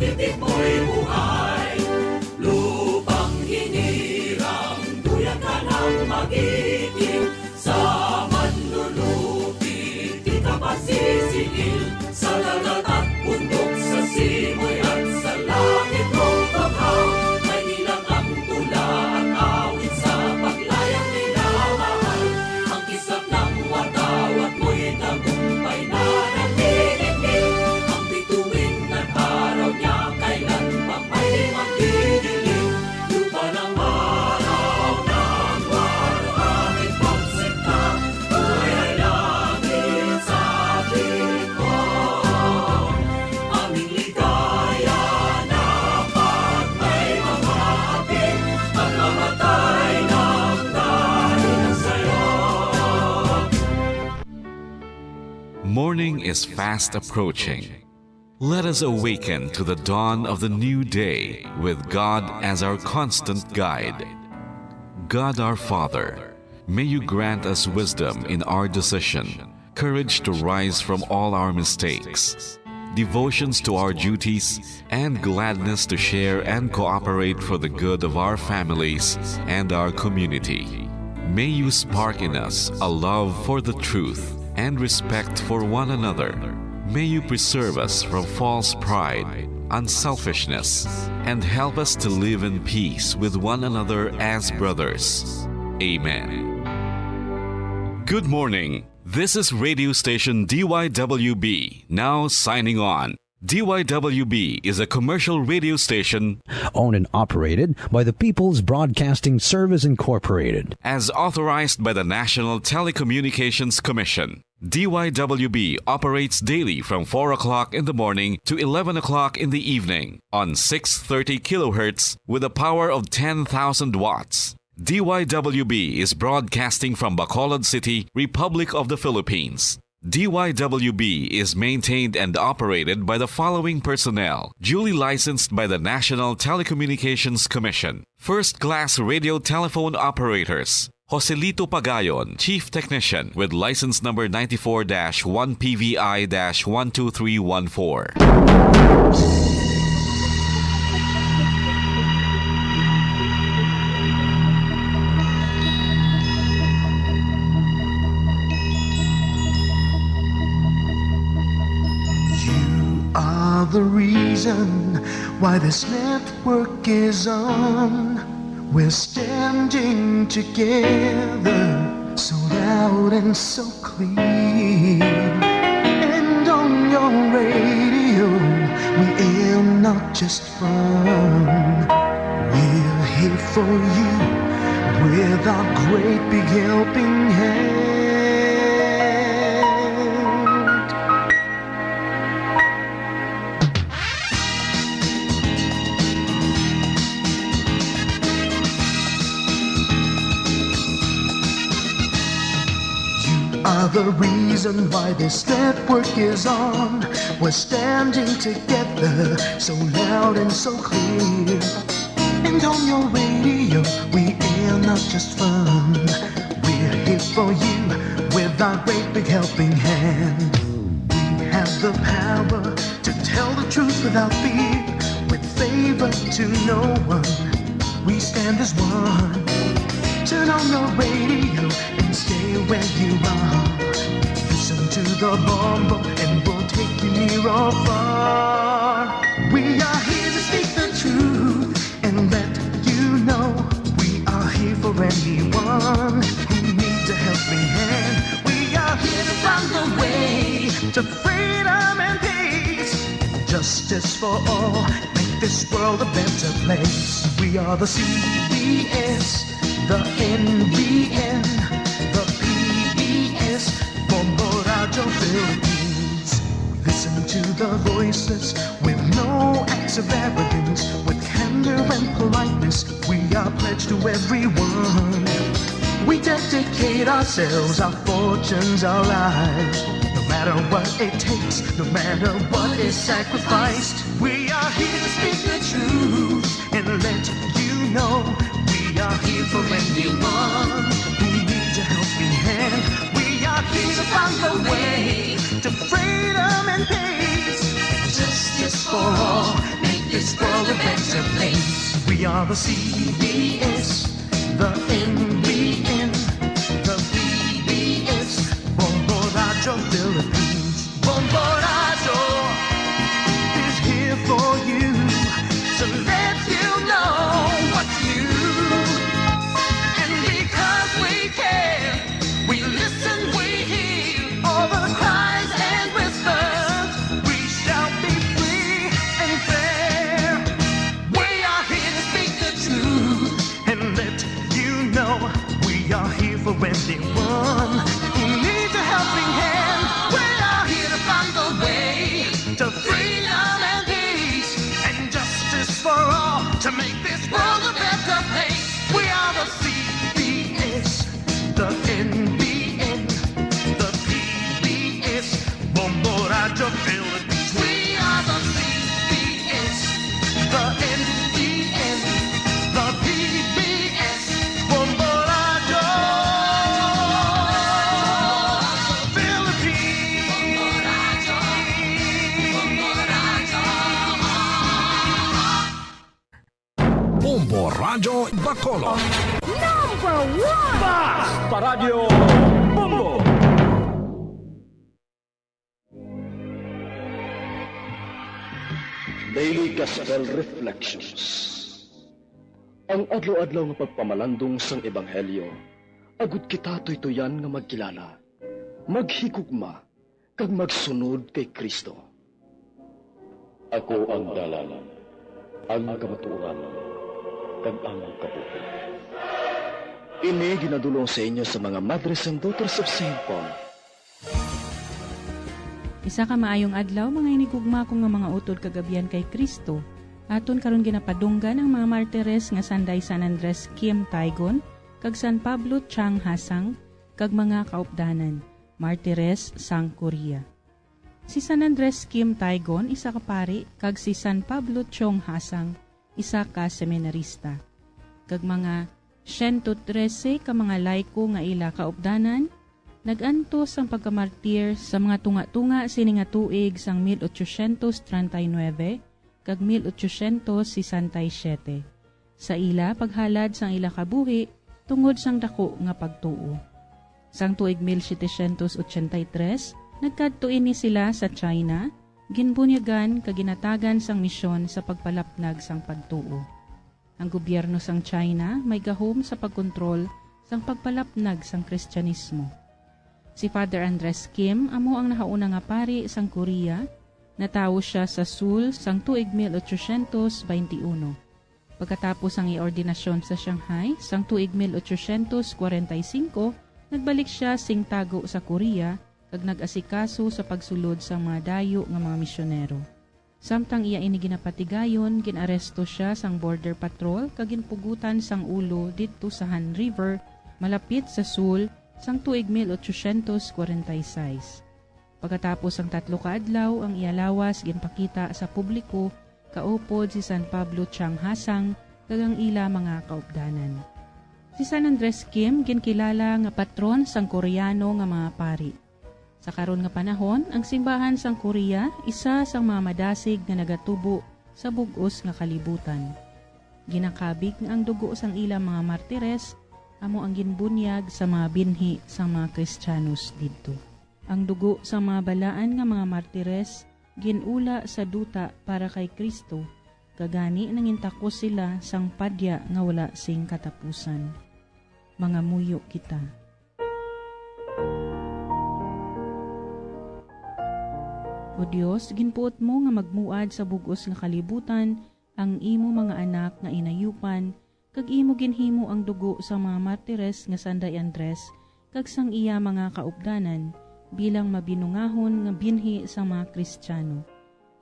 titik mo'y buhay. Lupang hinirang, duyan ka ng magiting. Sa manlulupi, di ka pasisingil. Sa dagat at bundok, sa simoy at sa langit mong baghaw. May nilang ang tula at awit sa paglayang minamahal. Ang kisap ng watawat mo'y tagumpay na nagdidikil. Ang bituin at araw niya kailan pa may magdidilim. Lupa ng araw ng waro aming pagsikta. Buhay ay langit sa piling ko. Aming ligaya na pag may mamapit at mamatay ng dahil sa'yo. Morning is fast approaching. Let us awaken to the dawn of the new day with God as our constant guide. God our Father, may you grant us wisdom in our decision, courage to rise from all our mistakes, devotions to our duties, and gladness to share and cooperate for the good of our families and our community. May you spark in us a love for the truth and respect for one another. May you preserve us from false pride, unselfishness, and help us to live in peace with one another as brothers. Amen. Good morning. This is radio station DYWB, now signing on. DYWB is a commercial radio station owned and operated by the People's Broadcasting Service Incorporated. as authorized by the National Telecommunications Commission. DYWB operates daily from 4 o'clock in the morning to 11 o'clock in the evening on 630 kilohertz with a power of 10,000 watts. DYWB is broadcasting from Bacolod City, Republic of the Philippines. DYWB is maintained and operated by the following personnel, duly licensed by the National Telecommunications Commission. First-class radio telephone operators. Joselito Pagayon, Chief Technician with license number 94-1PVI-12314. Are the reason why this network is on. We're standing together, so loud and so clear. And on your radio, we air not just fun. We're here for you with our great big helping hand. Are the reason why this network is on. We're standing together, so loud and so clear. And on your radio, we air not just fun. We're here for you with our great big helping hand. We have the power to tell the truth without fear, with favor to no one. We stand as one. Turn on your radio and stay where you are. Listen to the bombo and we'll take you near or far. We are here to speak the truth and let you know we are here for anyone who needs a helping hand. We are here to find the way to freedom and peace, justice for all, make this world a better place. We are the CBS, the NBN, the PBS, Bombo Radio Philippines. We listen to the voices with no acts of arrogance, with candor and politeness. We are pledged to everyone. We dedicate ourselves, our fortunes, our lives. No matter what it takes, no matter what is sacrificed. We are here to speak the truth and let you know. We are here for anyone who needs a helping hand. We are here to find the way to freedom and peace. Justice for all, make this world a better place. We are the CBS, the NBN, the PBS, Bombo Radio Philippines. Bombo Radio is here for you to let you know what's new. And because we care, we listen, we hear all the cries and whispers. We shall be free and fair. We are here to speak the truth and let you know we are here for anyone who needs a helping hand. We are here to find the way to freedom and peace and justice for all, to make this world a better place. We are the CBS, the NBN, the PBS, Bombo Radio Philippines. We are the CBS, the NBN, the PBS, Bombo Radio Bombo Radio Bacolod. Basta Radio Bombo! Daily Gospel Reflections. Ang adlaw-adlaw nga pagpamalandong sang Ebanghelyo, agud kita tuytoyan nga magkilala, maghigugma, kag magsunod kay Kristo. Ako ang dalan, ang kamatuoran, kag ang kabuhi. Ini ginadulong sa inyo sa mga Madres and Daughters of St. Paul. Isa ka maayong adlaw, mga inigugma ko nga mga utod kagabian kay Kristo. Aton karon ginapadunggan ang mga martires nga Sanday San Andres Kim Taygon, kag San Pablo Chang Hasang, kag mga kaupdanan, martires sang Korea. Si San Andres Kim Taygon, isa ka pari, kag si San Pablo Chong Hasang, isa ka seminarista. Kag mga 113 ka mga laiko nga ila kaupdanan, nagantos ang pagkamartir sa mga tunga-tunga sini nga tuig sang 1839 kag 1867. Sa ila paghalad sang ila kabuhi tungod sang dako nga pagtuo. Sang tuig 1783, nagkadto ini sila sa China, ginbunyagan kag ginatagan sang misyon sa pagpalapnag sang pagtuo. Ang gobyerno sang China may gahom sa pagkontrol sang pagpalapnag sang Kristyanismo. Si Father Andres Kim amo ang nahauna nga pari sang Korea, natawo siya sa Seoul sang tuig 1821. Pagkatapos ang iordinasyon sa Shanghai sang tuig 1845, nagbalik siya sing tago sa Korea kag nag-asikaso sa pagsulod sa mga dayo nga mga misyonero. Samtang iya ini ginapatigayon, ginaresto siya sang border patrol kag ginpugutan sang ulo didto sa Han River malapit sa Seoul sang tuig 1846. Pagkatapos ang 3 ka adlaw, ang ialawas ginpakita sa publiko kaupod si San Pablo Chang Hasang kag ang ila mga kaupdanan. Si San Andres Kim ginkilala nga patron sang Koreano nga mga pari. Sa karon nga panahon, ang simbahan sang Korea isa sang mga madasig nga nagatubo sa bug-os nga kalibutan. Ginakabig nga ang dugo sang ilang mga martires amo ang ginbunyag sa mga binhi sa mga Kristiyanos didto. Ang dugo sa mga balaan nga mga martires ginula sa duta para kay Kristo, kagani nangintakos sila sang padya nga wala sing katapusan. Mga muyo kita. O Diyos, ginpuot mo nga magmuad sa bugos nga kalibutan ang imo mga anak nga inayupan, kag imo ginhimo ang dugo sa mga martires nga Sanday Andres, kag sang iya mga kaupdanan, bilang mabinungahon nga binhi sa mga Kristiyano.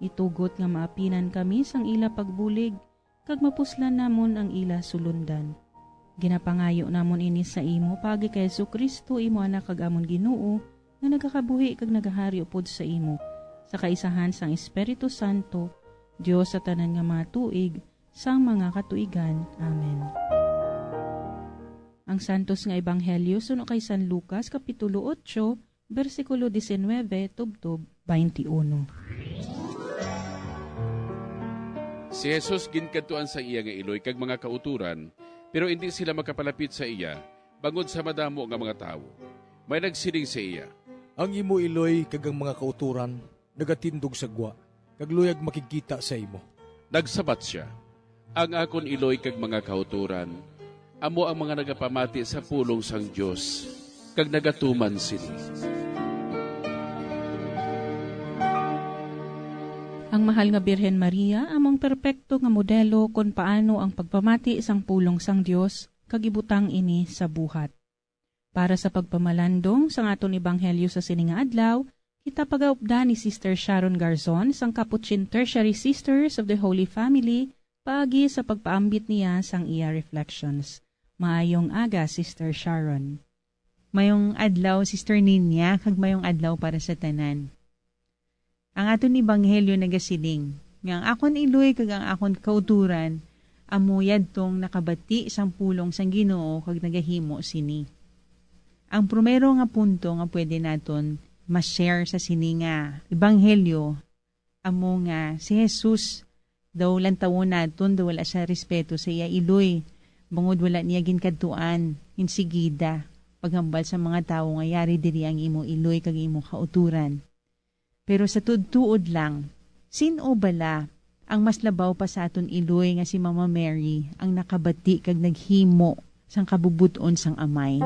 Itugot nga maapinan kami sang ila pagbulig, kag mapuslan namon ang ila sulundan. Ginapangayo namon ini sa imo pagi kay Jesucristo imo anak kag amon Ginoo, nga nagakabuhi kag nagahari upod sa imo, sa kaisahan sang Espiritu Santo, Diyos sa tanan nga mga tuig, sang mga katuigan. Amen. Ang santos nga ebanghelyo suno kay San Lucas, Kapitulo 8, versikulo 19, tubtob 21. Si Jesus ginkadtuan sa iya nga iloy kag mga kauturan, pero hindi sila makapalapit sa iya bangod sa madamo nga mga tawo. May nagsiling sa iya, Ang imo iloy kag ang mga kauturan nagatindog sa gwa, kag luyag makikita sa imo. nagsabat siya, ang akon iloy kag mga kauturan, amo ang mga nagapamati sa pulong sang Dios, kag nagatuman sila. Ang mahal nga Birhen Maria among perpekto nga modelo kung paano ang pagpamati sang pulong sang Dios kagibutang ini sa buhat. Para sa pagpamalandong sang aton ebanghelyo sa sininga adlaw, kita pagaupda ni Sister Sharon Garzon sang Capuchin Tertiary Sisters of the Holy Family paagi sa pagpaambit niya sang iya reflections. Maayong aga, Sister Sharon. Mayong adlaw, Sister Ninya, kag mayong adlaw para sa tanan. Ang aton ebanghelyo nagasiling, nga ang akon iloy kag ang akon kauturan, amuyad tong nakabati sang pulong sang Ginoo kag nagahimo sini. Ang primero nga punto nga pwede naton ma-share sa sini nga ebanghelyo, amo nga si Jesus daw lantawon naton daw wala siya respeto sa iya iloy, bangod wala niya ginkadtuan, insigida, paghambal sa mga tawo nga yari diri ang imo iloy kag imo kauturan. Pero sa tudtuod lang, sino bala ang mas labaw pa sa aton iloy nga si Mama Mary ang nakabati kag naghimo sang kabubuton sang amay?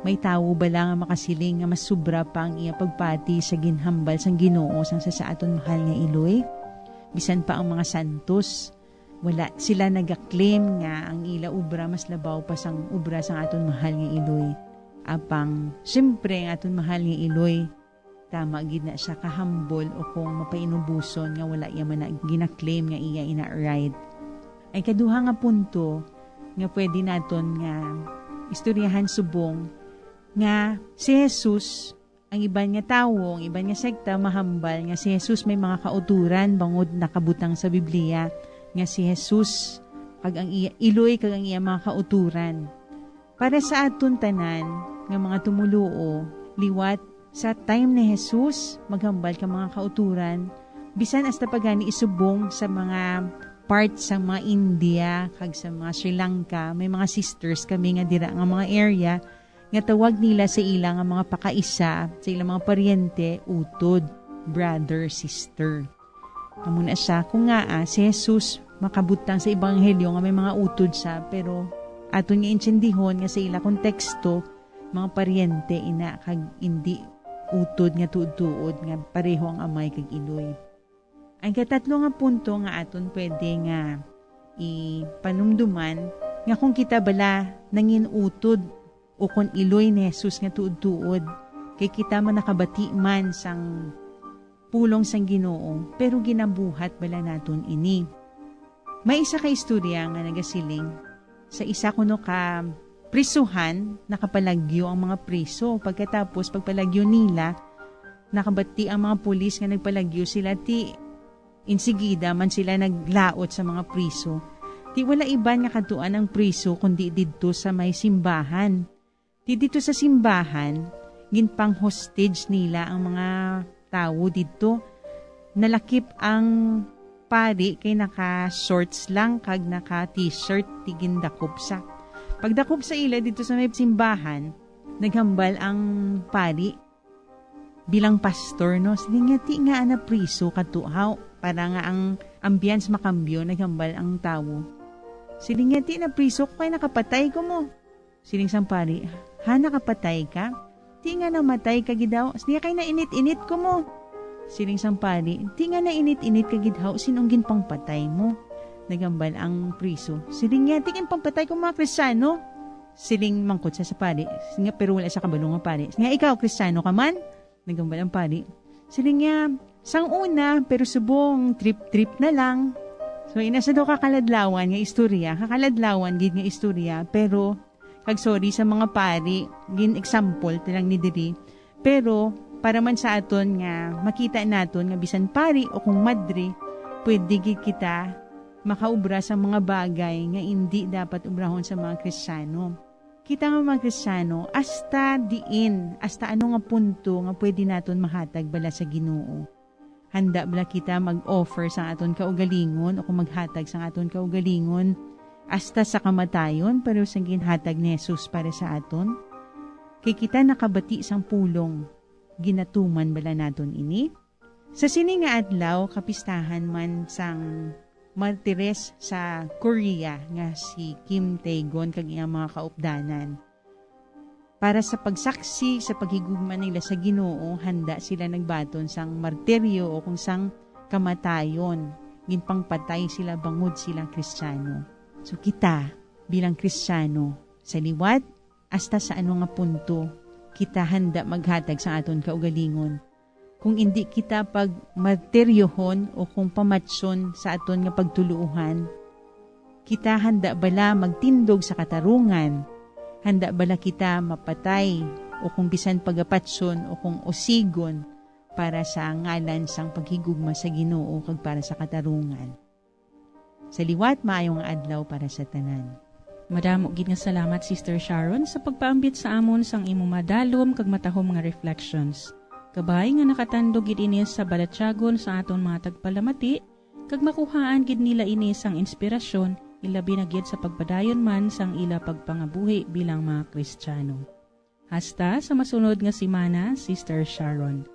May tawo bala nga makasiling nga mas sobra pa ang iya pagpati sa ginhambal sang Ginoo sang sa aton mahal nga iloy? Bisan pa ang mga santos, wala sila nagaklaim nga ang ila ubra mas labaw pa sang ubra sang aton mahal nga iloy. Apang, siyempre ang aton mahal nga iloy, tama gid na siya kahambol o kung mapainubuson nga wala iya man na ginaklaim nga iya ina-right. Ay kaduha nga punto nga pwede naton nga istoryahan subong nga si Jesus, ang iban nga tawo, ang iban nga sekta mahambal nga si Jesus may mga kauturan bangod nakabutang sa Biblia nga si Jesus kag ang iya iloy kag ang iya mga kauturan. Para sa aton tanan nga mga tumuluo, liwat sa time ni Jesus, maghambal ka mga kauturan, bisan hasta pagani isubong sa mga parts sa mga India, kag sa mga Sri Lanka, may mga sisters kami nga dira nga mga area, nga tawag nila sa ilang nga mga pakaisa, sa ilang mga paryente, utod, brother, sister. Amo na siya, kung nga si Jesus makabutang sa ebanghelyo nga may mga utod siya, pero aton nga intsendihon nga sa ilang konteksto, mga paryente ina kag hindi utod nga tuod-tuod nga pareho ang amay kag iloy. Ang katatlo nga punto nga aton pwede nga ipanumduman nga kung kita bala nangin utod o kung iloy ni Jesus nga tuod-tuod kay kita man nakabati man sang pulong sang Ginoo pero ginabuhat bala naton ini. May isa ka istorya nga nagasiling sa isa kuno ka prisuhan, nakapalagyo ang mga priso. Pagkatapos, pagpalagyo nila, nakabati ang mga pulis nga nagpalagyo sila, ti insigida man sila naglaot sa mga priso. Ti wala iban nga katuan ang priso kundi didto sa may simbahan. Ti dito sa simbahan, ginpang hostage nila ang mga tao dito. Nalakip ang pari kay naka-shorts lang kag naka-t-shirt ti gindakop sa. Pagdakop sa ila dito sa may simbahan, naghambal ang pari bilang pastor, no? Sige nga, ti nga na priso katuhaw, para nga ang ambience makambyo, naghambal ang tao. Sige nga, ti na priso ko kay nakapatay ko mo. Siling sang pari, ha, nakapatay ka? Ti nga namatay ka gidaw, sige kay na init-init ko mo. Siling sang pari, ti nga na init-init ka gidaw, sinong ginpang patay mo? Nagambal ang priso. Siling nga, tingin pampatay ko mga Kristiyano. Siling mangkot sa pari. Nga, pero wala sa kabalo nga pari. Nga, ikaw, Kristiyano ka man? Nagambal ang pari. Siling nga, sang una, pero subong trip-trip na lang. So, inasa daw kakaladlawan nga istorya. Kakaladlawan, gid nga istorya. Pero, kag sorry sa mga pari, gin example, tilang ni diri. Pero, para man sa aton nga, makita naton nga bisan pari o kung madre, pwede gid kita makaubra sa mga bagay nga hindi dapat ubrahon sa mga Kristiyano. Kita nga mga Kristiyano, hasta diin, hasta ano nga punto nga pwede naton mahatag bala sa Ginoo. Handa bala kita mag-offer sa aton kaugalingon o kung maghatag sa aton kaugalingon hasta sa kamatayon pero sa ginhatag ni Jesus para sa aton? Kay kita nakabati sang pulong, ginatuman bala naton ini? Sa sini nga adlaw, kapistahan man sang martires sa Korea nga si Kim Tae-gon kag iyang mga kaupdanan. Para sa pagsaksi sa paghigugma nila sa Ginoo, handa sila nagbaton sang martiryo o kung sang kamatayon. Ginpangpatay sila bangod silang Kristiyano. So kita bilang Kristiyano sa liwat hasta sa ano nga punto kita handa maghatag sa aton kaugalingon. Kung hindi kita pag martiryohon o kung pamatsyon sa aton nga pagtuluuhan, kita handa bala magtindog sa katarungan. Handa bala kita mapatay o kung bisan pagapatsyon o kung osigon para sa ngalan sang paghigugma sa Ginoo kag para sa katarungan. Sa liwat maayong adlaw para sa tanan. Madamo gid nga salamat Sister Sharon sa pagpaambit sa amon sang imong madalom kag matahom nga reflections. Kabay nga nakatandog gid ini sa balatyagon sa aton mga tagpalamati kag makuhaan gid nila ini sang inspirasyon ilabi na gid sa pagpadayon man sang ila pagpangabuhi bilang mga Kristiyano. Hasta sa masunod nga simana, Sister Sharon.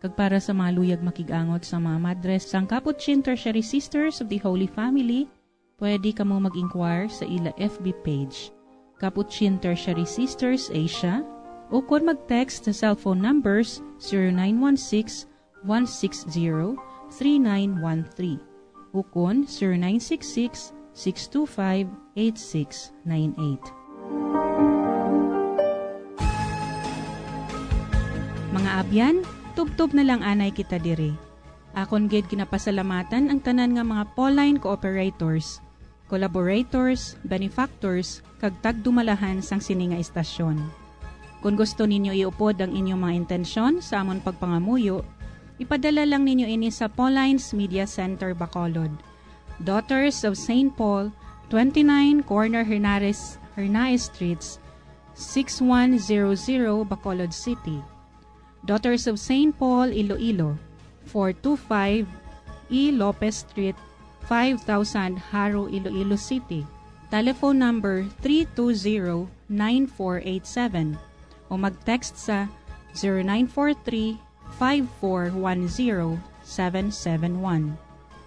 Kag para sa mga luyag makigangot sa mga madres sang Capuchin Tertiary Sisters of the Holy Family, pwede kamo mag-inquire sa ila FB page, Capuchin Tertiary Sisters Asia, o kung mag-text sa cellphone numbers 0916-160-3913 o kung 0966-625-8698. Mga abyan, tubtob na lang anay kita diri. Akon gid kinapasalamatan ang tanan nga mga Pauline cooperators, collaborators, benefactors, kag tagdumalahan sang sini nga istasyon. Kung gusto ninyo iupod ang inyong mga intensyon sa amon pagpangamuyo, ipadala lang ninyo ini sa Pauline's Media Center, Bacolod. Daughters of St. Paul, 29 Corner Hernaez Streets, 6100 Bacolod City. Daughters of St. Paul, Iloilo, 425 E. Lopez Street, 5000 Haro, Iloilo City. Telephone number 320-9487 o mag-text sa 0943-5410-771.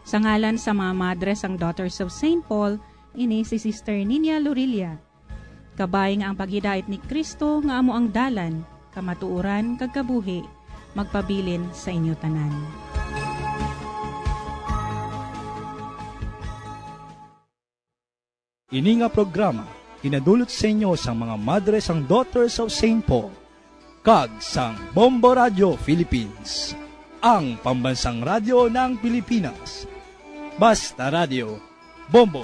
Sa ngalan sa mga madres ang Daughters of St. Paul, ini si Sister Nina Lorilia. Kabay nga ang paghidait ni Kristo nga amo ang dalan, kamatuuran kag kabuhi, magpabilin sa inyo tanan. Ini nga programa inadulot sa inyo sa mga madres ang Daughters of St. Paul kag sang Bombo Radio Philippines, ang pambansang radyo ng Pilipinas. Basta Radio, Bombo.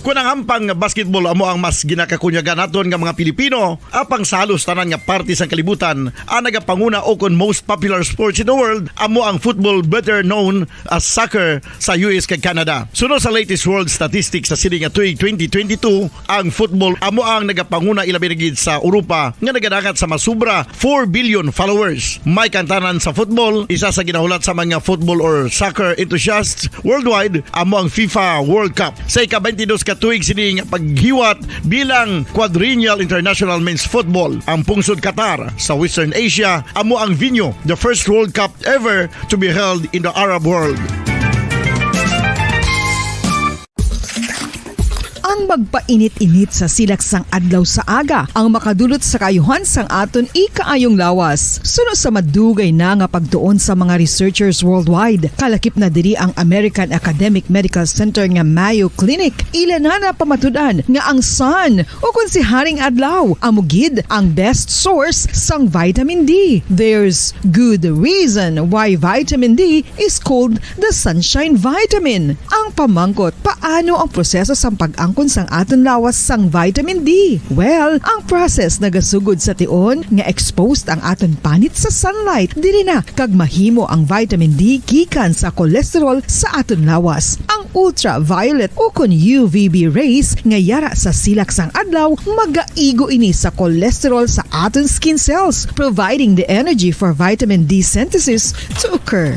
Kung ang ampang basketball amo ang mas ginakakunyagan naton nga mga Pilipino, apang salos tanan nga parte sa kalibutan, ang nagapanguna o kon most popular sports in the world, amo ang football, better known as soccer sa US kag Canada. Sunod sa latest world statistics sa sini nga tuig 2022, ang football amo ang nagapanguna ilabi na gid sa Europa nga nagadagat sa masubra 4 billion followers. May kantanan sa football, isa sa ginahulat sa mga football or soccer enthusiasts worldwide, amo ang FIFA World Cup. Sa ika-22 ka tuig sini nga paghiwat bilang Quadrennial International Men's Football. Ang pungsod Qatar sa Western Asia amo ang venue, the first World Cup ever to be held in the Arab world. Ang magpainit-init sa silaksang adlaw sa aga ang makadulot sa kayuhan sang aton ikaayong lawas. Sunod sa madugay na nga pagtuon sa mga researchers worldwide, kalakip na diri ang American Academic Medical Center nga Mayo Clinic. Ila na pamatudan nga ang sun o kung si Haring Adlaw amugid ang best source sang vitamin D. There's good reason why vitamin D is called the sunshine vitamin. Ang pamangkot, paano ang proseso sa pag-angkon pagtuon sang aton lawas sang vitamin D. Well, ang process nagasugod sa tion nga exposed ang aton panit sa sunlight dili na kag mahimo ang vitamin D gikan sa kolesterol sa aton lawas. Ang ultraviolet o kon UVB rays nga yara sa silak sang adlaw magaigo ini sa kolesterol sa aton skin cells, providing the energy for vitamin D synthesis to occur.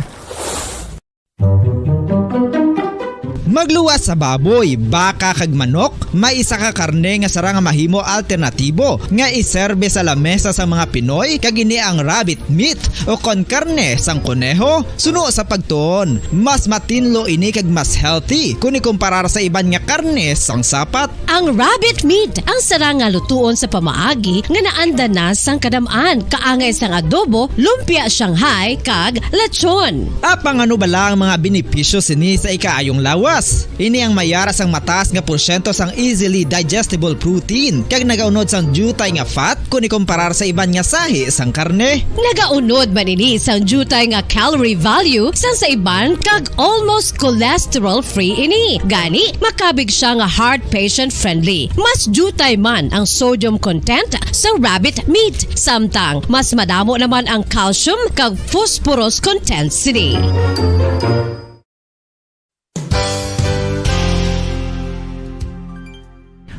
Magluwas sa baboy, baka kag manok, may isa ka karne nga sarang mahimo alternatibo nga iserbe sa lamesa sa mga Pinoy kag ini ang rabbit meat o kon karne sang kuneho. Suno sa pagtuon, mas matinlo ini kag mas healthy kung ikumparar sa iban nga karne sang sapat. Ang rabbit meat ang sarang nga lutuon sa pamaagi nga naanda na sang kadamaan, kaangay sang adobo, lumpia Shanghai kag lechon. Apang ano bala ang mga benepisyo sini sa ikaayong lawas? Ini ang mayara sang mataas nga porsyento sang easily digestible protein kag nagaunod sang jutay nga fat kung ikumparar sa iban nga sahi sang karne. Nagaunod man ini sang jutay nga calorie value sang sa iban kag almost cholesterol free ini. Gani makabig siya nga heart patient friendly. Mas jutay man ang sodium content sa rabbit meat, samtang mas madamo naman ang calcium kag phosphorus content sini.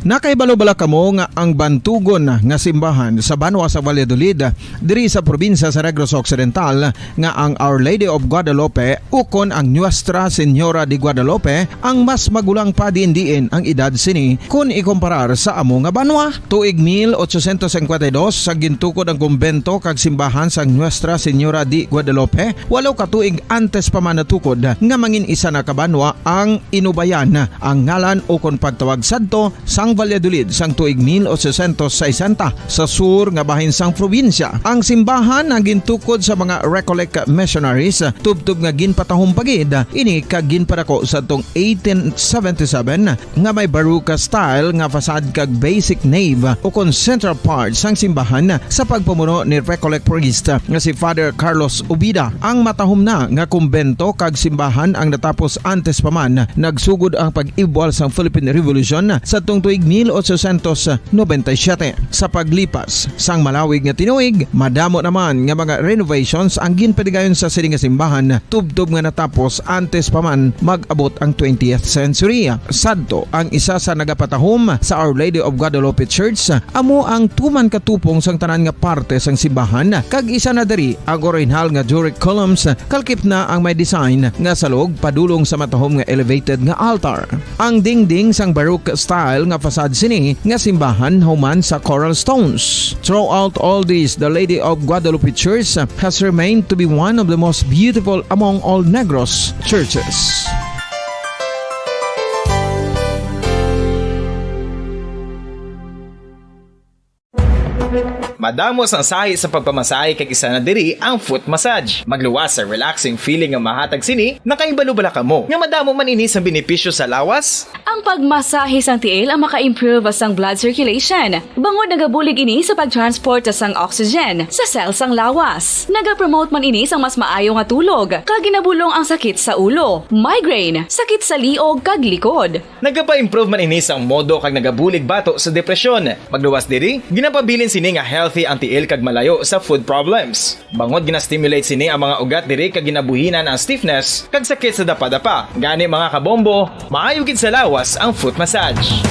Nakaibalo-bala kamo nga ang bantugon nga simbahan sa Banwa sa Valladolid diri sa probinsya sa Negros Occidental nga ang Our Lady of Guadalupe ukon ang Nuestra Señora de Guadalupe ang mas magulang pa diin ang edad sini kung ikumparar sa amo nga banwa. Tuig 1852 sa gintukod ang kumbento kag simbahan sa Nuestra Señora de Guadalupe, walo ka tuig antes pa man natukod nga mangin isa na kabanwa ang inubayan ang ngalan ukon pagtawag sadto sang Valladolid sang tuig 1860 sa sur nga bahin sang probinsya. Ang simbahan ang gintukod sa mga Recollect missionaries tubtub nga ginpatahong pagid ini kag ginpadako sa tong 1877 nga may baroque style nga fasad kag basic nave o kon central part sang simbahan sa pagpamuno ni Recollect priest nga si Father Carlos Ubida. Ang matahom na nga kumbento kag simbahan ang natapos antes pa man nagsugod ang pag-ibwal sang Philippine Revolution sa tong tuig 1897. Sa paglipas sang malawig nga tinuig, madamo naman nga mga renovations ang ginpadigayon sa sining nga simbahan tubtob nga natapos antes pa man mag-abot ang 20th century. Sadto ang isa sa nagapatahom sa Our Lady of Guadalupe Church amo ang tuman katupong sang tanan nga parte sang simbahan kag isa na diri ang original nga Doric columns kalkip na ang may design nga salog padulong sa matahom nga elevated nga altar. Ang dingding sang baroque style nga fasad sini nga simbahan human sa coral stones. Throughout all this, the Lady of Guadalupe Church has remained to be one of the most beautiful among all Negros churches. Madamos ang sahi sa pagpamasahe kag isa na diri ang foot massage. Magluwas sa relaxing feeling nga mahatag sini, nakaibalo-bala ka mo. Nga madamo man ini sa benepisyo sa lawas. Ang pagmasahe sang tiil ang maka-improve sang blood circulation. Bangod nagabulig ini sa pagtransport sang oxygen sa cells sang lawas. Nagapromote man ini sang mas maayo nga tulog. Kag ginabulong ang sakit sa ulo, migraine, sakit sa liog kag likod. Nagapa-improve man ini sang modo kag nagabulig bato sa depresyon. Magluwas diri, ginapabilin sini nga healthy ang tiil kag malayo sa food problems. Bangod gina-stimulate sini ang mga ugat diri kag ginabuhinan ang stiffness kag sakit sa dapa-dapa. Gani mga kabombo, maayo gid sa lawas ang foot massage.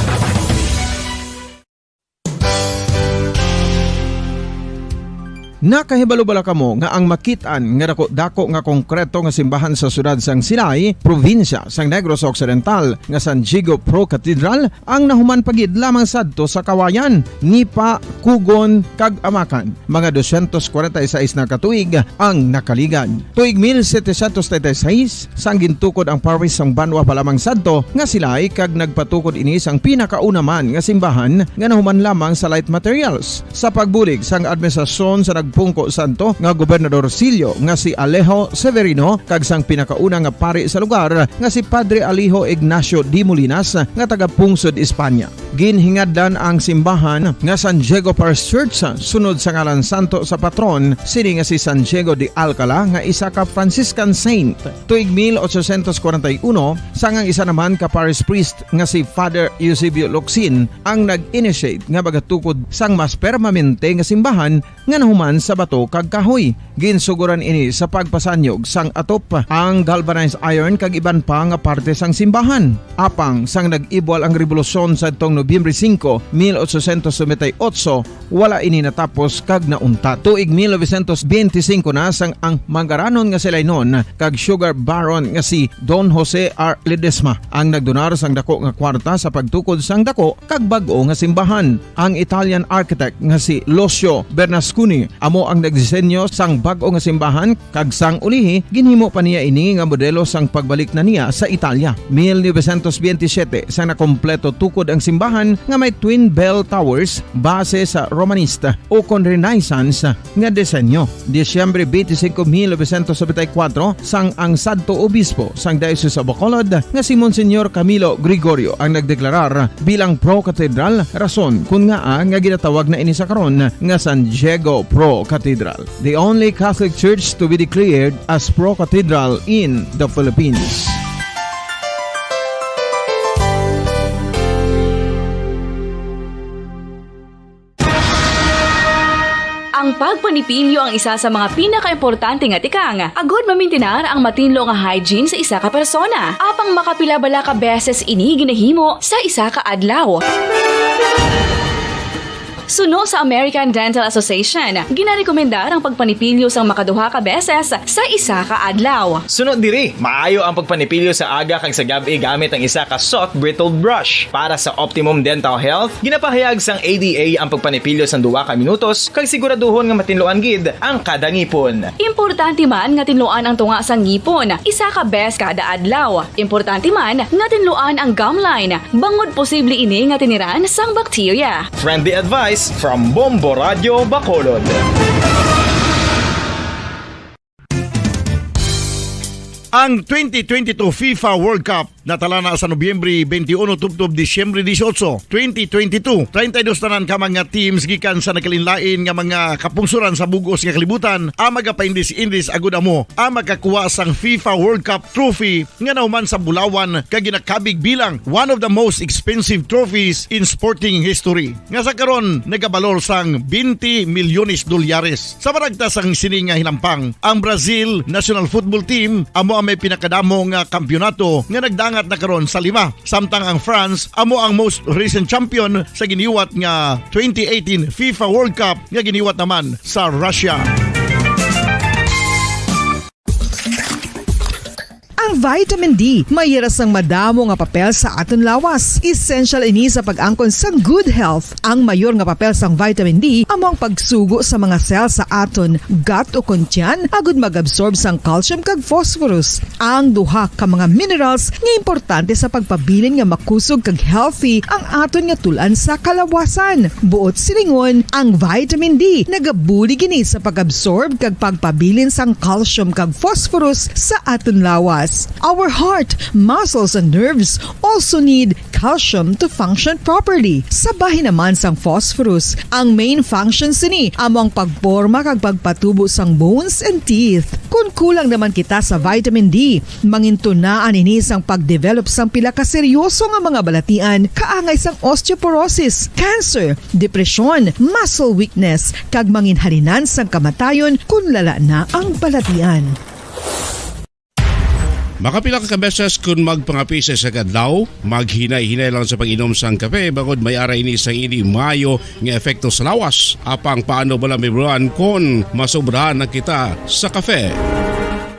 Nakahibalo-bala kamo nga ang makitaan nga dako nga konkreto nga simbahan sa sudad sang Sinay, probinsya sang Negros Occidental nga San Diego Pro Cathedral ang nahuman pagid lamang sadto sa Kawayan, Nipa, Kugon kag Amakan. Mga 246 na katuig ang nakaligan. Tuig 1736 sang gintukod ang parish sang Banwa pa lamang sadto nga Silay kag nagpatukod ini sang pinakauna man nga simbahan nga nahuman lamang sa light materials. Sa pagbulig sang administrasyon sa nagpungko santo nga Gobernador Silio nga si Alejo Severino kag sang pinakauna nga pari sa lugar nga si Padre Alijo Ignacio Di Molinas nga taga Pungsod, Espanya. Ginhingad ang simbahan nga San Diego Parish Church sunod sa ngalan santo sa patron sini nga si San Diego de Alcala nga isa ka Franciscan saint. Tuig 1841 sangang isa naman ka parish priest nga si Father Eusebio Locsin ang nag-initiate nga bagatukod sang mas permanente nga simbahan nga nahuman sa bato kag kahoy. Ginsuguran ini sa pagpasanyog sang atop ang galvanized iron kag iban pa nga parte sang simbahan. Apang sang nag-ibwal ang revolusyon sa itong Nobyembre 5, 1898, wala ini natapos kag naunta. Tuig 1925 na sang ang manggaranon nga sila noon kag sugar baron nga si Don Jose R. Ledesma ang nagdonar sang dako nga kwarta sa pagtukod sang dako kag bag-o nga simbahan. Ang Italian architect nga si Lucio Bernasconi amo ang nagdisenyo sang bag-o nga simbahan kag sang ulihi ginhimo pa niya ini nga modelo sang pagbalik na niya sa Italia. 1927 sang nakompleto tukod ang simbahan nga may twin bell towers base sa Romanista o kon Renaissance nga disenyo. Disyembre 25, 1974 sang ang sadto obispo sang Diocese of Bacolod nga si Monsignor Camilo Gregorio ang nagdeklarar bilang pro-cathedral, rason kung nga ginatawag na ini sa karon nga San Diego Pro-Cathedral, the only Catholic Church to be declared as pro-cathedral in the Philippines. Ang pagpanipilyo ang isa sa mga pinaka-importante nga tikang. Agod mamintinar ang matinlo nga hygiene sa isa ka persona. Apang makapilabala ka beses ini ginahimo sa isa ka adlaw. Suno sa American Dental Association, ginarekomendar ang pagpanipilyo sang makaduha ka beses sa isa ka adlaw. Sunod diri, maayo ang pagpanipilyo sa aga kag sa gabi gamit ang isa ka soft brittle brush. Para sa optimum dental health, ginapahayag sang ADA ang pagpanipilyo sang 2 ka minutos kag siguraduhon nga matinloan gid ang kada ngipon. Importante man nga tinluan ang tunga sang ngipon, isa ka bes kada adlaw. Importante man nga tinluan ang gum line, bangod posible ini nga tiniran sang bakterya. Friendly advice from Bombo Radio Bacolod. Ang 2022 FIFA World Cup natala na sa Nobyembre 21 tubtob Disyembre 18, 2022. 32 tanan ka mga teams gikan sa nakalinlain nga mga kapungsuran sa bugos nga kalibutan ang magapaindis-indis agud amo ang makakuha sang FIFA World Cup trophy nga nauman sa Bulawan kag ginakabig bilang one of the most expensive trophies in sporting history. Nga sa karon nagabalor sang 20 milyones dolyares. Sa baragta sang sining nga hinampang, ang Brazil National Football Team amo ang may pinakadamo nga kampyonato nga nagdangat na karon sa 5. Samtang ang France amo ang most recent champion sa giniwat nga 2018 FIFA World Cup nga giniwat naman sa Russia. Ang vitamin D mayira sang madamo nga papel sa aton lawas. Essential ini sa pag-angkon sang good health. Ang mayor nga papel sang vitamin D amo ang pagsugo sa mga cell sa aton gut o kuntyan agud mag-absorb sang calcium kag phosphorus. Ang duha ka mga minerals nga importante sa pagpabilin nga makusog kag healthy ang aton nga tulan sa kalawasan. Buot silingon, ang vitamin D nagabuli gini sa pag-absorb kag pagpabilin sang calcium kag phosphorus sa aton lawas. Our heart, muscles, and nerves also need calcium to function properly. Sabahin naman sang phosphorus, ang main function sini amo ang pagporma kag pagpatubo sang bones and teeth. Kung kulang naman kita sa vitamin D, mangintunaan ini sang pagdevelop sang pila ka seryoso nga mga balatian kaangay sang osteoporosis, cancer, depresyon, muscle weakness, kag manginhalinan sang kamatayon kung lala na ang balatian. Makapila ka beses kung magpangapisa sa kadlaw, maghinay-hinay lang sa pag-inom sang kape bagod may aray ni sang ini mayo nga efekto sa lawas. Apang paano bala mibruan kung masobrahan na kita sa kape?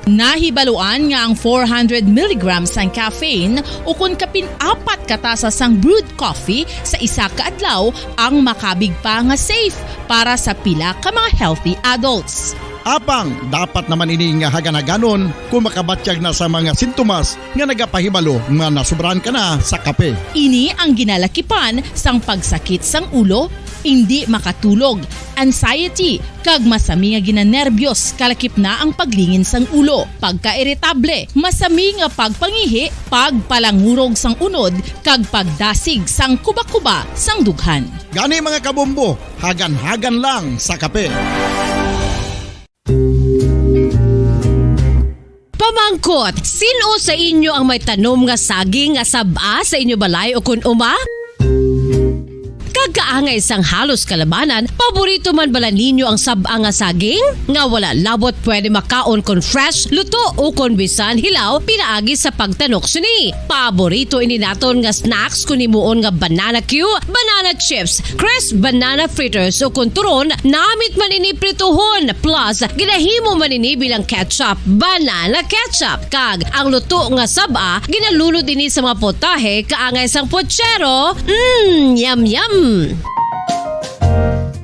Nahibaluan nga ang 400 mg sang caffeine o kung kapin-4 katasa sang brewed coffee sa isa ka adlaw ang makabig pa nga safe para sa pila ka mga healthy adults. Apang, dapat naman ini nga haganaganon kung makabatyag na sa mga sintomas nga nagapahibalo nga nasubrahan ka na sa kape. Ini ang ginalakipan sang pagsakit sang ulo, hindi makatulog, anxiety, kag masami nga ginanerbiyos kalakip na ang paglingin sang ulo, pagka-iritable, masami nga pagpangihi, pagpalangurog sang unod, kag pagdasig sang kuba-kuba sang dughan. Gani mga kabombo, hagan-hagan lang sa kape. Pamangkot, sino sa inyo ang may tanom nga saging nga saba sa inyo balay o kun uma? Kagkaangay sang halos kalabanan, paborito man bala ninyo ang saba nga saging? Nga wala labot pwede makaon kon fresh, luto o kon bisan hilaw, pinaagi sa pagtanok sini. Paborito ini naton nga snacks kun imuon nga banana Q, banana chips, crisp banana fritters o kun turon, namit man ini prituhon, plus ginahimo man ini bilang ketchup, banana ketchup. Kag ang luto nga saba, ginalunod ini sa mga potahe kaangay sang pochero. Yum yum!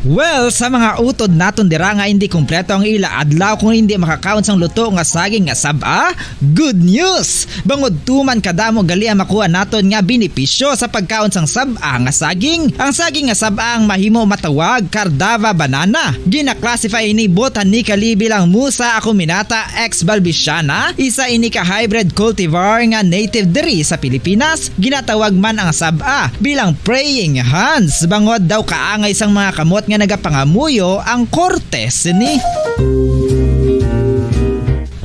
Well, sa mga utod naton dira nga hindi kumpleto ang ila adlaw kung hindi makakaon sang luto nga saging nga saba, good news! Bangod tuman kadamo gali ang makuha naton nga benepisyo sa pagkaon sang saba nga saging. Ang saging nga saba ang mahimo matawag Cardava banana. Gina-classify ini botanically bilang Musa acuminata ex balbisiana, isa ini ka hybrid cultivar nga native diri sa Pilipinas. Ginatawag man ang saba bilang praying hands. Bangod daw kaangay sang mga kamot nga nagapangamuyo ang kortes ni.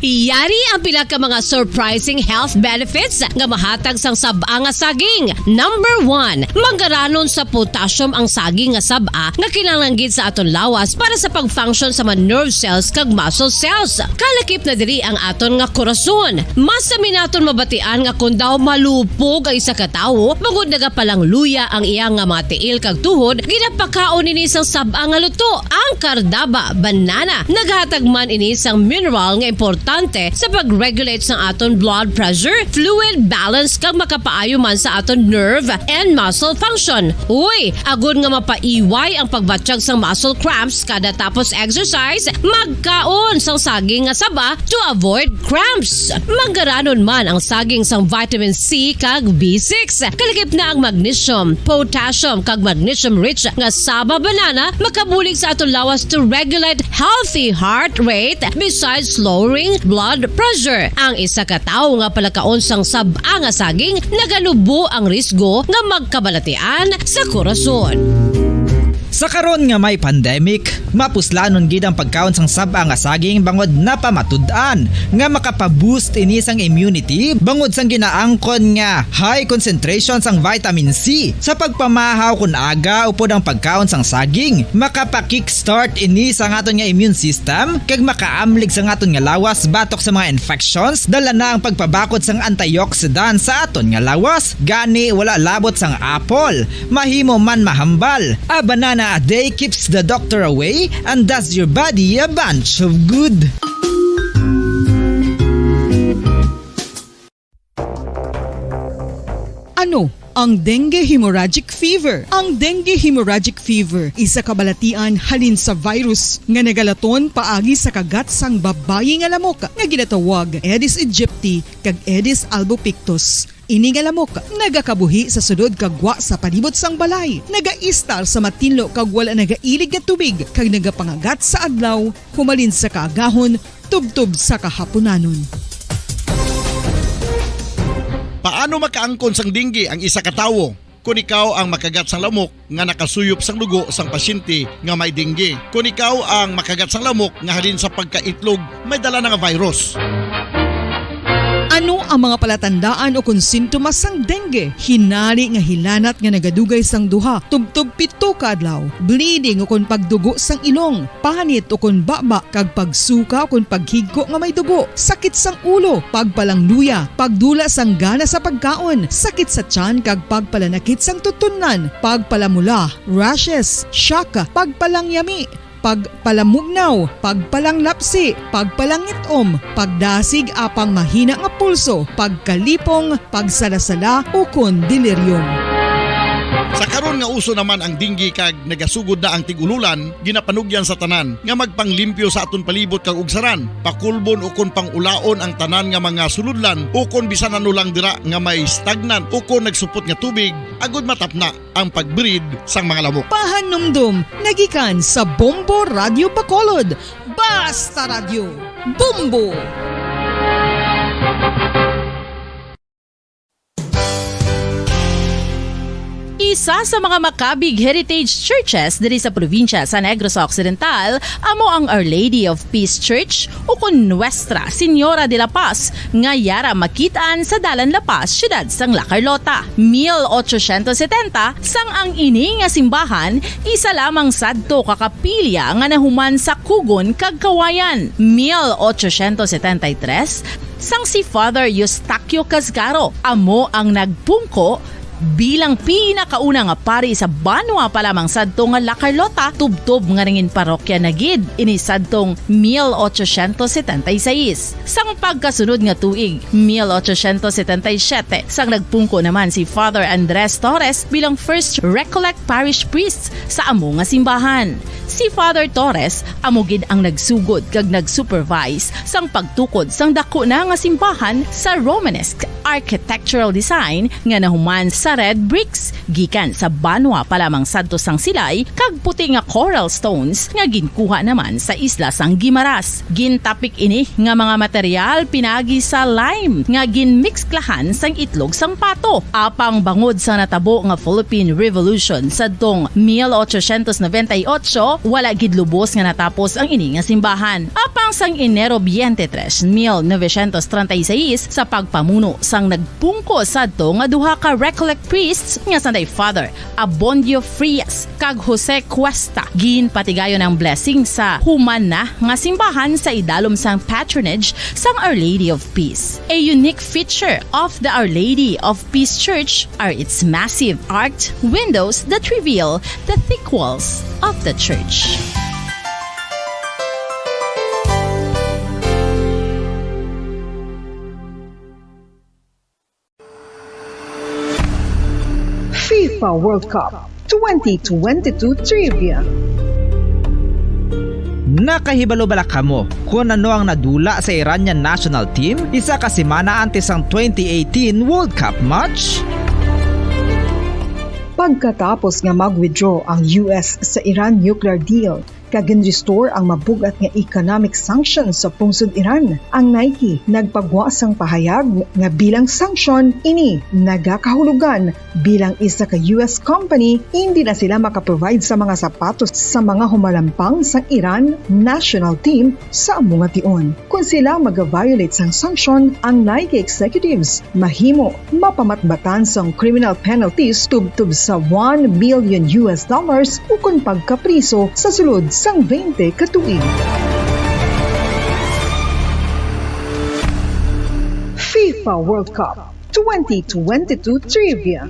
Iyari ang pila ka mga surprising health benefits nga mahatag sang saba nga saging. Number 1, manggaranon sa potassium ang saging nga saba nga kinahanglan sa aton lawas para sa pag-function sa mga nerve cells kag muscle cells. Kalakip na diri ang aton nga korason. Mas sa minaton mabatian nga kun daw malupog ang isa ka tawo, magud nagapalang luya ang iyang nga mga tiil kag tuhod, ginapakaon ini sang saba nga luto. Ang Cardava banana naghatag man ini sang mineral nga importante sa pag-regulate sa aton blood pressure, fluid balance kag makapaayo man sa aton nerve and muscle function. Uy, agud nga mapaiway ang pagbatsyag sang muscle cramps kada tapos exercise, magkaon sang saging nga saba to avoid cramps. Manggaranon man ang saging sang vitamin C kag B6. Kalakip na ang magnesium, potassium kag magnesium rich nga saba banana makabulig sa aton lawas to regulate healthy heart rate besides lowering blood pressure. Ang isa ka tawo nga palakaon sang saba nga saging naganubo ang risgo nga magkabalatian sa korason. Sa karon nga may pandemic, mapuslanon gid ang pagkaon sang saba nga saging bangod napamatud-an nga makapaboost ini sang immunity bangod sang ginaangkon nga high concentration sang vitamin C. Sa pagpamahaw kun aga upod ang pagkaon sang saging, makapa-kickstart ini sa aton nga immune system kag makaamlig sa aton nga lawas batok sa mga infections, dala na ang pagpabakod sang antioxidant sa aton nga lawas. Gani wala labot sang apple, mahimo man mahambal. A banana a day keeps the doctor away and does your body a bunch of good. Ano ang dengue hemorrhagic fever? Ang dengue hemorrhagic fever isa kabalatian halin sa virus nga nagalaton paagi sa kagat sang babayi nga lamok nga ginatawag Aedes aegypti kag Aedes albopictus. Ini nga lamok nagakabuhi sa sudod kagwa sa palibot sang balay, nagaistar sa matinlo kag wala nagailig nga tubig kag nagapangagat sa adlaw, humalin sa kaagahon, tubtob sa kahaponanon. Paano makaangkon sang dengue ang isa ka tawo? Kung ikaw ang makagat sang lamok nga nakasuyop sang dugo sang pasyente nga may dengue. Kung ikaw ang makagat sang lamok nga halin sa pagkaitlog may dala nga virus. Ano ang mga palatandaan o kung sintomas sang dengue? Hinali nga hilanat nga nagadugay sang duha, tubtob 7 ka adlaw, bleeding o kung pagdugo sang ilong, panit o kung baba, kag pagsuka o kung paghigko nga may dugo, sakit sang ulo, pagpalangluya, pagdula sang gana sa pagkaon, sakit sa tiyan kag pagpalanakit sang tutunan, pagpalamula, rashes, shock, pagpalangyami, pagpalamugnaw, pagpalanglapsi, pagpalangitom, pagdasig apang mahina nga pulso, pagkalipong, pagsalasala o kon delirium. Sa karon nga uso naman ang dinggi kag nagasugod na ang tigululan, ginapanugyan sa tanan nga magpanglimpyo sa aton palibot kag ugsaran, pakulbon ukon pangulaon ang tanan nga mga suludlan ukon bisan anulang dira nga may stagnan ukon nagsupot nga tubig agud matapna ang pagbreed sang mga lamok. Pahanumdum, nagikan sa Bombo Radio Bacolod. Basta Radio, Bombo! Isa sa mga makabig heritage churches diri sa probinsya sa Negros Occidental amo ang Our Lady of Peace Church o kun Nuestra Señora de la Paz nga yara makitaan sa Dalan La Paz, siyudad sang La Carlota. 1870 sang ang ini nga simbahan isa lamang sadto kakapilya nga nahuman sa Kugon kag Kawayan. 1873 sang si Father Eustaquio Casgaro amo ang nagpungko bilang pinakauna nga pari sa Banwa pa lamang sadto nga La Carlota, tubtob nga ringin parokya na gid ini sadtong 1876. Sang pagkasunod nga tuig 1877 sang nagpungko naman si Father Andres Torres bilang first Recollect Parish Priest sa amo nga simbahan. Si Father Torres amo gid ang nagsugod kag nagsupervise sang pagtukod sang dako na nga simbahan sa Romanesque architectural design nga nahuman sa red bricks gikan sa Banwa pa lamang sadto sang silay kag puti nga coral stones nga ginkuha naman sa isla sang Guimaras. Gintapik ini nga mga material pinagi sa lime nga ginmixklahan sang itlog sang pato. Apang bangod sa natabo nga Philippine Revolution sadtong 1898 wala gid lubos nga natapos ang ini nga simbahan. Apang sang Enero 23, 1936 sa pagpamuno sang nagpungko sadto nga duha ka Recollect priests nga sanday Father Abondio Frias kag Jose Cuesta ginpatigayon ang blessing sa human na nga simbahan sa idalom sang patronage sang Our Lady of Peace. A unique feature of the Our Lady of Peace Church are its massive arched windows that reveal the thick walls of the church. FIFA World Cup 2022 Trivia. Nakahibalo bala kamo kung ano ang nadula sa Iranian national team isa ka semana antes ang 2018 World Cup match? Pagkatapos nga mag-withdraw ang US sa Iran nuclear deal, kagin-restore ang mabugat nga economic sanctions sa pungsod Iran. Ang Nike nagpagwasang pahayag nga bilang sanction ini nagakahulugan bilang isa ka US company hindi na sila makaprovide sa mga sapatos sa mga humalampang sang Iran national team sa among tion. Kung sila mag-violate sang sanction, ang Nike executives mahimo mapamatbatan sang criminal penalties tubtub sa $1 million ukon pagkapriso sa sulod sang 20 katuig. FIFA World Cup 2022 Trivia.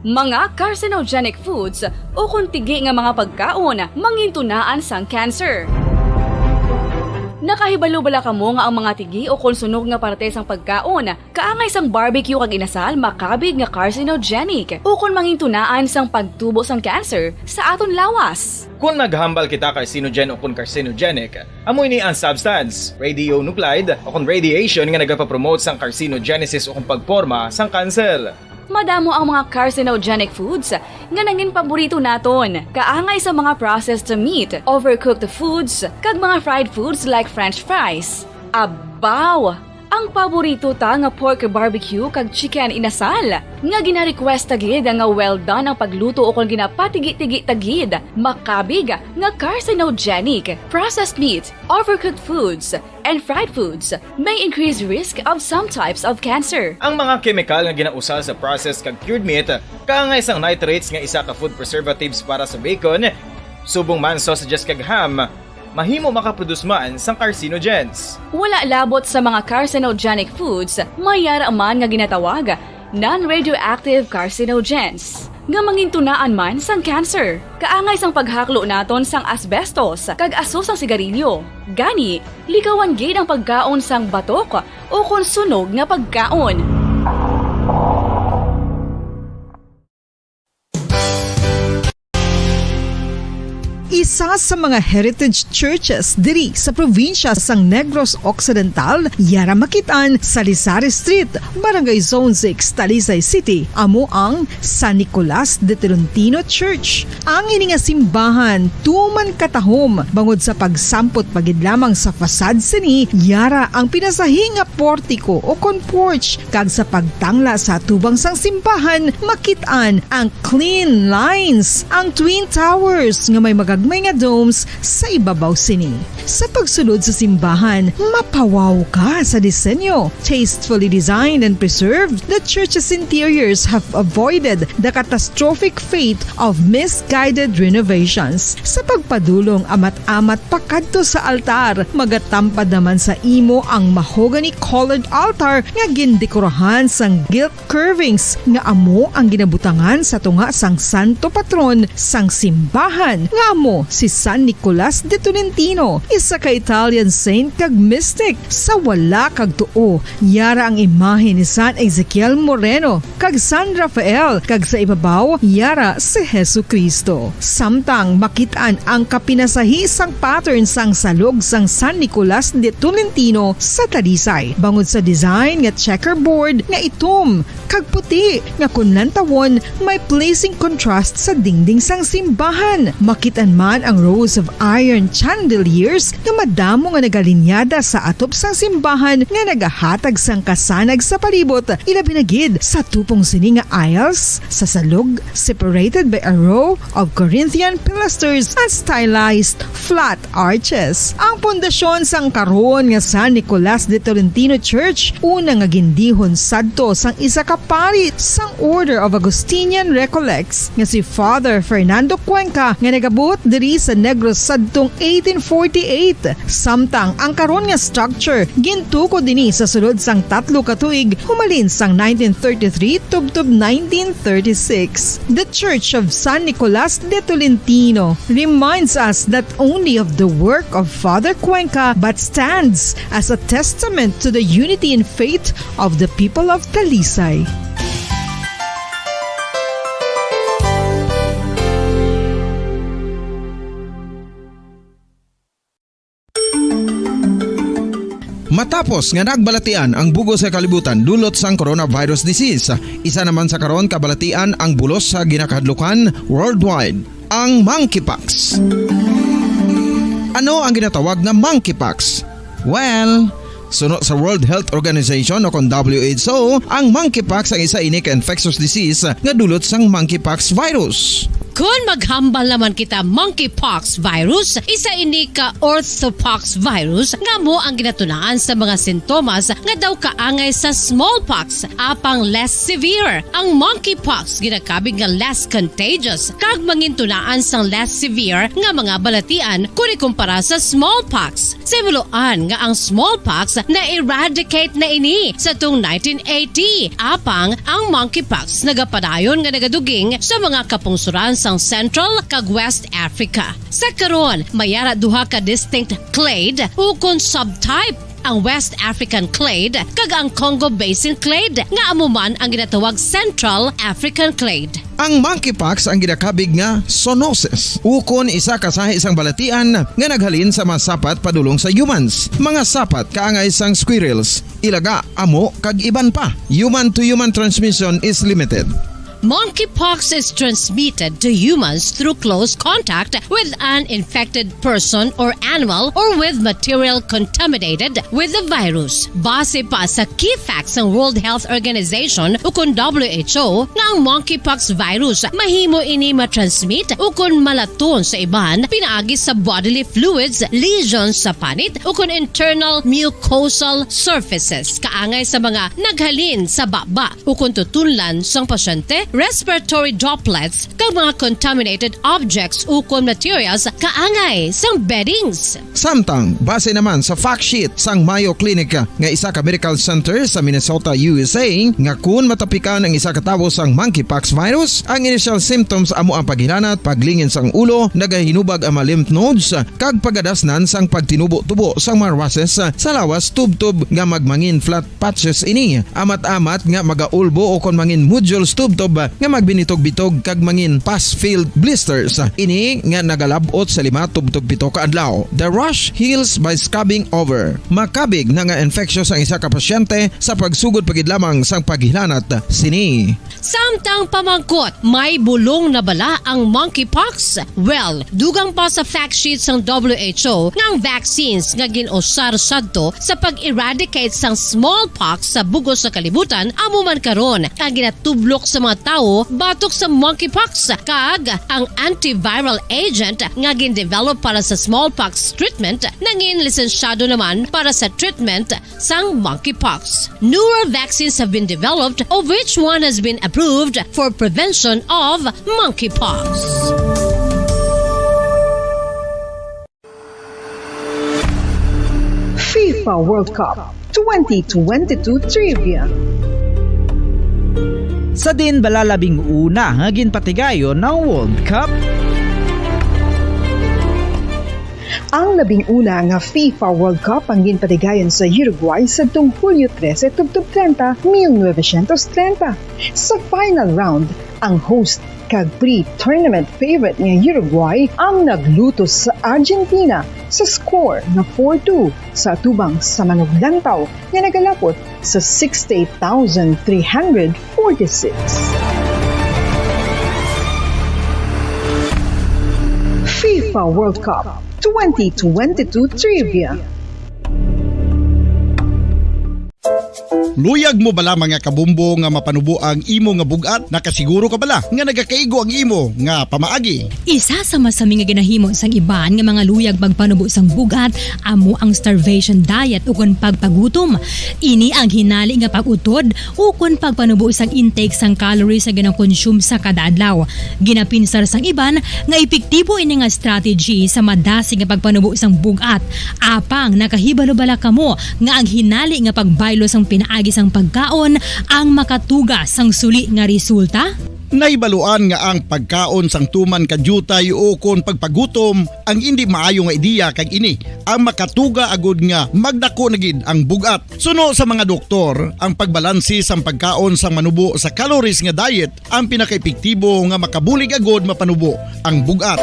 Mga carcinogenic foods o kung tigi nga mga pagkaon mangintunaan sang cancer. Nakahibalo bala kamo nga ang mga tigi o konsunog nga parte sang pagkaon kaangay sang barbecue kag inasal makabig nga carcinogenic o kon mangintunaan sang pagtubo sang cancer sa aton lawas. Kung naghambal kita carcinogen o kung carcinogenic, amoy ni ang substance, radionuclide o kung radiation nga nagapapromote sang carcinogenesis o kung pagporma sang cancer. Madamo ang mga carcinogenic foods nga nangin paborito naton. Kaangay sa mga processed meat, overcooked foods, kag mga fried foods like french fries. Abaw! Ang paborito ta nga pork barbecue kag chicken inasal. Nga gina-request tagid nga well done ang pagluto o kung ginapatigi-tigi tagid. Makabig nga carcinogenic, processed meat, overcooked foods, and fried foods may increase risk of some types of cancer. Ang mga chemical nga ginausal sa processed kag cured meat, kaangay sang nitrates nga isa ka food preservatives para sa bacon, subong man sausages kag ham, mahimo makaproduce man sang carcinogens. Wala labot sa mga carcinogenic foods, mayara man nga ginatawag non-radioactive carcinogens. nga mangintunaan man sang cancer. Kaangay sang paghaklo naton sang asbestos kag aso sang sigarilyo. Gani, likawan gid ang pagkaon sang batok o kon sunog nga pagkaon. Isa sa mga heritage churches diri sa probinsya sang Negros Occidental, yara makitaan sa Rizal Street, Barangay Zone 6, Talisay City, amo ang San Nicolas de Tolentino Church. Ang ini nga simbahan tuman katahom bangod sa pagsampot pagid lamang sa fasad sini, yara ang pinasahi nga portiko o kon porch, kag sa pagtangla sa tubang sang simbahan makitaan ang clean lines, ang twin towers nga may magagmay nga domes sa ibabaw sini. Sa pagsulod sa simbahan, mapawaw ka sa disenyo. Tastefully designed and preserved, the church's interiors have avoided the catastrophic fate of misguided renovations. Sa pagpadulong amat-amat pakadto sa altar, magatampad naman sa imo ang mahogany colored altar nga gindekorahan sang gilt curvings nga amo ang ginabutangan sa tunga sang santo patron sang simbahan nga amo si San Nicolas de Tolentino, isa ka Italian saint kag mystic. Sa wala kag tuo, yara ang imahe ni San Ezekiel Moreno kag San Rafael, kag sa ibabaw yara si Jesucristo. Samtang makitaan ang kapinasahi sang pattern sang salog sang San Nicolas de Tolentino sa Talisay, bangod sa design nga checkerboard nga itom kag puti nga kunlantawon may pleasing contrast sa dingding sang simbahan. Makitan man ang rows of iron chandeliers nga madamo nga nagalinyada sa atop sang simbahan nga nagahatag sang kasanag sa palibot, ilabi na gid sa tupong sini nga aisles sa salog, separated by a row of Corinthian pilasters and stylized flat arches. Ang pundasyon sang karon nga San Nicolas de Tolentino Church una nga gindihon sadto sang isa ka pari sang Order of Augustinian Recollects nga si Father Fernando Cuenca nga nagabot diri sa Negros sadtong 1848. Samtang ang karon nga structure gintuko dinhi sa sulod sang 3 ka tuig humalin sang 1933 tubtob 1936. The Church of San Nicolas de Tolentino reminds us not only of the work of Father Cuenca but stands as a testament to the unity and faith of the people of Talisay. Matapos nga nagbalatian ang bugo sa kalibutan dulot sang coronavirus disease, isa naman sa karon kabalatian ang bulos sa ginakahadlukan worldwide, ang monkeypox. Ano ang ginatawag na monkeypox? Well, sunod sa World Health Organization o kon WHO, ang monkeypox ang isa ini ka infectious disease nga dulot sang monkeypox virus. Kung maghambal naman kita monkeypox virus, isa ini ka orthopox virus nga mo ang ginatunaan sa mga sintomas nga daw kaangay sa smallpox apang less severe. Ang monkeypox ginakabig nga less contagious kag mangintunaan sang less severe nga mga balatian kung ikumpara sa smallpox. Simuloan nga ang smallpox na eradicate na ini sa tung 1980 apang ang monkeypox nagapadayon nga nagaduging sa mga kapungsuran sang Central kag West Africa. Sa karon, mayara duha ka distinct clade ukon subtype, ang West African clade kag ang Congo Basin clade nga amuman ang ginatawag Central African clade. Ang monkeypox ang ginakabig nga zoonosis. Ukon isa kasahi isang balatian nga naghalin sa mga sapat padulong sa humans. Mga sapat kaangay sang squirrels, ilaga, amo kag iban pa. Human to human transmission is limited. Monkeypox is transmitted to humans through close contact with an infected person or animal or with material contaminated with the virus. Base pa sa key facts ng World Health Organization ukon WHO nga ang monkeypox virus mahimo ini matransmit ukon malaton sa iban pinaagi sa bodily fluids, lesions sa panit ukon internal mucosal surfaces kaangay sa mga naghalin sa baba ukon tutunlan sang pasyente respiratory droplets kag mga contaminated objects ukon materials kaangay sang beddings. Samtang base naman sa fact sheet sang Mayo Clinic nga isa ka medical center sa Minnesota, USA, nga kun matapikan ang isa ka tawo sang monkeypox virus, ang initial symptoms amo ang paghinanat, paglingin sang ulo, nagahinubag ang mga lymph nodes kag pagadasnan sang pagtinubo-tubo sang mga rashes sa lawas tub-tub nga magmangin flat patches ini. Amat-amat nga magaulbo o kon mangin nodules tub-tub nga magbinitog-bitog kag mangin pus-filled blisters. Ini nga nagalabot sa 5 tub-tub 7 ka adlaw. The rash heals by scabbing over. Makabig na nga infectious ang isa ka pasyente sa pagsugod pagid lamang sang paghilanat sini. Samtang pamangkot, may bulong na bala ang monkeypox? Well, dugang pa sa fact sheet sang WHO nga ang vaccines nga ginusar sadto sa pag-eradicate sang smallpox sa bugos sa kalibutan amo man karon ang ginatublok sa mga tao batok sa monkeypox kag ang antiviral agent nga gin-develop para sa smallpox treatment nangin lisensyado naman para sa treatment sang monkeypox. Newer vaccines have been developed of which one has been approved for prevention of monkeypox. FIFA World Cup 2022 Trivia. Sa din balalabing una nga ginpatigayon ng World Cup. Ang 11 nga FIFA World Cup ang ginpatigayon sa Uruguay sa Hulyo 13, 1930. Sa final round, ang host kag pre-tournament favorite nga Uruguay ang naglutos sa Argentina sa score na 4-2 sa atubang sa manuglantaw nga nagalapot sa 68,346. FIFA World Cup 2022 Trivia. Luyag mo bala mga kabumbo nga mapanubo ang imo nga bugat? Nakasiguro ka bala nga nagakaigo ang imo nga pamaagi? Isa sa masami nga ginahimo sang iban nga mga luyag pagpanubo sang bugat amo ang starvation diet ukon pagpagutom. Ini ang hinali nga pag-utod ukon pagpanubo sang intake sang calories sa ginakonsume sa kada adlaw. Ginapinsar sang iban nga epektibo ini nga strategy sa madasig nga pagpanubo sang bugat. Apang nakahibalo bala kamo nga ang hinali nga pagbaylo sang pinaagi sang pagkaon ang makatuga sang suli nga resulta? Naibaluan nga ang pagkaon sang tuman kadyutay o kon pagpagutom ang hindi maayo nga ideya kag ini ang makatuga agud nga magdako na gid ang bugat. Suno sa mga doktor, ang pagbalansi sang pagkaon sang manubo sa calories nga diet ang pinakaepektibo nga makabulig agud mapanubo ang bugat.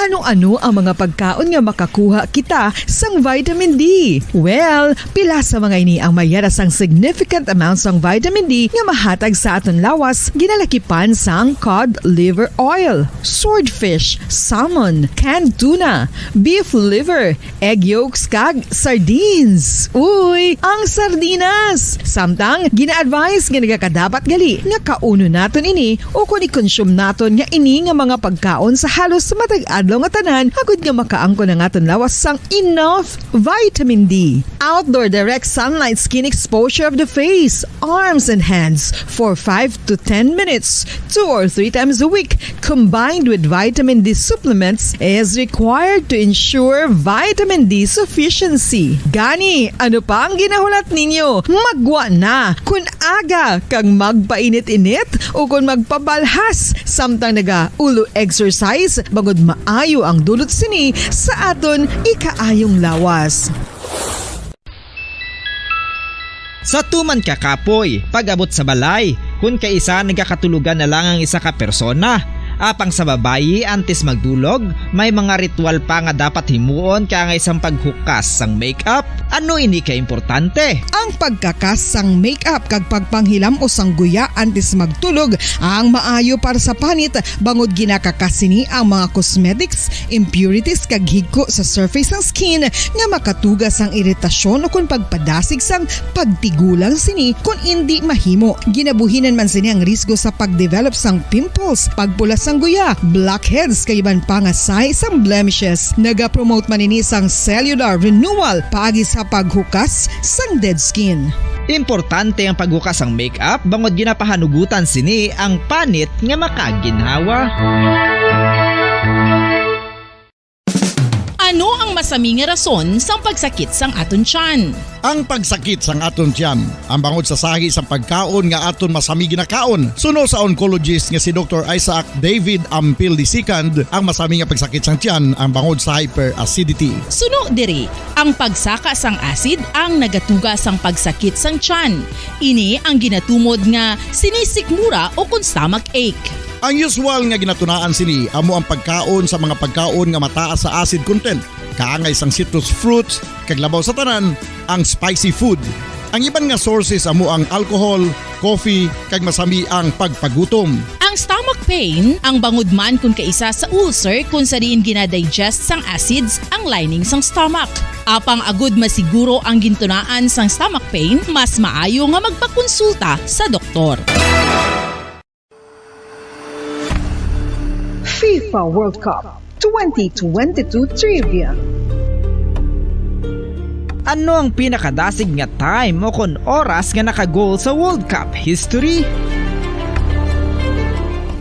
Ano-ano ang mga pagkaon nga makakuha kita sang vitamin D? Well, pila sa mga ini ang mayara sang significant amount sang vitamin D nga mahatag sa aton lawas ginalakipan sang cod liver oil, swordfish, salmon, canned tuna, beef liver, egg yolks kag sardines. Uy, ang sardinas! Samtang gina-advise nga nagakadapat gali nga kauno naton ini o kung i-consume naton nga ini nga mga pagkaon sa halos matag adlaw nga tanan agud nga makaangko na aton lawas sang enough vitamin D. Outdoor direct sunlight skin exposure of the face, arms and hands for 5 to 10 minutes 2 or 3 times a week combined with vitamin D supplements is required to ensure vitamin D sufficiency. Gani, ano pa ang ginahulat ninyo? Magwa na kun aga kang magpainit-init o kun magpabalhas samtang naga-ulo exercise bagod maayo ang dulot sini sa aton ikaayong lawas. Sa tuman ka kapoy, pag-abot sa balay, kung kaisa nagkakatulugan na lang ang isa ka persona. Apang sa babayi antes magdulog, may mga ritual pa nga dapat himuon kaya nga isang paghukas sang makeup. Ano ini ka importante? Ang pagkakas sang makeup kag pagpanghilam o sang guya antes magtulog ang maayo para sa panit bangod ginakakas sini ang mga cosmetics, impurities kag higko sa surface sang skin nga makatugas sang iritasyon o kung pagpadasig sang pagtigulang sini kung hindi mahimo. Ginabuhinan man sini ang risgo sa pagdevelop sang pimples, pagpula sang guya, blackheads kay iban pa nga size sang blemishes. Naga-promote man ini sang cellular renewal paagi sa paghukas sang dead skin. Importante ang paghukas ang makeup bangod ginapahanugutan sini ang panit nga makaginhawa. Ano ang masami nga rason sang pagsakit sang aton tiyan? Ang pagsakit sang aton tiyan, ang bangod sa sahi sang pagkaon nga aton masami ginakaon. Suno sa oncologist nga si Dr. Isaac David Ampil II, ang masami nga pagsakit sang tiyan ang bangod sa hyperacidity. Suno diri, ang pagsaka sang acid ang nagatuga sang pagsakit sang tiyan. Ini ang ginatumod nga sinisikmura o kun stomach ache. Ang usual nga ginatunaan sini amo ang pagkaon sa mga pagkaon nga mataas sa acid content, kaangay sang citrus fruits, kag labaw sa tanan ang spicy food. Ang iban nga sources amo ang alcohol, coffee, kag masami ang pagpagutom. Ang stomach pain ang bangod man kung kaisa sa ulcer kung sa diin ginadigest sang acids ang lining sang stomach. Apang agud masiguro ang gintunaan sang stomach pain, mas maayo nga magpakonsulta sa doktor. FIFA World Cup 2022 Trivia. Ano ang pinakadasig nga time o kon oras nga nakagol sa World Cup history?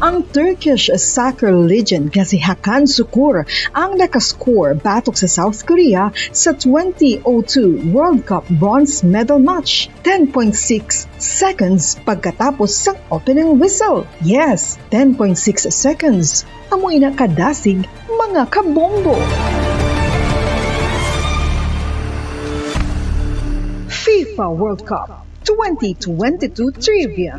Ang Turkish soccer legend nga si Hakan Şükür ang nakascore batok sa South Korea sa 2002 World Cup bronze medal match. 10.6 seconds pagkatapos sang opening whistle. Yes, 10.6 seconds. Amoy na kadasig mga kabombo. FIFA World Cup 2022 Trivia.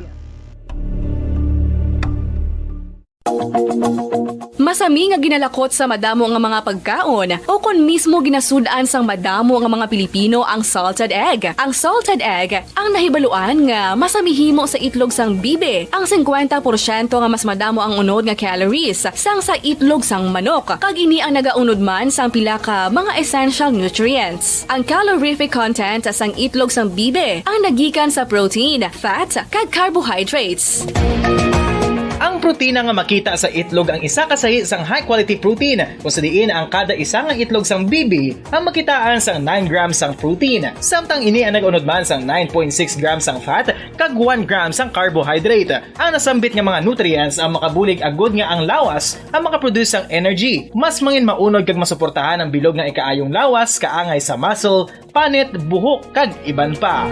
Masami nga ginalakot sa madamo nga mga pagkaon o kon mismo ginasudaan sang madamo nga mga Pilipino ang salted egg. Ang salted egg ang nahibaluan nga masamihimo sa itlog sang bibe. Ang 50% nga mas madamo ang unod nga calories sang sa itlog sang manok. Kag ini ang nagaunod man sang pila ka mga essential nutrients. Ang calorific content sang itlog sang bibe ang nagikan sa protein, fat, kag carbohydrates. Ang protina nga makita sa itlog ang isa kasahi sang high quality protein kung sa diin ang kada isa nga itlog sang bibi ang makitaan sang 9 grams sang protein. Samtang ini ang nag-unod man sang 9.6 grams sang fat kag 1 grams sang carbohydrate. Ang nasambit nga mga nutrients ang makabulig agud nga ang lawas ang makaproduce sang energy. Mas mangin maunod kag masuportahan ang bilog nga ikaayong lawas kaangay sa muscle, panit, buhok kag iban pa.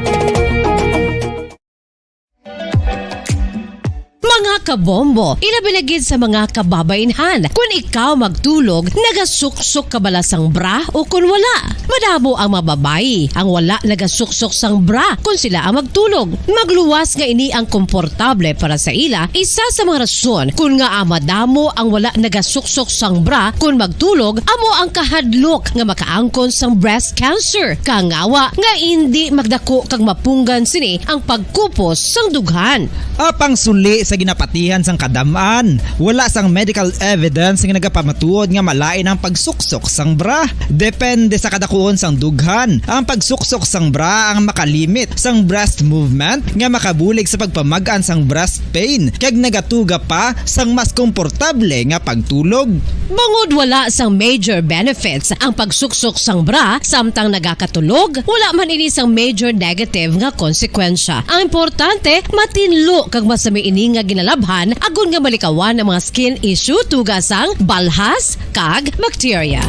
Mga kabombo, ilabinagid sa mga kababainhan. Kung ikaw magtulog, nagasuksok ka bala sang bra o kung wala. Madamo ang mababayi, ang wala nagasuksok sang bra kung sila ang magtulog. Magluwas nga ini ang komportable para sa ila, isa sa mga rason kung nga madamo ang wala nagasuksok sang bra kung magtulog, amo ang kahadlok nga makaangkon sang breast cancer. Kangawa nga hindi magdako kag mapunggan sini ang pagkupos sang dughan. Apang suli sa ginapatihan sang kadamaan, wala sang medical evidence nga nagapamatuod nga malain ang pagsuksok sang bra. Depende sa kadakuon sang dughan. Ang pagsuksok sang bra ang makalimit sang breast movement nga makabulig sa pagpamagan sang breast pain kag nagatuga pa sang mas komportable nga pagtulog. Bangod wala sang major benefits ang pagsuksok sang bra samtang nagakatulog, wala man ini sang major negative nga konsekwensya. Ang importante, matinlo kag masami ini nga ginalabhan agon nga malikawan ang mga skin issue tugasang balhas kag bacteria.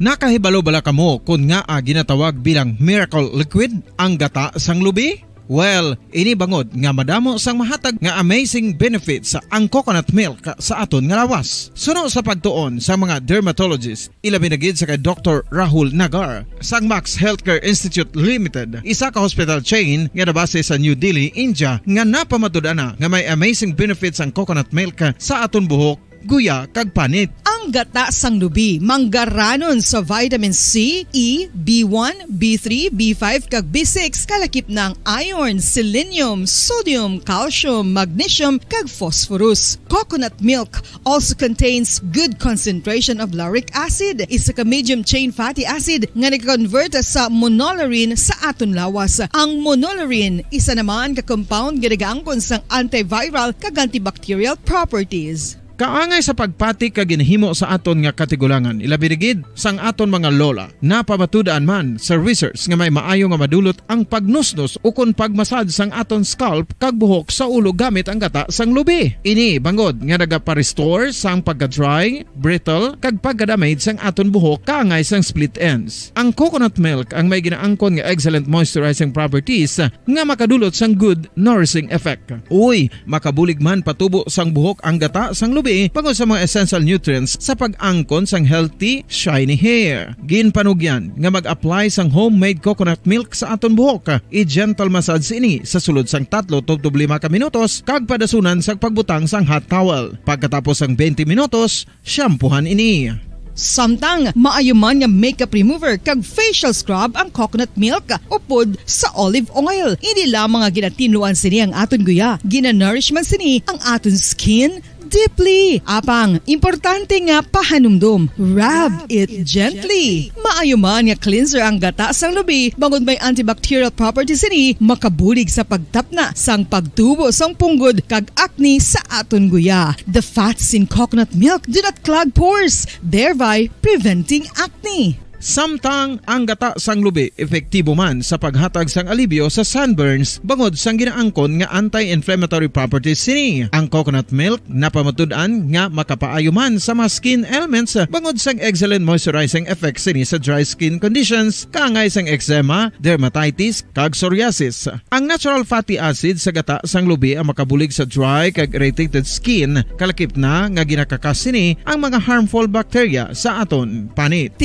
Nakahibalo bala kamo kung nga ginatawag bilang miracle liquid ang gata sang lubi? Well, ini bangod nga madamo sang mahatag nga amazing benefits sa ang coconut milk sa aton nga lawas. Suno sa pagtuon sa mga dermatologist, ilabinagid sa kay Dr. Rahul Nagar sang Max Healthcare Institute Limited, isa ka hospital chain nga nabase sa New Delhi, India, nga napamatud-ana nga may amazing benefits ang coconut milk sa aton buhok, guya kag panit. Ang gata sang lubi manggaranon sa vitamin C, E, B1, B3, B5 kag B6 kalakip ng iron, selenium, sodium, calcium, magnesium kag phosphorus. Coconut milk also contains good concentration of lauric acid, isa ka medium chain fatty acid nga nag-convert sa monolarin sa aton lawas. Ang monolarin isa naman ka compound nga nagaangkon sang antiviral kag antibacterial properties. Kaangay sa pagpati ka ginhimo sa aton nga katigulangan, ilabirigid sang aton mga lola. Napamatudan man sa research nga may maayo nga madulot ang pagnusnos ukon pagmasad sang aton scalp kag buhok sa ulo gamit ang gata sang lubi. Ini bangod nga nagapa-restore sang pagka-dry, brittle kag pagka-damage sang aton buhok kaangay sang split ends. Ang coconut milk ang may ginaangkon nga excellent moisturizing properties nga makadulot sang good nourishing effect. Uy, makabulig man patubo sang buhok ang gata sang lubi bangod sa mga essential nutrients sa pag-angkon sang healthy, shiny hair. Ginpanugyan nga mag-apply sang homemade coconut milk sa aton buhok. I-gentle massage ini sa sulod sang 3 to 5 ka minutos kag padasunan sang pagbutang sang hot towel. Pagkatapos sang 20 minutos, shampoohan ini. Samtang maayo man nga makeup remover kag facial scrub ang coconut milk upod sa olive oil. Hindi lamang nga ginatinluan sini ang aton guya, gina-nourish man sini ang aton skin deeply. Apang, importante nga pahanumdum. Rub it gently. Maayo man nga cleanser ang gata sang lubi, bangod may antibacterial properties ini, makabulig sa pagtapna sang pagtubo sang punggod kag acne sa aton guya. The fats in coconut milk do not clog pores, thereby preventing acne. Samtang ang gata sang lubi epektibo man sa paghatag sang alibyo sa sunburns bangod sang ginaangkon nga anti-inflammatory properties sini. Ang coconut milk napamatud-an nga makapaayo man sa mga skin ailments bangod sang excellent moisturizing effect sini sa dry skin conditions kaangay sang eczema, dermatitis kag psoriasis. Ang natural fatty acid sa gata sang lubi ang makabulig sa dry kag irritated skin, kalakip na nga ginakakas sini ang mga harmful bacteria sa aton panit.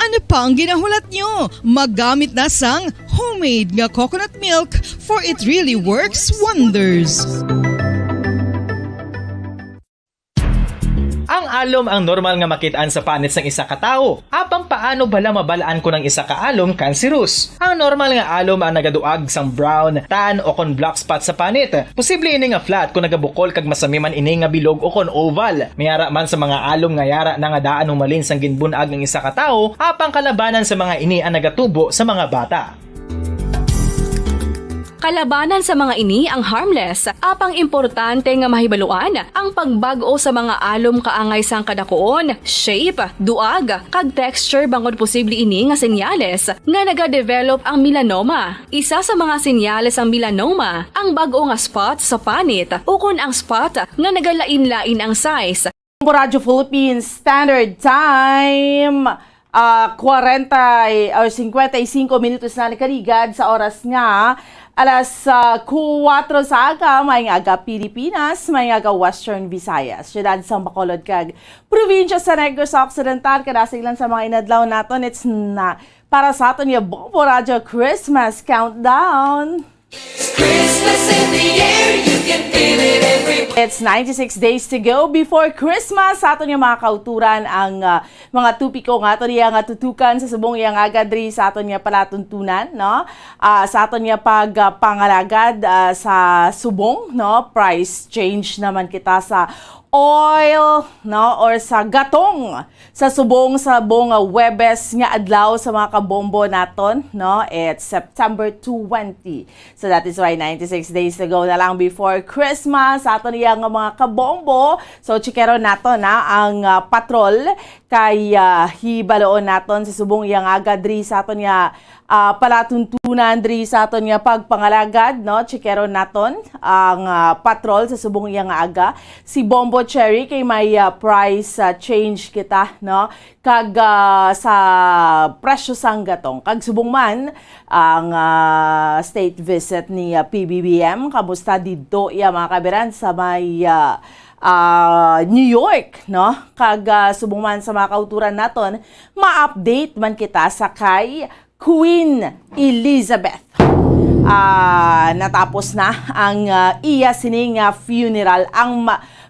Ano pa ang ginahulat nyo? Maggamit na sang homemade nga coconut milk for it really works wonders. Ang alom ang normal nga makitaan sa panit sang isa ka tawo. Apang paano bala mabalaan ko ng isa ka alom cancerous? Ang normal nga alom ang nagaduag sang brown, tan o kon black spot sa panit. Posible ini nga flat kung nagabukol kag masami man ini nga bilog o kon oval. Mayara man sa mga alom nga yara na nga daan humalin sang ginbunag ng isa ka tawo, apang kalabanan sa mga ini ang nagatubo sa mga bata. Kalabanan sa mga ini ang harmless, apang importante nga mahibaluan ang pagbag-o sa mga alom kaangay sang kadakuon, shape, duag, kag texture bangod posible ini nga senyales nga nagadevelop ang melanoma. Isa sa mga senyales ang melanoma, ang bag-o nga spot sa panit o kun ang spot nga nagalain-lain ang size. Radyo Philippines Standard Time. 55 minutos na nakarigad sa oras nga alas 4 sa aga, may aga Pilipinas, may aga Western Visayas. Siyudad sa Bacolod kag probinsya sa Negros Occidental, kadasilan sa mga inadlaw naton. It's na para sa aton yung Bombo Radio Christmas Countdown. Christmas in the air, you can feel it everywhere. It's 96 days to go before Christmas. Sa aton yung mga kauturan ang mga tupiko nga aton yung tutukan sa subong yung agadri sa aton yung palatuntunan, no? Sa aton yung pagpangalagad sa subong, no? Price change naman kita sa oil, no, or sa gatong sa subong sa buong Webes nga adlaw sa mga kabombo naton, no. It's September 20. So that is why 96 days to go na lang before Christmas. Aton yang mga kabombo. So chikero naton ang patrol kay hibaloon naton sa subong yang agadri sa aton ya palatuntunan diri sa aton nga pagpangalagad, no. Chikero naton ang patrol sa subong yang aga. Si Bombo Cherry kay may price change kita, no, kag sa presyo sang gatong kag subong man ang state visit ni PBBM. Kamusta didto ya mga kabiran sa may New York, no, kag subong man sa mga kauturan naton, ma-update man kita sa kay Queen Elizabeth. Natapos na ang iya sining funeral, ang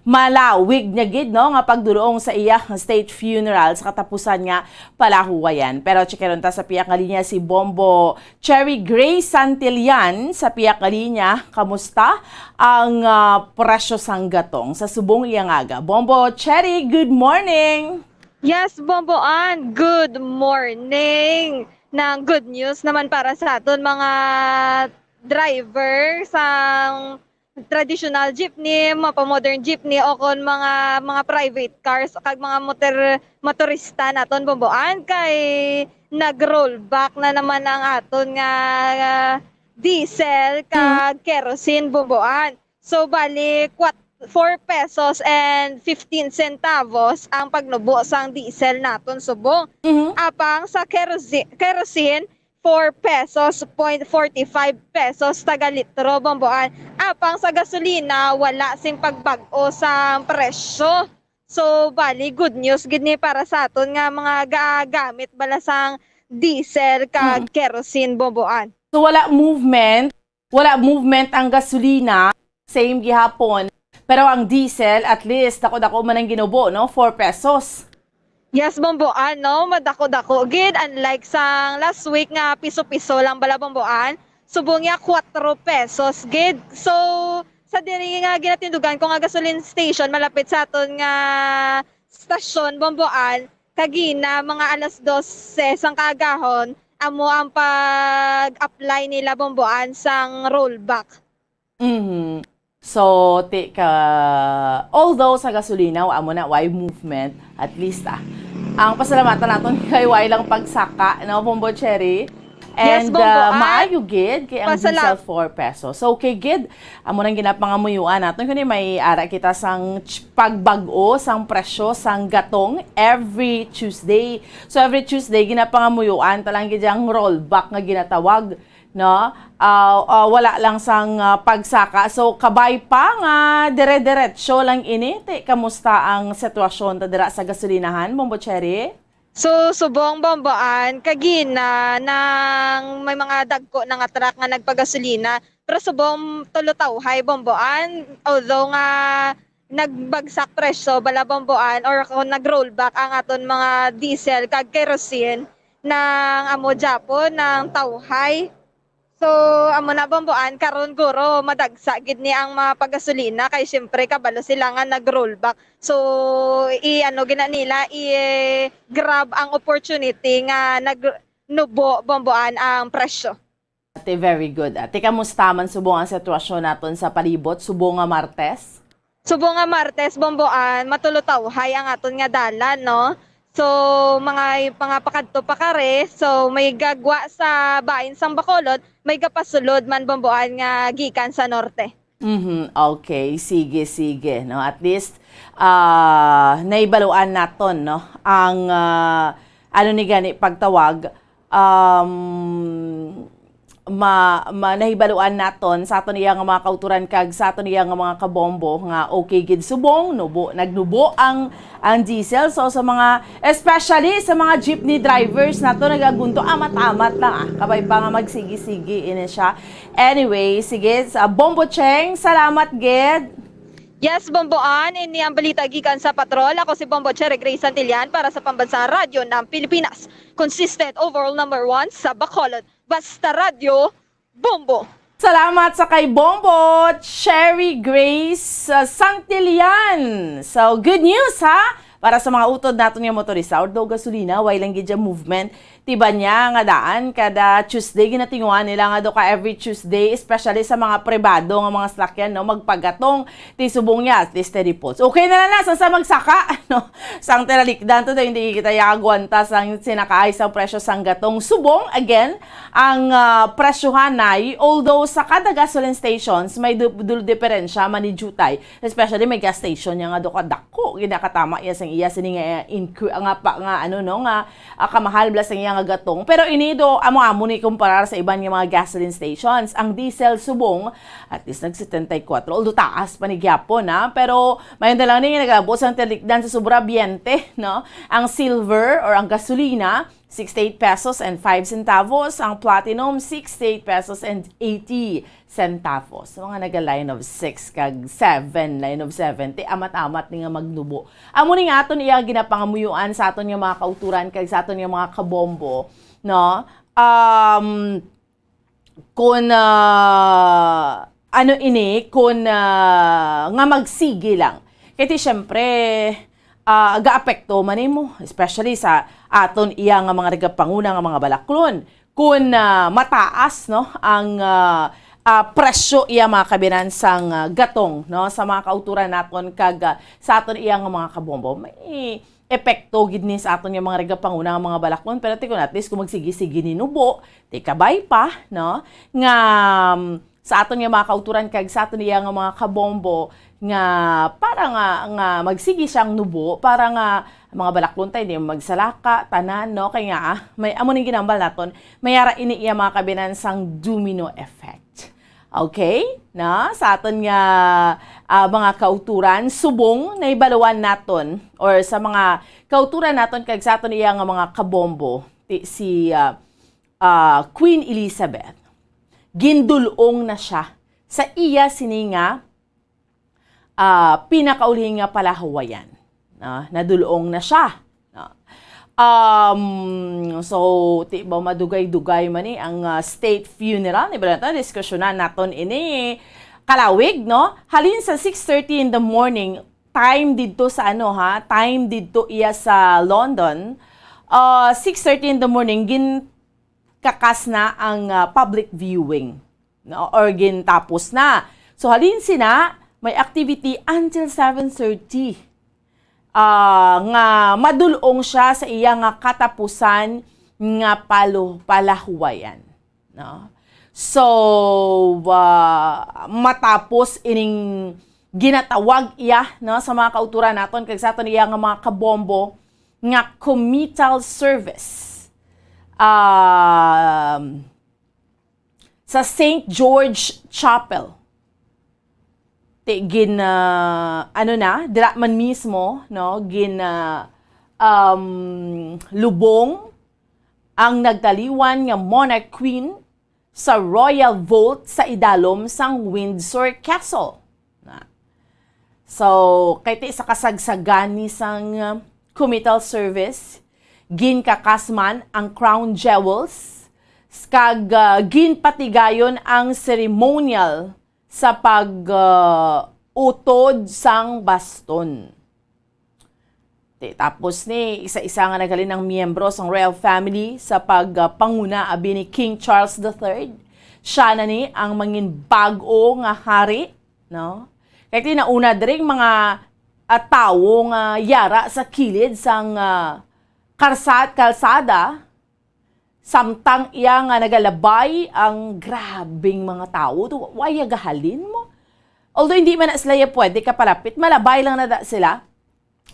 malawig niya gid, no, nga pagduroong sa iya state funeral sa katapusan nga palahuwayan. Pero chikeron ta sa piyak nga linya si Bombo Cherry Grace Santillan sa piyak nga linya. Kamusta ang presyo sang gatong sa subong iyang aga? Bombo Cherry, good morning. Yes, Bombo Ann, good morning. Nang good news naman para sa aton mga driver sa traditional jeepney, mapa-modern jeepney o kon mga private cars kag mga motorista naton bomboan kay nag-rollback na naman ang aton nga diesel kag kerosene bomboan. So bali 4 pesos and 15 centavos ang pagnubo sang diesel naton subong. Apang sa kerosene 4 pesos, 0.45 pesos taga litro bomboan. Apang sa gasolina, wala sing pagbago sa presyo. So, bali, good news gid ni para sa aton nga mga gagamit balasang diesel kag kerosene bomboan. So, wala movement ang gasolina, same gihapon. Pero ang diesel, at least, dako-dako man ang ginubo, no? 4 pesos. Yes, bomboan, no? Madako-dako gid. Unlike sang last week nga piso-piso lang bala bomboan, subong niya 4 pesos gid. So, sa diri nga ginatindugan ko nga gasoline station malapit sa aton nga stasyon bomboan, kagina mga alas 12 sang kaagahon, amo ang pag-apply nila bomboan sang rollback. So, although sa gasolina, amo na, why movement, at least ang pasalamatan natin kay why lang pagsaka, no, Bombo Cherry? And Yes, maayo gid kay ang diesel 4 pesos. So, okay, gid. Amo nang ginapangamuyuan natin kundi may ara kita sang pagbag-o sang presyo sang gatong every Tuesday. So, every Tuesday ginapangamuyuan talang gid ang rollback nga ginatawag, no? Wala lang sang pagsaka. So, kabay pa nga dire-diretso lang ini. Kamusta ang sitwasyon ta dira sa gasolinahan, Bombo Cherry? So, subong bomboan, kagina nang may mga dagko na nga truck nga nagpagasolina. Pero subong tulutawhay bomboan, although nga nagbagsak presyo bala bomboan or kung nag-rollback ang aton mga diesel kag kerosene ng amo Japon ng tawhay. So, amo na bomboan karon guro madagsa gid ni ang mga pagasolina kay syempre kabalo sila nga nag-rollback. So, gina nila grab ang opportunity nga nagnubo bomboan ang presyo. Ate, very good. Ate, kamusta man subong ang sitwasyon naton sa palibot subong nga Martes? Subong nga Martes bomboan matulutawhay ang aton nga dalan, no? So, mga pakadto pa kare, so may gagwa sa bahin sang Bacolod, may gapasulod man bomboan nga gikan sa norte. Okay, sige, no. At least naibaluan naton, no, ang ano ni gani pagtawag nahibaluan naton sa aton iya nga mga kauturan kag sa aton iya nga mga kabombo nga okay gid subong nagnubo ang diesel. So sa mga especially sa mga jeepney drivers nato nagagunto amat-amat lang kabay pa nga magsigi-sigi ini siya. Anyway, sige, sa Bombo Cheng, salamat gid. Yes, bomboan, ini ang balita gikan sa patrol. Ako si Bombo Cherry Grace Santillan para sa Pambansang Radyo ng Pilipinas. Consistent overall number 1 sa Bacolod. Basta Radyo, Bombo! Salamat sa kay Bombo Cherry Grace Santillan. So, good news ha? Para sa mga utod nato nga motorista, although gasolina, way lang gid movement, tiba niya nga daan kada Tuesday ginatinguan nila nga do ka every Tuesday, especially sa mga pribado nga mga sasakyan, no, magpagatong ti subong niya at least steady pulse. Okay na lang sa magsaka, no. Sang teralikdan to hindi kita yagwanta sang sinakaay sa presyo sang gatong subong. Again, ang presyohan ay although sa kada gasoline stations may diferensya man ni jutay, especially may gas station nga do ka dako ginakatama iya sang iya sini nga kamahal blas ang iya nga gatong. Pero inido amo ni kumparar sa iban nga mga gasoline stations. Ang diesel subong at least nag 74. Although taas pa ni gyapon na, pero mayon lang ni nagabot sang telikdan sa sobra 20, no. Ang silver or ang gasolina 68 pesos and 5 centavos. Ang platinum, 68 pesos and 80 centavos. Mga naga-line of 6 kag 7, line of 70, amat-amat ni nga magnubo. Amo ni nga aton iya ginapangamuyuan sa aton nga mga kauturan kag sa aton nga mga kabombo, no? Kung nga magsigi lang. Kaya syempre, ga-apekto man mo, especially sa aton iya nga mga regapanguna nga mga balaklon. Kung mataas, no, ang presyo iya mga kabinan sang gatong no sa mga kauturan naton kag sa aton iya nga mga kabombo. May epekto gid ni sa aton nga mga regapanguna nga mga balaklon, pero tikon at least kung magsigi-sige ni nubo, ti kabay pa no nga sa aton nga mga kauturan kag sa aton iya nga mga kabombo nga para nga magsigi siyang nubo para nga mga balaklon tayo hindi magsalaka tanan no kay nga may amo ning ginambal naton mayara ini iya mga kabinan sang domino effect. Okay? Na sa aton nga mga kauturan subong na ibaluan naton or sa mga kauturan naton kag sa aton iya nga mga kabombo si Queen Elizabeth gindulong na siya sa iya sini nga pinakaulihing nga palahuwayan. Nadulong na siya. So, ba madugay-dugay man ang state funeral. Iba natin, diskusyonan natin ini kalawig, no? Halin sa 6:30 in the morning, time dito sa time dito iya sa London. 6:30 in the morning, kakas na ang public viewing. No? Or tapos na. So, halin sina, may activity until 7:30. Nga madulong siya sa iya nga katapusan nga palahuwayan. No? So, matapos ining ginatawag iya no, sa mga kauturan naton kag sa aton iya nga mga kabombo nga committal service sa St. George Chapel. Dira man mismo, no, lubong ang nagtaliwan nga monarch queen sa royal vault sa idalom sang Windsor Castle. So, kay sa kasagsagan ni sang committal service, ginkakasman ang crown jewels, kag ginpatigayon ang ceremonial sa pag-utod sang baston. Tapos ni isa-isa nga nagalin ng miyembro sang royal family sa pagpanguna abi ni King Charles III. Siya na ni ang mangin bag-o nga hari, no? Kaya tinauna diring mga tawo nga yara sa kilid sang kalsada samtang iya nga nagalabay ang grabing mga tao. Waya gahalin mo. Although hindi man na sila pwede kapalapit, malabay lang na sila.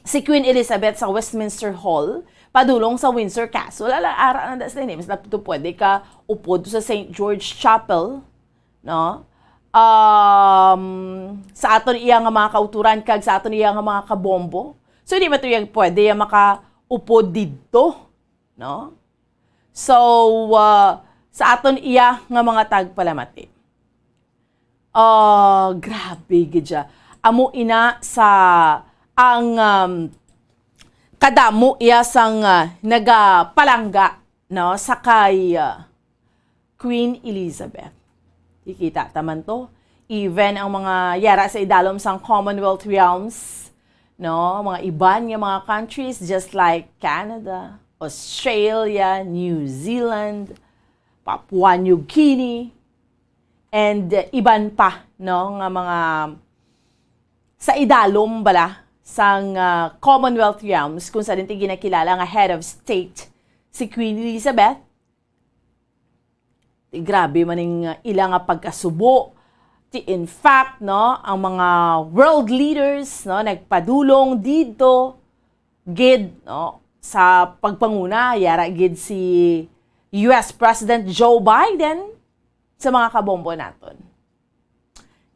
Si Queen Elizabeth sa Westminster Hall, padulong sa Windsor Castle. Ara na sila. Mas napito pwede ka upod sa St. George Chapel. No? Sa aton iya nga mga kauturan kag sa aton iya nga mga kabombo. So hindi matuyag pwede makaupod dito. No? So, sa aton iya nga mga tagpalamati. Grabe gidya. Amo ina sa ang kadamo iya sang nagapalangga no sa kay Queen Elizabeth. Ikita taman to. Even ang mga yara sa idalom sang Commonwealth realms, no, mga iban nga mga countries just like Canada, Australia, New Zealand, Papua New Guinea, and iban pa, no, nga mga sa idalom bala sang Commonwealth realms kung saan din ginakilala nga head of state si Queen Elizabeth. Grabe maning ilang nga pagkasubo. In fact, no, ang mga world leaders, no, nagpadulong dito gid, no, sa pagpanguna, yara gid si US President Joe Biden sa mga kabombo naton.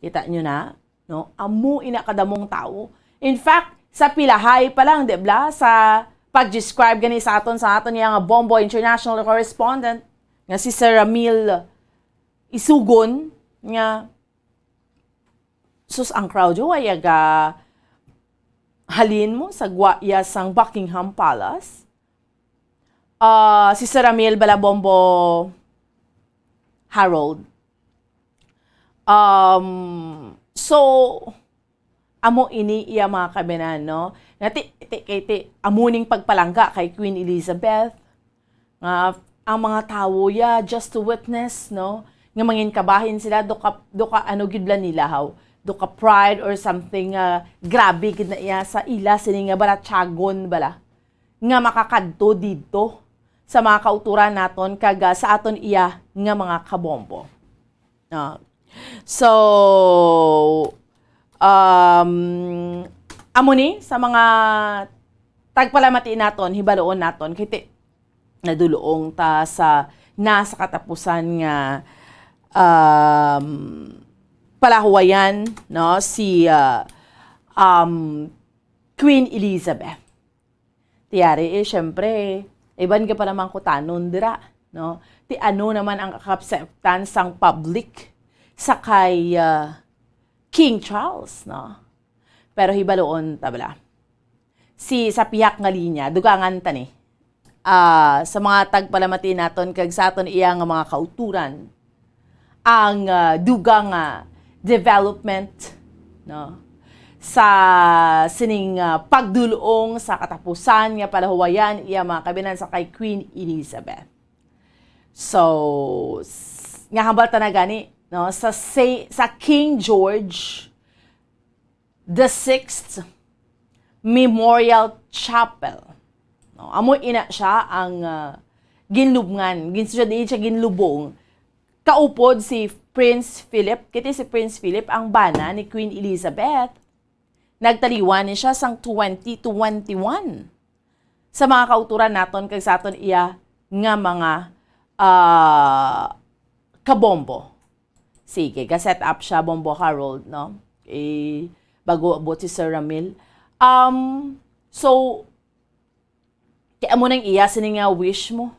Kita nyo na, no? Amu ina kadamong tao. In fact, sa pilahay pa lang, debla, sa pag-describe gani sa aton yung bombo international correspondent nga si Sir Ramil Isugon nga sus ang crowd yo ay halin mo sa gwaya sang Buckingham Palace. Si Sir Ramil Balabombo Harold. So, amo ini iya mga kabinan, no? Amuning pagpalangga kay Queen Elizabeth. Ang mga tao ya just to witness, no? nga mangin kabahin sila doka ano gid bala nila haw doka pride or something grabe gid na iya sa ila sini nga bala tiyagon bala nga makakadto didto sa mga kauturan naton kag sa aton iya nga mga kabombo. So amo ni sa mga tagpalamati naton hibaloon naton kiti nadulong ta sa nasa katapusan nga palahuwayan no si Queen Elizabeth. Tiyari syempre iban ka pa naman ko tanon dira no. Ti ano naman ang acceptance sang public sa kay King Charles no. Pero hibaloon tabla. Si sa piyak nga linya dugangan ta ni. Sa mga tagpalamati naton kag sa aton iya nga mga kauturan ang dugang development no sa sining pagdulong sa katapusan nga palahuwayan iya mga kabinan sa kay Queen Elizabeth. So nga hambal ta na gani no sa King George the Sixth Memorial Chapel. No, amo ina siya ang ginlubngan, siya ginlubong. Kaupod si Prince Philip, kiti si Prince Philip ang bana ni Queen Elizabeth. Nagtaliwan ni siya sang 2021. Sa mga kauturan naton kag sa aton iya nga mga kabombo. Sige, ga-set up siya Bombo Harold, no? Bago abot si Sir Ramil. So, kaya mo nang iya sini nga wish mo.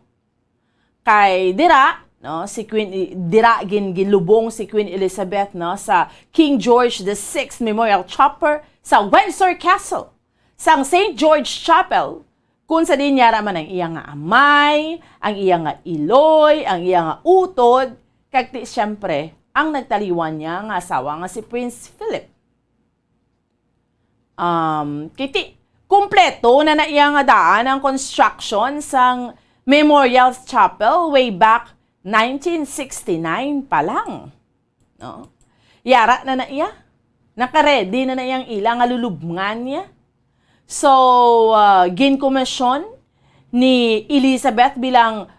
Kay dira, no, si Queen dira ginlubong si Queen Elizabeth no sa King George the Sixth Memorial Chapel sa Windsor Castle, sang St. George Chapel, kung sa din yara man ang iya nga amay, ang iya nga iloy, ang iya nga utod, kag ti syempre ang nagtaliwan niya nga asawa nga si Prince Philip. Kiti kumpleto na iya nga daan ang construction sang Memorial Chapel way back 1969 pa lang. No? Yara na iya. Naka-ready na iyang ilang alulubngan niya. So, ginkomisyon ni Elizabeth bilang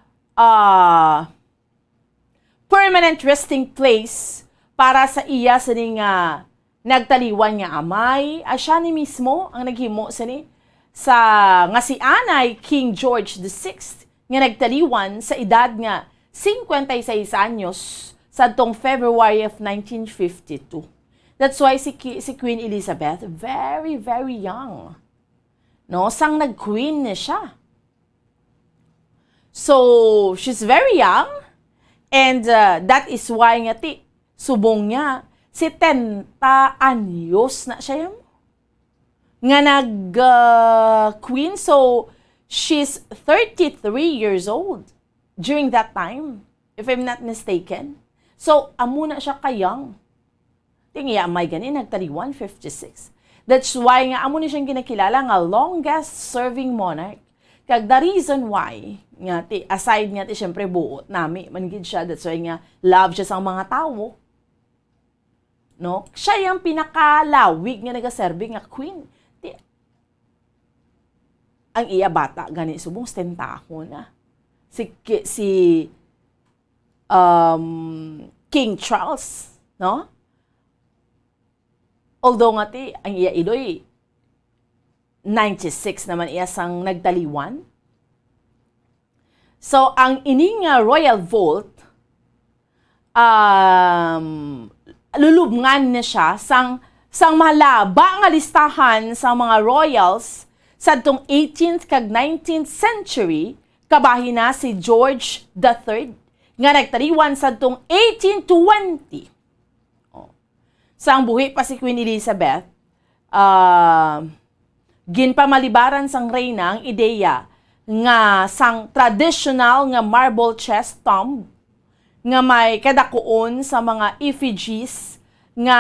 permanent resting place para sa iya sa nagtaliwan nga amay. Siya ni mismo ang naghimo sa nga si Anay King George VI nga nagtaliwan sa edad nga 56 anyos sa tong February of 1952. That's why si Queen Elizabeth very, very young. No, sang nag-queen na siya. So, she's very young and that is why nga subong niya 70 anyos na siya nga nag-queen. So, she's 33 years old during that time, if I'm not mistaken. So, amo na siya ka-young. Tingya, may ganin, nagtaliwan, 56. That's why nga, amo na siyang ginakilala nga longest serving monarch. Kag the reason why, nga, aside nga, siyempre, buot nami, manigid siya, that's why nga, love siya sa mga tao. No? Siya yung pinakalawig nga nagaserve nga queen. Ang iya bata, gani, subong stentaho na. Si King Charles, no? Although nga ang iya iloy 96 naman iya sang nagtaliwan. So ang ining Royal Vault lulubngan na siya sang malaba nga listahan sa mga royals sadtong 18th kag 19th century kabahin na si George III nga nagtaliwan sadtong 1820. Sang buhi pa si Queen Elizabeth, ginpamalibaran sang reyna ang ideya nga sang traditional nga marble chest tomb nga may kadakuon sa mga effigies nga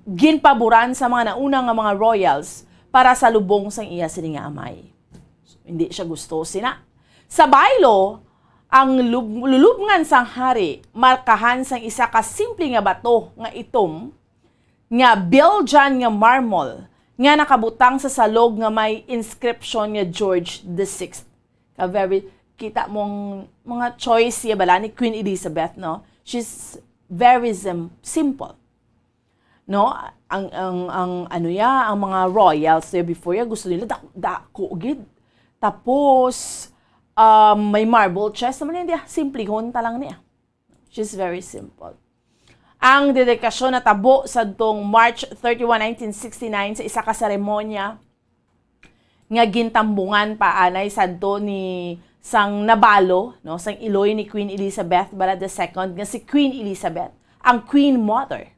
ginpaboran sa mga naunang nga mga royals para sa lubong sang iya sini nga amay. So, hindi siya gusto sina. Sa baylo, ang lulubngan sang hari markahan sang isa ka simple nga bato nga itom nga Belgian nga marmol nga nakabutang sa salog nga may inscription nga George VI. Very kita mong mga choice ya bala ni Queen Elizabeth, no? She's very simple. No, ang mga royals before ya gusto nila dako gid. Tapos may marble chest naman hindi simple honta lang niya. She's very simple. Ang dedikasyon na tabo sa dong March 31, 1969 sa isa ka seremonya nga gintambungan paanay sadto ni sang nabalo, no, sang iloy ni Queen Elizabeth bala II nga si Queen Elizabeth, ang Queen Mother.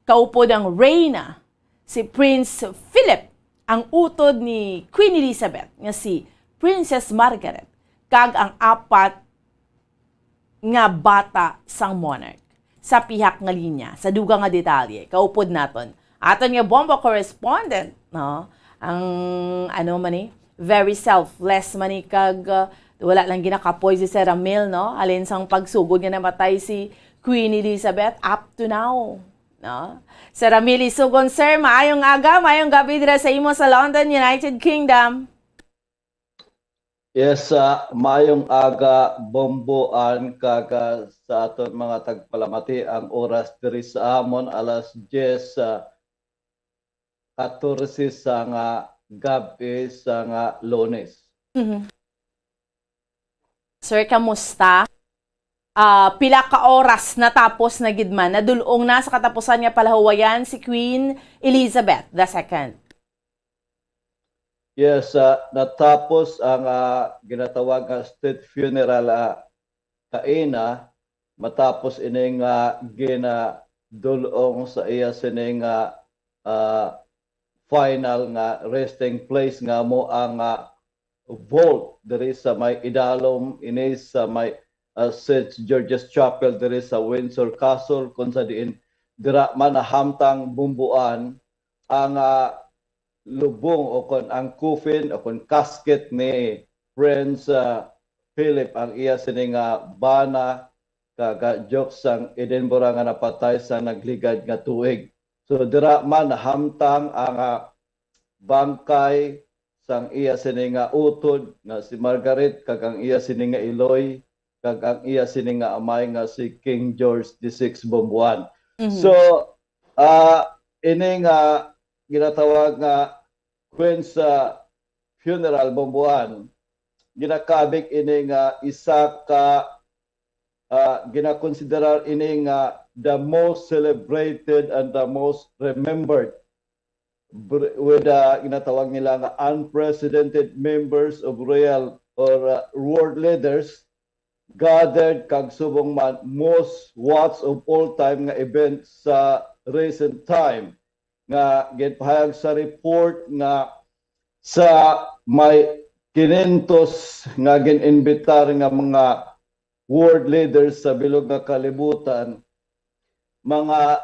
Kaupod ang Reyna, si Prince Philip, ang utod ni Queen Elizabeth, nga si Princess Margaret, kag ang apat nga bata sang monarch. Sa pihak nga linya, sa dugang nga detalye, kaupod naton. Aton nga bomba correspondent, no, ang very selfless man kag wala lang ginakapoy si Sarah Mill, no, alin sang pagsugod nga namatay si Queen Elizabeth up to now. No? Sir Ramili Sugon, sir, maayong aga, maayong gabi dira sa imo sa London, United Kingdom. Yes, maayong aga, bomboan kaga sa aton mga tagpalamati ang oras diri sa amon alas 10 14 sa nga gabi sa nga Lunes. Sir, kamusta? Pila ka oras natapos na gidman, nadulong na sa katapusan niya palahuwayan si Queen Elizabeth II. Yes, natapos ang ginatawag nga state funeral kaina matapos ining ginadulong sa iya sining final nga resting place nga mo ang vault diri sa may idalom ini sa may St. George's Chapel diri sa Windsor Castle kung sa diin dira man nahamtang bumbuan ang lubong o kon ang coffin o kon casket ni Prince Philip ang iya sining bana kaga jokes sang Edinburgh nga napatay sa nagligad nga tuig. So dira man nahamtang ang bangkay sang iya sining utod nga si Margaret kag ang iya sining iloy kag ang iya sining amay nga si King George VI Bombuan. So ini nga ginatawag nga Queen's funeral Bombuan, ginakabig ini nga isa ka ginakonsiderar ini nga the most celebrated and the most remembered with ginatawag nila nga unprecedented members of royal or world leaders gathered kag subong man most watched of all time nga event sa recent time nga gipahayag sa report nga sa may 500 nga gininbitar nga mga world leaders sa bilog nga kalibutan, mga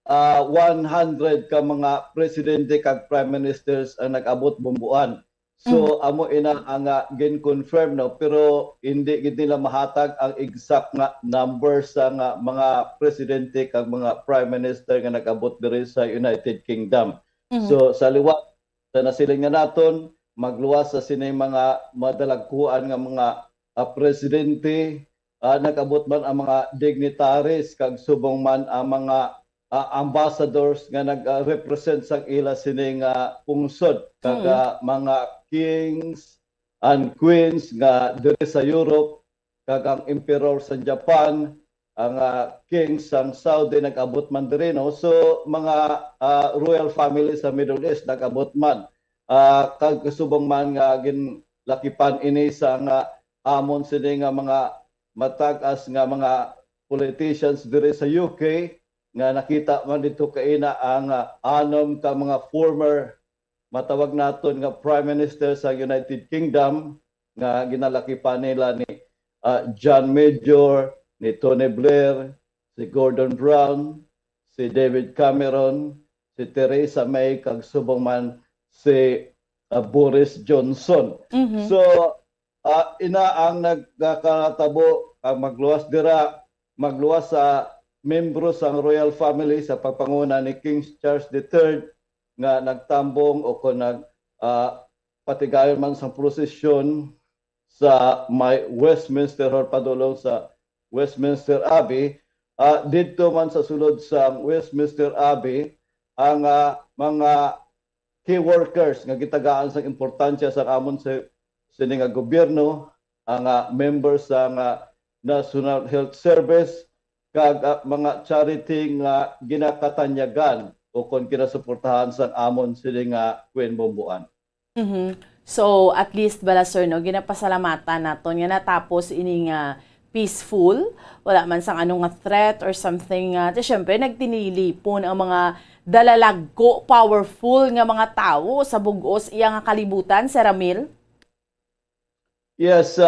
100 ka mga presidente kag prime ministers ang nag-abot bumbuan. So amo ina ang gin-confirm no, pero hindi gid nila mahatag ang exact nga number sa nga mga presidente kag mga prime minister nga nag-abot diri sa United Kingdom. So sa liwat sa nasiling nga naton magluwas sa sini mga madalagkuan nga mga presidente, nag-abot man ang mga dignitaries kag subong man ang mga ambassadors nga nag-represent sa ila sining pungsod kag mga kings and queens nga diri sa Europe kag ang emperor sa Japan, ang kings sang Saudi nag-abot man diri no. So mga royal family sa Middle East nag-abot man kag subong man nga ginlakipan ini sa nga amon sini nga mga matag-as nga mga politicians diri sa UK nga nakita man dito kaina ang anom ka mga former matawag naton nga prime minister sa United Kingdom nga ginalaki pa nila ni John Major, ni Tony Blair, si Gordon Brown, si David Cameron, si Theresa May kag subong man si Boris Johnson. So ina ang nagkakatabo magluwas sa membro sa royal family sa pagpanguna ni King Charles III nga nagtambong o kung patigayon man sa prosesyon sa may Westminster Hall padulong sa Westminster Abbey. Dito man sa sulod sa Westminster Abbey ang mga key workers nga gitagaan sa importansya sa amon sa sini nga gobyerno, ang members sa National Health Service kag mga charity nga ginakatanyagan o kon kinasuportahan sa amon sini nga Queen Bumbuan. So at least bala sir no ginapasalamatan naton nga natapos ini nga peaceful, wala man sang anong nga threat or something. Siyempre, nagtinilipon ang mga dalalagko, powerful nga mga tao sa bugos iya nga kalibutan, Sir Ramil? Yes,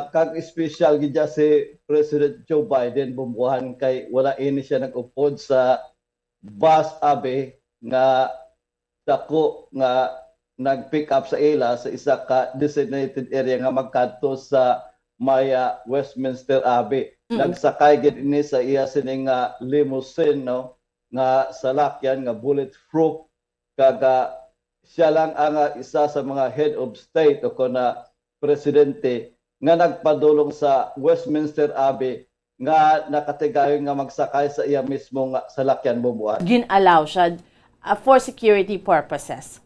kag special gidya si President Joe Biden bumbuhan kay wala ini siya nag-upod sa bus abe nga dako nga nag-pick up sa ila sa isa ka designated area nga magkadto sa may Westminster Abbey. Nagsakay gid ini sa iya sining limousine no nga salakyan nga bulletproof kag siya lang ang isa sa mga head of state o kuna presidente nga nagpadulong sa Westminster Abbey nga nakatigayon nga magsakay sa iya mismo nga salakyan bumbuan. Gin-allow siya for security purposes.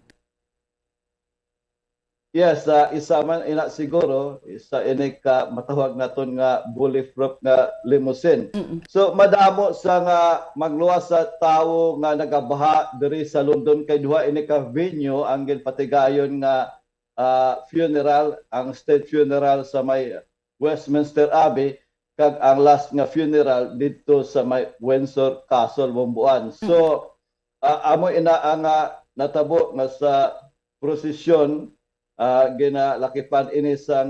Yes, isa man ina siguro, isa ini ka matawag naton nga bulletproof nga limousine. So madamo sa nga magluwas sa tawo nga nagabaha diri sa London kay duha ini ka venue ang ginpatigayon nga funeral, ang state funeral sa may Westminster Abbey kag ang last nga funeral dito sa may Windsor Castle Bumbuan. So amo ina ang natabo nga sa prosesyon ginalakipan ini sa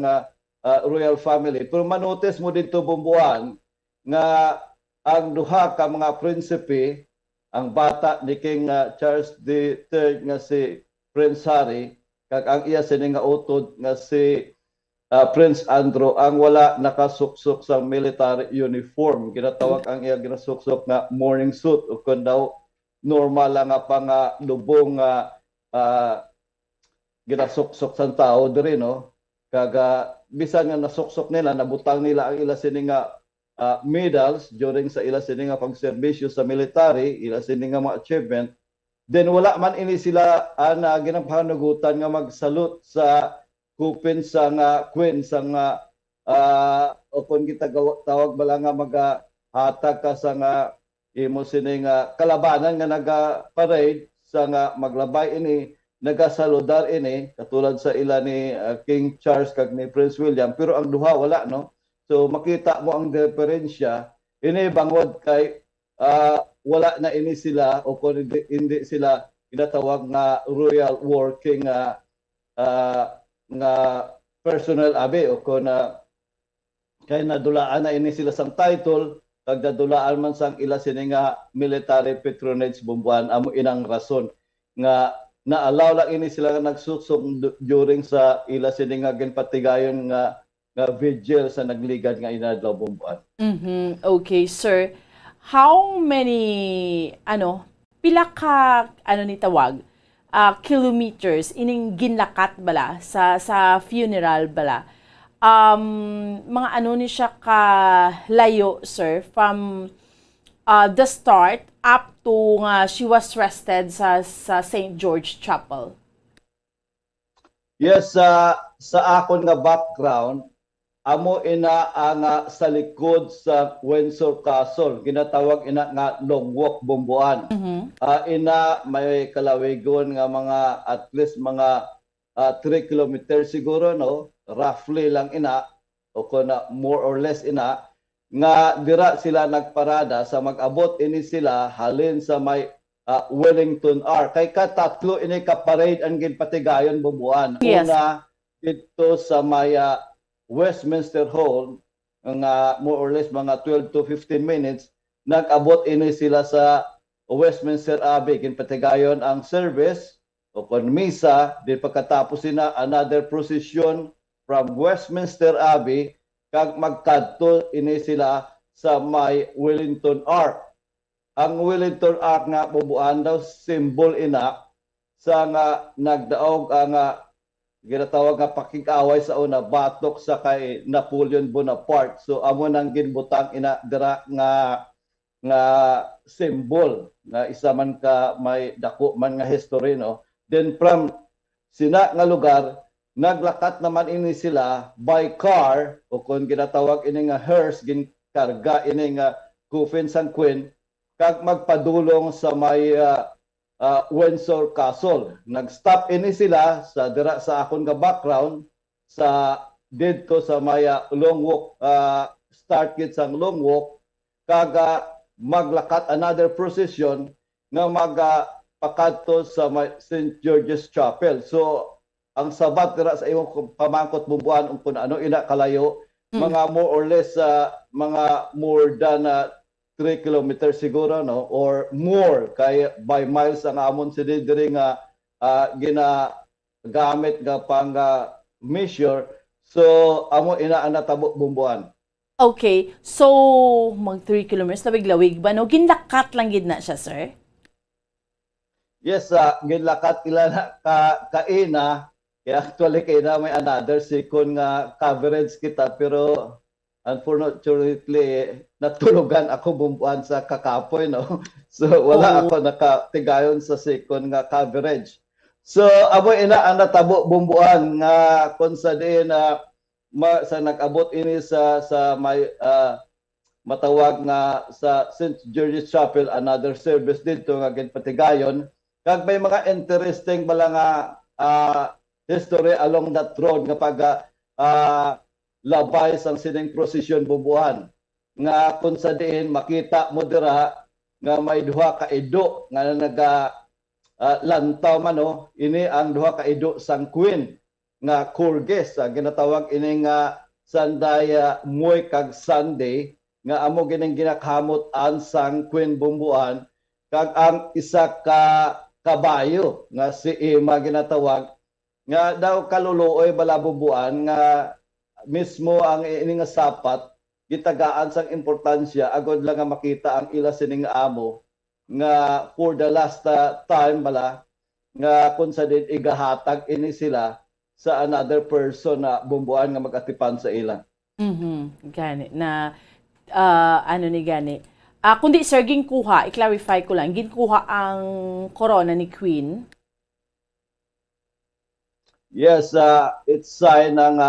royal family. Pero manotice mo dito Bumbuan nga ang duha ka mga prinsipe, ang bata ni King Charles III nga si Prince Harry kag ang iya sini nga utod nga si Prince Andrew ang wala nakasuksok sa military uniform. Ginatawag ang iya ginasuksok nga morning suit o kun daw normal lang nga pang lubong ginasuksok sa tao diri no kaga bisan nga nasuksok nila nabutang nila ang ila sini nga medals during sa ila sini nga pagserbisyo sa military ila sini nga mga achievement then wala man ini sila ana ginapahanugutan nga magsalute sa kupin sa nga queen sa nga o kung kita tawag bala nga magahatag ka sa nga imo sini nga kalabanan nga naga-parade sa nga maglabay ini nagasaludar ini katulad sa ila ni King Charles kag ni Prince William pero ang duha wala no so makita mo ang diferensya ini bangod kay wala na ini sila o kung hindi sila ginatawag nga royal working nga personal abe o kung kay nadulaan na ini sila sang title kag nadulaan man sang ila sini nga military patronage Bumbuan amo inang rason nga na-allow lang ini sila nga nagsuksok during sa ila sini nga ginpatigayon nga vigil sa nagligad nga inadlaw Bumbuan. Okay, sir. How many pila ka ni tawag kilometers ining ginlakat bala sa funeral bala? Mga ni siya ka layo, sir, from the start up to she was rested sa St. George Chapel. Yes, sa akon nga background, amo ina ang sa likod sa Windsor Castle, ginatawag ina nga Long Walk Bumbuan. Ina may kalawigon nga mga at least mga 3 kilometers siguro no, roughly lang ina o kuna more or less ina nga dira sila nagparada sa mag-abot ini sila halin sa may Wellington R. Kay katatlo ini ka parade ang ginpatigayon Bumbuan. Yes. Una dito sa may Westminster Hall nga more or less mga 12 to 15 minutes nag-abot ini sila sa Westminster Abbey ginpatigayon ang service o kon misa di pagkatapos sina another procession from Westminster Abbey kag magkadto ini sila sa may Wellington Ark. Ang Wellington Ark nga bubuan daw symbol ina sa nga nagdaog ang ginatawag nga pakig-away sa una batok sa kay Napoleon Bonaparte. So amo nang ginbutang ina dira nga symbol na isa man ka may dako man nga history, no. Then from sina nga lugar naglakat naman ini sila by car o kung ginatawag ini nga hearse ginkarga ini nga coffin sang Queen kag magpadulong sa may Windsor Castle. Nag-stop ini sila sa dira sa akon nga background sa didto sa may Long Walk, start gid sang Long Walk kag maglakat another procession nga magpakadto sa may St. George's Chapel. So ang sabat dira sa imong pamangkot bubuan kung ano ina kalayo, mga more or less mga more than 3 kilometers siguro, no, or more kay by miles ang amon si diri nga ginagamit nga pang measure. So amo ina ang natabo bumbuan. Okay, so mag 3 kilometers lawig-lawig ba no? Ginlakat lang gid na siya, sir? Yes, ginlakat ila na kaina. Kaya actually kaina may another second nga coverage kita pero unfortunately, natulugan ako bumbuan sa kakapoy, no? So, wala ako nakatigayon sa second nga coverage. So, amo ina ang natabo bumbuan nga kung sa din sa nag-abot ini sa may matawag nga sa St. George's Chapel, another service dito nga ginpatigayon. Kag may mga interesting bala nga history along that road nga pag labay sang sining prosesyon bubuhan nga kung sa diin makita mo dira nga may duha ka ido nga naga lantaw man, no. Ini ang duha ka ido sang Queen nga Courges, ginatawag ini nga Sanday Moy kag Sunday nga amo gining ginakamot an sang Queen bumbuan kag ang isa ka kabayo nga si Ima ginatawag nga daw kaluluoy bala bubuan nga mismo ang ini nga sapat gitagaan sang importansya agod lang nga makita ang ila sining amo nga for the last time bala nga kung sa din igahatag ini sila sa another person na bumbuan nga magatipan sa ila. Gani na ano ni gani. Kundi sir ginkuha, i-clarify ko lang, ginkuha ang corona ni Queen. Yes, it's sign ng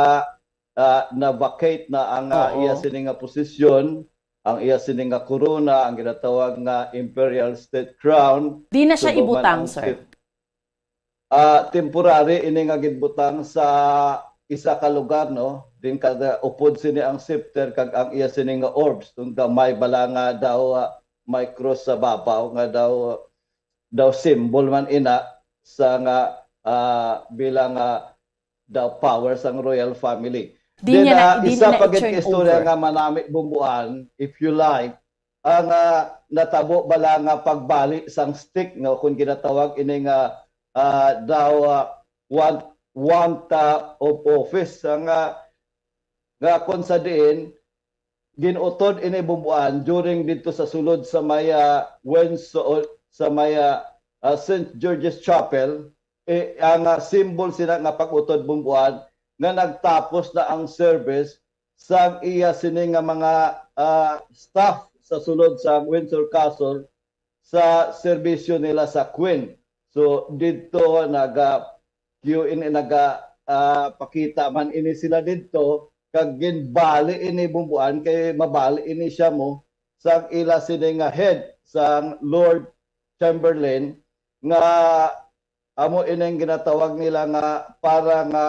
na-vacate na ang iya sining nga posisyon, ang iya sining nga corona, ang ginatawag nga Imperial State Crown. Di na siya ibutang, sir? Temporary, ini nga gibutang sa isa ka lugar, no? Din kada upod sini ang scepter kag ang iya sining nga orbs. Tung gamay bala nga daw may cross sa babaw nga daw symbol man ina sa nga bilang the powers ang royal family. Then, isa pagit istorya nga manami bumbuan, if you like, ang natabo bala nga pagbali sang stick nga kung ginatawag ini nga daw want of office nga kung sa diin ginutod ini bumbuan during dito sa sulod sa maya Windsor sa maya St. George's Chapel. Ang symbol sila nga pag-utod bumbuan nga nagtapos na ang service sa iya sini nga mga staff sa sulod sa Windsor Castle sa serbisyo nila sa Queen. So dito pakita man ini sila dito kag ginbali ini bumbuan kay mabali ini siya mo sa ila sini nga head sa Lord Chamberlain nga amo ining ginatawag nila nga para nga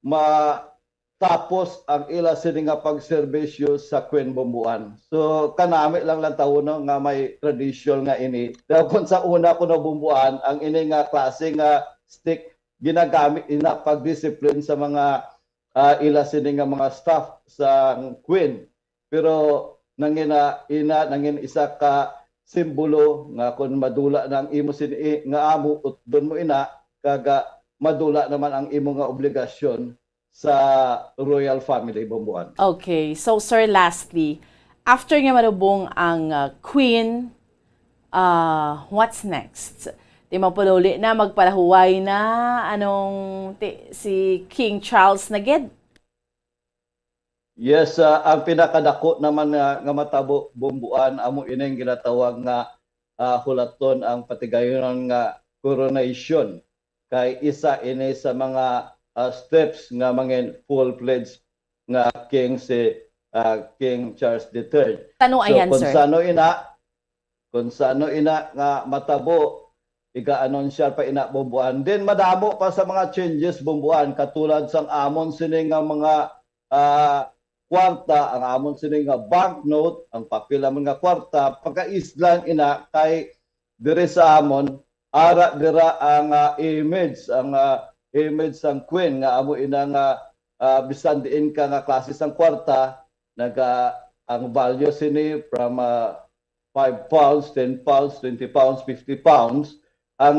matapos ang ila sini nga pagserbisyo sa Queen bumbuan. So kanami lang tawon nga may tradisyon nga ini. Daw kung sa una ko na bumbuan ang ini nga klase nga stick ginagamit ina pagdisiplin sa mga ila sini nga mga staff sa Queen. Pero nangin isa ka simbolo nga kung madula ng imo sini nga amo doon mo ina kaga madula naman ang imo nga obligasyon sa royal family Bumbuan. Okay, so sir, lastly, after nga marubong ang Queen, what's next? Di mapululi na, magpalahuway na, si King Charles na gid? Yes, ang pinakadako naman nga matabo Bumbuan, amo ining ginatawag nga hulaton ang patigayon nga coronation. Kay isa ini sa mga steps nga mga full-fledged nga king si King Charles III. Tanong ayan, kung sir. Kung sano ina nga matabo, iga-anunsya pa ina Bumbuan. Then madamo pa sa mga changes Bumbuan, katulad sang amon sini nga mga kwarta, ang amon sini nga banknote, ang papel amon nga kwarta, pagka-islan ina kay dire sa amon, ara dira ang image sang queen nga amo ina nga bisan diin ka nga klase sang kwarta, ang value sini from 5 pounds, 10 pounds, 20 pounds, 50 pounds, ang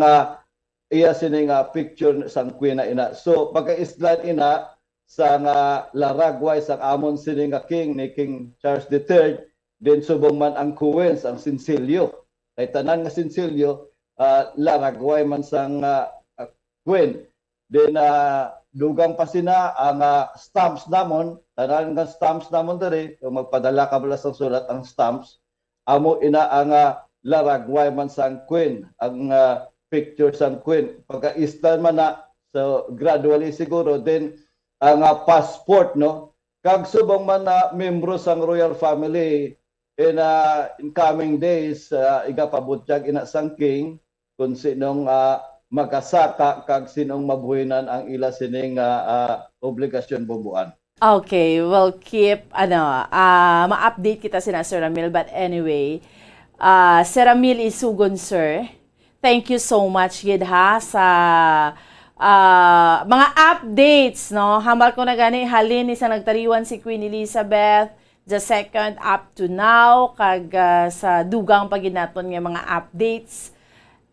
iya sini nga picture sang queen na ina. So pagka-islan ina sa nga laragway sang amon sini nga king ni King Charles III, din subong man ang Queens, ang sinsilyo. Kay tanan nga sinsilyo, laragway man sang queen. Then dugang pa sina ang stamps namon, tanan nga stamps namon diri, kung magpadala ka bala sa sulat ang stamps, amo ina ang laragway man sang queen, ang picture sang queen. Pagka-islan man na, so gradually siguro, then ang passport, no? Kag subong man na membro sang royal family in coming days, igapabutyag ina sang king kung sinong makasaka kag sinong mabuhinan ang ila sining obligasyon Bumbuan. Okay, we'll keep ma-update kita sina Sir Ramil, but anyway, Sir Ramil Isugon, sir, thank you so much gid ha sa mga updates, no? Hambal ko na gani halin isa nagtariwan si Queen Elizabeth II up to now, kag sa dugang paginaton nga mga updates.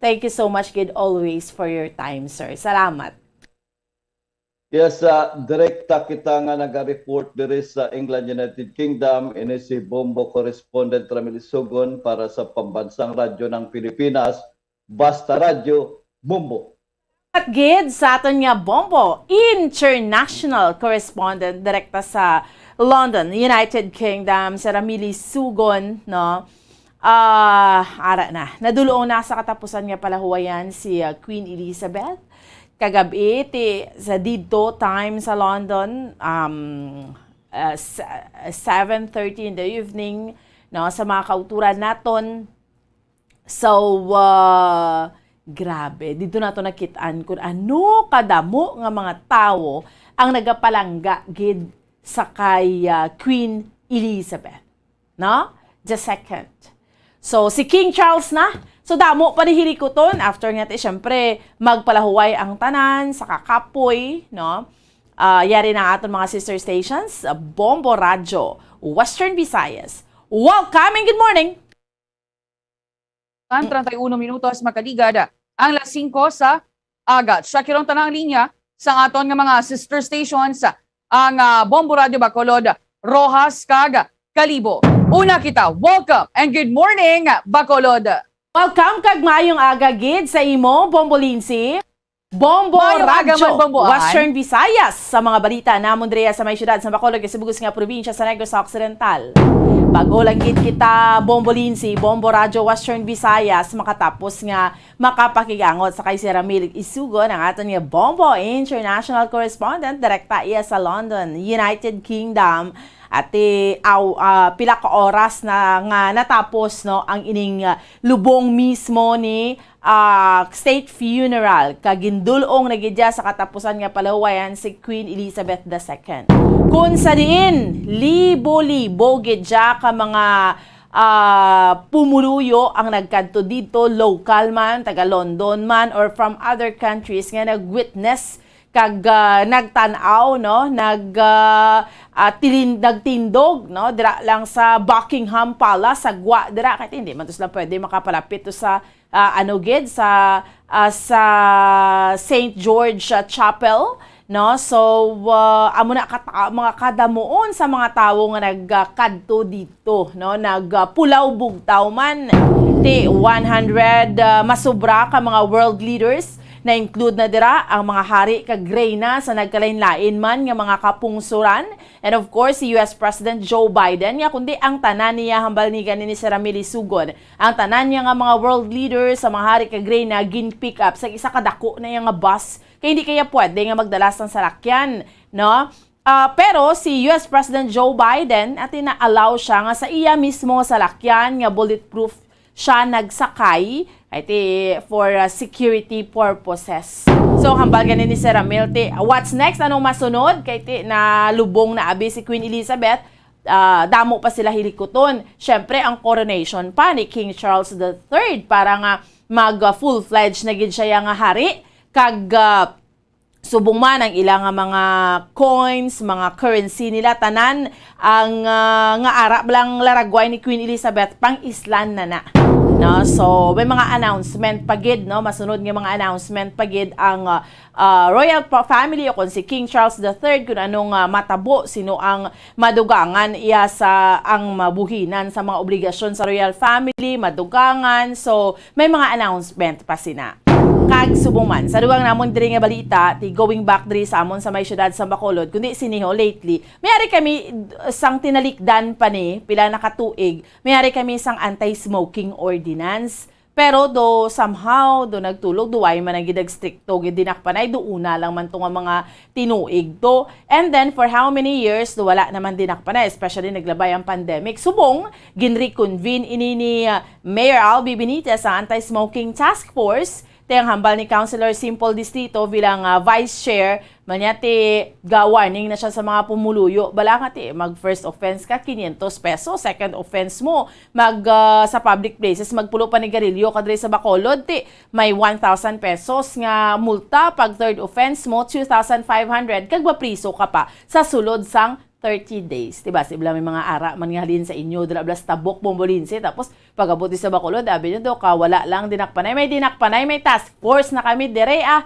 Thank you so much gid always for your time, sir. Salamat. Yes, direkta kita nga nag-report diri sa England, United Kingdom, ini si Bombo correspondent Ramil Isugon para sa Pambansang Radyo ng Pilipinas, Basta Radyo, Bombo. At gid sa aton nga Bombo international correspondent direkta sa London, United Kingdom, si Ramil Isugon, no? Ara na. Naduloong na sa katapusan nga palahuwayan si Queen Elizabeth. Kagabi sa dito time sa London, 7:30 in the evening, no, sa mga kauturan naton. So grabe, dito nato nakitaan kung ano kadamo nga mga tao ang nagapalangga gid sa kay Queen Elizabeth, no? The second. So si King Charles na, so damo pa ni hirikuton after nga syempre magpalahuway ang tanan sa kakapoy, no? Yari na aton mga sister stations, Bombo Radyo, Western Visayas. Welcome and good morning. 31 minutos makaligad ang alas 5 sa agad. Sa kirong tanang linya sa aton nga mga sister stations ang Bombo Radio Bacolod, Rojas, kag Kalibo. Una kita, welcome and good morning Bacolod. Welcome kag maayong aga gid sa imo Bombo Lindsay. Bombo Radyo, Western Visayas sa mga balita namon direya sa may syudad sa Bacolod, Kasibugos nga probinsya sa Negros Occidental. Bago lang gid kita Bombo Lindsay, Bombo Radyo Western Visayas makatapos nga makapakigangot sa kay si Ramil Isugon ang aton nga Bombo International Correspondent direkta iya sa London, United Kingdom. At pila ka oras na nga natapos, no, ang ining lubong mismo ni state funeral kagindulong nagidya sa katapusan nga palahuwayan si Queen Elizabeth II. Kung sa diin libo-libo gidya ka mga pumuluyo ang nagkadto dito, local man, taga London man, or from other countries nga nag-witness kag nagtanaw, no, nagtindog, no, dira lang sa Buckingham Palace, sa Gwa dira kay hindi man to sila pwede makapalapit to sa sa St. George Chapel no? So amo na mga kadamuon sa mga tawo nga nagkadto dito, no? Nagpulaw bugtaw man ti 100 masubra ka mga world leaders na include na dira ang mga hari kag reyna sa nagkalain-lain man nga mga kapungsuran, and of course si US President Joe Biden nga kundi ang tanan niya hambal ni ganin ni Sir Ramili Sugod, ang tanan niya nga mga world leaders sa mga hari kag reyna gin pick up sa isa ka dako na nga bus kay hindi kaya pwede nga magdalas ng salakyan, no? Pero si US President Joe Biden at na-allow siya nga sa iya mismo salakyan nga bulletproof siya nagsakay for security purposes. So hambal ganin ni Sir Ramil what's next, anong masunod kay na lubong na abi si Queen Elizabeth, damo pa sila hilikuton. Syempre ang coronation pa ni King Charles III para nga mag full-fledged na gid siya nga hari kag subong man ang ilang mga coins, mga currency nila tanan ang nga ara lang laragway ni Queen Elizabeth pang islan na. No, so may mga announcement pagid, no, masunod nga mga announcement pagid ang royal family o kung si King Charles III kung anong matabo, sino ang madugangan iya sa ang mabuhinan sa mga obligasyon sa royal family, madugangan. So may mga announcement pa sina. Kag subong man sa dugang namon diri nga balita ti going back diri sa amon sa may syudad sa Bacolod kundi siniho lately mayari kami sang tinalikdan pa ni pila nakatuig, mayari kami sang anti-smoking ordinance, pero do somehow do nagtulog duway man ang gidag stricto gid dinakpanay do una lang man tong mga tinuig to, and then for how many years do wala naman dinakpanay, especially naglabay ang pandemic. Subong ginreconvene ini ni Mayor Albi Benitez sa anti-smoking task force tayang hambal ni Councilor Simple Distrito bilang vice chair, manyati ga-warning na siya sa mga pumuluyo. Bala nga mag first offense ka 500 pesos, second offense mo sa public places magpulo pa ni garilyo kadre sa Bacolod may 1,000 pesos nga multa, pag third offense mo 2,500 kag mapriso ka pa sa sulod sang 30 days. Diba? Sibla may mga ara man nga halin sa inyo, dala blas tabok bombolinse, tapos pagabuti sa Bacolod, abi nyo do, wala lang dinakpanay, may task force na kami dire nga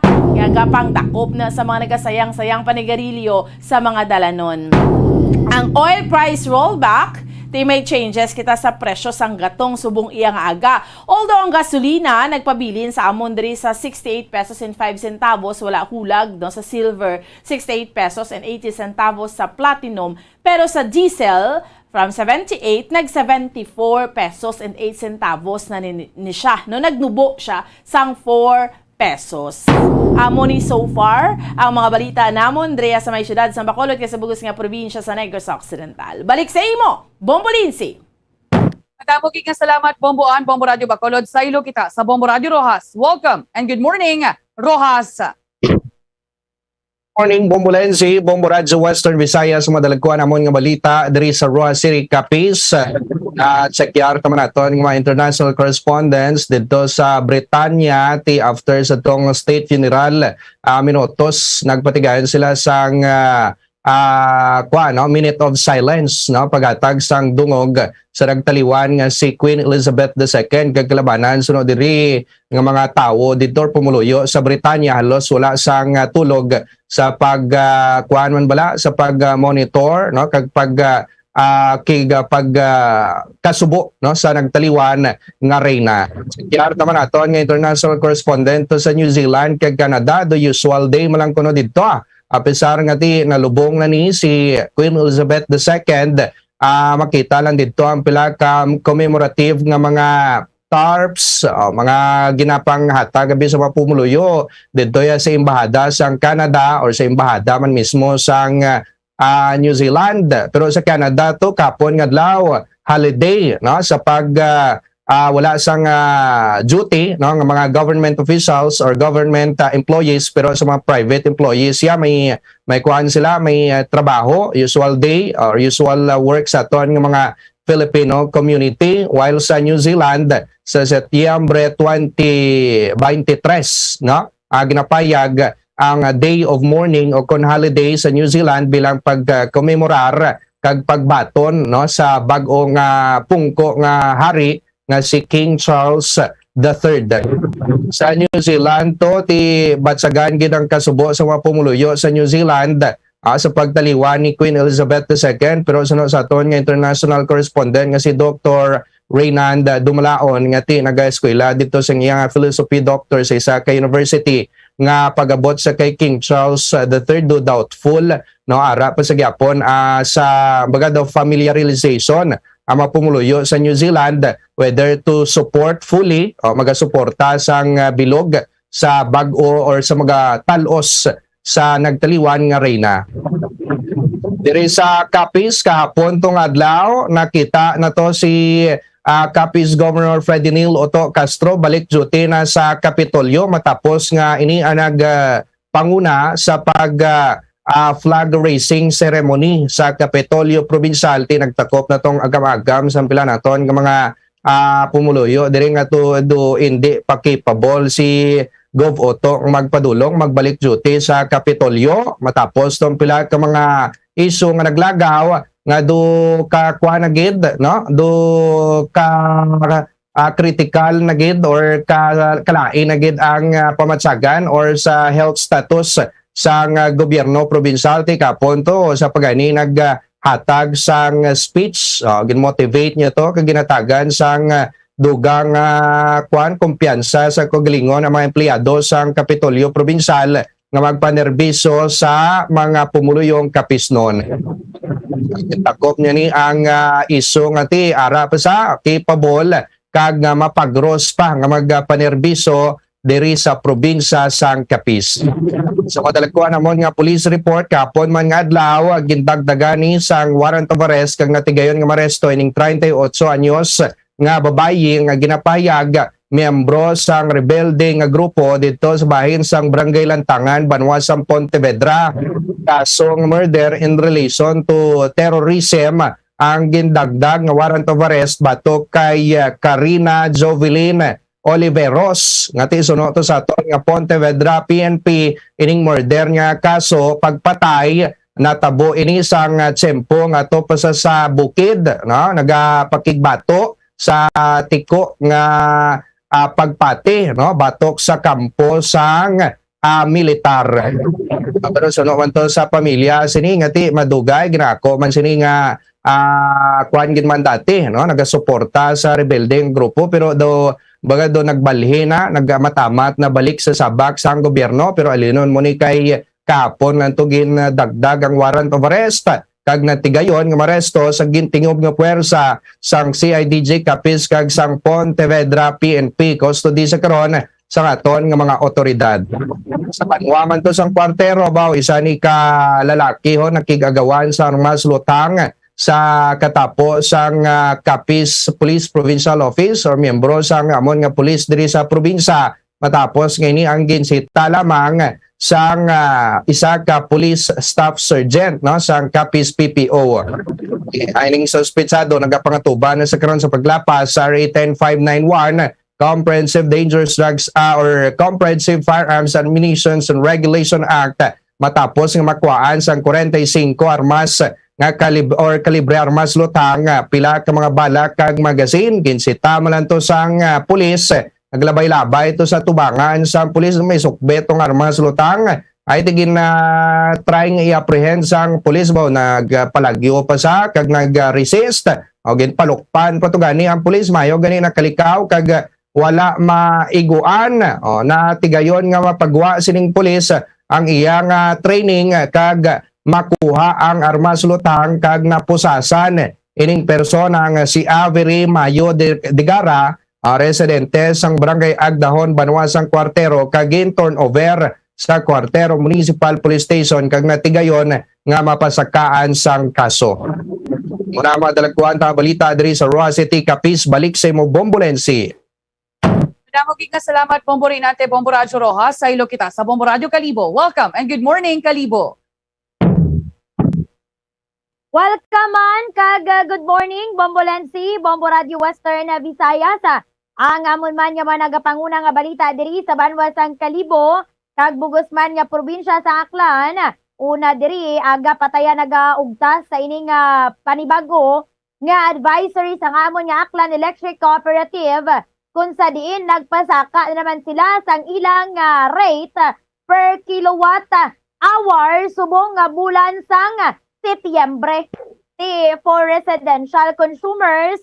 gapang takop na sa mga nagasayang-sayang panigarilyo sa mga dalanon. Ang oil price rollback, may changes kita sa presyo sang gatong subong iyang aga. Although ang gasolina nagpabilin sa amon diri sa 68 pesos and 5 centavos, wala hulag no, sa silver 68 pesos and 80 centavos sa platinum, pero sa diesel from 78 nag 74 pesos and 8 centavos na ni siya, no, nagnubo siya sang 4 pesos. Amo ni so far ang mga balita namon Drea sa may syudad sa Bacolod kay sa bugos nga probinsya sa Negros Occidental. Balik sa imo, Bombo Lindsay. Madamo kay salamat Bomboan, Bombo Radio Bacolod sa ilo kita sa Bombo Radio Rojas. Welcome and good morning Rojas. Morning, Bombo Lenzi, Bombo Radyo Western Visayas, madalagkuan namon nga balita diri sa Rojas City, Capiz. Checkar naman naton ng mga international correspondents dito sa Britanya after sa tong state funeral minutos nagpatigayon sila sang minute of silence no pagatag sang dungog sa nagtaliwan nga si Queen Elizabeth II kag kalabanan sunod diri nga mga tawo dito pumuluyo sa Britanya halos wala sang tulog sa man bala sa monitor no kag kasubo no sa nagtaliwan nga reyna. Kaya naman naton nga international correspondent sa New Zealand kag Canada, the usual day malang kuno dito pesar nga nalubong na ni si Queen Elizabeth II, makita lang dito ang pila ka commemorative nga mga tarps, mga ginapang hatag gabi sa mga pumuluyo dito sa embahada sang Canada or sa embahada man mismo sang New Zealand. Pero sa Canada to kapon nga adlaw holiday no sa pag wala sang duty no ng mga government officials or government employees, pero sa mga private employees may kuan sila, may trabaho, usual day or usual work sa aton ng mga Filipino community, while sa New Zealand sa Setyembre 2023 no ginapayag ang day of mourning o kon holiday sa New Zealand bilang pag-commemorar kag pagbaton no sa bag-o nga pungko nga hari nga si King Charles the third. Sa New Zealand to, ti batsagan gid ang kasubo sa mga pumuluyo sa New Zealand sa pagtaliwan ni Queen Elizabeth II. Pero sunod sa aton nga international correspondent nga si Dr. Reynand Dumalaon nga ti nag-eskwela dito sa iyang philosophy doctor sa isa ka university nga pagabot sa kay King Charles III do doubtful no ara pa sa gyapon sa baga daw familiarization ang mapumuluyo sa New Zealand whether to support fully o magasuporta sang bilog sa bag-o or sa mga talos sa nagtaliwan nga reyna. Diri sa Capiz kahapon tong adlaw nakita na to si Capiz Governor Freddy Neil Oto Castro balik duty na sa Kapitolyo matapos nga ini anag panguna sa flag raising ceremony sa Kapitolyo Provincial. Nagtakop na tong agam-agam sa pila naton nga mga pumuluyo diri nga do hindi pa capable si Gov Oto magpadulong magbalik duty sa Kapitolyo matapos tong pila ka mga issue nga naglagaw nga do ka kuha na gid no do ka critical na gid or kalain na gid ang pamatsagan or sa health status sa gobyerno provincial ti kapon to sa pagani naghatag sang speech ginmotivate niya to kag ginatagan sang dugang kumpiyansa sa kagalingon ng mga empleyado sang Kapitolyo Provincial nga magpanerbiso sa mga pumuluyong kapisnon. Takop niya ni ang iso nga ti ara pa sa capable kag mapagros pa nga magpanerbiso diri sa probinsya sang Capiz. Sa madalagkuan namon nga police report kapon man nga adlaw gindagdagan ni sang warrant of arrest kag natigayon nga maresto ining 38 anyos nga babayi nga ginapahayag miyembro sang rebelde nga grupo dito sa bahin sang Barangay Lantangan, Banwasang Pontevedra. Kasong murder in relation to terrorism ang gindagdag nga warrant of arrest batok kay Karina Jovelyn Oliveros nga ti suno to sa aton nga Pontevedra PNP ining murder nga kaso pagpatay natabo ini sang tiyempo nga to pa sa bukid no nagapakigbato sa tiko nga pagpati no batok sa kampo sang militar. Pero suno man to sa pamilya sini nga ti madugay ginako man sini nga kuan gid man dati no nagasuporta sa rebeldeng grupo pero do baga do nagbalhin na nagmatamat na balik sa sabak sang gobyerno pero alinon mo ni kay kapon lang to dagdag ang warrant of arrest kag natigayon nga maresto sa gintingob nga puwersa sang CIDJ Capiz kag sang Pontevedra PNP custody sa karon sa aton nga mga otoridad. Sa panwaman to sang kwartero baw isa ni ka lalaki ho nakigagawan sa armas lutang sa katapo sang Capiz Police Provincial Office or miyembro sang amon nga police diri sa probinsya matapos ngayon ang ginsita lamang sang isa ka police staff sergeant no sang Capiz PPO. Aning suspetsado nagapangatuban sa karon sa paglapas sa RA 10591 Comprehensive Dangerous Drugs or Comprehensive Firearms and Munitions and Regulation Act matapos nga makuhaan sang 45 armas nga kalibre armas lutang pila ka mga bala kag magazine ginsita man to sang pulis. Naglabay-labay ito sa tubangan sa pulis may sukbetong armas lutang ay tigin na trying i-apprehend sang pulis ba nagpalagyo pa sa kag nag-resist o ginpalukpan pa to gani ang pulis mayo gani nakalikaw kag wala maiguan na tigayon nga mapagwa sining pulis ang iyang training kag makuha ang armas lutang kag napusasan ining persona nga si Avery Mayo de Gara residente sang Barangay Agdahon, Banwasang Kwartero kagin turnover sa Kwartero Municipal Police Station kag natigayon nga mapasakaan sang kaso. Muna madalagkuan ta balita diri sa Roa City, Capiz, balik sa imo Bombolensi. Namugig na salamat Bombo Rinante, Bombo Radyo Rojas sa ilo kita sa Bombo Radyo Kalibo. Welcome and good morning Kalibo. Welcome man kag good morning Bombolensi, Bombo Radio Western Visayas. Ang amon man nga managapanguna nga balita diri sa Banwasang Kalibo kag bugos man nga probinsya sa Aklan. Una diri aga pataya nagaugtas sa ining panibago nga advisory sa amon nga Aklan Electric Cooperative kung sa diin nagpasaka naman sila sang ilang rate per kilowatt hour subong nga bulan sang Setyembre. For residential consumers,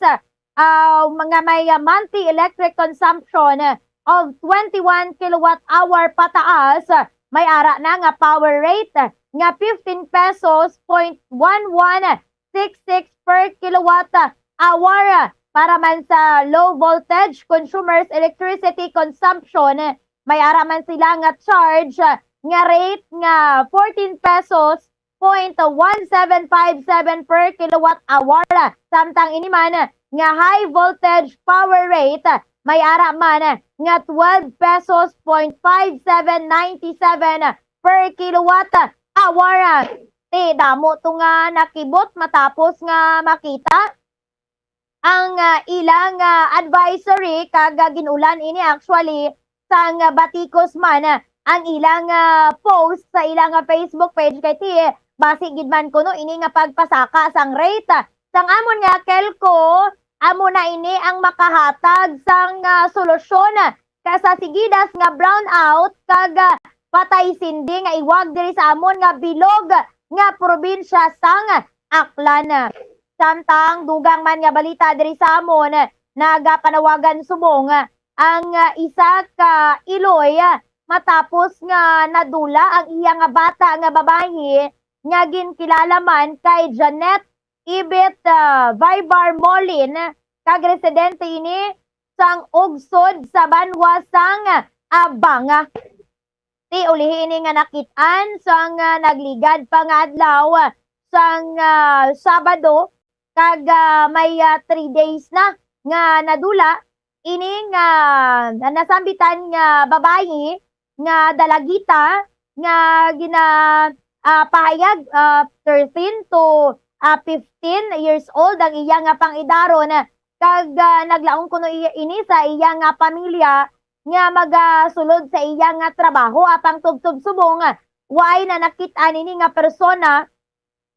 mga may monthly electric consumption of 21 kilowatt hour pataas, may ara na nga power rate nga 15 pesos 0.1166 per kilowatt hour. Para man sa low voltage consumers electricity consumption, may ara man sila nga charge nga rate nga 14 pesos 0.1757 per kilowatt hour. Samtang ini man nga high voltage power rate, may ara man nga 12 pesos 0.5797 per kilowatt hour. Damo to nga nakibot matapos nga makita ang ilang advisory kag ginulan ini actually sang batikos man ang ilang post sa ilang Facebook page kay ti basi gid man kuno ini nga pagpasaka sang rate sang amon nga kelko amo na ini ang makahatag sang solusyon kasa sigidas nga brownout kag patay sindi nga iwag diri sa amon nga bilog nga probinsya sang Aklan. Samtang dugang man nga balita diri sa amon, nagapanawagan subong ang isa ka Iloy matapos nga nadula ang iya nga bata nga babayi nga ginkilala man kay Janet Ibit Vibar Molin kag residente ini sang ugsod sa banwa sang Abanga. Ti ulihi ini nga nakit-an sang nagligad pa nga adlaw sang Sabado kag may 3 days na nga nadula ini nga nasambitan nga babayi nga dalagita nga pahayag 13 to 15 years old ang iya nga pangidaron kag naglaong kuno ini sa iya nga pamilya nga magasulod sa iya nga trabaho apang tubtub subong way na nakit-an ini nga persona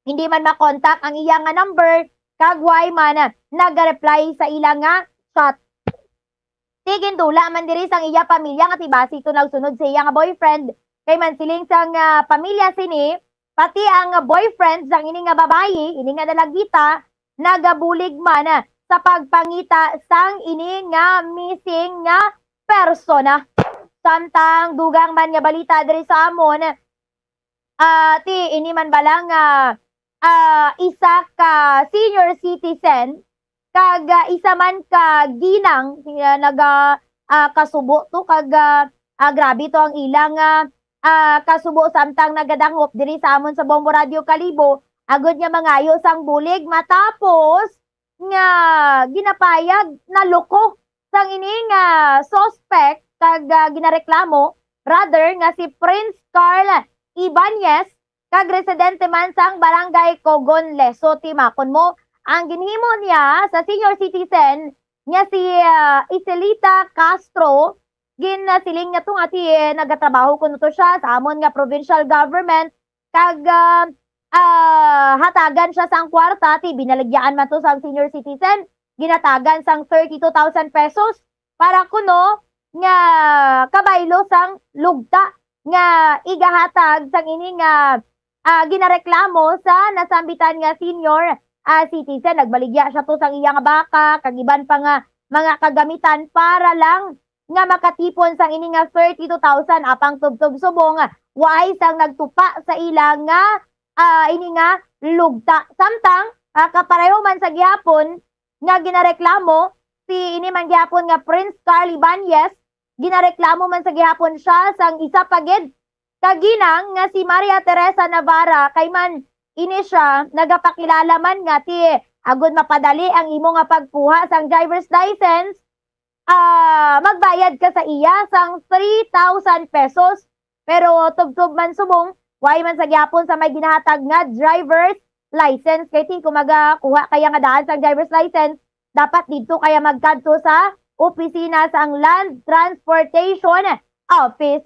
hindi man makontak ang iya nga number kag way man nag-reply sa ilang nga chat. Tigin dula man diri sang iya pamilya nga tibasi to nagsunod sa iya nga boyfriend kay man siling sang pamilya sini pati ang boyfriend sang ini nga babayi ini nga dalagita nagabulig man sa pagpangita sang ini nga missing nga persona. Samtang dugang man nga balita diri sa amon ti ini man balang isa ka senior citizen kag isa man ka ginang naga kasubo to kag grabe to ang ilang kasubo samtang nagadangop diri sa amon sa Bombo Radio Kalibo agud nga mangayo sang bulig matapos nga ginapayag na loko sang ining suspect kag ginareklamo rather nga si Prince Carl Ibanez kag residente man sang barangay Cogon Leso timakon mo ang ginhimo niya sa senior citizen nga si Iselita Castro ginasiling nga tong ati nagatrabaho kuno to siya sa amon nga provincial government kag hatagan siya sang kwarta ti binaligyan man to sang senior citizen ginatagan sang 32,000 pesos para kuno nga kabaylo sang lugta nga igahatag sang ini nga ginareklamo sa nasambitan nga senior citizen. Nagbaligya siya to sang iyang baka, kagiban pa nga mga kagamitan para lang nga makatipon sang ini nga 32,000 apang tubtub subong waay sang nagtupa sa ilang nga ini nga lugta. Samtang kapareho man sa gihapon nga ginareklamo si ini man gihapon nga Prince Carl Ibanez, ginareklamo man sa gihapon siya sang isa pagid kaginang nga si Maria Teresa Navarra kay man ini siya nagapakilala man nga ti agud mapadali ang imo nga pagkuha sang driver's license magbayad ka sa iya sang 3,000 pesos pero tubtub man subong way man sa gyapon sa may ginahatag nga driver's license kay ti kung magakuha kaya nga daan sang driver's license dapat dito kaya magkadto sa opisina sang Land Transportation Office.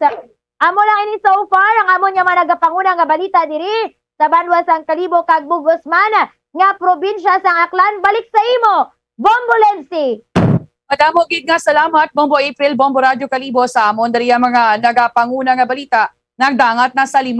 Amo lang ini so far ang amon nga managapanguna nga balita diri sa banwa sang Kalibo kag Bugos man nga probinsya sang Aklan. Balik sa imo, Bombolensi. Madamo gid nga salamat Bombo April, Bombo Radio Kalibo sa amon diri mga nagapanguna nga balita. Nagdangat na sa 5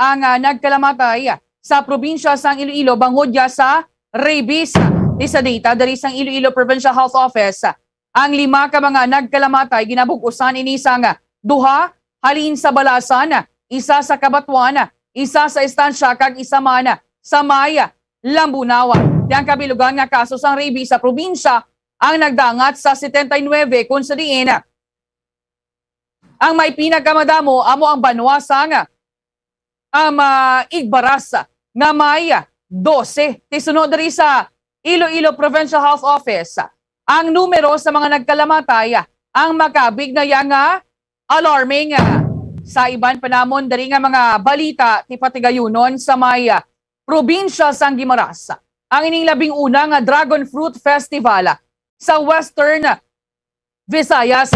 ang nagkalamatay sa probinsya sang Iloilo bangod ya sa rabies. Di sa data diri sang Iloilo Provincial Health Office, ang 5 ka mga nagkalamatay ginabugusan ini sang 2 halin sa Balasan, 1 sa Cabatuan, 1 sa Estancia kag 1 man sa Maya, Lambunawa. Yang kabilugan nga kaso sang rabies sa probinsya ang nagdangat sa 79 kung sa diin. Ang may pinagkamadamo amo ang banwasang Igbaras nga may 12. Tisunod diri sa Iloilo Provincial Health Office. Ang numero sa mga nagkalamatay ang makabig na yang alarming. Sa iban panamon diri nga mga balita ti patigayunon sa may probinsya sang Guimaras. Ang ining 11 nga Dragon Fruit Festival sa Western Visayas.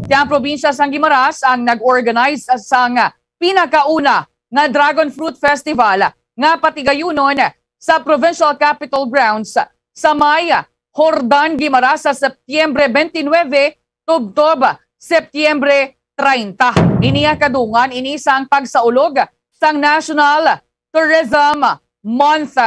Tiyang probinsya sang Guimaras ang nag-organize sang pinakauna nga Dragon Fruit Festival nga patigayunon sa Provincial Capitol Grounds sa may Hordan, Guimaras sa Setyembre 29 tubtob Setyembre 30. Iniya kadungan ini sang pagsaulog sang National Tourism Month.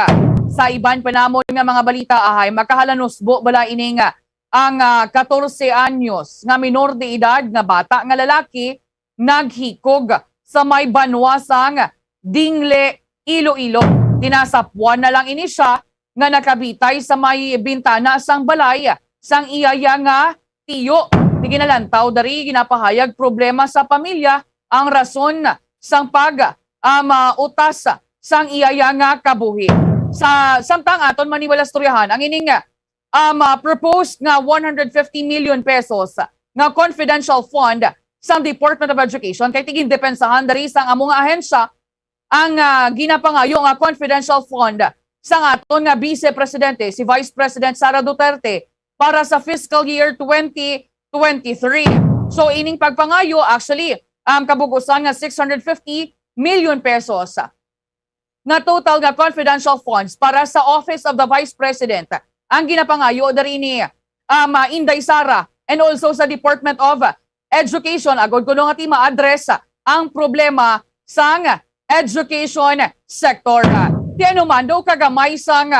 Sa iban panamon nga mga balita ahay makahalanusbo bala ini nga ang 14 anyos nga minor de edad nga bata nga lalaki naghikog sa may banwasang Dingle, Iloilo. Tinasapuan na lang ini siya nga nakabitay sa may bintana sang balay sang iyaya nga tiyo. Di ginalantaw dari ginapahayag problema sa pamilya ang rason sang utas sang iyaya nga kabuhi. Sa samtang aton maniwala storyahan ang ining proposed nga 150 million pesos nga confidential fund sa Department of Education kay tigin depensahan dari sang among ahensya ang ginapangayo nga confidential fund sang aton nga Vice Presidente si Vice President Sara Duterte para sa fiscal year 2023. So ining pagpangayo actually kabugusan nga 650 million pesos nga total nga confidential funds para sa Office of the Vice President ang ginapangayo dari ni Inday Sara and also sa Department of Education. Agod ko nga ti ma-address ang problema sang education sector. Di anuman daw kagamay sang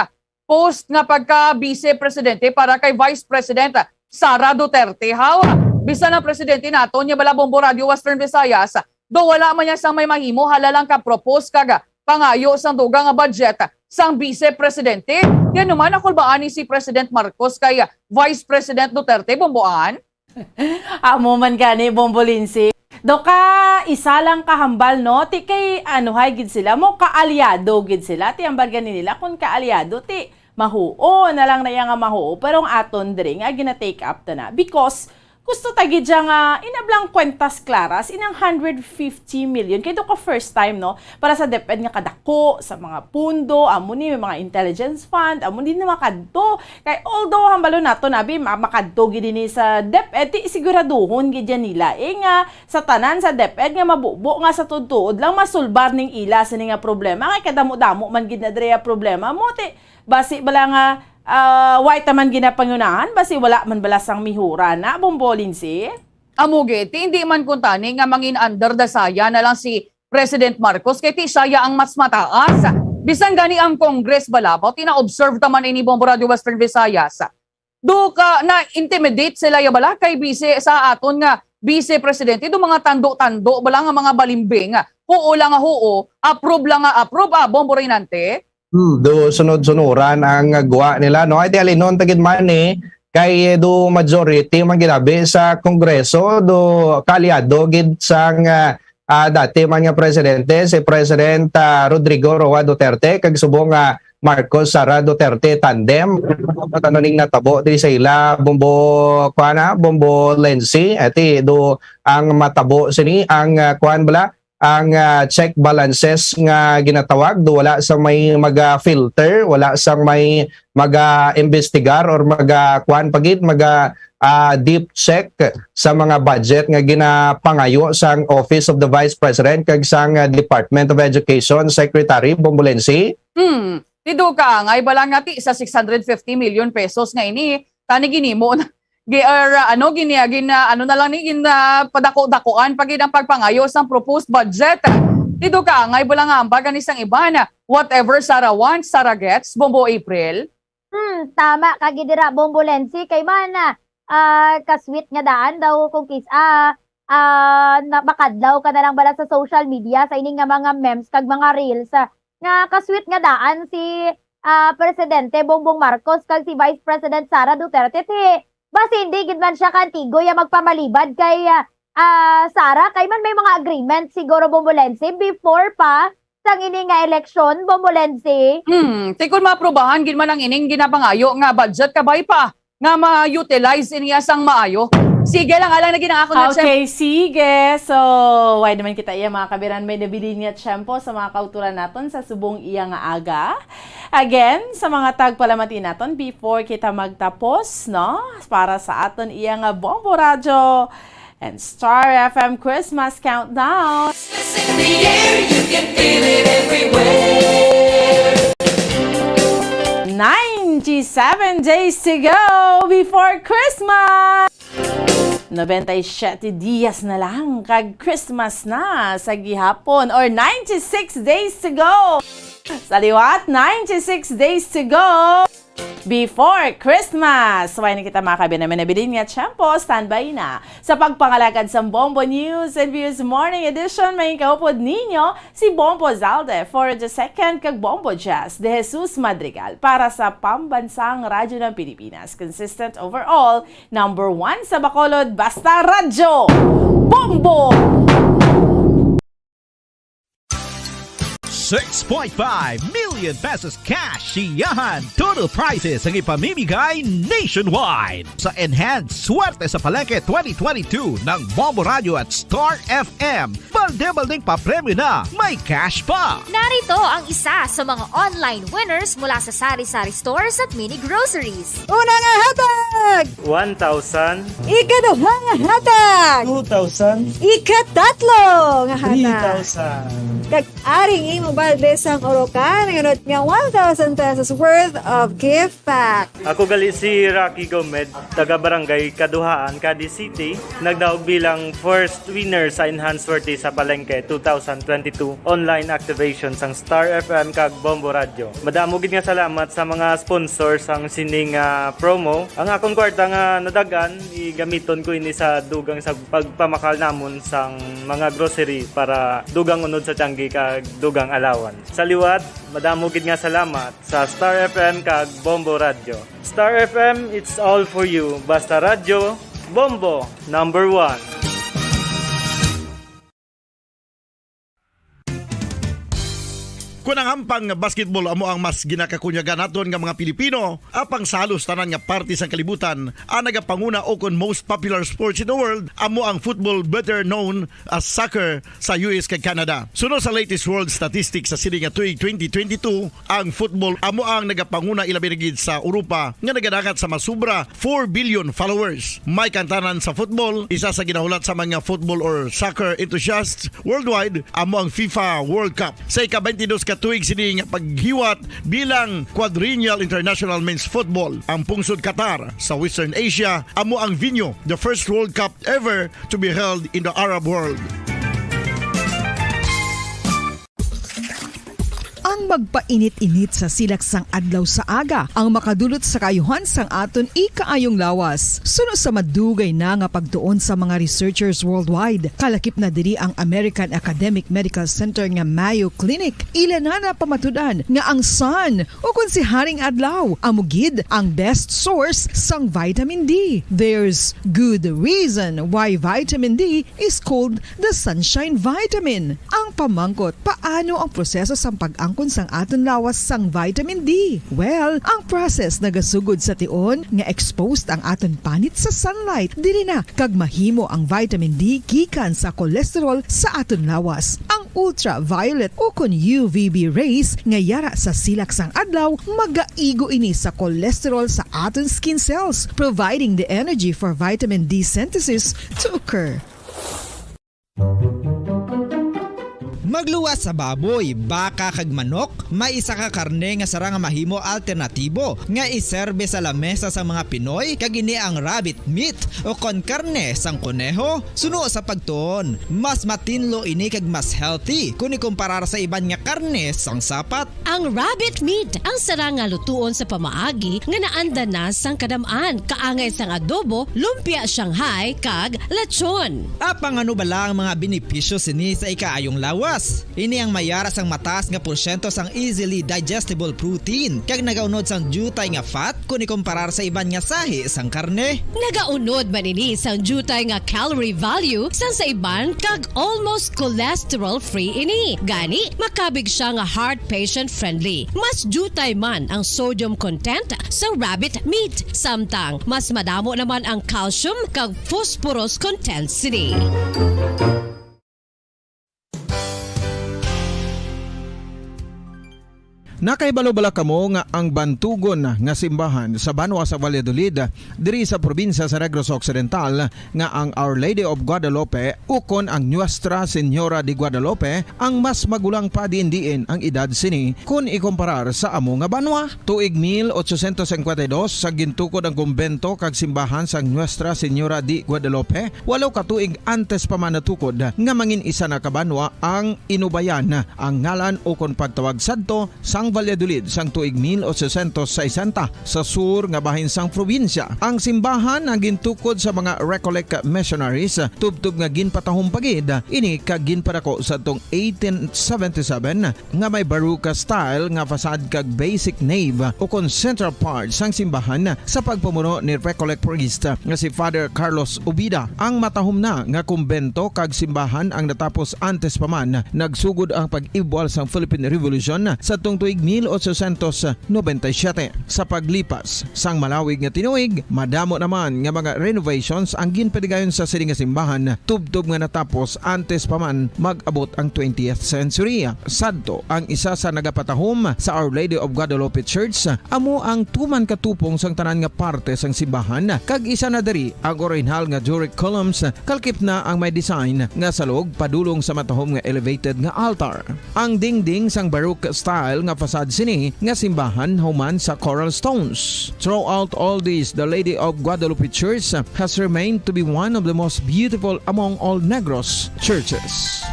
post nga pagka-Vice Presidente para kay Vice President Sara Duterte. Hawa, bisa na Presidente nato niya bala Bombo Radio Western Visayas, do wala man niya sang may mahimo halalang ka-propose kaga pangayo sang dugang nga budget sang Vice Presidente. Yan naman ako baan ni si President Marcos kay Vice President Duterte, Bomboan? Amo man gani, Bombo Lindsay. Do ka isa lang kahambal no, ti kay hay gid sila mo kaalyado gid sila, ti ambal gani nila kun kaalyado ti mahuo na lang na nga mahuo pero ang aton diri nga gina-take up ta na because gusto tagi dyan nga inablang kwentas klaras inang 150 million. Kaya ka first time, no? Para sa DepEd nga kadako, sa mga pundo, amo ni may mga intelligence fund, amo din na makadto. Kaya although hambalo nato nabi, makadto gid ni sa DepEd, ti siguraduhon gid yan nila. Nga sa tanan sa DepEd nga mabubo nga sa tutuod lang masulbar ning ila sa nga problema. Kaya kadamo-damo man gid na dre problema mo ti basi bala nga white man ginapangunahan basi wala man balasang mihura na Bombo Lindsay. Amugi, hindi man kuntani nga mangin under the saya na lang si President Marcos kay ti siya ang mas mataas. Bisan gani ang Congress balabaw, tina-observe taman ini Bombo Radio Western Visayas. Do ka na intimidate sila ya bala kay Vice sa aton nga Vice Presidente do mga tando-tando bala nga mga balimbing. Huo lang nga huo, approve lang nga approve Bombo Reynante. Do sunod-sunuran ang gawa nila no ay alinon tagid man kay do majority man ginabi sa Kongreso do kalyado gid sang dati man nga presidente si President Rodrigo Roa Duterte kag subong Marcos Sara Duterte tandem tanoning natabo diri sa ila Bombo Bombo Lensi ati do ang matabo sini ang kuan bala ang check balances nga ginatawag do wala sa may maga-filter, wala sa may maga-investigar or maga-kuan pagid deep check sa mga budget nga ginapangayo sang Office of the Vice President kag sang Department of Education Secretary Bombo Lensi. Tido ka nga ibala nga ti sa 650 million pesos nga ini tani ginimo ano na lang ni padako-dakuan pag ang pagpangayos ng proposed budget. Dito ka ngay bulang ambag ang isang iba na whatever Sara wants, Sara gets, Bombo April. Tama kagidira Bombo Lensi kay mana kasweet nga daan daw kung makadlaw ka na lang bala sa social media sa ining nga mga memes kag mga reels nga kasweet nga daan si Presidente Bongbong Marcos kag si Vice President Sara Duterte basi hindi gid man siya kantigo ya magpamalibad kay Sara kay man may mga agreement siguro Bombolense before pa sang ini nga eleksyon Bombolense. Tikon maaprobahan gid man ang ining ginapangayo nga budget kabay pa nga ma-utilize iniya sang maayo. Sige lang alang na ginang ako na Okay, sige. So, why naman kita iya mga kabiran may nabili niya tiyempo sa mga kauturan naton sa subong iya nga aga. Again, sa mga tagpalamati naton before kita magtapos, no? Para sa aton iya nga Bombo Radio and Star FM Christmas Countdown. In the air, you can feel it everywhere. 97 days to go before Christmas! 97 dias na lang kag Christmas na sa gihapon or 96 days to go. Sa liwat, 96 days to go before Christmas. Why na kita makabi naman na bilin nga tiyempo, standby na. Sa pagpangalagad sa Bombo News and Views Morning Edition, may kaupod ninyo si Bombo Zalde for the second kag Bombo Jazz de Jesus Madrigal para sa Pambansang Radyo ng Pilipinas. Consistent overall, number 1 sa Bacolod, basta radyo, Bombo! 6.5 million pesos cash siyahan. Total prizes ang ipamimigay nationwide sa Enhanced Swerte sa Palengke 2022 ng Bombo Radio at Star FM. Balde-baldeng papremyo na, may cash pa. Narito ang isa sa mga online winners mula sa sari-sari stores at mini groceries. Una nga hatag! 1,000. Ikaduha nga hatag! 2,000. Ikatatlo nga hatag! 3,000. Kag-aring imo balde sang Orocan, nganot nga 1,000 pesos worth of gift pack. Ako gali si Rocky Gomez, taga Barangay Kaduhaan, Cadiz City. Nagdaog bilang first winner sa Enhanced Swerte sa Palengke 2022 online activation sang Star FM kag Bombo Radio. Madamo gid nga salamat sa mga sponsors sang sining promo. Ang akong kwarta nga nadagan, igamiton ko ini sa dugang sa pagpamakal namon sang mga grocery para dugang unod sa tianggi kag dugang alawan. Sa liwat, madamo gid nga salamat sa Star FM kag Bombo Radio. Star FM, it's all for you. Basta radyo, Bombo, number 1. Kung ang hampang basketball amo ang mas ginakakunyagan naton nga mga Pilipino, apang salos tanan nga parte sang kalibutan, ang nagapanguna o kon most popular sports in the world, amo ang football better known as soccer sa US kag Canada. Suno sa latest world statistics sa sini nga tuig 2022, ang football amo ang nagapanguna ilabi na gid sa Europa nga nagadakat sa masubra 4 billion followers. May kantanan sa football, isa sa ginahulat sa mga football or soccer enthusiasts worldwide, amo ang FIFA World Cup. Sa ika-22 katuig sini nga paghiwat bilang Quadrennial International Men's Football. Ang pungsod Qatar sa Western Asia amo ang venue, the first World Cup ever to be held in the Arab world. Ang magpainit-init sa silaksang adlaw sa aga ang makadulot sa kayuhan sang aton ikaayong lawas. Suno sa madugay na nga pagtuon sa mga researchers worldwide, kalakip na diri ang American Academic Medical Center nga Mayo Clinic. Ilan na pamatudan nga ang sun o kung si Haring Adlaw amugid ang best source sang vitamin D. There's good reason why vitamin D is called the sunshine vitamin. Ang pamangkot, paano ang proseso sang pag-angkon sang aton lawas sang vitamin D? Well, ang process nagasugod sa tion nga exposed ang aton panit sa sunlight. Dili na kag mahimo ang vitamin D gikan sa cholesterol sa aton lawas. Ang ultraviolet o kon UVB rays nga yara sa silak sang adlaw magaigo ini sa cholesterol sa aton skin cells, providing the energy for vitamin D synthesis to occur. Magluwas sa baboy, baka kag manok, may isa ka karne nga sarang mahimo alternatibo nga iserbe sa lamesa sa mga Pinoy kag ini ang rabbit meat o kon karne sang kuneho. Suno sa pagtuon, mas matinlo ini kag mas healthy kung ikumparar sa iban nga karne sang sapat. Ang rabbit meat ang sarang nga lutuon sa pamaagi nga naanda na sang kadamaan, kaangay sang adobo, lumpia Shanghai kag lechon. Apang ano bala ang mga benepisyo sini sa ikaayong lawas? Ini ang mayara sang mataas nga porsyento sang easily digestible protein kag nagaunod sang jutay nga fat kung ikumparar sa iban nga sahi sang karne. Nagaunod man ini sang jutay nga calorie value sang sa iban kag almost cholesterol free ini. Gani makabig siya nga heart patient friendly. Mas jutay man ang sodium content sa rabbit meat, samtang mas madamo naman ang calcium kag phosphorus content sini. Nakaibalo-bala kamo nga ang bantugon nga simbahan sa Banwa sa Valladolid diri sa probinsya sa Negros Occidental nga ang Our Lady of Guadalupe ukon ang Nuestra Señora de Guadalupe ang mas magulang pa diin ang edad sini kung ikumparar sa amo nga banwa. Tuig 1852 sa gintukod ang kumbento kag simbahan sa Nuestra Señora de Guadalupe, walo ka tuig antes pa man natukod nga mangin isa na kabanwa ang inubayan ang ngalan ukon pagtawag sadto sang Valladolid sang tuig 1860 sa sur nga bahin sang probinsya. Ang simbahan ang gintukod sa mga Recollect missionaries tubtub nga ginpatahong pagid ini kag ginpadako sa tong 1877 nga may baruka style nga fasad kag basic nave o kon central part sang simbahan sa pagpamuno ni Recollect priest nga si Father Carlos Ubida. Ang matahom na nga kumbento kag simbahan ang natapos antes pa man nagsugod ang pag-ibwal sang Philippine Revolution sa tong tuig 1897. Sa paglipas sang malawig nga tinuig, madamo naman nga mga renovations ang ginpadigayon sa sining nga simbahan tubtob nga natapos antes pa man mag-abot ang 20th century. Sadto ang isa sa nagapatahom sa Our Lady of Guadalupe Church, amo ang tuman katupong sang tanan nga parte sang simbahan kag isa na diri ang original nga Doric columns kalkip na ang may design nga salog padulong sa matahom nga elevated nga altar. Ang dingding sang Baroque style nga fasad sini nga simbahan human sa coral stones. Throughout all this, the Lady of Guadalupe Church has remained to be one of the most beautiful among all Negros churches.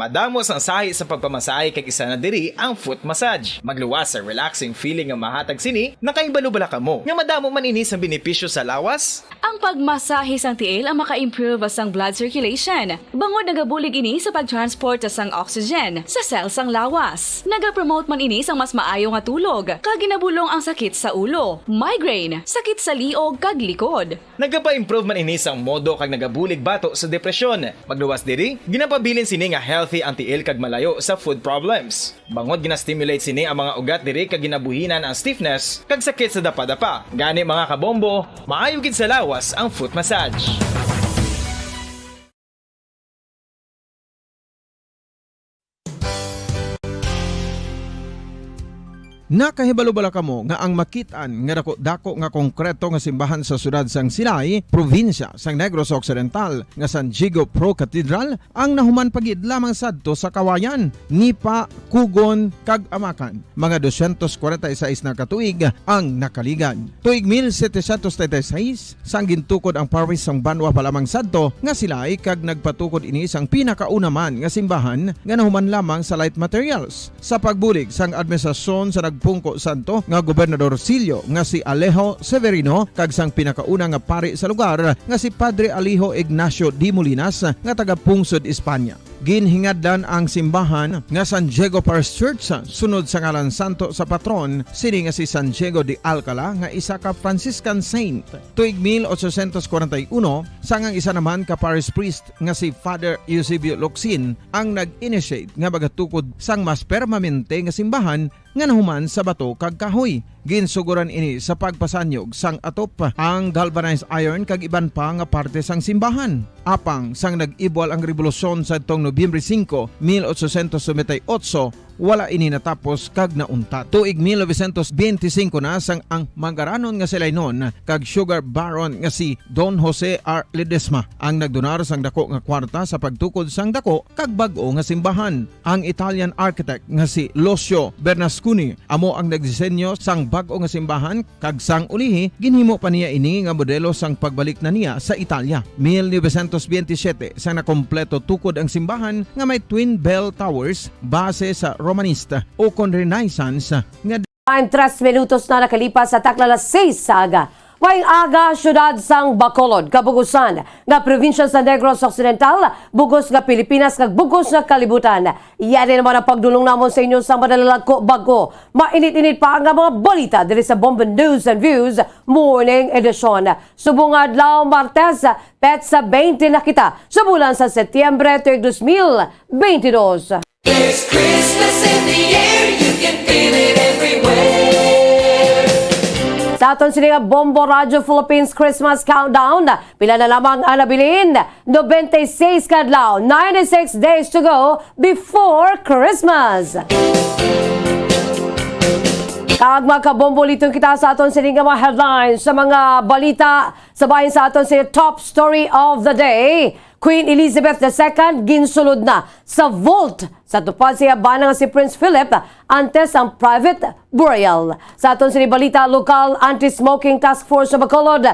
Madamos ang sahi sa pagpamasahe kag isa na diri ang foot massage. Magluwas sa relaxing feeling nga mahatag sini, nakaibalo-bala kamo. Nga madamo man ini sa benepisyo sa lawas. Ang pagmasahe sang tiil ang maka-improve sang blood circulation. Bangod nagabulig ini sa pagtransport sang oxygen sa cells sang lawas. Nagapromote man ini sang mas maayo nga tulog, kag ginabulong ang sakit sa ulo, migraine, sakit sa liog kag likod. Nagapa-improve man ini sang modo kag nagabulig bato sa depresyon. Magluwas diri, ginapabilin sini nga healthy ang tiil kag malayo sa food problems. Bangod gina-stimulate sini ang mga ugat diri kag ginabuhinan ang stiffness kag sakit sa dapa-dapa. Gani mga kabombo, maayo gid sa lawas ang foot massage. Nakahibalo-bala kamo nga ang makitaan nga dako nga konkreto nga simbahan sa sudad sang Sinay, probinsya sang Negros Occidental nga San Diego Pro Cathedral ang nahuman pagid lamang sadto sa Kawayan, Nipa, Kugon kag Amakan. Mga 246 na katuig ang nakaligan. Tuig 1736 sang gintukod ang parish sang Banwa pa lamang sadto nga Silay kag nagpatukod ini sang pinakauna man nga simbahan nga nahuman lamang sa light materials. Sa pagbulig sang administrasyon sa Pungko Santo nga Gobernador Silio nga si Alejo Severino kag sang pinakauna nga pari sa lugar nga si Padre Alijo Ignacio de Molinas nga taga Pungsod, Espanya. Ginhingadlan ang simbahan nga San Diego Parish Church sunod sa ngalan santo sa patron sini nga si San Diego de Alcala nga isa ka Franciscan saint. Tuig 1841 sangang isa naman ka parish priest nga si Father Eusebio Locsin ang nag-initiate nga bagatukod sang mas permanente nga simbahan nga nahuman sa bato kag kahoy. Ginsuguran ini sa pagpasanyog sang atop ang galvanized iron kag iban pa nga parte sang simbahan. apang sang nag-ibwal ang revolusyon sa itong Nobyembre 5, 1898, wala ini natapos kag nauntat. Tuig 1925 na sang ang mangaranon nga sila nun kag sugar baron nga si Don Jose R. Ledesma ang nagdonar sang dako nga kwarta sa pagtukod sang dako kag bag-o nga simbahan. Ang Italian architect nga si Lucio Bernasconi amo ang nagdisenyo sang bag-o nga simbahan kag sang ulihi ginhimo pa niya ini nga modelo sang pagbalik na niya sa Italia. 1927 sang nakompleto tukod ang simbahan nga may twin bell towers base sa Romanista o kon Renaissance nga 3 minutos na nakalipas sa takla alas 6 sa aga. Maing aga, syudad sang Bacolod, kabugusan nga probinsya sa Negros Occidental, bugos nga Pilipinas, kag bugos nga kalibutan. Iyan din naman ang pagdulong namon sa inyo sa madalalako bago. Mainit-init pa ang mga balita diri sa Bomba News and Views Morning Edition. Subong adlaw Martes, petsa 20 na kita sa bulan sa Setyembre 2022. There's Christmas in the air, you can feel it everywhere. Sa aton sini nga Bombo Radio Philippines Christmas Countdown, pila na lamang ang nabilin, 96 kadlaw, 96 days to go before Christmas. Kag mga kabombo litong kita sa aton sini nga mga headlines sa mga balita sa bahin sa aton sini top story of the day. Queen Elizabeth II ginsulod na sa vault sa tupad siya bana nga si Prince Philip antes ang private burial. Sa aton sinibalita, lokal anti-smoking task force sa Bacolod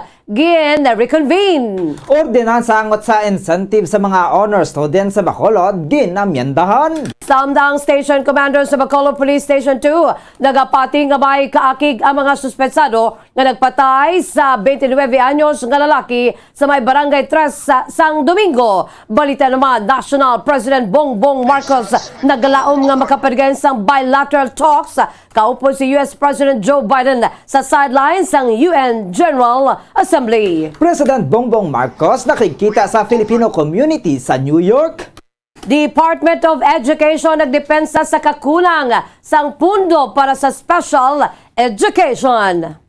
reconvene. Ordinansa angot sa incentive sa mga honor students sa Bacolod ginamyendahan. Samdang Station Commander sa Bacolod Police Station 2 nagapati nga may kaakig ang mga suspetsado nga nagpatay sa 29 anyos nga lalaki sa may barangay 3 sa Sang Domingo. Balita naman, National President Bongbong Marcos nagalaom nga makapaligyan sang bilateral talks kaupo si US President Joe Biden sa sidelines ng UN General Assembly. President Bongbong Marcos nakikita sa Filipino community sa New York. Department of Education nagdepensa sa kakulang sang pundo para sa special education.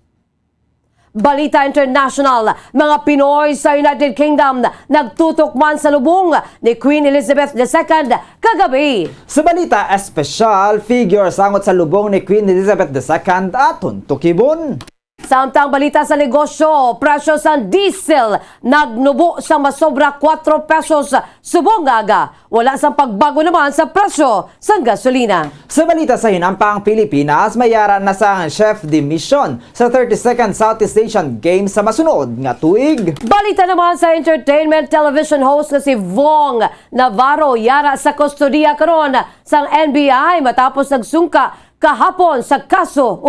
Balita International, mga Pinoy sa United Kingdom nagtutok man sa lubong ni Queen Elizabeth II kagabi. Sa balita espesyal, figure sangot sa lubong ni Queen Elizabeth II aton tukibon. Samtang balita sa negosyo, presyo sa diesel nagnubo sa masobra 4 pesos subong aga. Wala sang pagbago naman sa presyo sa gasolina. Sa balita sa hinampang Pilipinas, mayaran na sa chef de mission sa 32nd Southeast Asian Games sa masunod nga tuig. Balita naman sa entertainment television host na si Vong Navarro yara sa kustodiya karon sang NBI matapos nagsungka kahapon sa kaso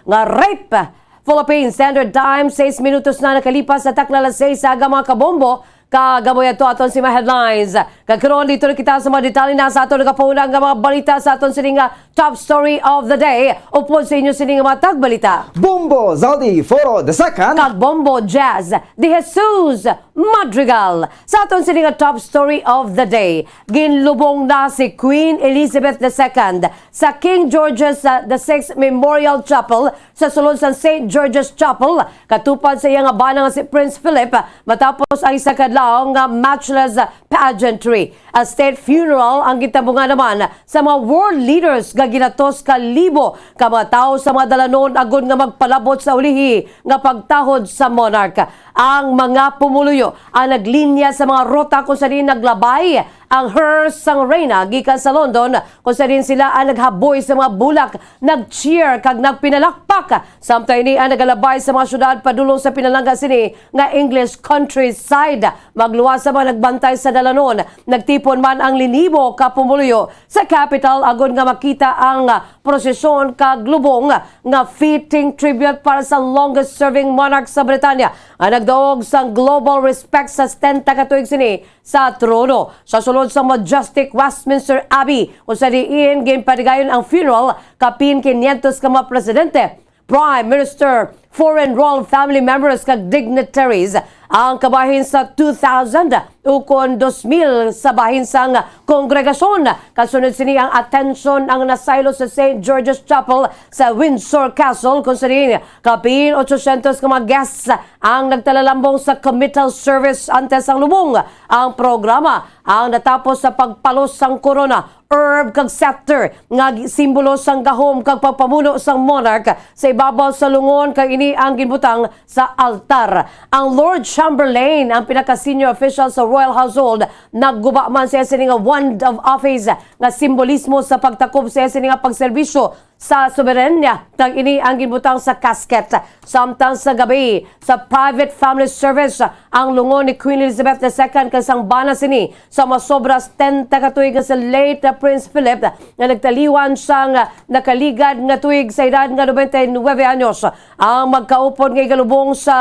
nga rape. Philippine Standard Time, 6 minutos na nakalipas sa takla alas 6 sa aga mga kabombo. Kagamoy ato aton si mga headlines. Kagkaroon dito na kita sa mga detalye na sa aton nagapaunang mga balita sa aton sininga top story of the day. Upod sa inyo sininga mga tagbalita. Bombo Zaldi Foro II kag Bombo Jazz de Jesus Madrigal. Sa aton sininga top story of the day, ginlubong na si Queen Elizabeth II sa King George's VI Memorial Chapel sa sulod sa St. George's Chapel. Katupad sa iya nga bana nga si Prince Philip matapos ang isa nga matchless pageantry. A state funeral ang gitabungan naman sa mga world leaders nga ginatos ka libo ka mga tao sa mga dalanon agon nga magpalabot sa ulihi nga pagtahod sa monarch. Ang mga pumuluyo ang naglinya sa mga rota kung saan naglabay ang hearse sang reyna gikan sa London kung saan sila ang naghaboy sa mga bulak, nag-cheer kag nagpinalakpak. Samtay ni ang nagalabay sa mga syudad padulong sa pinalangga sini nga English countryside. Magluwas sa mga nagbantay sa dalanon. Nagtipon man ang linibo ka pumuluyo sa capital agon nga makita ang prosesyon kag lubong nga fitting tribute para sa longest serving monarch sa Britanya. Ang nagdaog sa global respect sa 70 ka tuig sini sa trono. Sa sulod sa majestic Westminster Abbey kung sa diin ginpadigayon ang funeral kapin 500 ka mga presidente, Prime Minister, foreign royal family members kag dignitaries ang kabahin sa 2,000 ukon 2,000 sa bahin sang kongregasyon. Kasunod sini ang atensyon ang nasaylo sa St. George's Chapel sa Windsor Castle kung sini kapin 800 ka mga guests ang nagtalalambong sa committal service antes ang lubong. Ang programa ang natapos sa pagpalos sang corona herb kag scepter nga simbolo sang gahom kag pagpamuno sang monarch sa ibabaw sa lungon kag ini ang ginbutang sa altar. Ang Lord Chamberlain ang pinaka-senior official sa royal household nagguba man sa sini nga wand of office nga simbolismo sa pagtakob sa sini nga pagserbisyo sa soberanya tag ini ang ginbutang sa casket. Samtang sa gabi sa private family service ang lungon ni Queen Elizabeth II kag sang bana sini sa masobras 10 ka tuig sa late Prince Philip na nagtaliwan sang nakaligad nga tuig sa edad nga 99 anyos ang magkaupod nga igalubong sa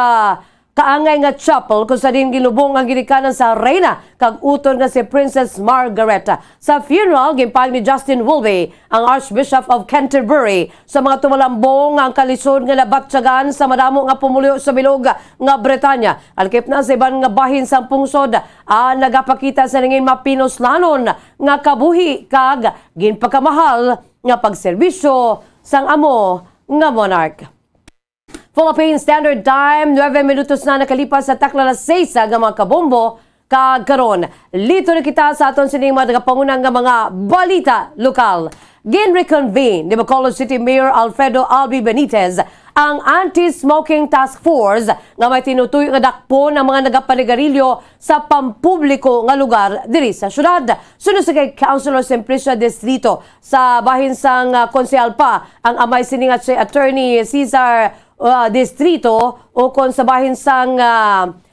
kaangay nga chapel kung sa din gilubong ang ginikanan sa reyna kag uton nga si Princess Margaret. Sa funeral gimpag ni Justin Welby ang Archbishop of Canterbury sa mga tumalambong ang kalisod nga nabatsagan sa madamo nga pumulyo sa bilog nga Bretanya. Alkip na sa iban nga bahin sa pungsod nagapakita sa ningin mapinoslanon nga kabuhi kag ginpagkamahal nga pagserbisyo sang amo nga monarch. Philippine Standard Time, 9 minutos na nakalipas sa takla na 6 nga mga kabombo kagkaron. Lito na kita sa aton sining mga nagapangunang nga mga balita lokal. Gin-reconvene ni Bacolod City Mayor Alfredo Albi Benitez ang Anti-Smoking Task Force nga may tinutuyo nga dakpo ng mga nagapanigarilyo sa pampubliko nga lugar diri sa syudad. Sunod sa kay Councilor Simplicia Distrito sa bahin sang konsehal pa ang amay siningat si Attorney Cesar Distrito o kon sa bahin sang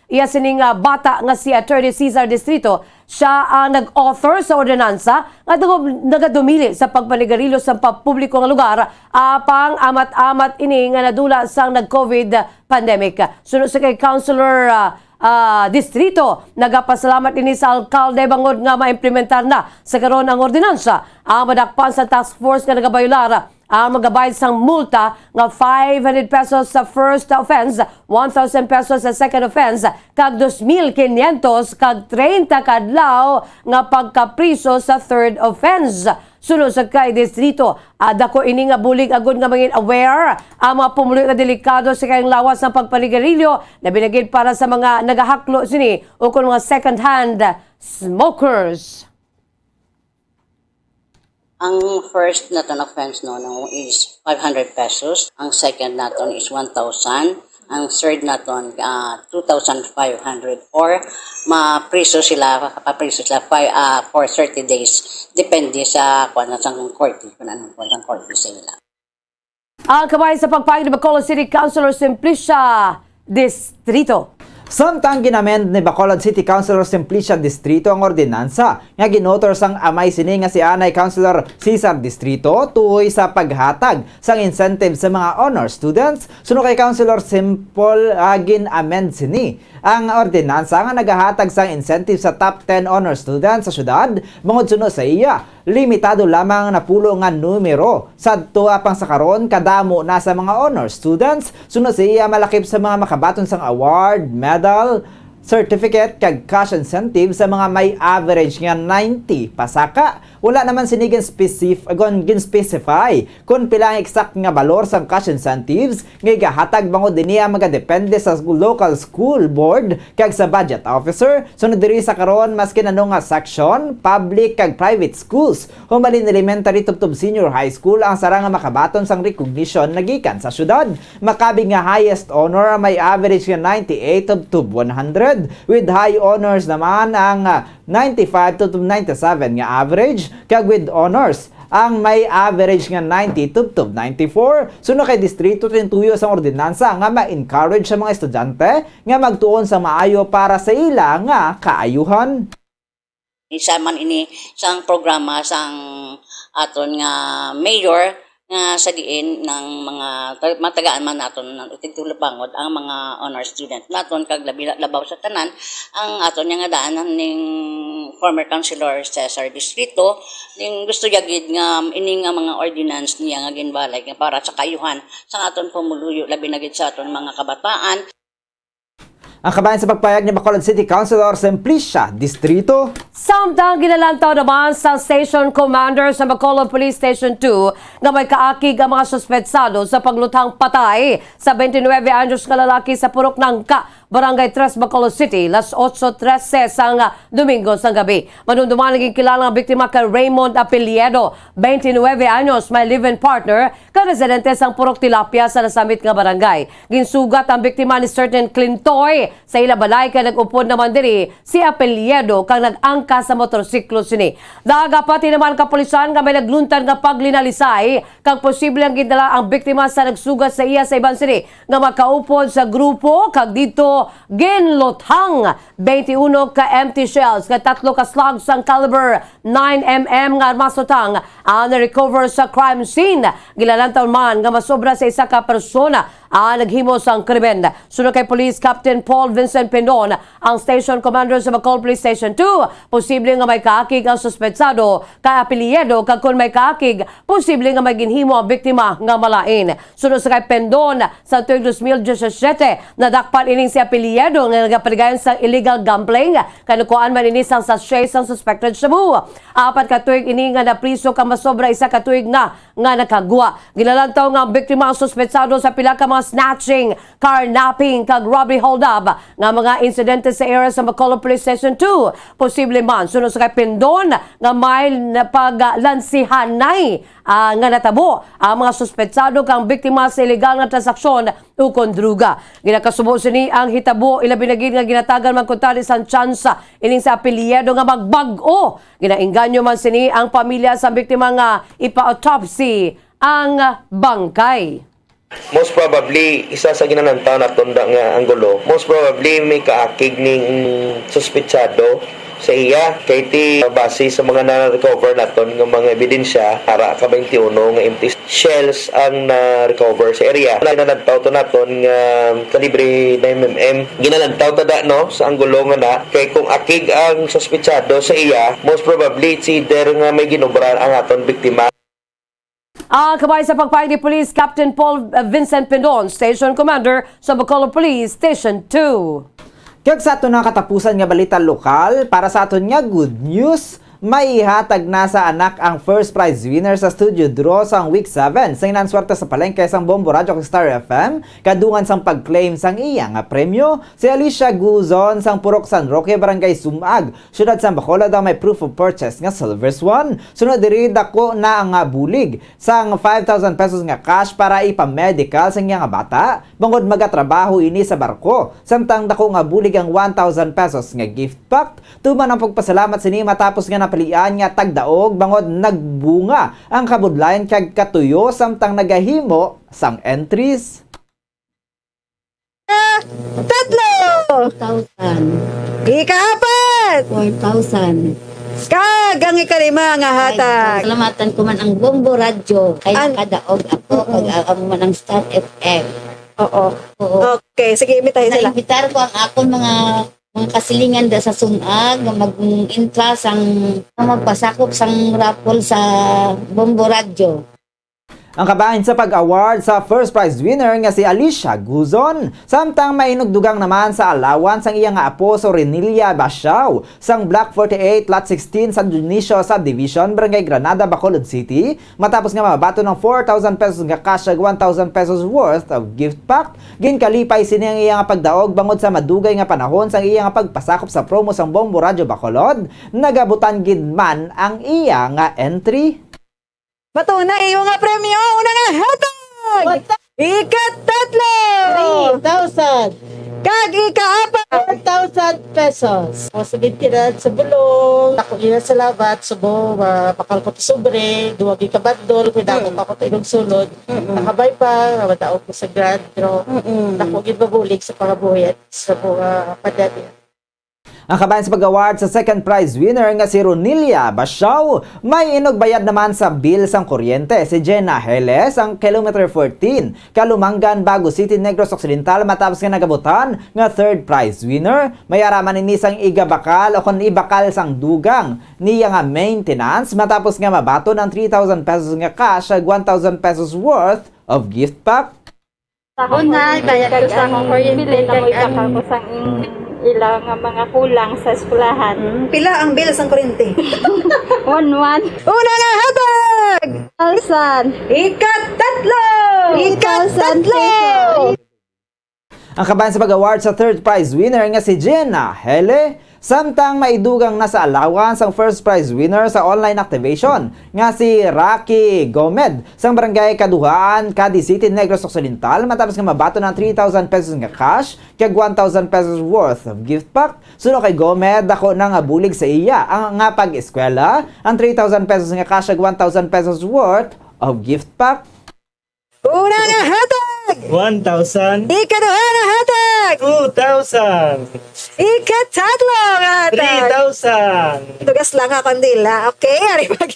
iya sining bata nga si Attorney Cesar Distrito. Siya ang nag-author sa ordinansa nga nagadumili sa pagpanigarilyo sa pampubliko nga lugar apang amat-amat ini nga nadula sang nag-COVID pandemic. Sunod sa kay Councilor Distrito, nagapasalamat ini sa alkalde bangod nga maimplementar na sa karon ang ordinansa. Ang madakpan sa task force nga nagabayular ang magabayad sang multa nga 500 pesos sa first offense, 1,000 pesos sa second offense, kag 2,500 kag 30 kadlaw nga pagkapriso sa third offense. Sunod sa kay distrito, dako ini nga bulig agud nga mangin aware ang mga pumuloy nga delikado sa kayang lawas ng pagpanigarilyo na binagid para sa mga nagahaklo sini o kung mga second-hand smokers. Ang first naton offense no is 500 pesos. Ang second naton is 1,000. Ang third naton 2,500 or mapriso sila for 30 days depende sa sang court kung anong court sila. Ang kamay sa pagpahig ni Bacolod City Councilor Simplicia Distrito. Samtang ginamend ni Bacolod City Councilor Simplicia Distrito ang ordinansa nga ginotor sang amay sini nga si Anay Councilor Cesar Distrito tuhoy sa paghatag sang incentive sa mga honor students. Suno kay Councilor Simple ginamend sini ang ordinansa nga nagahatag sang incentive sa top 10 honor students sa syudad. Bangod suno sa iya, limitado lamang na pulo nga numero sadto apang sa karon kadamo na sa mga honor students. Suno sa iya malakip sa mga makabaton sang award, medal, certificate kag cash incentive sa mga may average nga 90 pasaka. Wala naman sinigin specify kung pila ang exact nga balor sa cash incentives nga gahatag bangod dinhi ang magadepende sa local school board kag sa budget officer. Sunod diri sa karon maski nanong nga section public kag private schools humalin elementary tubtub senior high school ang sarang nga makabaton sang recognition nagikan sa syudad. Makabi nga highest honor may average nga 98 tubtub 100 with high honors naman ang 95 to 97 nga average kag with honors ang may average nga 90 to 94. Suno kay distrito tintuyo sa ordinansa nga ma-encourage sa mga estudyante nga magtuon sa maayo para sa ila nga kaayuhan. Isa man ini sang programa sang aton nga mayor nga sa diin ng mga matagaan man naton ng tigtulapangod ang mga honor student naton kag labaw sa tanan ang aton nga daanan ning former councilor Cesar Distrito ning gusto gyud nga ini nga mga ordinance niya nga ginbalay nga para sa kayuhan sa aton pumuluyo labi na gid sa aton mga kabataan. Ang kabayan sa pagpayag ni Bacolod City Councilor Simplicia Distrito. Samtang ginalantaw naman sa Station Commander sa Bacolod Police Station 2 na may kaakig ang mga suspetsado sa pagluthang patay sa 29 anyos na lalaki sa Purok Nangka, Barangay 3, Bacolod City, las 8:13 sang Domingo sa gabi. Manunduman naging kilala ang biktima kay Raymond Apeliedo, 29 anyos, may live-in partner, ka-residente sang Purok Tilapia sa nasamit nga barangay. Ginsugat ang biktima ni certain Clintoy. Sa ila balay ka nag-upod naman diri si Apeliedo kang nag-angka sa motorsiklo sini. Dagapati naman kapulisan nga may nagluntan nga paglinalisay kang posible ang gindala ang biktima sa nagsugat sa iya sa ibang sini nga makaupod sa grupo kag dito ginlothang 21 ka empty shells ka 3 ka slugs sang caliber 9mm nga armasotang ang na-recover sa crime scene. Gilalantaw man nga masobra sa isa ka persona ang naghimo sang krimen. Sunod kay Police Captain Paul Vincent Pendon, ang Station Commander sa Bacolod Police Station 2, posible nga may kaakig ang suspetsado kay Apeliedo kag kun may kaakig, posible nga may ginhimo ang biktima nga malain. Sunod sa kay Pendon, sa tuig 2017, nadakpan ining si Apeliedo nga nagapaligayon sa illegal gambling, kanukuan man ini sang sachet sang suspected shabu. 4 ka tuig ini nga napriso ka masobra 1 ka tuig na nga nakagwa. Gilalantaw nga ang biktima ang suspetsado sa pila ka mga snatching, carnapping, kag robbery hold-up nga mga insidente sa area sa Bacolod Police Station 2. Posible man, sunod sa kay Pendon, nga may paglansihanay nga natabo ang mga suspetsado kang biktima sa illegal nga transaksyon ukon druga. Ginakasubo sini ang hitabo ilabi na gid nga ginatagan man kuntani sang tsansa ining sa Apeliedo nga magbag-o. Ginainganyo man sini ang pamilya sa biktima nga ipa-autopsy ang bangkay. Most probably, isa sa ginanantaw na tunda nga anggulo, most probably may kaakig ning suspetsado sa iya kay ti base sa mga na-recover naton nga mga ebidensya para ka 21 nga empty shells ang na-recover sa area. Ginanantaw to naton nga kalibre 9mm. Ginanantaw tada no sa anggulo nga na kay kung akig ang suspetsado sa iya, most probably it's either nga may ginobra ang aton biktima. Kabay sa pagpayag ni Police Captain Paul Vincent Pendon, Station Commander sa Bacolod Police Station 2. Kaya sa ato na katapusan nga balita lokal, para sa aton nga good news, may ihatag na sa anak ang first prize winner sa studio draw sang week 7 sa inanswerte sa palengke sang Bombo Radio kag Star FM kadungan sang pag-claim sang iya nga premyo si Alicia Guzon sang Purok San Roque Barangay Sumag. Syudad sang Bacolod daw may proof of purchase nga silver swan. Sunod diri dako na ang bulig sang 5,000 pesos nga cash para ipamedical sang iya nga bata bangod magatrabaho ini sa barko. Samtang dako nga bulig ang 1,000 pesos nga gift pack. Tuman ang pagpasalamat sini matapos nga pilian nga tagdaog bangod nagbunga ang kabudlayan kag katuyo samtang nagahimo sang entries. Tatlo! 4,000. Ika-4! 4,000. Kag ang ikalima nga hatag. Salamatan ko man ang Bombo Radio. Ay nakadaog ako pag ang man ang Star FM. Oo. Oo. Okay, sige, imitahin sila. Naimbitar ko ang akong mga kasilingan da sa Sumag nga mag-intra sang magpasakop sang raffle sa Bombo Radio. Ang kabahin sa pag-award sa first prize winner nga si Alicia Guzon. Samtang mainugdugang naman sa allowance ang iyang apo sa Renilia Basiao sang Block 48 Lot 16 sa Dionisio Subdivision, Barangay Granada, Bacolod City. Matapos nga mabato ng 4,000 pesos nga cash ag 1,000 pesos worth of gift pack, ginkalipay sini ang iyang pagdaog bangod sa madugay nga panahon sang iyang pagpasakop sa promo sang Bombo Radio Bacolod. Nagabutan gid man ang iya nga entry. Bato na iyo nga premyo. Una nga hatag! Ika-3! 3,000. Kag ika-4! 4,000 pesos. O sabit tira sa bulong. Ako ina sa labat. Subo, bakal ko sobre. Duwag ikabadol. Kuidako pa ko ilong sulod. Nakabay pa. Mataog ko sa grad. Pero ako gibabulig sa pangabuhit. Sa mga padali. Ang kabayan sa pag-award sa second prize winner nga si Ronilia Basiao, may inogbayad naman sa bill sang kuryente si Jenna Heles ang kilometer 14, Kalumangan, Bago City, Negros Occidental matapos nga nagabutan nga third prize winner. May araman ni sang igabakal o kon ibakal sang dugang niya nga maintenance matapos nga mabato ng 3,000 pesos nga cash ag 1,000 pesos worth of gift pack. Una, bayad ko sa akong kuryente kag ko sang ilang mga kulang sa eskwelahan. Pila ang bill sang kuryente? 1-1. Una na hatag! 1,000. Ikatatlo! Ang kabayan sa pag-award sa third prize winner nga si Jenna Hele, samtang maidugang nasa allowance ang first prize winner sa online activation nga si Rocky Gomed sang barangay Kaduhaan, Cadiz City, Negros Occidental matapos nga mabato ng 3,000 pesos nga cash kag 1,000 pesos worth of gift pack. Suno kay Gomed dako na nga bulig sa iya ang nga pag-eskwela, ang 3,000 pesos nga cash kag 1,000 pesos worth of gift pack. Una na hatag! 1,000. Ikaduha na hatag! 2,000. Ikatatlo nga hatag! 3,000. Tugas lang akong dila. Okay, ari pag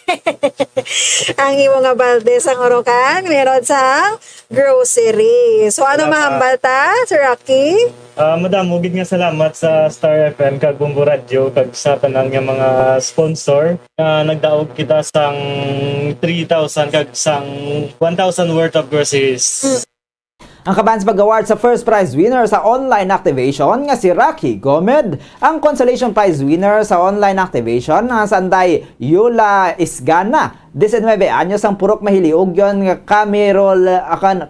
ang imo nga balde sang Orocan, meron sang grocery. So ano mahambal ta, Sir Rocky? Madam, ugid nga salamat sa Star FM kag Bombo Radio kag sa tanan nga mga sponsor na nagdaog kita sang 3,000 kag sang 1,000 worth of groceries. Ang kabayan sa pag-award sa first prize winner sa online activation nga si Rocky Gomed, ang consolation prize winner sa online activation nga sa Anday Yula Isgana, 19 anyos ang purok mahiliog yon nga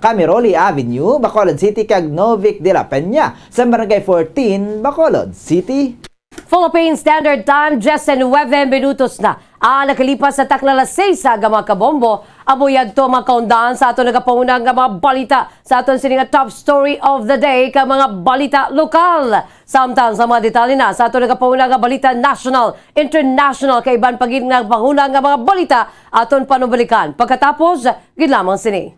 Camiroli Avenue, Bacolod City kag Novic de la Peña sa Barangay 14, Bacolod City. Philippine Standard Time, 19 minutos na. Nakalipas sa takla 6 sa mga kabombo, abuyag to mga kaundahan sa ato nagapaunang nga mga balita sa aton sininga top story of the day ka mga balita lokal. Samtang sa mga detalye na sa ato nagapaunang nga balita national, international kay iban pagin nga pahunang nga mga balita aton panubalikan. Pagkatapos, ginlamang sini.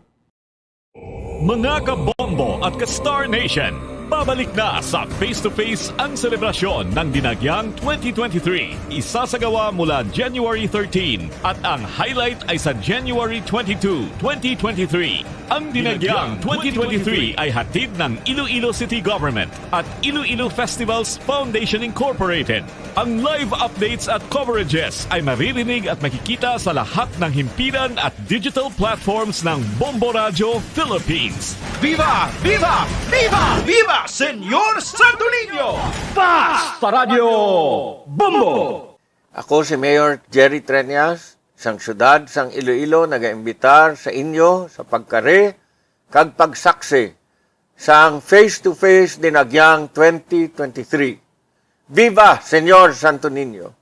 Mga kabombo at ka-Star Nation, babalik na sa face-to-face ang selebrasyon ng Dinagyang 2023. Isasagawa mula January 13 at ang highlight ay sa January 22, 2023. Ang Dinagyang 2023 ay hatid ng Iloilo City Government at Iloilo Festivals Foundation Incorporated. Ang live updates at coverages ay maririnig at makikita sa lahat ng himpilan at digital platforms ng Bombo Radio Philippines. Viva! Viva! Viva! Viva! Senyor Santo Niño! Basta Radio Bombo! Ako si Mayor Jerry Treñas, sang syudad sang Iloilo, nagaimbitar sa inyo sa pagkare kag pagsaksi sang face-to-face Dinagyang 2023. Viva Senyor Santo Niño!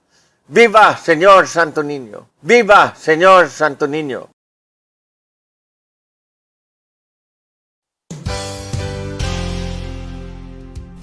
Viva Senyor Santo Niño! Viva Senyor Santo Niño!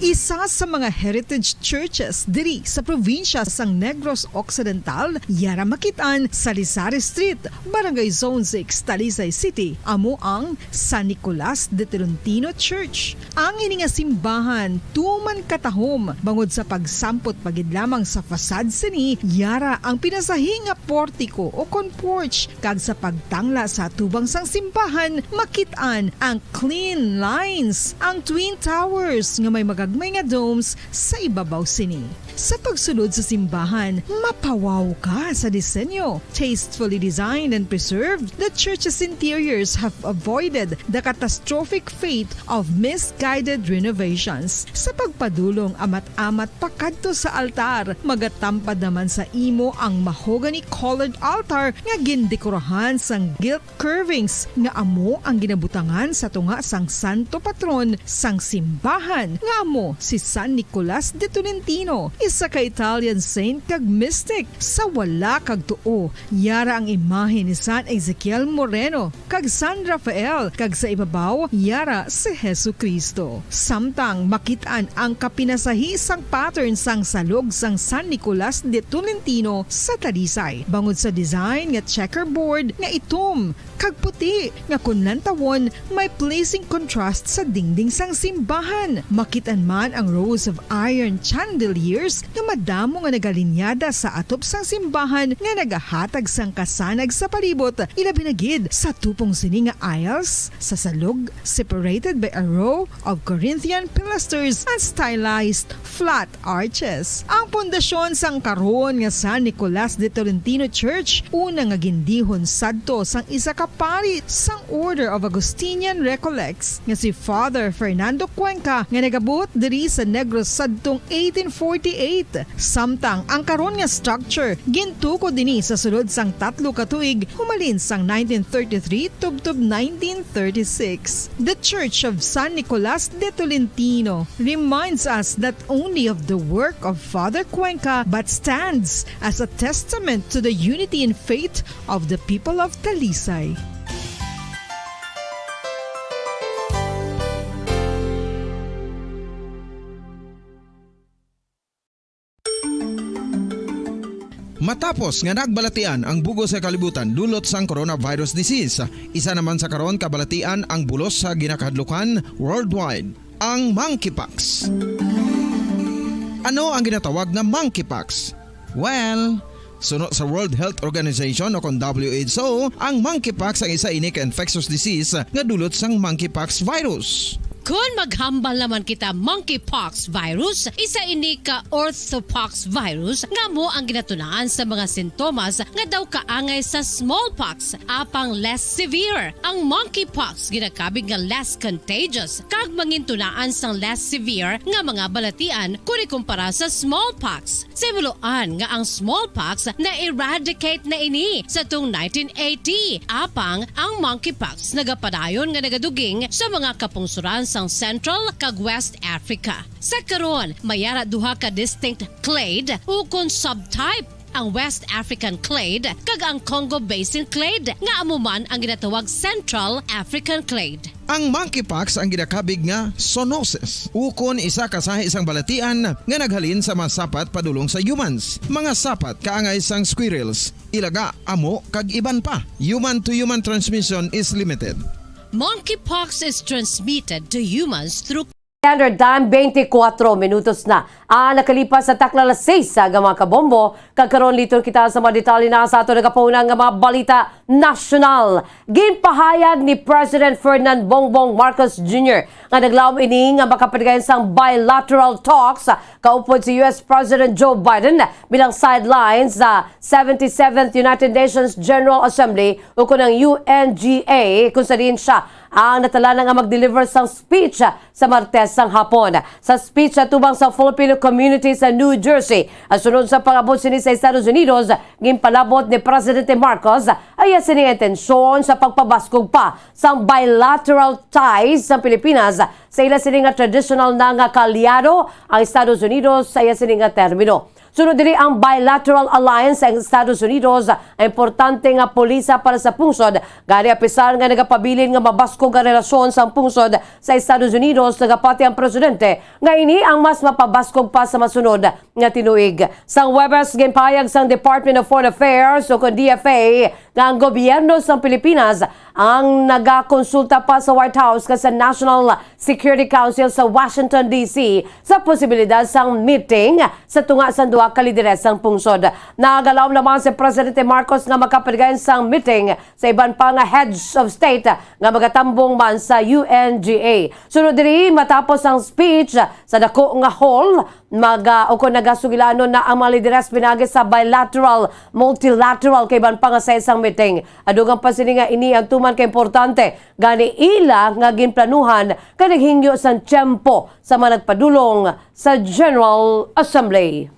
Isa sa mga heritage churches diri sa probinsya sang Negros Occidental, yara makitaan sa Rizal Street, Barangay Zone 6, Talisay City, amo ang San Nicolas de Tolentino Church. Ang ini nga simbahan tuman katahom bangod sa pagsampot pagid lamang sa fasad sini, yara ang pinasahi nga portiko o porch kag sa pagtangla sa tubang sang simbahan makitaan ang clean lines, ang twin towers nga may magagmay nga domes sa ibabaw sini. Sa pagsulod sa simbahan, mapawaw ka sa disenyo. Tastefully designed and preserved, the church's interiors have avoided the catastrophic fate of misguided renovations. Sa pagpadulong amat-amat pakadto sa altar, magatampad naman sa imo ang mahogany colored altar nga gindekorahan sang gilt curvings nga amo ang ginabutangan sa tunga sang santo patron sang simbahan nga amo si San Nicolas de Tolentino, isa ka Italian saint kag mystic. Sa wala kag tuo, yara ang imahe ni San Ezekiel Moreno kag San Rafael, kag sa ibabaw yara si Jesucristo. Samtang makitaan ang kapinasahi sang pattern sang salog sang San Nicolas de Tolentino sa Talisay, bangod sa design nga checkerboard nga itom kag puti nga kunlantawon may pleasing contrast sa dingding sang simbahan. Makitaan man ang rows of iron chandeliers nga madamo nga nagalinyada sa atop sang simbahan nga nagahatag sang kasanag sa palibot, ilabi na gid sa tupong sini nga aisles sa salug separated by a row of Corinthian pilasters and stylized flat arches. Ang pundasyon sang karon nga San Nicolas de Tolentino Church una nga gindihon sadto sang isa ka pari sang Order of Augustinian Recollects nga si Father Fernando Cuenca nga nagabot diri sa Negros sadtong 1848. Samtang ang karon nga structure gintuko dinhi sa sulod sang 3 ka tuig humalin sang 1933 tubtob 1936. The Church of San Nicolas de Tolentino reminds us not only of the work of Father Cuenca but stands as a testament to the unity and faith of the people of Talisay. Matapos nga nagbalatian ang bugo sa kalibutan dulot sang coronavirus disease, isa naman sa karon kabalatian ang bulos sa ginakahadlukan worldwide, ang monkeypox. Ano ang ginatawag na monkeypox? Well, sunod sa World Health Organization o kung WHO, ang monkeypox ang isa ini ka infectious disease nga dulot sang monkeypox virus. Kung maghambal naman kita monkeypox virus, isa ini ka orthopox virus nga mo ang ginatunaan sa mga sintomas nga daw kaangay sa smallpox, apang less severe. Ang monkeypox ginakabig nga less contagious kag mangintunaan sang less severe nga mga balatian kung ikumpara sa smallpox. Simuloan nga ang smallpox na eradicate na ini sa tung 1980, apang ang monkeypox nagapadayon nga nagaduging sa mga kapungsuran sang Central kag West Africa. Sa karon, mayara duha ka distinct clade ukon subtype, ang West African clade kag ang Congo Basin clade nga amuman ang ginatawag Central African clade. Ang monkeypox ang ginakabig nga zoonosis. Ukon isa kasahi isang balatian nga naghalin sa mga sapat padulong sa humans. Mga sapat kaangay sang squirrels, ilaga, amo kag iban pa. Human to human transmission is limited. Monkeypox is transmitted to humans through Standard time, 24 minutos na. Nakalipas sa takla las 6 sa mga kabombo. Kagkaroon liton kita sa mga detalye na sa ato nagapaunang nga mga balita nasyonal. Ginpahayag ni President Ferdinand Bongbong Marcos Jr. nga naglaom ini nga makapatigayon sang bilateral talks kaupod si US President Joe Biden bilang sidelines sa 77th United Nations General Assembly o kunang UNGA kung sa din siya ang natala na nga mag-deliver sang speech sa Martes sang hapon. Sa speech at tubang sa Filipino community sa New Jersey, at sunod sa pangabot sini sa Estados Unidos, ginpalabot ni Presidente Marcos ay sining intensyon sa pagpabaskog pa sang bilateral ties sa Pilipinas sa ila sining nga traditional na nga kalyado ang Estados Unidos sa iya sining nga termino. Sunod diri ang bilateral alliance sa Estados Unidos, ang importante nga polisa para sa pungsod. Gani apisar nga nagapabilin nga mabaskog nga relasyon sa pungsod sa Estados Unidos, nagapati ang presidente nga ini ang mas mapabaskog pa sa masunod nga tinuig. Sang Webes ginpahayag sang Department of Foreign Affairs o DFA nga ang gobyerno sa Pilipinas ang nagakonsulta pa sa White House sa National Security Council sa Washington DC sa posibilidad sang meeting sa tunga sa duha ka lideres sang pungsod. Nagalaom naman si Presidente Marcos nga makapatigayon sang meeting sa iban pa nga heads of state nga magatambong man sa UNGA. Sunod diri matapos ang speech sa dako nga hall o kung nagasugilanon na ang mga lideres pinagi sa bilateral, multilateral kay ban pa nga sa isang meeting. Adugang pa sini nga ini ang tuman kay importante gani ila nga ginplanuhan kanaghingyo sang tiyempo sa mga nagpadulong sa General Assembly.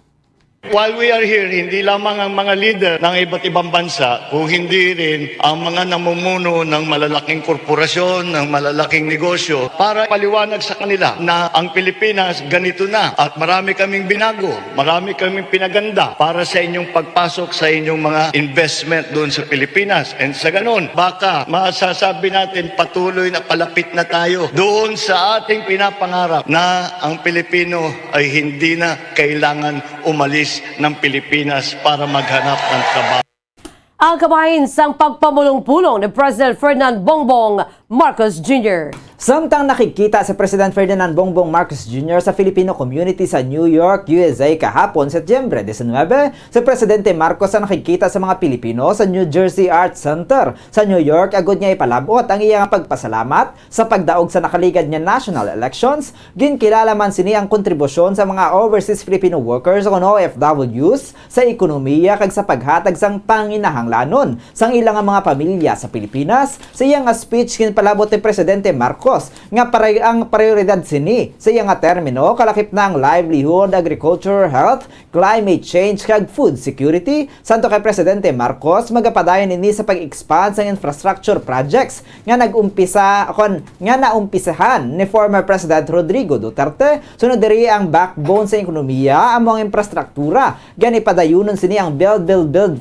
While we are here, hindi lamang ang mga leader ng iba't ibang bansa, kung hindi rin ang mga namumuno ng malalaking korporasyon, ng malalaking negosyo, para paliwanag sa kanila na ang Pilipinas ganito na at marami kaming binago, marami kaming pinaganda para sa inyong pagpasok sa inyong mga investment doon sa Pilipinas. And sa ganun, baka masasabi natin patuloy na palapit na tayo doon sa ating pinapangarap na ang Pilipino ay hindi na kailangan umalis ng Pilipinas para maghanap ng trabaho. Ang kabahin sang pagpamulong-pulong ni President Ferdinand Bongbong Marcos Jr. Samtang nakikita si President Ferdinand Bongbong Marcos Jr. sa Filipino community sa New York, USA kahapon, Setyembre 19, si Presidente Marcos ang nakikita sa mga Pilipino sa New Jersey Arts Center sa New York. Agad niya ipalabot ang iyang pagpasalamat sa pagdaog sa nakaligad niya national elections. Ginkilala man sini ang kontribusyon sa mga overseas Filipino workers o OFWs sa ekonomiya kag sa paghatag sang panginahanglanon sang ilang mga pamilya sa Pilipinas. Sa iyang speech ginpalabot ni Presidente Marcos nga ang prioridad sini sa iyang termino kalakip na ang livelihood, agriculture, health, climate change kag food security. Santo kay Presidente Marcos magapadayon ini sa pag-expand sa infrastructure projects nga naumpisahan ni former President Rodrigo Duterte. Sunod diri ang backbone sa ekonomiya among infrastruktura. Gani padayunon sini ang Build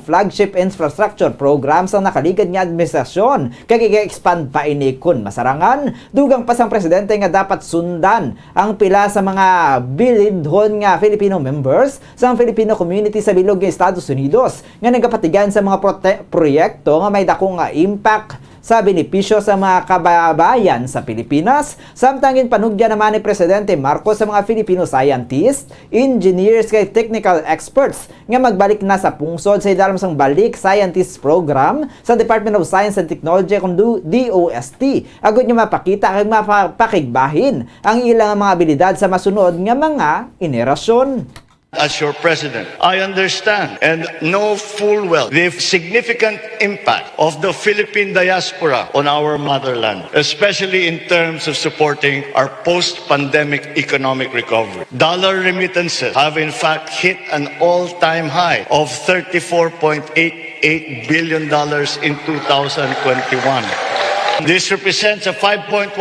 flagship infrastructure programs ang nakaligad nga administrasyon kag i-expand pa ini kun masarangan. Dugang pa sang presidente nga dapat sundan ang pila sa mga bilidhon nga Filipino members sa Filipino community sa bilog ng Estados Unidos nga nagapatigan sa mga proyekto nga may dakong impact sa benepisyo sa mga kababayan sa Pilipinas. Samtang panugya naman ni Presidente Marcos sa mga Filipino scientists, engineers kay technical experts nga magbalik na sa pungsod sa idalam sang balik scientist program sa Department of Science and Technology kung DOST. Agad niya mapakita kag mapakigbahin ang ilang mga abilidad sa masunod nga mga inerasyon. As your president, I understand and know full well the significant impact of the Philippine diaspora on our motherland, especially in terms of supporting our post-pandemic economic recovery. Dollar remittances have in fact hit an all-time high of $34.88 billion in 2021. This represents a 5.1%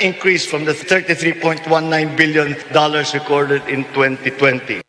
increase from the $33.19 billion recorded in 2020.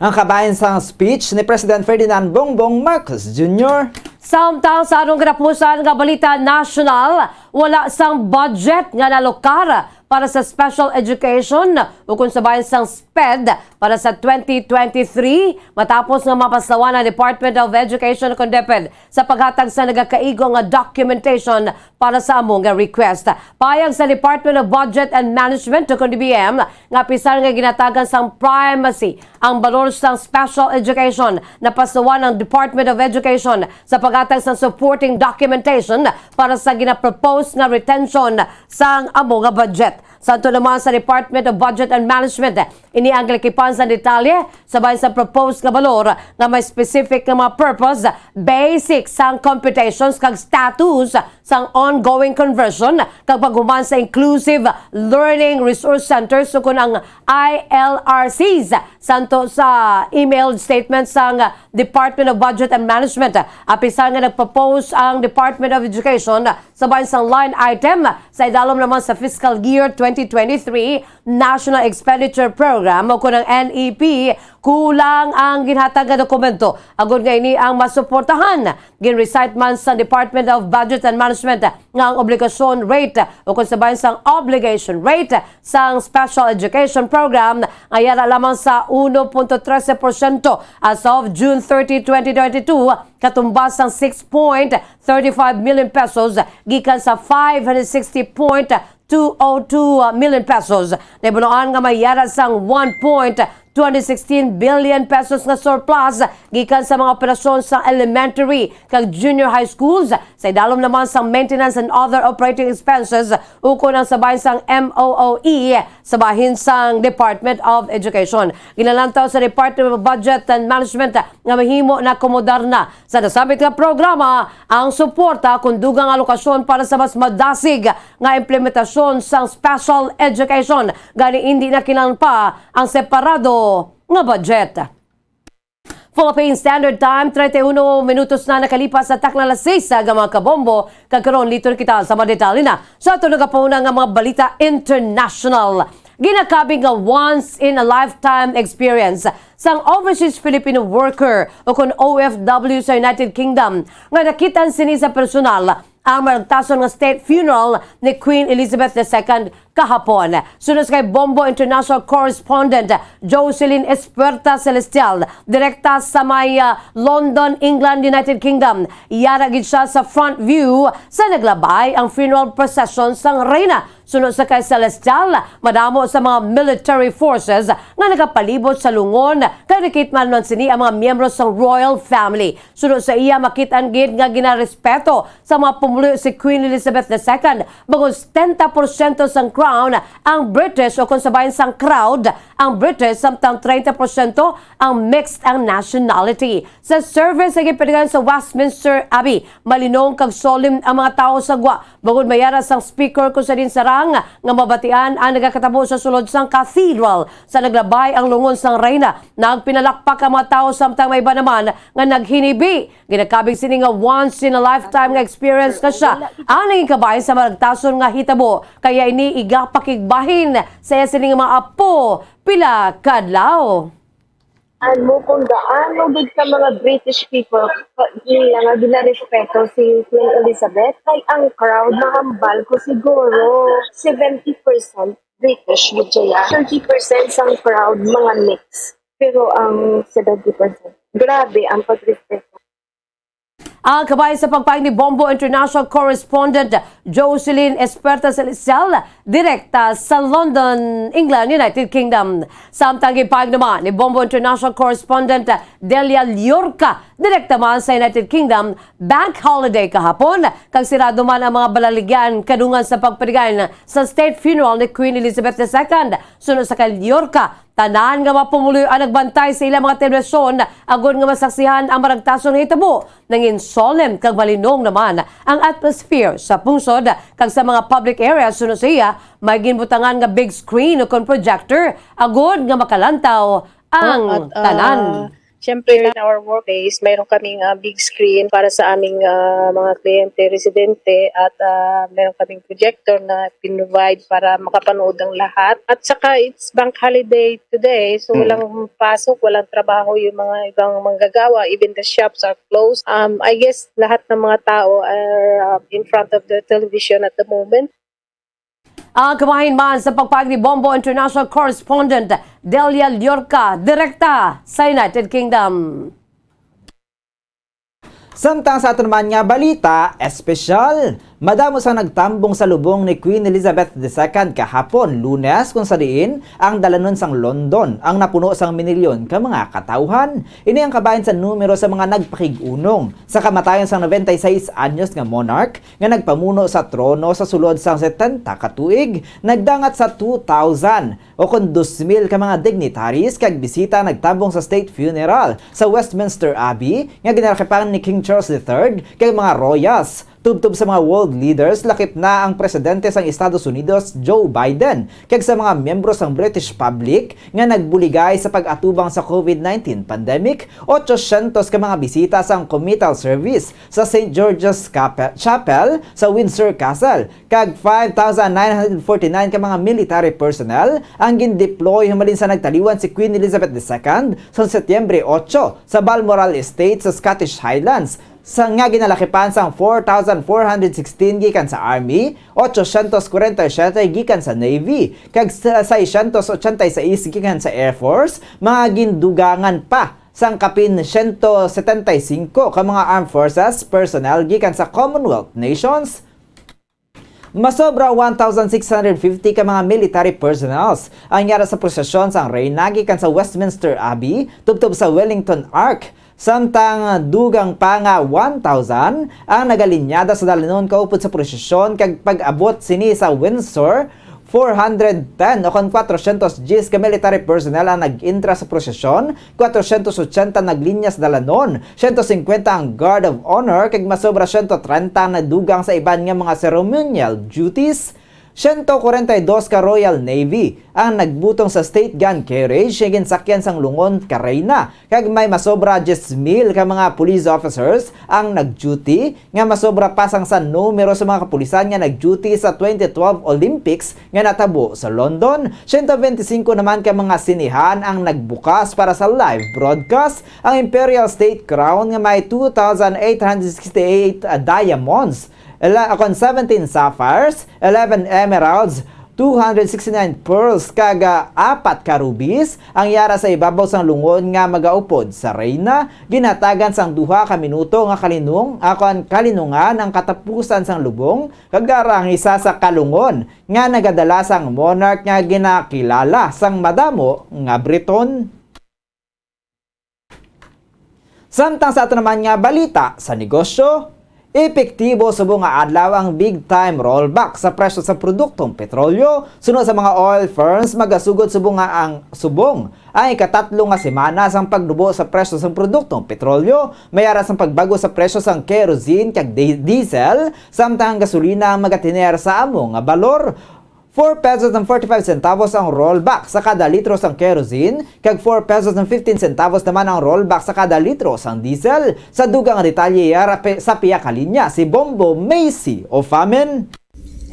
Ang kabayan sa speech ni President Ferdinand Bongbong Marcos Jr. Samtang sa anong kinapusan nga balita national, wala sang budget nga nalokar para sa special education o kung sabayan sang SPED para sa 2023 matapos nga mapasawa ng Department of Education kung DepEd sa paghatag sa nagakaigo nga documentation para sa among nga request. Payag sa Department of Budget and Management o kung DBM nga pisar nga ginatagan sang primacy ang balor sang special education na pasawa ng Department of Education sa paghatag sa supporting documentation para sa ginapropose nga retention sang among nga budget. Santo naman sa Department of Budget and Management, ini ang kalikipan sa detalye sabay sa proposed nga balor nga may specific nga mga purpose, basic sang computations kag status sang ongoing conversion kag paghuman sa Inclusive Learning Resource Centers so kun ang ILRCs. Santo sa email statement sang Department of Budget and Management, apisan nga nagpropose ang Department of Education sabay sang line item sa idalom naman sa fiscal year 2023 National Expenditure Program o kunang NEP, kulang ang ginhatag nga dokumento. Agud nga ini ang masuportahan. Gin-recite man sa Department of Budget and Management nga ang obligasyon rate o kung sabayan sang obligation rate sang Special Education Program ngayon lamang sa 1.13% as of June 30, 2022, katumbas ng 6.35 million pesos gikan sa 560.202 million pesos. Nabunuan nga mayara sang 2016 billion pesos nga surplus gikan sa mga operasyon sa elementary kag junior high schools. Sa idalom naman sa maintenance and other operating expenses ukon ang sabay sang MOOE sa bahin sang Department of Education. Ginalantaw sa Department of Budget and Management nga mahimo na komodar na sa nasabit nga programa ang suporta kung dugang alokasyon para sa mas madasig nga implementasyon sang special education. Gani hindi na kinahanglan pa ang separado nga budget. Philippine Standard Time, 31 minutos na nakalipas sa takna alas 6 sa mga kabombo. Kagkaroon litor kita sa mga detalye na sa ito nagapuna nga mga balita international. Ginakabing nga once-in-a-lifetime experience sang overseas Filipino worker o kung OFW sa United Kingdom nga nakitan sini sa personal ang maragtason nga state funeral ni Queen Elizabeth II kahapon. Sunod kay Bombo International Correspondent Jocelyn Esperta Celestial, direkta sa may London, England, United Kingdom. Iyaragid siya sa front view sa naglabay ang funeral procession sang reyna. Sunod sa kay Celestial, madamo sa mga military forces nga nakapalibot sa lungon kay nakitman man sini ang mga miyembro sa royal family. Sunod sa iya, makitaan gid nga ginarespeto sa mga pumulo si Queen Elizabeth II. Bagos 70% sang crown ang British o kung sabayan sang crowd ang British, samtang 30% ang mixed ang nationality. Sa service sa gipiligan sa Westminster Abbey, malinong kag solemn ang mga tao sa gwa. Bagod mayara sang speaker kung sa din sarang nga mabatian ang nagakatabo sa sulod sang cathedral. Sa naglabay ang lungon sang reyna, nagpinalakpak ang mga tao samtang may iba naman nga naghinibi. Ginakabig sini nga once in a lifetime nga experience ka siya. Ang naging kabay sa maragtason nga hitabo, kaya ini igapakigbahin sa sini nga mga apo pila kadlaw. Ano kung gaano gud ka mga British people nila nga ginarespeto si Queen Elizabeth, kay ang crowd na hambal ko siguro 70% British gud siya, 30% sang crowd mga mix, pero ang 70% grabe ang pagrespeto. Ang kabay sa pagpahing ni Bombo International Correspondent Jocelyn Esperta Celestial, direkta sa London, England, United Kingdom. Samtang ipahing naman ni Bombo International Correspondent Delia Llorca, direkta man sa United Kingdom, bank holiday kahapon, kag sirado man ang mga balaligyan kadungan sa pagparigan sa state funeral ni Queen Elizabeth II. Sunod sa kay Llorca, tanan nga mapumuloy ang nagbantay sa ilang mga telebisyon agon nga masaksihan ang maragtason nga hitabo. Nangin solemn kag malinong naman ang atmosphere sa pungsod kag sa mga public areas. Sunod sa iya, may ginbutangan nga big screen o kon projector agon nga makalantaw ang tanan. Siyempre, in our workplace, mayroon kaming big screen para sa aming mga kliyente, residente, at mayroon kaming projector na pinrovide para makapanood ang lahat. At saka, it's bank holiday today, so walang pasok, walang trabaho yung mga ibang manggagawa, even the shops are closed. I guess lahat ng mga tao are in front of the television at the moment. Ang kamahin man sa pagpahayag ni Bombo International Correspondent Delia Llorca, direkta sa United Kingdom. Samtang sa ato naman nga balita, espesyal. Madamo sang nagtambong sa lubong ni Queen Elizabeth II kahapon, Lunes, kung sa diin ang dalanon sang London ang napuno sang minilyon ka mga katauhan. Ini ang kabahin sa numero sa mga nagpakigunong sa kamatayon sang 96 anyos nga monarch nga nagpamuno sa trono sa sulod sang 70 ka tuig, nagdangat sa 2,000 o kung 2,000 ka mga dignitaries kag bisita nagtambong sa state funeral sa Westminster Abbey nga ginalakipan ni King Charles III kag mga royals. Tubtob sa mga world leaders, lakip na ang presidente sang Estados Unidos, Joe Biden, kag sa mga miyembro sang British public nga nagbuligay sa pag-atubang sa COVID-19 pandemic. 800 ka mga bisita sang committal service sa St. George's Chapel sa Windsor Castle, kag 5,949 ka mga military personnel ang gindeploy humalin sa nagtaliwan si Queen Elizabeth II sa Setyembre 8 sa Balmoral Estate sa Scottish Highlands. Sa nga ginalakipan sang 4,416 gikan sa Army, 847 gikan sa Navy, kag 686 gikan sa Air Force, mga gindugangan pa sang kapin 175 ka mga armed forces personnel gikan sa Commonwealth nations. Masobra 1,650 ka mga military personnels ang yara sa prosesyon sang reyna gikan sa Westminster Abbey tubtob sa Wellington Arch. Samtang dugang pa nga 1,000 ang nagalinyada sa dalanon kaupod sa prosesyon kag pag-abot sini sa Windsor. 410 o kon 410 ka military personnel ang nag-intra sa prosesyon, 480 naglinya sa dalanon, 150 ang Guard of Honor kag masobra 130 na dugang sa iban nga mga ceremonial duties. 142 ka Royal Navy ang nagbutong sa State Gun Carriage higin sakyan sang lungon ka reyna, kag may masobra 10,000 ka mga police officers ang nag-duty nga masobra pasang sa numero sa mga kapulisan nga nag-duty sa 2012 Olympics nga natabo sa London. 125 naman ka mga sinihan ang nagbukas para sa live broadcast. Ang Imperial State Crown nga may 2,868 diamonds akon 17 sapphires, 11 emeralds, 269 pearls kaga 4 ka rubies ang yara sa ibabaw sang lungon nga magaupod sa reyna. Ginatagan sang 2 ka minuto nga kalinungan ang katapusan sang lubong kagara ang isa sa kalungon nga nagadala sang monarch nga ginakilala sang madamo nga Briton. Samtang sa ato naman nga balita sa negosyo, epektibo subong nga adlaw ang big time rollback sa presyo sa produktong petrolyo. Sunod sa mga oil firms, magasugod subong nga ang subong ay ikatatlo nga semana sang pagdubo sa presyo sa produktong petrolyo. Mayara sang pagbago sa presyo sang kerosene kag diesel, samtang gasolina ang magatiner sa amo nga balor. 4 pesos and 45 centavos ang rollback sa kada litro sang kerosene, kag 4 pesos and 15 centavos naman ang rollback sa kada litro sang diesel. Sa dugang detalye sa piya ka linya, si Bombo Macy o Famen.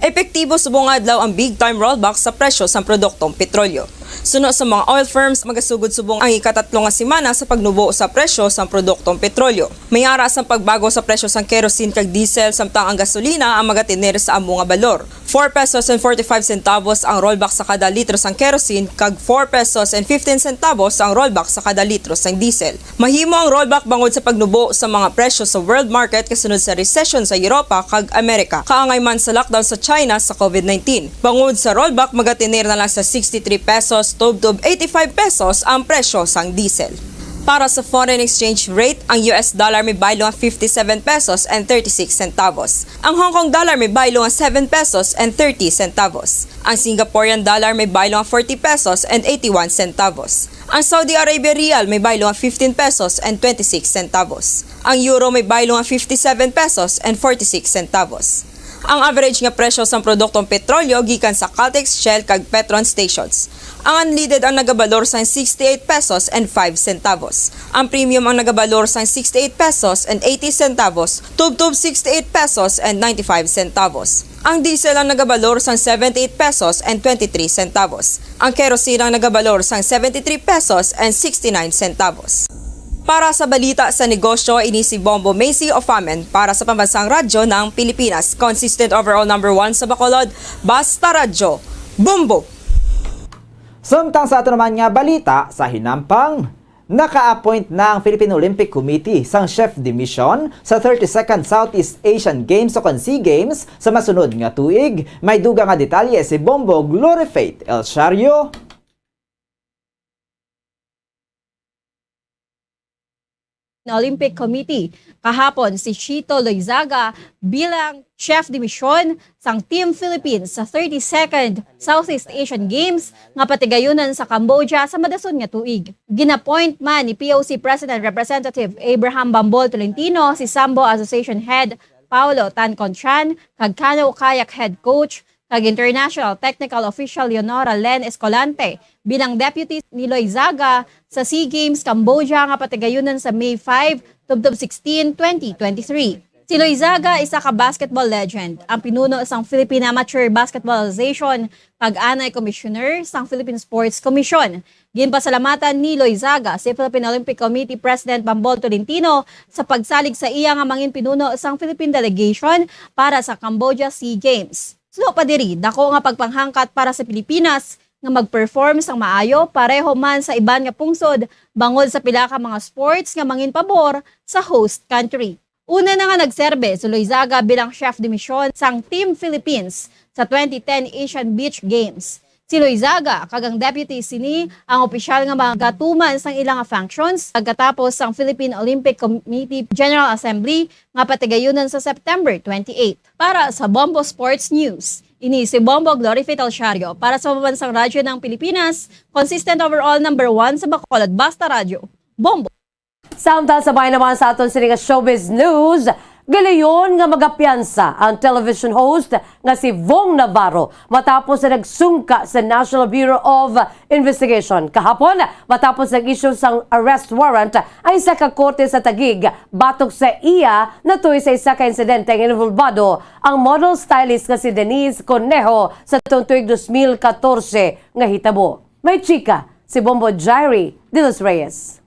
Epektibo subong adlaw ang big time rollback sa presyo sa produktong petrolyo. Suno sa mga oil firms, magasugod subong ang ikatatlo nga semana sa pagnubo sa presyo sa produktong petrolyo. May aras ang pagbago sa presyo sa kerosene kag diesel, samtang ang gasolina ang magatiner sa amo nga balor. 4 pesos and 45 centavos ang rollback sa kada litro sang kerosene kag 4 pesos and 15 centavos ang rollback sa kada litro sang diesel. Mahimo ang rollback bangod sa pagnubo sa mga presyo sa world market kasunod sa recession sa Europa kag Amerika, kaangay man sa lockdown sa China sa COVID-19. Bangod sa rollback, magatiner na lang sa 63 pesos tubtob 85 pesos ang presyo sang diesel. Para sa foreign exchange rate, ang US dollar may baylo ang 57 pesos and 36 centavos. Ang Hong Kong dollar may baylo ang 7 pesos and 30 centavos. Ang Singaporean dollar may baylo ang 40 pesos and 81 centavos. Ang Saudi Arabia Real may baylo ang 15 pesos and 26 centavos. Ang euro may baylo ang 57 pesos and 46 centavos. Ang average nga presyo sa produktong petrolyo gikan sa Caltex, Shell kag Petron stations. Ang unleaded ang nagabalor sa 68 pesos and 5 centavos. Ang premium ang nagabalor sa 68 pesos and 80 centavos, tubtob 68 pesos and 95 centavos. Ang diesel ang nagabalor sa 78 pesos and 23 centavos. Ang kerosene ang nagabalor sa 73 pesos and 69 centavos. Para sa balita sa negosyo, ini si Bombo Macy o Famen para sa Pambansang Radyo ng Pilipinas. Consistent overall number 1 sa Bacolod, Basta Radyo, Bombo! Samtang sa ato naman nga balita sa hinampang, naka-appoint na ang Philippine Olympic Committee sang chef de mission sa 32nd Southeast Asian Games o SEA Games sa masunod nga tuig. May duga nga detalye si Bombo Glorifaith El Shario. Olympic Committee. Kahapon si Chito Loizaga bilang chef de mission sang Team Philippines sa 32nd Southeast Asian Games nga patigayunan sa Cambodia sa madason nga tuig. Ginapoint man ni POC President Representative Abraham Bambol Tolentino si Sambo Association Head Paulo Tan Contran, kag Canoe Kayak Head Coach kag International Technical Official Leonora Len Escolante bilang deputy ni Loizaga sa SEA Games Cambodia nga patigayunan sa May 5, tubtob 16, 2023. Si Loizaga isa ka basketball legend, ang pinuno sang Philippine Amateur Basketball Association kag anay commissioner sang Philippine Sports Commission. Ginpasalamatan ni Loizaga si Philippine Olympic Committee President Bambol Tolentino sa pagsalig sa iya nga mangin pinuno sang Philippine delegation para sa Cambodia SEA Games. So pa diri, dako nga pagpanghangkat para sa Pilipinas nga mag-perform sang maayo pareho man sa iban nga pungsod bangod sa pila ka mga sports nga mangin pabor sa host country. Una na nga nagserbe si Loizaga bilang chef de mission sang Team Philippines sa 2010 Asian Beach Games. Si Loizaga kagang deputy sini ang opisyal nga mga gatuman sang ilang functions pagkatapos sang Philippine Olympic Committee General Assembly nga patigayunan sa September 28. Para sa Bombo Sports News, ini si Bombo Glorifaith El Shario para sa Pambansang Radyo ng Pilipinas, consistent overall number 1 sa Bacolod, Basta Radyo, Bombo. Samtang sabay naman sa aton sining showbiz news, galayon nga magapiyansa ang television host nga si Vong Navarro matapos na nagsungka sa National Bureau of Investigation. Kahapon, matapos nag-issue sang arrest warrant ang isa ka korte sa Taguig batok sa iya natuy sa isa ka insidente nga involvado ang model stylist nga si Denise Conejo sa tuig 2014 nga hitabo. May chika si Bombo Jairi de los Reyes.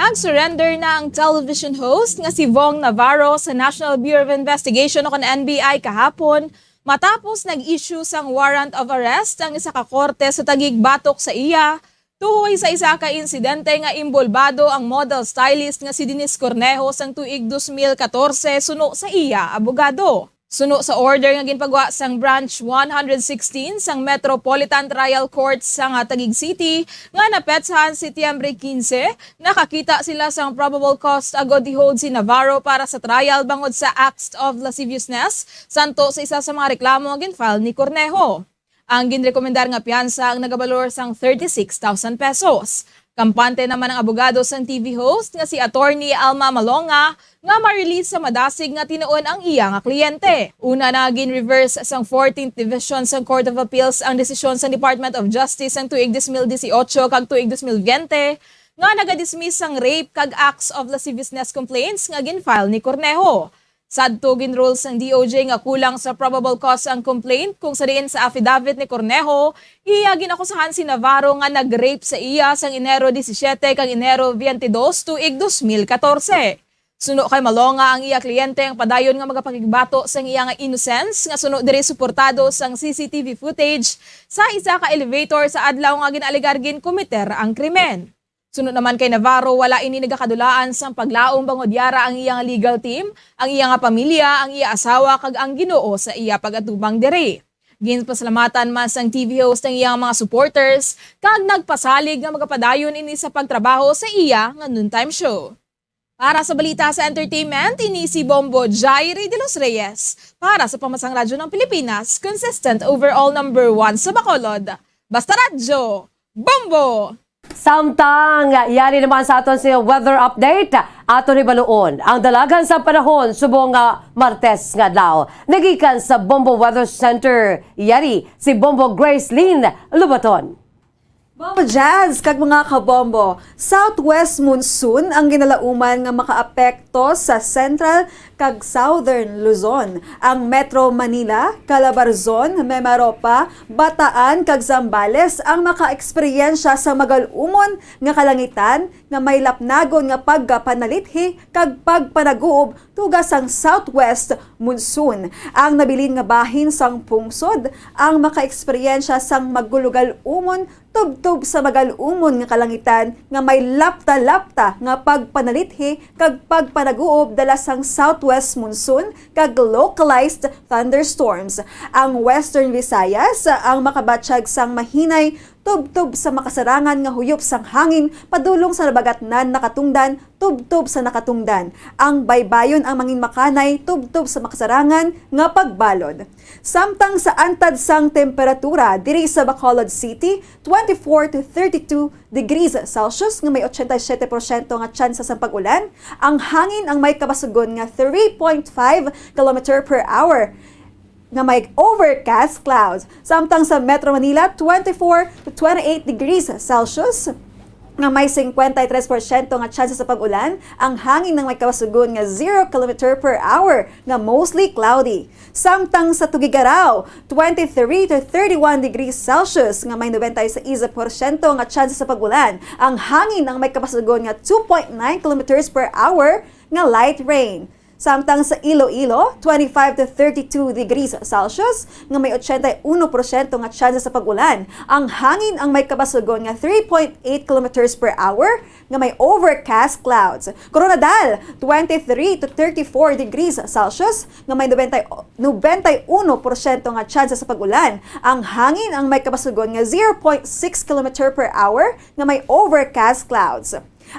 Nag-surrender na ang television host nga si Vong Navarro sa National Bureau of Investigation o NBI kahapon matapos nag-issue sang warrant of arrest ang isa ka korte sa Taguig Batok sa iya tuhoy sa isa ka insidente nga imbolbado ang model stylist nga si Denise Cornejo sang tuig 2014 suno sa iya abogado. Suno sa order nga ginpagwa sang Branch 116 sang Metropolitan Trial Court sang Taguig City nga napetsahan Setyembre 15, nakakita sila sang probable cause agod i-hold si Navarro para sa trial bangod sa acts of lasciviousness santo sa isa sa mga reklamo nga ginfile ni Cornejo. Ang ginrekomendar nga piyansa ang nagabalor sang 36,000 pesos. Kampante naman ang abogado sang TV host nga si Attorney Alma Malonga nga ma-release sa madasig nga tinuon ang iya nga kliyente. Una na gin-reverse sang 14th Division sang Court of Appeals ang desisyon sang Department of Justice sang tuig 2018 kag tuig 2020 nga nagadismiss sang rape kag acts of lasciviousness complaints nga ginfile ni Cornejo. Sadto ginrule sang DOJ nga kulang sa probable cause ang complaint kung sa diin sa affidavit ni Cornejo, iya ginakusahan si Navarro nga nag-rape sa iya sang Enero 17 kag Enero 22 tuig 2014. Suno kay Malonga ang iya kliyente ang padayon nga magapakigbato sang iya nga innocence nga suno diri suportado sang CCTV footage sa isa ka elevator sa adlaw nga ginaligar ginkomiter ang krimen. Sunod naman kay Navarro, wala ini nagakadulaan sa paglaong bangodyara ang iyang legal team, ang iyang pamilya, ang iya asawa, kag ang Ginoo sa iya pagatubang diri. Ginpasalamatan man sang TV host ang iyang mga supporters, kag nagpasalig nga magapadayon ini sa pagtrabaho sa iya nga noontime show. Para sa balita sa entertainment, ini si Bombo Jairi de los Reyes. Para sa Pamasang Radyo ng Pilipinas, consistent overall number 1 sa Bacolod. Basta Radyo, Bombo! Samtang yari naman sa aton sa weather update, ato ni baluon ang dalagan sa panahon subong Martes nga adlaw. Nagikan sa Bombo Weather Center, yari si Bombo Gracelyn Lubaton. Bombo Jazz, kag mga kabombo, southwest monsoon ang ginalauman nga makaapekto sa central kag southern Luzon. Ang Metro Manila, Calabarzon, Mimaropa, Bataan kag Zambales ang makaeksperyensya sa magalumon nga kalangitan nga may lapnagon nga pagpanalithi kag pagpanaguob tugas ang southwest monsoon. Ang nabilin nga bahin sang pungsod ang makaeksperyensya sang magulugal umon tubtub sa magalumon nga kalangitan nga may lapta-lapta nga pagpanalithi kag pagpanaguob dala sang southwest monsoon kag localized thunderstorms. Ang Western Visayas ang makabatsyag sang mahinay tubtub sa makasarangan nga huyop sang hangin padulong sa nabagatnan nakatungdan tubtub sa nakatungdan. Ang baybayon ang mangin makanay tubtub sa makasarangan nga pagbalod. Samtang sa antad sang temperatura diri sa Bacolod City 24 to 32 degrees Celsius nga may 87% nga tsansa sa pag-ulan. Ang hangin ang may kabasugon nga 3.5 km per hour nga may overcast clouds. Samtang sa Metro Manila, 24 to 28 degrees Celsius nga may 53% nga tsansa sa pag-ulan. Ang hangin ng may kabasugon nga 0 km per hour nga mostly cloudy. Samtang sa Tugigaraw, 23 to 31 degrees Celsius nga may 96% nga tsansa sa pag-ulan. Ang hangin ng may kabasugon nga 2.9 km per hour nga light rain. Samtang sa Iloilo, 25 to 32 degrees Celsius nga may 81% nga tsansa sa pag-ulan. Ang hangin ang may kabasugon nga 3.8 km per hour nga may overcast clouds. Coronadal, 23 to 34 degrees Celsius nga may 91% nga tsansa sa pag-ulan. Ang hangin ang may kabasugon nga 0.6 km per hour nga may overcast clouds.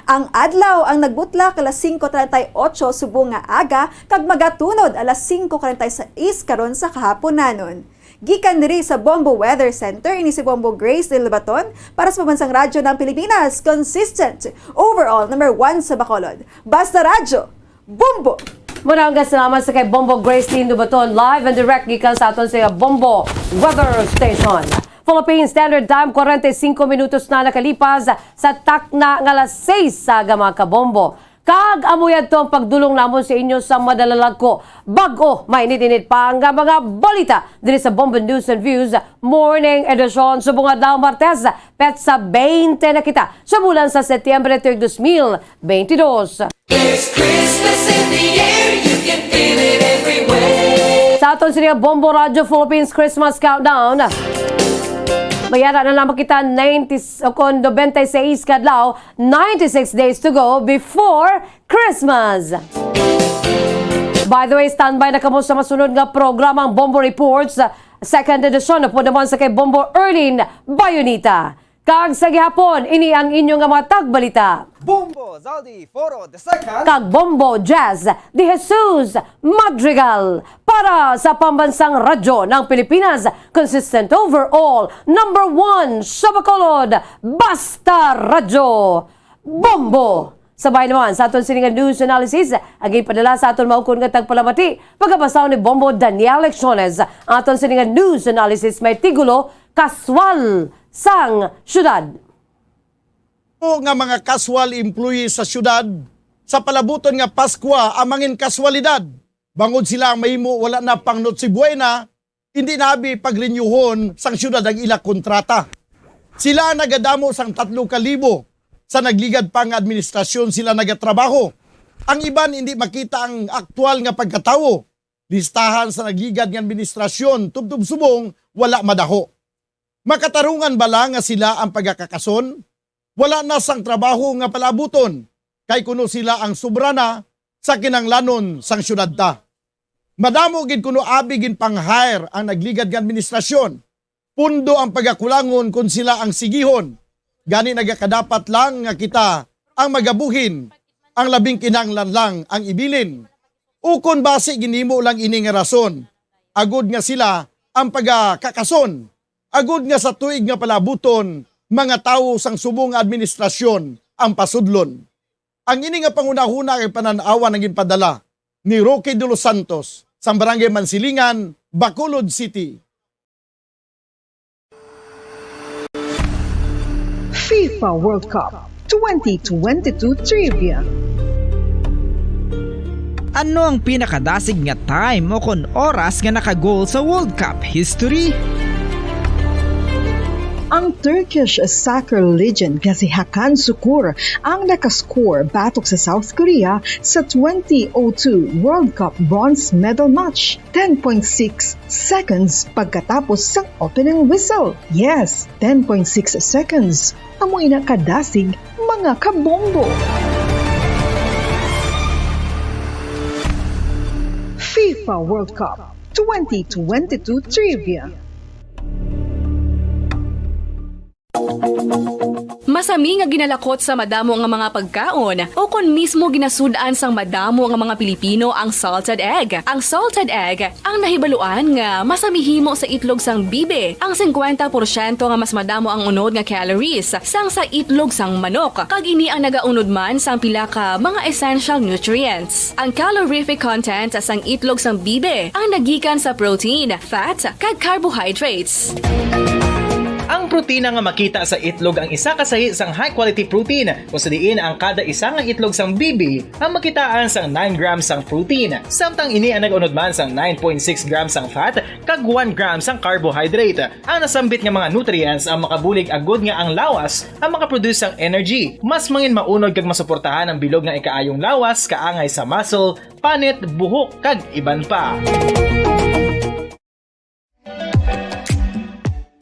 Ang adlaw ang nagbutla alas 5:38 subong nga aga kag magatunod alas 5:46 karon sa kahaponanon. Gikan diri sa Bombo Weather Center ini si Bombo Grace de Lubaton para sa Pamansang Radyo ng Pilipinas, consistent overall number 1 sa Bacolod. Basta Radyo, Bombo! Maraming salamat sa kay Bombo Gracelyn Lubaton live and direct gikan sa aton sa Bombo Weather Station. Philippine Standard Time, 45 minutos na nakalipas sa takna ng alas 6 sa mga kabombo. Kag amuyad to ang pagdulong namon sa inyo sa madalalag ko. Bago, mainit-init pa ang mga balita dito sa Bombo News and Views Morning Edition sa bunga daw Martes, petsa 20 na kita sa bulan sa Setyembre 2022. There's Christmas in the air, you can feel it everywhere. Sa aton siniya Bombo Radio Philippines Christmas Countdown, mayara na lamang kita 96 kadlaw, 96 days to go before Christmas. By the way, standby na kamo sa masunod nga programang Bombo Reports, second edition na po naman sa kay Bombo Erlin Bayonita. Kag sa gihapon, ini ang inyong mga tagbalita. Bombo Zaldi Foro the second. Kag Bombo Jazz de Jesus Madrigal para sa pambansang radyo ng Pilipinas, consistent overall, number 1 sa Bacolod, Basta Radyo, Bombo. Sabay naman sa aton siningan news analysis, agi padala sa aton maukon nga tagpalamati, pagkabasaw ni Bombo Daniel Lecciones. Aton siningan news analysis may tigulo, kaswal sang syudad. Nga mga casual employees sa syudad, sa palabuton nga Pasko amangin kaswalidad. Bangod sila ang mahimo wala na pang Noche Buena, hindi nabi pagrenyuhon sang syudad ang ila kontrata. Sila nagadamo sang 3,000 sa nagligad pa nga administrasyon sila nagatrabaho. Ang iban hindi makita ang aktual nga pagkatawo. Listahan sa nagligad nga administrasyon tubtub subong wala madaho. Makatarungan bala nga sila ang pagkakason? Wala na sang trabaho nga palabuton, kay kuno sila ang sobrana sa kinanglanon sang syudad ta. Madamo gid kuno abi gin pang-hire ang nagligad nga administrasyon. Pundo ang pagakulangon kung sila ang sigihon. Gani nagakadapat lang nga kita ang magabuhin, ang labing kinanglan lang ang ibilin. Ukon base ginimo lang ini nga rason. Agud nga sila ang pagkakason. Agud nga sa tuig nga palabuton, mga tao sang subong administrasyon ang pasudlon. Ang ini nga pangunahuna kay pananawa naging padala ni Roque de los Santos sa Barangay Mansilingan, Bacolod City. FIFA World Cup 2022 Trivia. Ano ang pinakadasig nga time o kon oras nga nakagol sa World Cup history? Ang Turkish soccer legend nga si Hakan Şükür ang nakascore batok sa South Korea sa 2002 World Cup bronze medal match. 10.6 seconds pagkatapos sang opening whistle. Yes, 10.6 seconds. Amoy na kadasig mga kabombo. FIFA World Cup 2022 Trivia. Masami nga ginalakot sa madamo nga mga pagkaon o kon mismo ginasudaan sang madamo nga mga Pilipino ang salted egg. Ang salted egg ang nahibaluan nga masamihimo sa itlog sang bibe. Ang 50% nga mas madamo ang unod nga calories sang sa itlog sang manok. Kag ini ang nagaunod man sang pila ka mga essential nutrients. Ang calorific content sang itlog sang bibe ang nagikan sa protein, fat, kag carbohydrates. Ang protina nga makita sa itlog ang isa kasahi sang high quality protein kung sa diin ang kada isa nga itlog sang bibi ang makitaan sang 9 grams sang protein. Samtang ini ang nag-unod man sang 9.6 grams sang fat kag 1 gram sang carbohydrate. Ang nasambit nga mga nutrients ang makabulig agud nga ang lawas ang makaproduce sang energy. Mas mangin maunod kag masuportahan ang bilog nga ikaayong lawas kaangay sa muscle, panit, buhok kag iban pa.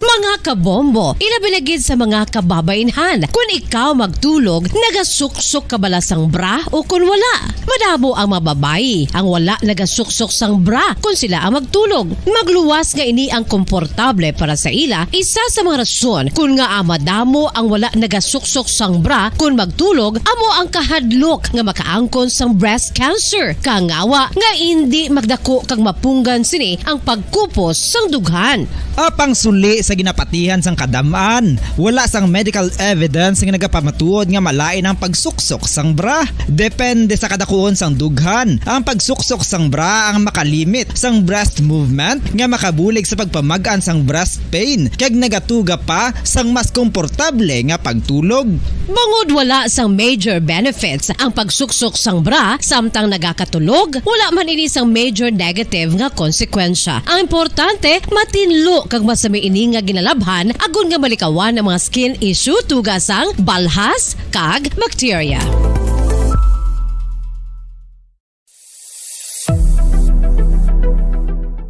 Mga kabombo, ilabinagid sa mga kababainhan. Kung ikaw magtulog, nagasuksok ka bala sang bra o kung wala. Madamo ang mababayi, ang wala nagasuksok sang bra kung sila ang magtulog. Magluwas nga ini ang komportable para sa ila, isa sa mga rason kung nga madamo ang wala nagasuksok sang bra kung magtulog, amo ang kahadlok nga makaangkon sang breast cancer. Kangawa nga hindi magdako kag mapunggan sini ang pagkupos sang dughan. Apang suli sa napatihan sang kadamaan. Wala sang medical evidence nga nagapamatuod nga malain ang pagsuksok sang bra. Depende sa kadakuon sang dughan. Ang pagsuksok sang bra ang makalimit sang breast movement nga makabulig sa pagpamagaan sang breast pain kag nagatuga pa sang mas komportable nga pagtulog. Bangod wala sang major benefits ang pagsuksok sang bra samtang nagakatulog, wala man ini sang major negative nga konsekwensya. Ang importante, matinlo kag masami ini nga ginalabhan agon nga malikawan ang mga skin issue tugasang balhas kag bacteria.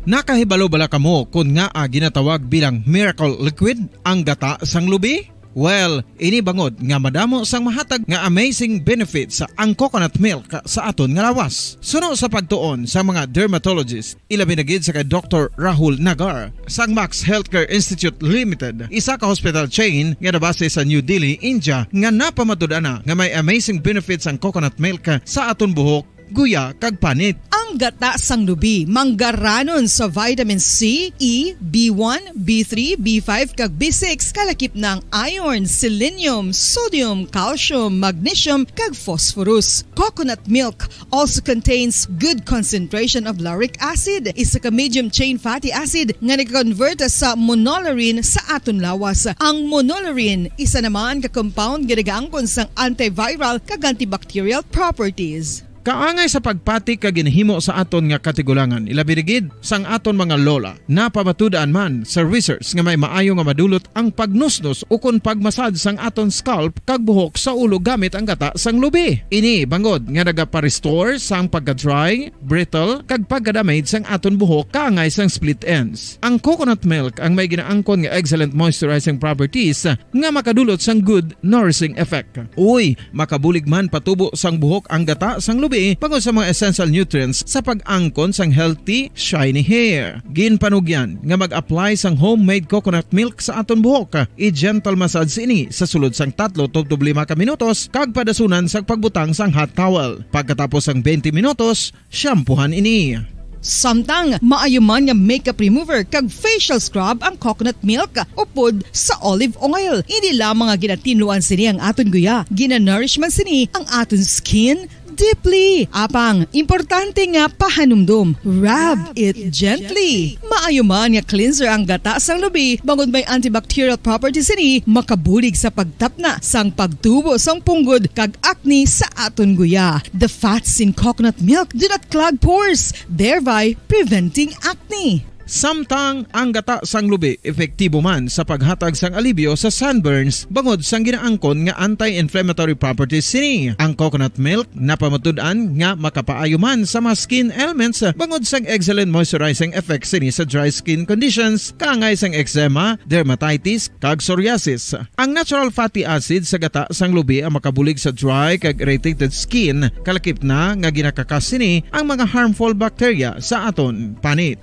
Nakahibalo bala kamo kung nga ginatawag bilang miracle liquid ang gata sang lubi? Well, ini bangod nga madamo sang mahatag nga amazing benefits sa ang coconut milk sa aton nga lawas. Suno sa pagtuon sa mga dermatologist, ilabi na gid sa kay Dr. Rahul Nagar sang Max Healthcare Institute Limited, isa ka hospital chain nga nabase sa New Delhi, India, nga napamatud-ana nga may amazing benefits ang coconut milk sa aton buhok, guya kag panit. Ang gata sang lubi manggaranon sa vitamin C, E, B1, B3, B5 kag B6 kalakip ng iron, selenium, sodium, calcium, magnesium kag phosphorus. Coconut milk also contains good concentration of lauric acid, isa ka medium chain fatty acid nga nag-convert sa monolarin sa aton lawas. Ang monolarin isa naman ka compound nga nagaangkon sang antiviral kag antibacterial properties. Kaangay sa pagpati kag ginhimo sa aton nga katigulangan, ilabirigid sang aton mga lola, napamatudan man sa research nga may maayo nga madulot ang pagnusnos o kon pagmasad sang aton scalp kag buhok sa ulo gamit ang gata sang lubi. Ini bangod nga nagapa-restore sang pagka-dry, brittle kag pagka-damage sang aton buhok kaangay sang split ends. Ang coconut milk ang may ginaangkon nga excellent moisturizing properties nga makadulot sang good nourishing effect. Uy, makabulig man patubo sang buhok ang gata sang lubi pangod sa mga essential nutrients sa pag-angkon sang healthy, shiny hair. Ginpanugyan nga mag-apply sang homemade coconut milk sa aton buhok. I-gentle massage ini sa sulod sang 3 to 5 ka minutos kag padasunan sang pagbutang sang hot towel. Pagkatapos sang 20 minutos, shampoohan ini. Samtang maayo man nga makeup remover kag facial scrub ang coconut milk upod sa olive oil. Hindi lamang nga ginatinuan sini ang aton guya, ginanourish man sini ang aton skin deeply. Apang, importante nga pahanumdum. Rub it gently. Maayo man nga cleanser ang gata sang lubi, bangod may antibacterial properties ini, makabulig sa pagtapna sang pagtubo sang punggod kag acne sa aton guya. The fats in coconut milk do not clog pores, thereby preventing acne. Samtang ang gata sang lubi epektibo man sa paghatag sang alibyo sa sunburns bangod sang ginaangkon nga anti-inflammatory properties sini. Ang coconut milk napamatud-an nga makapaayo man sa mga skin ailments bangod sang excellent moisturizing effect sini sa dry skin conditions kaangay sang eczema, dermatitis kag psoriasis. Ang natural fatty acid sa gata sang lubi ang makabulig sa dry kag irritated skin, kalakip na nga ginakakas sini ang mga harmful bacteria sa aton panit.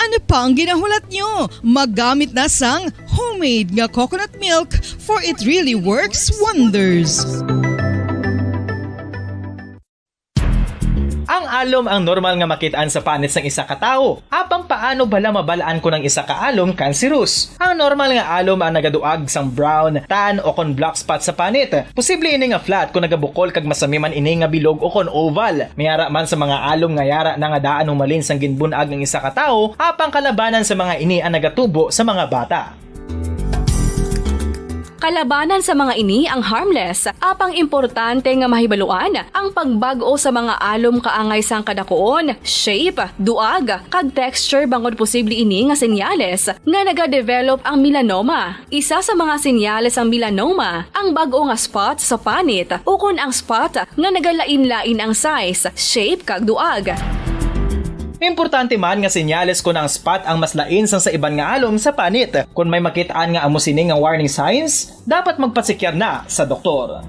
Ano pa ang ginahulat nyo? Maggamit na sang homemade nga coconut milk for it really works wonders. Ang alom ang normal nga makitaan sa panit sang isa ka tawo. Apang paano bala mabalaan ko ng isa ka alom cancerous? Ang normal nga alom ang nagaduag sang brown, tan o kon black spot sa panit. Posible ini nga flat kung nagabukol kag masami man ini nga bilog o kon oval. Mayara man sa mga alom nga yara na nga daan humalin sang ginbunag ng isa ka tawo, apang kalabanan sa mga ini ang nagatubo sa mga bata. Kalabanan sa mga ini ang harmless, apang importante nga mahibaluan ang pagbag-o sa mga alom kaangay sang kadakuon, shape, duag, kag texture bangod posible ini nga senyales nga nagadevelop ang melanoma. Isa sa mga senyales ang melanoma, ang bag-o nga spot sa panit o kun ang spot nga nagalain-lain ang size, shape, kag duag. Importante man nga senyales kung ang spot ang mas lain sang sa iban nga alom sa panit. Kung may makitaan nga amo sini nga warning signs, dapat magpasikyar na sa doktor.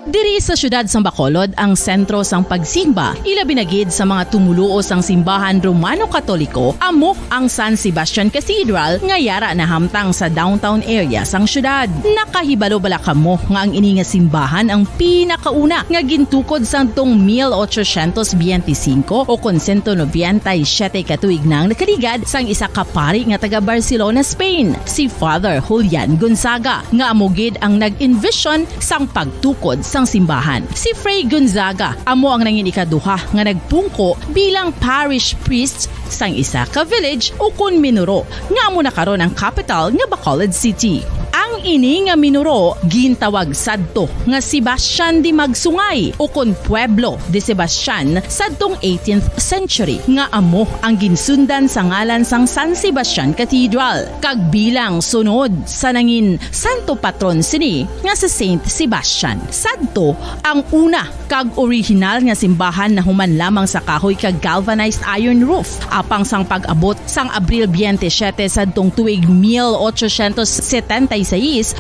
Diri sa syudad sang Bacolod ang sentro sang pagsimba, ilabi na gid sa mga tumuluo sang simbahan Romano-Katoliko amo ang San Sebastian Cathedral nga yara na hamtang sa downtown area sang syudad. Nakahibalo bala kamo nga ang ini nga simbahan ang pinakauna nga gintukod sang tong 1825 o 197 katuig nang nakaligad sang isa ka pari nga taga Barcelona, Spain, si Father Julian Gonzaga nga amogid ang nag-envision sang pagtukod sang simbahan. Si Fray Gonzaga amo ang nangin ikaduha nga nagpungko bilang parish priest sang isa ka village o kun minuro nga amo na karon ang capital nga Bacolod City. Ang ini nga minuro gintawag sadto nga Sebastian de Magsungay o kon Pueblo de Sebastian sadtong 18th century nga amo ang ginsundan sa ngalan sang San Sebastian Cathedral kag bilang sunod sa nangin santo patron sini nga si Saint Sebastian. Sadto ang una kag original nga simbahan na human lamang sa kahoy kag galvanized iron roof apang sang pag-abot sang Abril 27 sadtong tuig 1876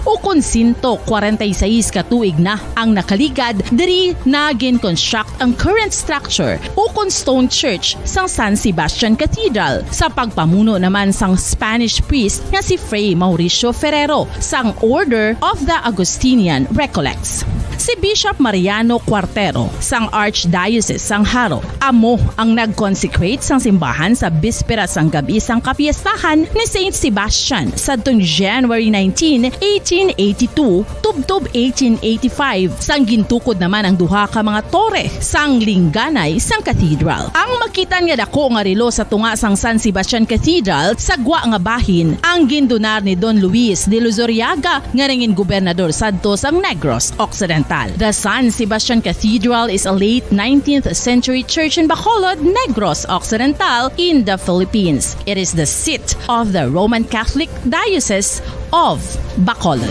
o kon 146 katuig na ang nakaligad diri na gin-construct ang current structure o kon stone church sang San Sebastian Cathedral sa pagpamuno naman sang Spanish priest nga si Fray Mauricio Ferrero sang Order of the Augustinian Recollects. Si Bishop Mariano Cuartero sang Archdiocese sang Haro amo ang nag-consecrate sang simbahan sa bispera sang gabi sang kapiestahan ni Saint Sebastian sadtong January 19, 1882 tubtob 1885 sang gintukod naman ang duha ka mga tore sang lingganay sang cathedral. Ang makitan nga dako nga relo sa tunga sang San Sebastian Cathedral sa gwa nga bahin ang gindonar ni Don Luis de Luzuriaga nga nangin gobernador sadto sang Negros Occidental. The San Sebastian Cathedral is a late 19th century church in Bacolod, Negros Occidental in the Philippines. It is the seat of the Roman Catholic Diocese of Bacolod.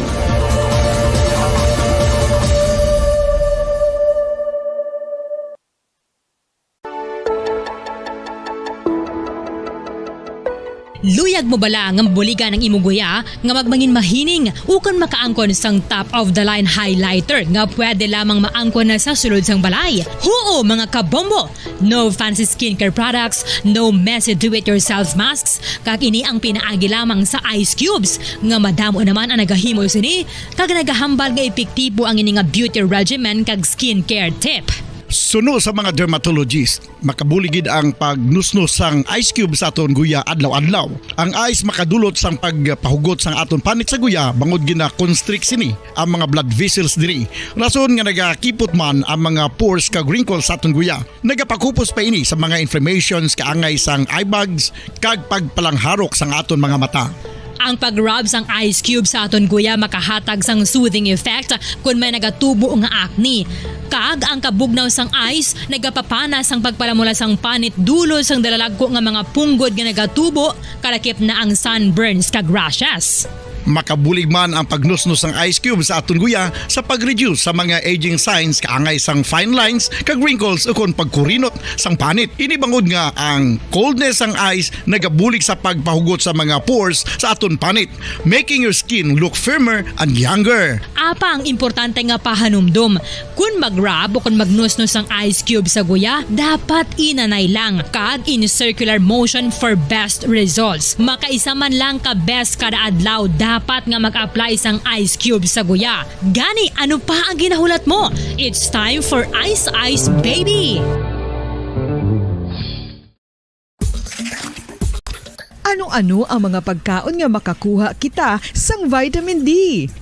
Luyag mo bala nga mabuligan ng imuguya nga magmangin mahining ukon makaangkon sang top of the line highlighter nga pwede lamang maangkon na sa sulod sang balay. Huo mga kabombo! No fancy skincare products, no messy do-it-yourself masks, kag ini ang pinaagi lamang sa ice cubes nga madamo naman ang nagahimo sini kag nagahambal nga epektibo ang ini nga beauty regimen kag skincare tip. Suno sa mga dermatologist, makabuligid ang pagnusnos sang ice cube sa aton guya adlaw-adlaw. Ang ice makadulot sang pagpahugot sang aton panit sa guya bangod gina constrict sini ang mga blood vessels diri. Rason nga nagakipot man ang mga pores kag wrinkles sa aton guya. Nagapakupos pa ini sa mga inflammations kaangay sang eye bags kag pagpalangharok sang aton mga mata. Ang pag-rub sang ice cube sa aton guya makahatag sang soothing effect kung may nagatubo nga acne. Kag ang kabugnaw sang ice nagapapanas ang pagpalamula sang panit dulo sang dalalagko nga mga punggod nga nagatubo kalakip na ang sunburns kag rashes. Makabulig man ang pagnusnos ng ice cube sa aton guya sa pag-reduce sa mga aging signs kaangay sang fine lines kag wrinkles ukon pagkurinot sang panit. Ini bangod nga ang coldness sang ice nagabulig sa pagpahugot sa mga pores sa aton panit, making your skin look firmer and younger. Apa ang importante nga pahanumdum, kung mag-rub o kung magnusnos ang ice cube sa guya, dapat inanay lang kag in circular motion for best results. Makaisa man lang ka best kada adlaw dapat nga mag-apply sang ice cube sa guya. Gani, ano pa ang ginahulat mo? It's time for Ice Ice Baby! Ano-ano ang mga pagkaon nga makakuha kita sang vitamin D?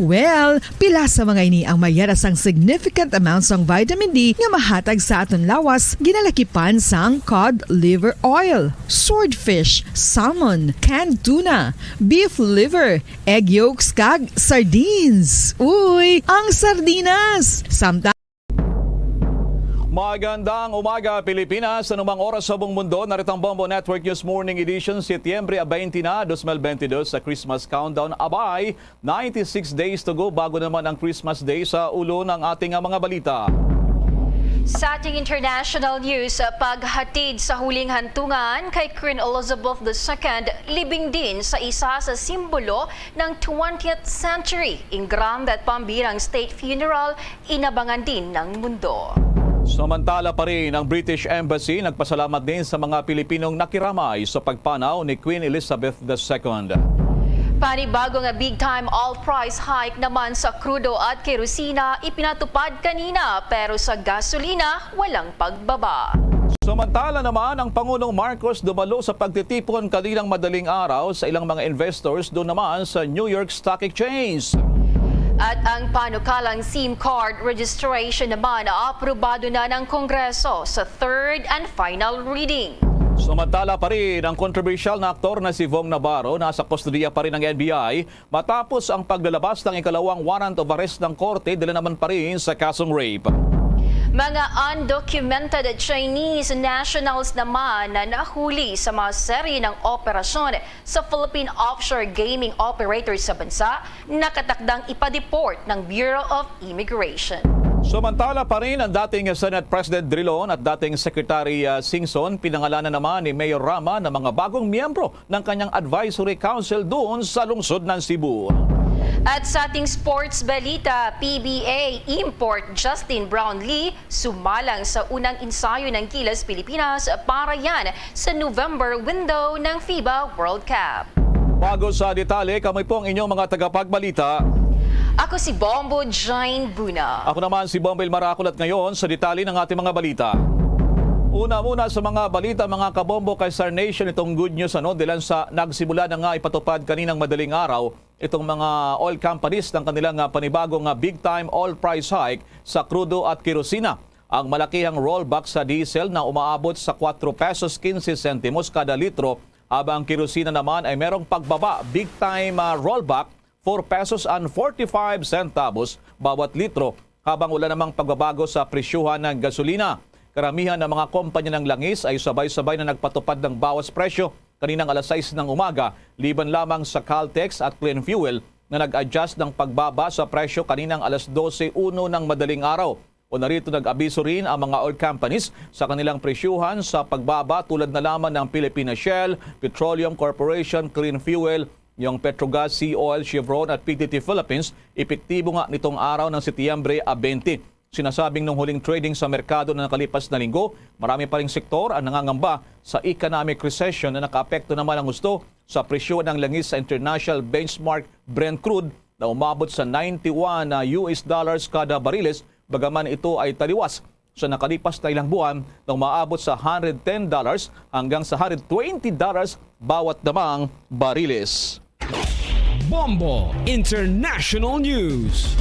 Well, pila sa mga ini ang mayara sang significant amount sang vitamin D nga mahatag sa aton lawas ginalakipan sang cod liver oil, swordfish, salmon, canned tuna, beef liver, egg yolks kag sardines. Uy, ang sardinas! Samtang Magandang umaga Pilipinas, anumang oras sa buong mundo. Narito ang Bombo Network News Morning Edition, Setyembre 20 na, 2022 sa Christmas Countdown. Abay, 96 days to go bago naman ang Christmas Day sa ulo ng ating mga balita. Sa ating international news, paghatid sa huling hantungan kay Queen Elizabeth II, libing din sa isa sa simbolo ng 20th century. Ingram at pambirang state funeral, inabangan din ng mundo. Samantala pa rin ang British Embassy nagpasalamat din sa mga Pilipinong nakiramay sa pagpanaw ni Queen Elizabeth II. Panibagong big-time all-price hike naman sa krudo at kerosina ipinatupad kanina pero sa gasolina walang pagbaba. Samantala naman, ang Pangulong Marcos dumalo sa pagtitipon kaninang madaling araw sa ilang mga investors doon naman sa New York Stock Exchange. At ang panukalang SIM card registration naman aprobado na ng Kongreso sa third and final reading. Samantala pa rin ang kontrobersyal na aktor na si Vong Navarro nasa kustodiya pa rin ng NBI matapos ang paglalabas ng ikalawang warrant of arrest ng korte dala naman pa rin sa kasong rape. Mga undocumented Chinese nationals naman na nahuli sa mga serye ng operasyon sa Philippine offshore gaming operators sa bansa nakatakdang ipa-deport ng Bureau of Immigration. Samantala pa rin ang dating Senate President Drilon at dating Secretary Singson pinangalanan naman ni Mayor Rama ng mga bagong miyembro ng kanyang advisory council doon sa lungsod ng Cebu. At sa ating sports balita, PBA import Justin Brownlee sumalang sa unang ensayo ng Gilas Pilipinas para yan sa November window ng FIBA World Cup. Bago sa detalye, kami po ang inyong mga tagapagbalita. Ako si Bombo Jane Buna. Ako naman si Bombel Maracol at ngayon sa detalye ng ating mga balita. Una muna sa mga balita mga kabombo kay Star Nation, itong good news dahil sa nagsimula na nga ipatupad kaninang madaling araw itong mga oil companies ng kanilang panibagong big time oil price hike sa krudo at kerosina. Ang malakihang rollback sa diesel na umaabot sa 4 pesos 15 sentimos kada litro, habang kerosina naman ay merong pagbaba, big time rollback 4 pesos and 45 centavos bawat litro, habang wala namang pagbabago sa presyuhan ng gasolina. Karamihan ng mga kumpanya ng langis ay sabay-sabay na nagpatupad ng bawas presyo kaninang alas 6 ng umaga, liban lamang sa Caltex at Clean Fuel na nag-adjust ng pagbaba sa presyo kaninang alas 12:01 ng madaling araw. O narito nag-abiso rin ang mga oil companies sa kanilang presyuhan sa pagbaba tulad na lamang ng Philippine Shell, Petroleum Corporation, Clean Fuel, yung Petrogas, Sea Oil, Chevron at PTT Philippines, epektibo nga nitong araw ng Setyembre 20. Sinasabing nung huling trading sa merkado na nakalipas na linggo, marami pa ring sektor ang nangangamba sa economic recession na nakaapekto naman ang gusto sa presyo ng langis sa international benchmark Brent crude na umabot sa $91 kada bariles, bagaman ito ay taliwas sa nakalipas na ilang buwan na umaabot sa $110 hanggang sa $120 bawat damang bariles. Bombo International News.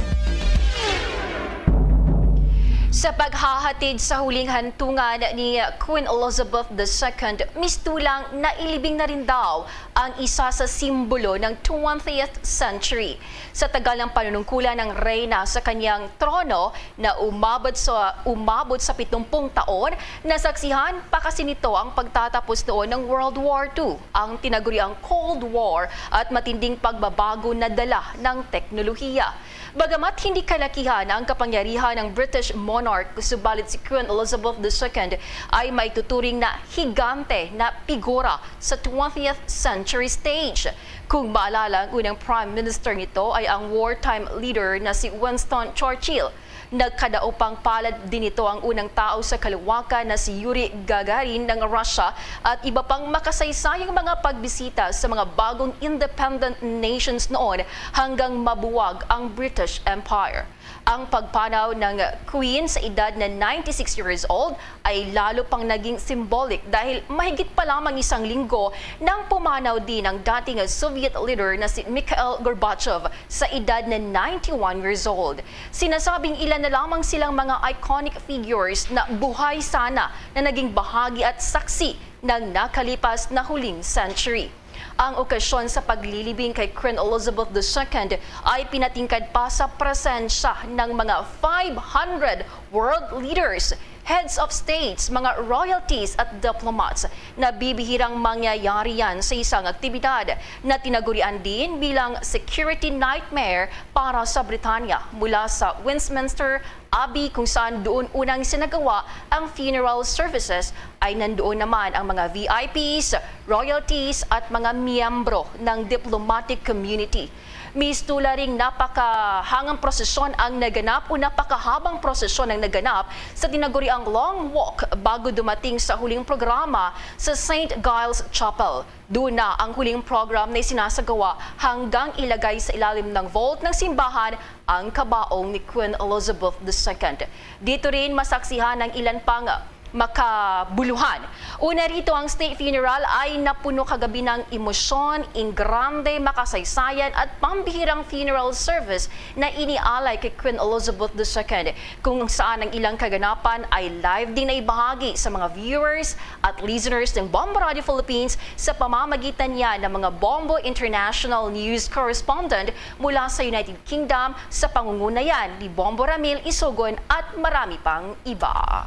Sa paghahatid sa huling hantungan ni Queen Elizabeth II, mistulang nailibing na rin daw ang isa sa simbolo ng 20th century. Sa tagal ng panunungkulan ng reyna sa kanyang trono na umabot sa 70 taon, nasaksihan pa kasi nito ang pagtatapos noon ng World War II, ang tinaguriang Cold War at matinding pagbabago na dala ng teknolohiya. Bagamat hindi kalakihan ang kapangyarihan ng British monarch, subalit si Queen Elizabeth II ay may tuturing na higante na figura sa 20th century stage. Kung maalala, ang unang prime minister nito ay ang wartime leader na si Winston Churchill. Nagkadaupang palad din ito ang unang tao sa kalawakan na si Yuri Gagarin ng Russia at iba pang makasaysayang mga pagbisita sa mga bagong independent nations noon hanggang mabuwag ang British Empire. Ang pagpanaw ng Queen sa edad na 96 years old ay lalo pang naging symbolic dahil mahigit pa lamang isang linggo nang pumanaw din ang dating Soviet leader na si Mikhail Gorbachev sa edad na 91 years old. Sinasabing ilan na lamang silang mga iconic figures na buhay sana na naging bahagi at saksi ng nakalipas na huling century. Ang okasyon sa paglilibing kay Queen Elizabeth II ay pinatingkad pa sa presensya ng mga 500 world leaders, heads of states, mga royalties at diplomats na bibihirang mangyayari yan sa isang aktibidad na tinagurian din bilang security nightmare para sa Britanya mula sa Westminster Abbey kung saan doon unang sinagawa ang funeral services ay nandoon naman ang mga VIPs, royalties at mga miyembro ng diplomatic community. Mistula ring napakahangang prosesyon ang naganap o napakahabang prosesyon ang naganap sa tinaguriang long walk bago dumating sa huling programa sa St. Giles Chapel. Doon na ang huling program na sinasagawa hanggang ilagay sa ilalim ng vault ng simbahan ang kabaong ni Queen Elizabeth II. Dito rin masaksihan ng ilan pang makabuluhan. Una rito, ang state funeral ay napuno kagabi ng emosyon, ingrande, makasaysayan at pambihirang funeral service na inialay kay Queen Elizabeth II, kung saan ang ilang kaganapan ay live din na ibahagi sa mga viewers at listeners ng Bombo Radio Philippines sa pamamagitan niya ng mga Bombo International News Correspondent mula sa United Kingdom sa pangungunayan ni Bombo Ramil Isogon at marami pang iba.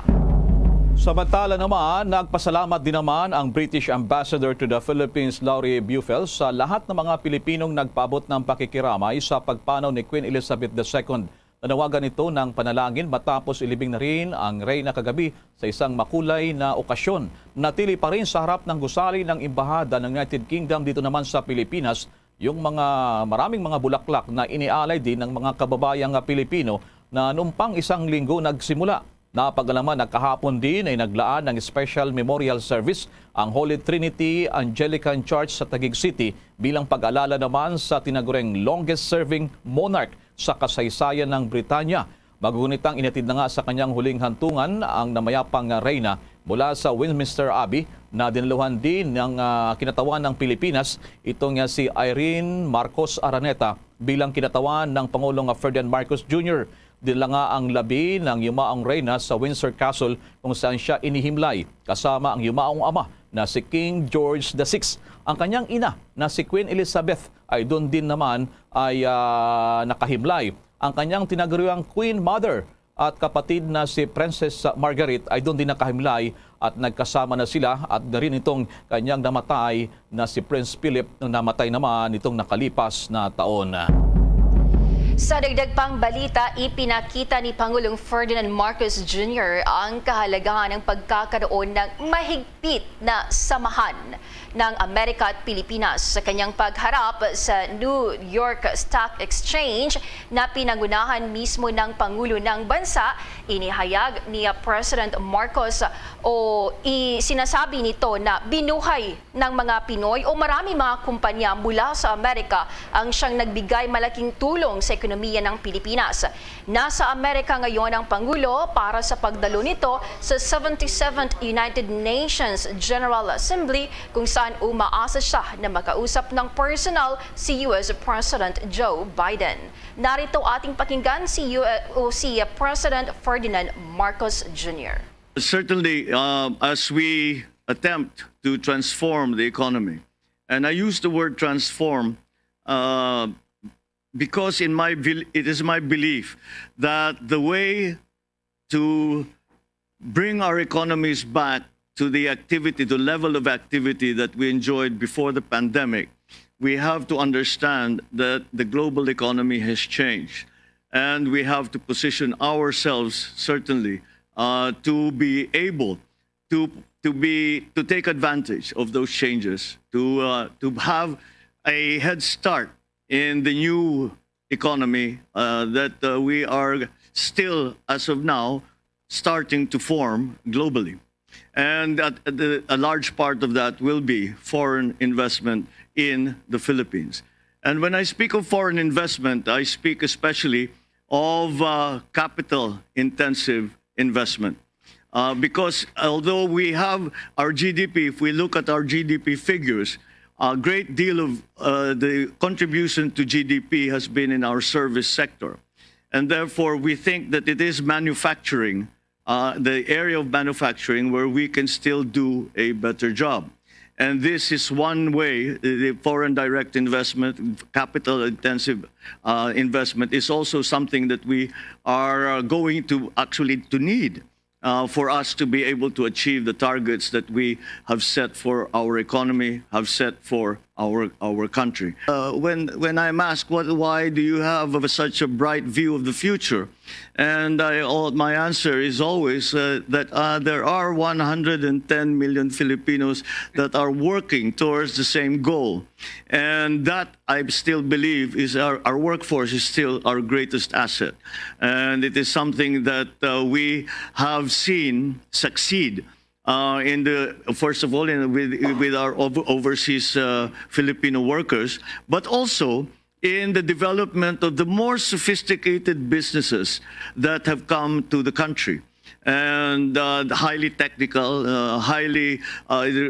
Samantala naman, nagpasalamat din naman ang British Ambassador to the Philippines, Laurie Bufel, sa lahat ng mga Pilipinong nagpaabot ng pakikiramay sa pagpanaw ni Queen Elizabeth II. Nanawagan ito ng panalangin matapos ilibing na rin ang reyna kagabi sa isang makulay na okasyon. Natili pa rin sa harap ng gusali ng Embahada ng United Kingdom dito naman sa Pilipinas yung maraming mga bulaklak na inialay din ng mga kababayang Pilipino na noong pang isang linggo nagsimula. Napag-alaman na kahapon din ay naglaan ng special memorial service ang Holy Trinity Anglican Church sa Taguig City bilang pag-alala naman sa tinaguriang longest-serving monarch sa kasaysayan ng Britanya. Magunitang inatid na nga sa kanyang huling hantungan ang namayapang reyna mula sa Westminster Abbey na dinaluhan din ng kinatawan ng Pilipinas. Itong si Irene Marcos Araneta bilang kinatawan ng Pangulong Ferdinand Marcos Jr. Dinala nga ang labi ng yumaong reyna sa Windsor Castle kung saan siya inihimlay kasama ang yumaong ama na si King George VI. Ang kanyang ina na si Queen Elizabeth ay doon din naman ay nakahimlay. Ang kanyang tinaguriang Queen Mother at kapatid na si Princess Margaret ay doon din nakahimlay at nagkasama na sila at na rin itong kanyang namatay na si Prince Philip na namatay naman itong nakalipas na taon. Sa dagdag pang balita, ipinakita ni Pangulong Ferdinand Marcos Jr. ang kahalagahan ng pagkakaroon ng mahigpit na samahan ng Amerika at Pilipinas sa kanyang pagharap sa New York Stock Exchange na pinangunahan mismo ng Pangulo ng bansa. Inihayag ni President Marcos o sinasabi nito na binuhay ng mga Pinoy o marami mga kumpanya mula sa Amerika ang siyang nagbigay malaking tulong sa ekonomiya ng Pilipinas. Nasa Amerika ngayon ang Pangulo para sa pagdalo nito sa 77th United Nations General Assembly kung saan umaasa siya na makausap ng personal si US President Joe Biden. Narito ating pakinggan si President Ferdinand Marcos Jr. Certainly, as we attempt to transform the economy, and I use the word transform because it is my belief that the way to bring our economies back to the activity, the level of activity that we enjoyed before the pandemic, we have to understand that the global economy has changed. And we have to position ourselves, certainly, to be able to take advantage of those changes, to have a head start in the new economy that we are still, as of now, starting to form globally. And a large part of that will be foreign investment in the Philippines. And when I speak of foreign investment, I speak especially of capital-intensive investment. Because although we have our GDP, if we look at our GDP figures, a great deal of the contribution to GDP has been in our service sector. And therefore, we think that it is manufacturing, the area of manufacturing where we can still do a better job. And this is one way, the foreign direct investment, capital-intensive investment is also something that we are going to actually need for us to be able to achieve the targets that we have set for our economy, have set for our country. When I'm asked why do you have such a bright view of the future, and my answer is always that there are 110 million Filipinos that are working towards the same goal, and that I still believe is our workforce is still our greatest asset, and it is something that we have seen succeed. First of all, with our overseas Filipino workers, but also in the development of the more sophisticated businesses that have come to the country, and highly technical, highly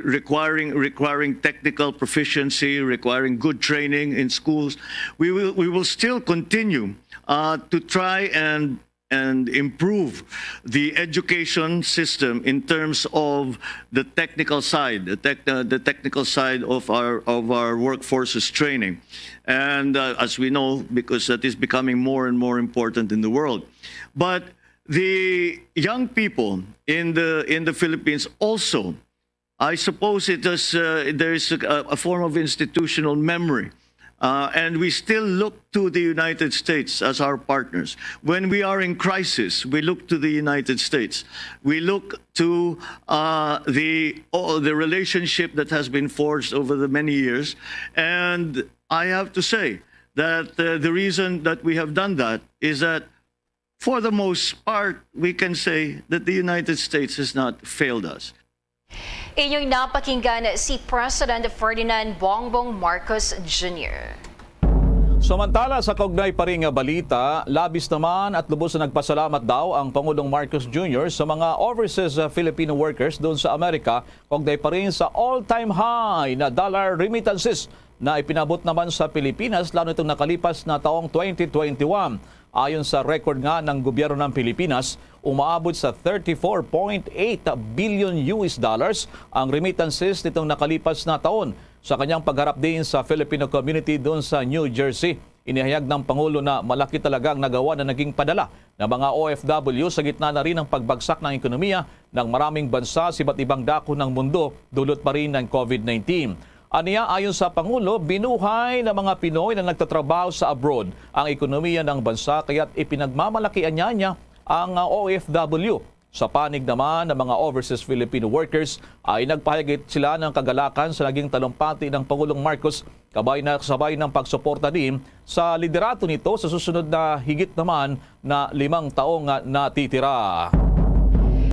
requiring technical proficiency, requiring good training in schools. We will still continue to try and improve the education system in terms of the technical side, the technical side of our workforce's training, and as we know, because that is becoming more and more important in the world. But the young people in the Philippines also, I suppose there is a form of institutional memory. And we still look to the United States as our partners. When we are in crisis, we look to the United States. We look to the relationship that has been forged over the many years. And I have to say that the reason that we have done that is that, for the most part, we can say that the United States has not failed us. Inyong napakinggan si President Ferdinand Bongbong Marcos Jr. Samantala sa kaugnay pa ring balita, labis naman at lubos na nagpasalamat daw ang Pangulong Marcos Jr. sa mga overseas Filipino workers doon sa Amerika, kaugnay pa rin sa all-time high na dollar remittances na ipinabot naman sa Pilipinas lalo itong nakalipas na taong 2021. Ayon sa record nga ng gobyerno ng Pilipinas, umaabot sa 34.8 billion US dollars ang remittances nitong nakalipas na taon. Sa kanyang pagharap din sa Filipino community doon sa New Jersey, inihayag ng Pangulo na malaki talagang nagawa na naging padala ng mga OFW sa gitna na rin ng pagbagsak ng ekonomiya ng maraming bansa sa iba't ibang dako ng mundo dulot pa rin ng COVID-19. Aniya, ayon sa Pangulo, binuhay ng mga Pinoy na nagtatrabaho sa abroad ang ekonomiya ng bansa kaya't ipinagmamalakian niya ang OFW. Sa panig naman ng mga overseas Filipino workers ay nagpahagit sila ng kagalakan sa naging talumpati ng Pangulong Marcos sabay ng pagsuporta din sa liderato nito sa susunod na higit naman na 5 taong natitira.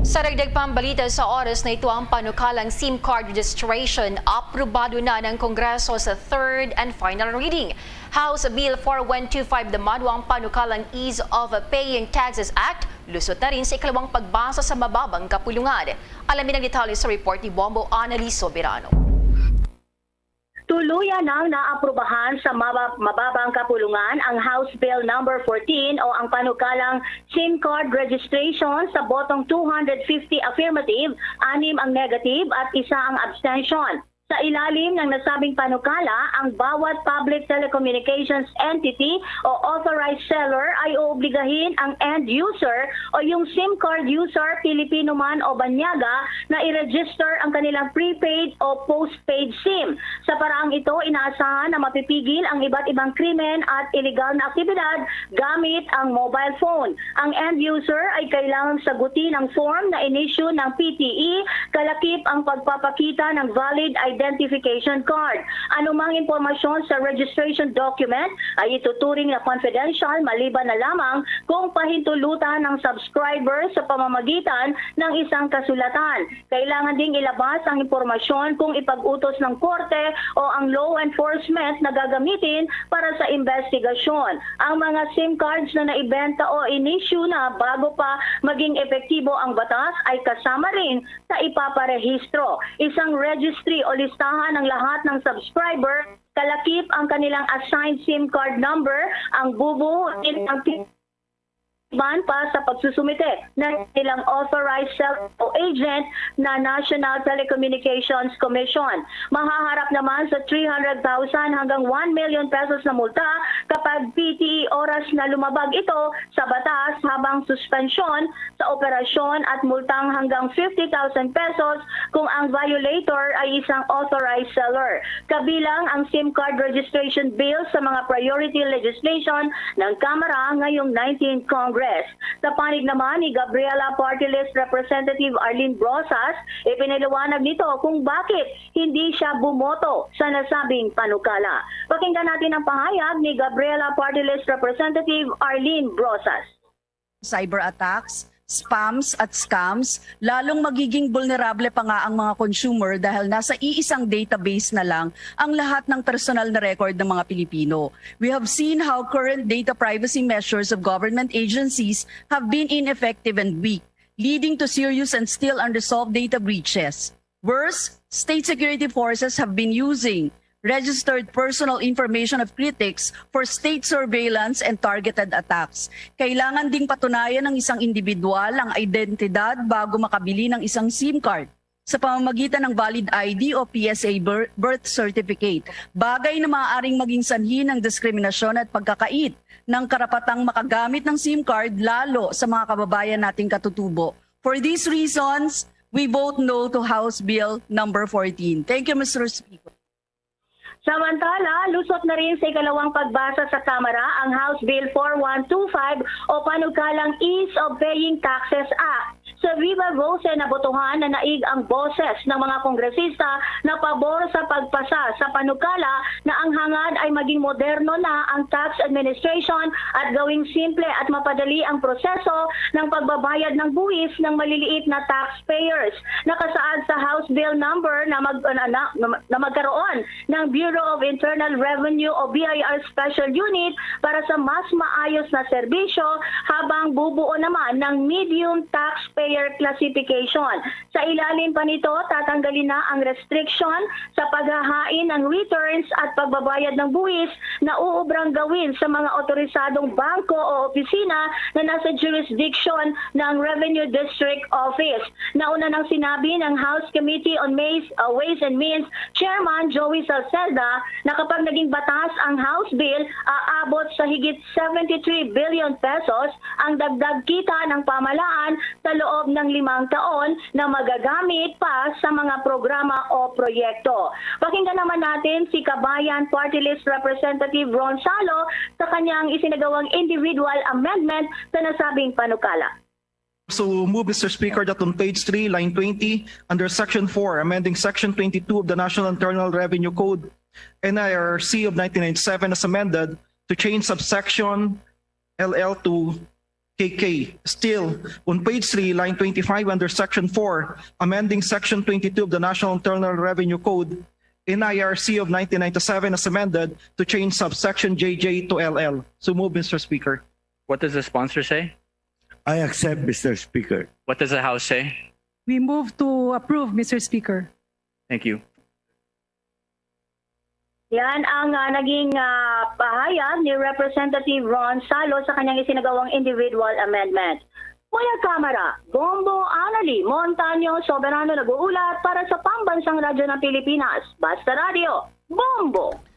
Sa dagdag pambalita sa oras na ito, ang panukalang SIM card registration aprobado na ng Kongreso sa third and final reading. House Bill 4125 demando ang panukalang Ease of Paying Taxes Act, lusot na rin sa ikalawang pagbasa sa mababang kapulungan. Alamin ang detalye sa report ni Bombo Annalise Soberano. Tuluyan nang naaprubahan sa mababang kapulungan ang House Bill number 14 o ang panukalang SIM card registration sa botong 250 affirmative, 6 ang negative at 1 ang abstention. Sa ilalim ng nasabing panukala, ang bawat public telecommunications entity o authorized seller ay oobligahin ang end user o yung SIM card user, Pilipino man o banyaga, na i-register ang kanilang prepaid o postpaid SIM. Sa paraang ito, inaasahan na mapipigil ang iba't ibang krimen at illegal na aktibidad gamit ang mobile phone. Ang end user ay kailangang sagutin ang form na in-issue ng PTE, kalakip ang pagpapakita ng valid identification card. Anumang impormasyon sa registration document ay ituturing na confidential maliban na lamang kung pahintulutan ng subscriber sa pamamagitan ng isang kasulatan. Kailangan ding ilabas ang impormasyon kung ipag-utos ng korte o ang law enforcement na gagamitin para sa investigasyon. Ang mga SIM cards na naibenta o in-issue na bago pa maging epektibo ang batas ay kasama rin sa ipaparehistro. Isang registry o listahan ng lahat ng subscriber, kalakip ang kanilang assigned SIM card number, ang bubuuin ng ban pa sa pagsusumite ng ilang authorized seller o agent na National Telecommunications Commission. Mahaharap naman sa 300,000 hanggang 1 million pesos na multa kapag PTE oras na lumabag ito sa batas, habang suspensyon sa operasyon at multang hanggang 50,000 pesos kung ang violator ay isang authorized seller. Kabilang ang SIM card registration bill sa mga priority legislation ng Kamara ngayong 19th Congress. Sa panig naman ni Gabriela Party List Representative Arlene Brosas, ipinaliwanag nito kung bakit hindi siya bumoto sa nasabing panukala. Pakinggan natin ang pahayag ni Gabriela Party List Representative Arlene Brosas. Cyber attacks, spams at scams, lalong magiging vulnerable pa nga ang mga consumer dahil nasa iisang database na lang ang lahat ng personal na record ng mga Pilipino. We have seen how current data privacy measures of government agencies have been ineffective and weak, leading to serious and still unresolved data breaches. Worse, state security forces have been using registered personal information of critics for state surveillance and targeted attacks. Kailangan ding patunayan ng isang individual ang identidad bago makabili ng isang SIM card sa pamamagitan ng valid ID o PSA birth certificate. Bagay na maaaring maging sanhi ng diskriminasyon at pagkakait ng karapatang makagamit ng SIM card lalo sa mga kababayan nating katutubo. For these reasons, we vote no to House Bill number 14. Thank you, Mr. Speaker. Samantala, lusot na rin sa ikalawang pagbasa sa Kamara ang House Bill 4125 o panukalang Ease of Paying Taxes Act. Sa Viva Voce na botohan na naig ang boses ng mga kongresista na pabor sa pagpasa sa panukala na ang hangad ay maging moderno na ang tax administration at gawing simple at mapadali ang proseso ng pagbabayad ng buwis ng maliliit na taxpayers. Nakasaad sa House Bill number na magkaroon ng Bureau of Internal Revenue o BIR Special Unit para sa mas maayos na serbisyo, habang bubuo naman ng medium taxpayer classification. Sa ilalim pa nito, tatanggalin na ang restriction sa paghahain ng returns at pagbabayad ng buwis na uubrang gawin sa mga otorisadong bangko o opisina na nasa jurisdiction ng Revenue District Office. Nauna nang sinabi ng House Committee on Ways and Means Chairman Joey Salceda na kapag naging batas ang House Bill, aabot sa higit 73 billion pesos ang dagdag kita ng pamahalaan sa loob ng 5 taon na magagamit pa sa mga programa o proyekto. Pakinggan naman natin si Kabayan Party List Representative Ron Salo sa kanyang isinagawang individual amendment sa nasabing panukala. So move, Mr. Speaker, that on page 3, line 20, under Section 4, amending Section 22 of the National Internal Revenue Code, NIRC of 1997 as amended, to change subsection LL to KK. Still, on page 3, line 25, under Section 4, amending Section 22 of the National Internal Revenue Code, NIRC of 1997 as amended, to change subsection JJ to LL. So move, Mr. Speaker. What does the sponsor say? I accept, Mr. Speaker. What does the House say? We move to approve, Mr. Speaker. Thank you. Yan ang naging pahayag ni Representative Ron Salo sa kanyang isinagawang individual amendment. Mula Kamara, Bombo Anali Montaño Soberano nag-uulat para sa Pambansang Radyo ng Pilipinas. Basta Radio, Bombo!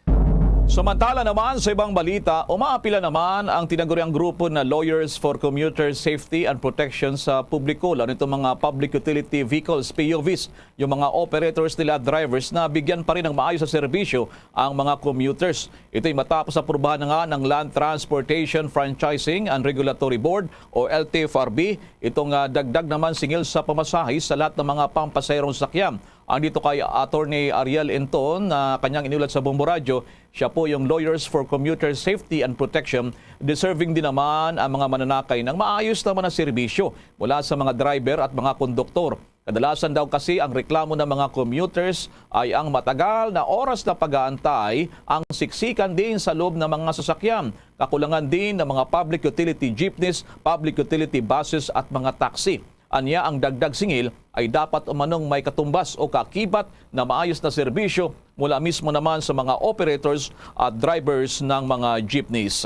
Samantala naman sa ibang balita, umaapila naman ang tinaguriang grupo na Lawyers for Commuter Safety and Protection sa publiko, lalo nitong mga Public Utility Vehicles, PUVs, yung mga operators nila at drivers na bigyan pa rin ng maayos sa serbisyo ang mga commuters. Ito'y matapos aprubahan na nga ng Land Transportation Franchising and Regulatory Board o LTFRB. Itong dagdag naman singil sa pamasahe sa lahat ng mga pampasayrong sakyan. Andito kay Attorney Ariel Enton na kanyang inulat sa Bombo Radio. Siya po yung Lawyers for Commuter Safety and Protection. Deserving din naman ang mga mananakay ng maayos naman na serbisyo mula sa mga driver at mga konduktor. Kadalasan daw kasi ang reklamo ng mga commuters ay ang matagal na oras na pag-aantay, ang siksikan din sa loob ng mga sasakyan, kakulangan din ng mga public utility jeepneys, public utility buses at mga taxi. Anya ang dagdag singil ay dapat umanong may katumbas o kakibat na maayos na serbisyo mula mismo naman sa mga operators at drivers ng mga jeepneys.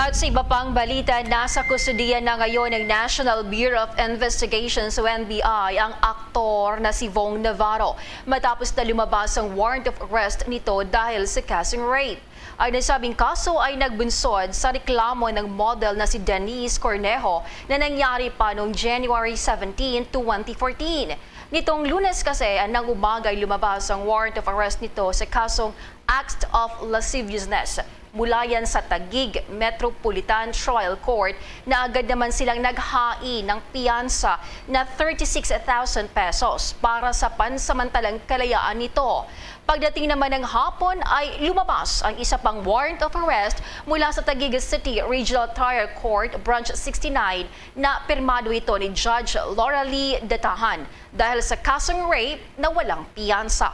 At sa iba pang balita, nasa kustudiya na ngayon ng National Bureau of Investigations o NBI ang aktor na si Vong Navarro matapos na lumabas ang warrant of arrest nito dahil sa kasong rape. Ang nasabing kaso ay nagbunsod sa reklamo ng model na si Denise Cornejo na nangyari pa noong January 17, 2014. Nitong Lunes kasi, nang umaga ay lumabas ang warrant of arrest nito sa kasong Act of Lasciviousness. Mula yan sa Taguig Metropolitan Trial Court na agad naman silang naghain ng piyansa na 36,000 pesos para sa pansamantalang kalayaan nito. Pagdating naman ng hapon ay lumabas ang isa pang warrant of arrest mula sa Taguig City Regional Trial Court Branch 69 na pirmado ito ni Judge Laura Lee Datahan dahil sa kasong rape na walang piyansa.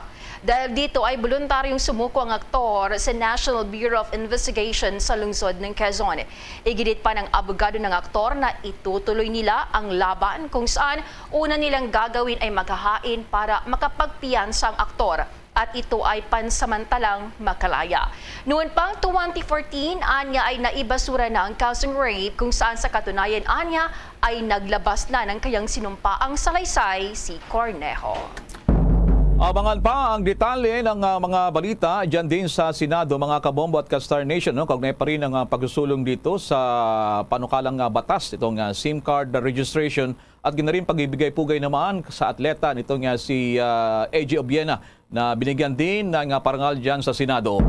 Dahil dito ay voluntaryong sumuko ang aktor sa National Bureau of Investigation sa lungsod ng Quezon. Iginit pa ng abogado ng aktor na itutuloy nila ang laban kung saan una nilang gagawin ay maghahain para makapagpiyansa ang aktor at ito ay pansamantalang makalaya. Noon pang 2014, anya ay naibasura na ang kasong rape kung saan sa katunayan anya ay naglabas na ng kayang sinumpaang salaysay si Cornejo. Abangan pa ang detalye ng mga balita dyan din sa Senado, mga kabombo at ka-Star Nation. Kaugnay pa rin ang pagsusulong dito sa panukalang batas, itong SIM card registration at ginarin pag-ibigay-pugay naman sa atleta nitong si AJ Obiena na binigyan din ng parangal dyan sa Senado.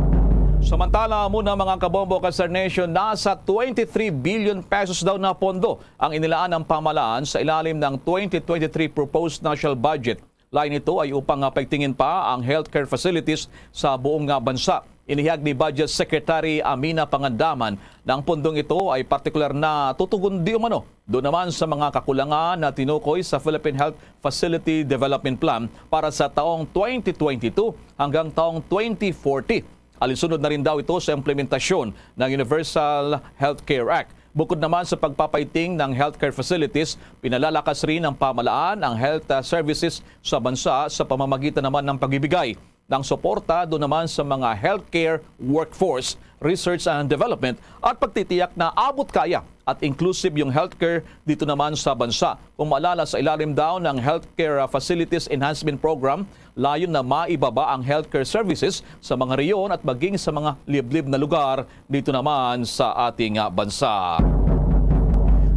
Samantala muna mga kabombo ka-Star Nation, nasa 23 billion pesos daw na pondo ang inilaan ng pamahalaan sa ilalim ng 2023 proposed national budget. Lain ito ay upang pagtingin pa ang healthcare facilities sa buong bansa. Inihayag ni Budget Secretary Amina Pangandaman na ang pundong ito ay partikular na tutugon di umano doon naman sa mga kakulangan na tinukoy sa Philippine Health Facility Development Plan para sa taong 2022 hanggang taong 2040. Alinsunod na rin daw ito sa implementasyon ng Universal Healthcare Act. Bukod naman sa pagpapaiting ng healthcare facilities, pinalalakas rin ng pamahalaan ang health services sa bansa sa pamamagitan naman ng pagbibigay ng suporta doon naman sa mga healthcare workforce, research and development at pagtitiyak na abot kaya at inclusive yung healthcare dito naman sa bansa. Kung maalala, sa ilalim daw ng Healthcare Facilities Enhancement Program, layon na maibaba ang healthcare services sa mga reyon at maging sa mga liblib na lugar dito naman sa ating bansa.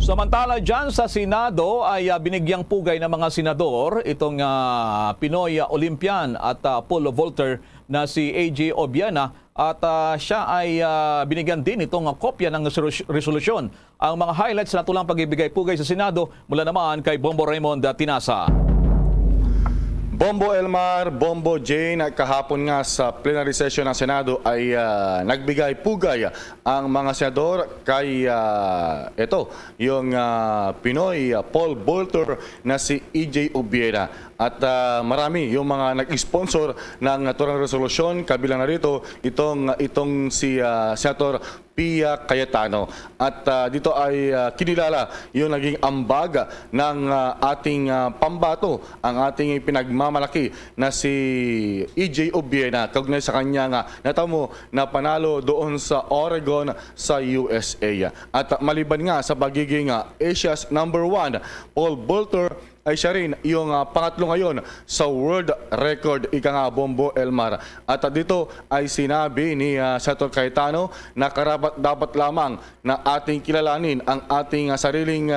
Samantala dyan sa Senado ay binigyang pugay ng mga senador itong Pinoy Olympian at pole vaulter na si AJ Obiena at siya ay binigyan din itong kopya ng resolusyon. Ang mga highlights na tulang pag-ibigay pugay sa Senado mula naman kay Bombo Raymond Tinasa. Bombo Elmar, Bombo Jane, kahapon nga sa plenary session ng Senado ay nagbigay pugay ang mga senador kay ito, yung Pinoy Paul Bolter na si EJ Obiena. At marami yung mga nag-sponsor ng naturang resolusyon, kabilang na rito itong si Senator Pia Cayetano. At dito ay kinilala yung naging ambag ng ating pambato, ang ating pinagmamalaki na si EJ Obiena kaugnay sa kanyang natamo na panalo doon sa Oregon sa USA. At maliban nga sa pagiging Asia's #1, Paul Bolter ay siya rin yung pangatlo ngayon sa world record, ika nga Bombo Elmar. At dito ay sinabi ni Senator Cayetano na karapat dapat lamang na ating kilalanin ang ating sariling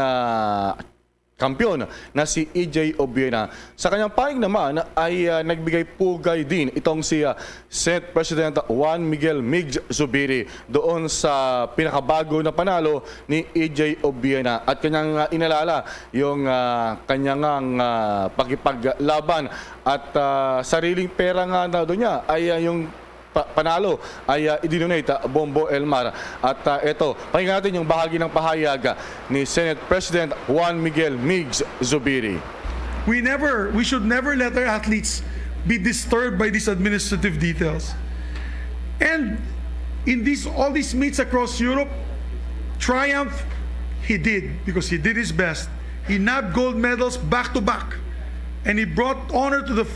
kampiyon na si EJ Obiena. Sa kanyang panig naman ay nagbigay pugay din itong si Senate President Juan Miguel Migs Zubiri doon sa pinakabago na panalo ni EJ Obiena at kanyang inalala yung kanyang pagkipaglaban at sariling pera nga na doon niya ay yung panalo ay idinonate Bombo Elmar. At ito, pakinggan natin yung bahagi ng pahayag ni Senate President Juan Miguel Migs Zubiri. We should never let our athletes be disturbed by these administrative details. And in all these meets across Europe, triumph he did because he did his best. He nabbed gold medals back to back, and he brought honor to the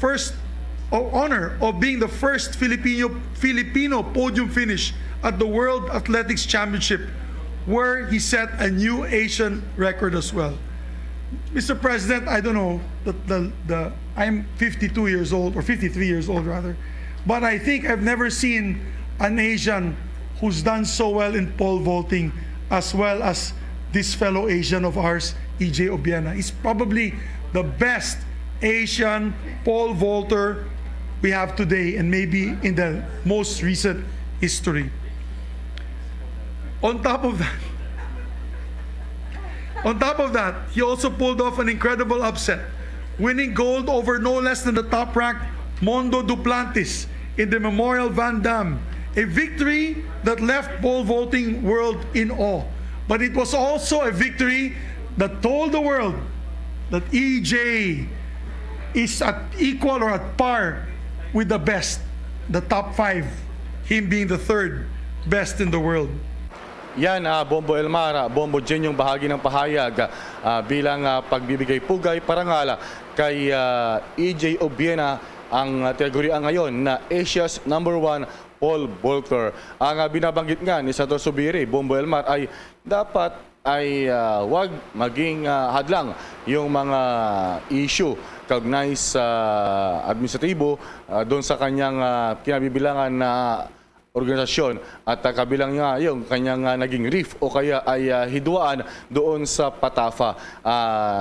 honor of being the first Filipino podium finish at the World Athletics Championship where he set a new Asian record as well. Mr. President, I don't know, I'm 52 years old, or 53 years old rather, but I think I've never seen an Asian who's done so well in pole vaulting as well as this fellow Asian of ours, EJ Obiena. He's probably the best Asian pole vaulter we have today, and maybe in the most recent history. On top of that, he also pulled off an incredible upset, winning gold over no less than the top-ranked Mondo Duplantis in the Memorial Van Damme, a victory that left pole vaulting world in awe. But it was also a victory that told the world that EJ is at equal or at par with the best, the top 5, him being the 3rd best in the world. Yan, Bombo Elmar, Bombo Jen yung bahagi ng pahayag bilang pagbibigay pugay parangal kay EJ Obiena, ang tinagurian ngayon na Asia's #1 pole vaulter. Ang binabanggit nga ni Senator Zubiri, Bombo Elmar, ay dapat ay wag maging hadlang yung mga issue kaugnay sa administratibo doon sa kanyang kinabibilangan na organisasyon at kabilang nga yung kanyang naging reef o kaya ay hidwaan doon sa Patafa.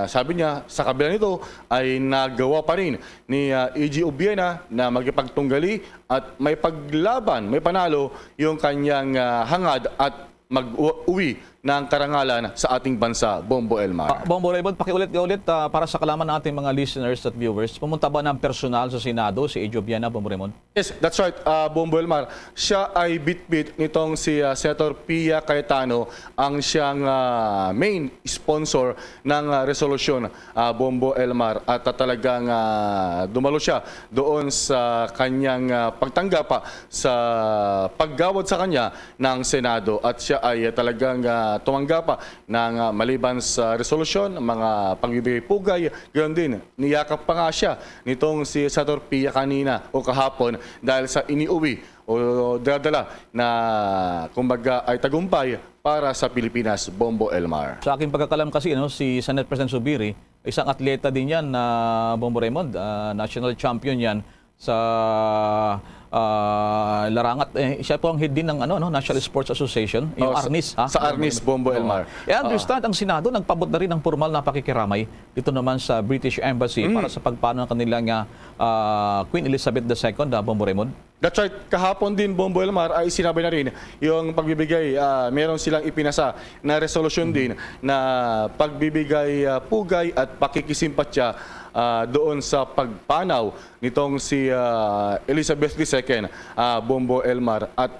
Sabi niya, sa kabila nito ay nagawa pa rin ni EJ Obiena na magipagtunggali at may paglaban, may panalo yung kanyang hangad at mag-uwi ng karangalan sa ating bansa, Bombo Elmar. Bombo Raymond, pakiulit para sa kalaman ng ating mga listeners at viewers, pumunta ba ng personal sa Senado si EJ Obiena, Bombo Raymond? Yes, that's right, Bombo Elmar. Siya ay bit-bit nitong si Senator Pia Cayetano, ang siyang main sponsor ng resolusyon, Bombo Elmar. At talagang dumalo siya doon sa kanyang pagtanggap sa paggawad sa kanya ng Senado. At siya ay talagang tumanggap ng maliban sa resolusyon, mga pagbibigay pugay, ganoon din, niyakap pa nga siya nitong si Senator Pia kanina o kahapon dahil sa iniuwi o dadala na kumbaga ay tagumpay para sa Pilipinas, Bombo Elmar. Sa aking pagkakalam kasi, si Senate President Zubiri, isang atleta din yan na Bombo Raymond, national champion yan sa larangat. Siya po ang head din ng National Sports Association, yung ARNIS. Sa ARNIS, Bombo Elmar. I understand, ang Senado nagpabot na rin ng formal na pakikiramay dito naman sa British Embassy para sa pagpano ng kanilang Queen Elizabeth II, Bombo Raymond. That's right. Kahapon din, Bombo Elmar, ay sinabi na rin yung pagbibigay, meron silang ipinasa na resolusyon din na pagbibigay pugay at pakikisimpatya doon sa pagpanaw nitong si Elizabeth II, Bombo Elmar. At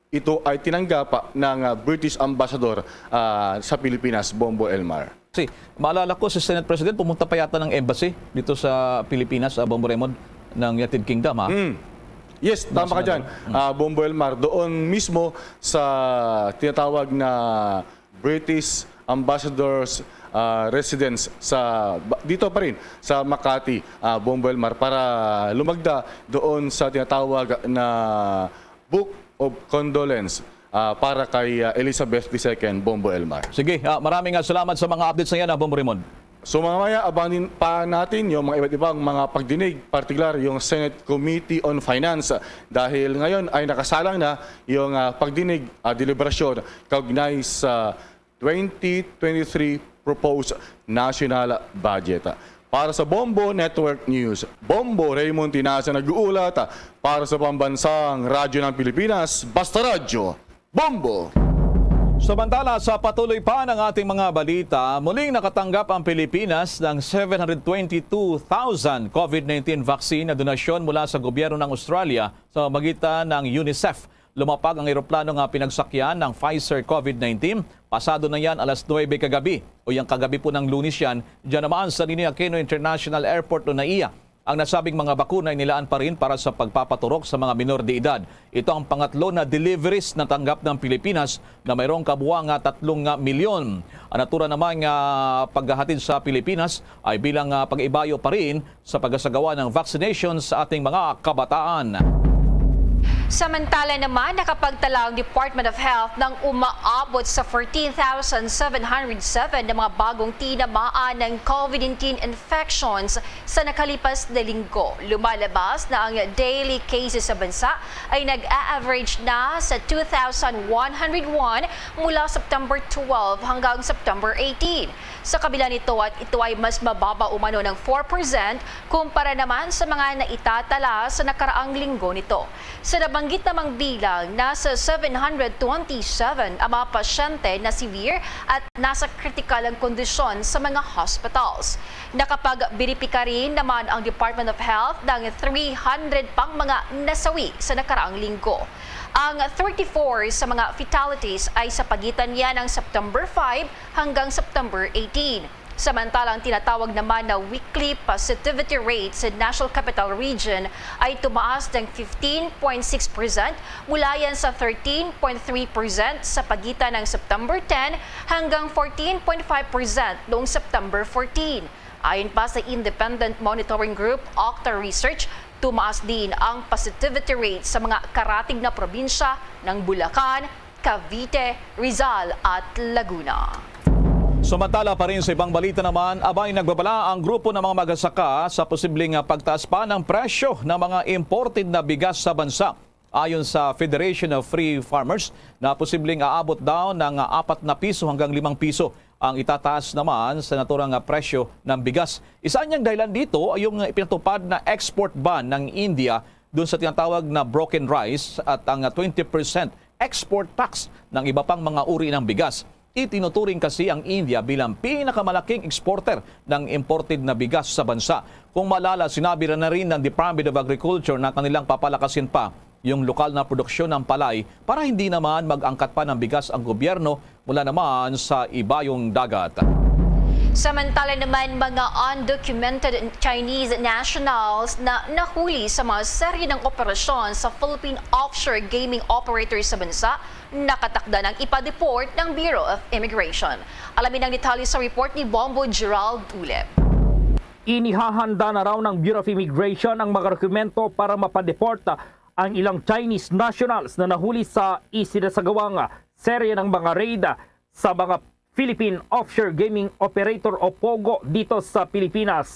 ito ay tinanggap ng British Ambassador sa Pilipinas, Bombo Elmar. Kasi maalala ko, si Senate President pumunta pa yata ng embassy dito sa Pilipinas, Bombo Raymond, ng United Kingdom. Yes, tama ka dyan, Bombo Elmar. Doon mismo sa tinatawag na British Ambassador's residence dito pa rin sa Makati, Bombo Elmar, para lumagda doon sa tinatawag na Book of Condolence para kay Elizabeth II, Bombo Elmar. Sige, maraming salamat sa mga updates na yan, Bombo Raymond. So mamaya abanin pa natin yung mga iba't ibang mga pagdinig, partikular yung Senate Committee on Finance, dahil ngayon ay nakasalang na yung pagdinig, deliberasyon kaugnay sa 2023 proposed national budget. Para sa Bombo Network News, Bombo Raymond Tinasa nag-uulat para sa pambansang radyo ng Pilipinas, Basta Radyo, Bombo! Samantala, sa patuloy pa ng ating mga balita, muling nakatanggap ang Pilipinas ng 722,000 COVID-19 vaccine na donasyon mula sa gobyerno ng Australia sa magitan ng UNICEF. Lumapag ang eroplano nga pinagsakyan ng Pfizer COVID-19. Pasado na yan alas 9 kagabi o yung kagabi po ng Lunes yan, dyan naman sa Ninoy Aquino International Airport o NAIA. Ang nasabing mga bakuna ay nilaan pa rin para sa pagpapaturok sa mga minor de edad. Ito ang pangatlo na deliveries na tanggap ng Pilipinas na mayroong kabuuang 3 milyon. Ang natura naman paghahatid sa Pilipinas ay bilang pag-ibayo pa rin sa pagsasagawa ng vaccination sa ating mga kabataan. Samantala naman, nakapagtala ang Department of Health ng umaabot sa 14,707 na mga bagong tinamaan ng COVID-19 infections sa nakalipas na linggo. Lumalabas na ang daily cases sa bansa ay nag-a-average na sa 2,101 mula September 12 hanggang September 18. Sa kabila nito at ito ay mas mababa umano ng 4% kumpara naman sa mga naitatala sa nakaraang linggo nito. Sa nabanggit namang bilang, nasa 727 ang mga pasyente na severe at nasa critical ang kondisyon sa mga hospitals. Nakapag-biripika rin naman ang Department of Health ng 300 pang mga nasawi sa nakaraang linggo. Ang 34 sa mga fatalities ay sa pagitan niya ng September 5 hanggang September 18. Samantalang tinatawag naman na weekly positivity rate sa National Capital Region ay tumaas ng 15.6% mula yan sa 13.3% sa pagitan ng September 10 hanggang 14.5% noong September 14. Ayon pa sa Independent Monitoring Group, Octa Research, tumaas din ang positivity rate sa mga karatig na probinsya ng Bulacan, Cavite, Rizal at Laguna. Samantala pa rin sa ibang balita naman, abay nagbabala ang grupo ng mga magsasaka sa posibleng pagtaas pa ng presyo ng mga imported na bigas sa bansa. Ayon sa Federation of Free Farmers na posibleng aabot daw ng 4 na piso hanggang 5 piso ang itataas naman sa naturang presyo ng bigas. Isa niyang dahilan dito ay yung ipinatupad na export ban ng India doon sa tinatawag na broken rice at ang 20% export tax ng iba pang mga uri ng bigas. Itinuturing kasi ang India bilang pinakamalaking exporter ng imported na bigas sa bansa. Kung malala, sinabi na rin ng Department of Agriculture na kanilang papalakasin pa yung lokal na produksyon ng palay para hindi naman mag-angkat pa ng bigas ang gobyerno mula naman sa ibayong dagat. Samantala naman, mga undocumented Chinese nationals na nahuli sa mga serye ng operasyon sa Philippine offshore gaming operators sa bansa, nakatakda ng ipa-deport ng Bureau of Immigration. Alamin ang detalye sa report ni Bombo Gerald Ulep. Inihahanda na raw ng Bureau of Immigration ang mga dokumento para mapadeport ang ilang Chinese nationals na nahuli sa isinasagawang serye ng mga raid sa mga Philippine Offshore Gaming Operator o POGO dito sa Pilipinas.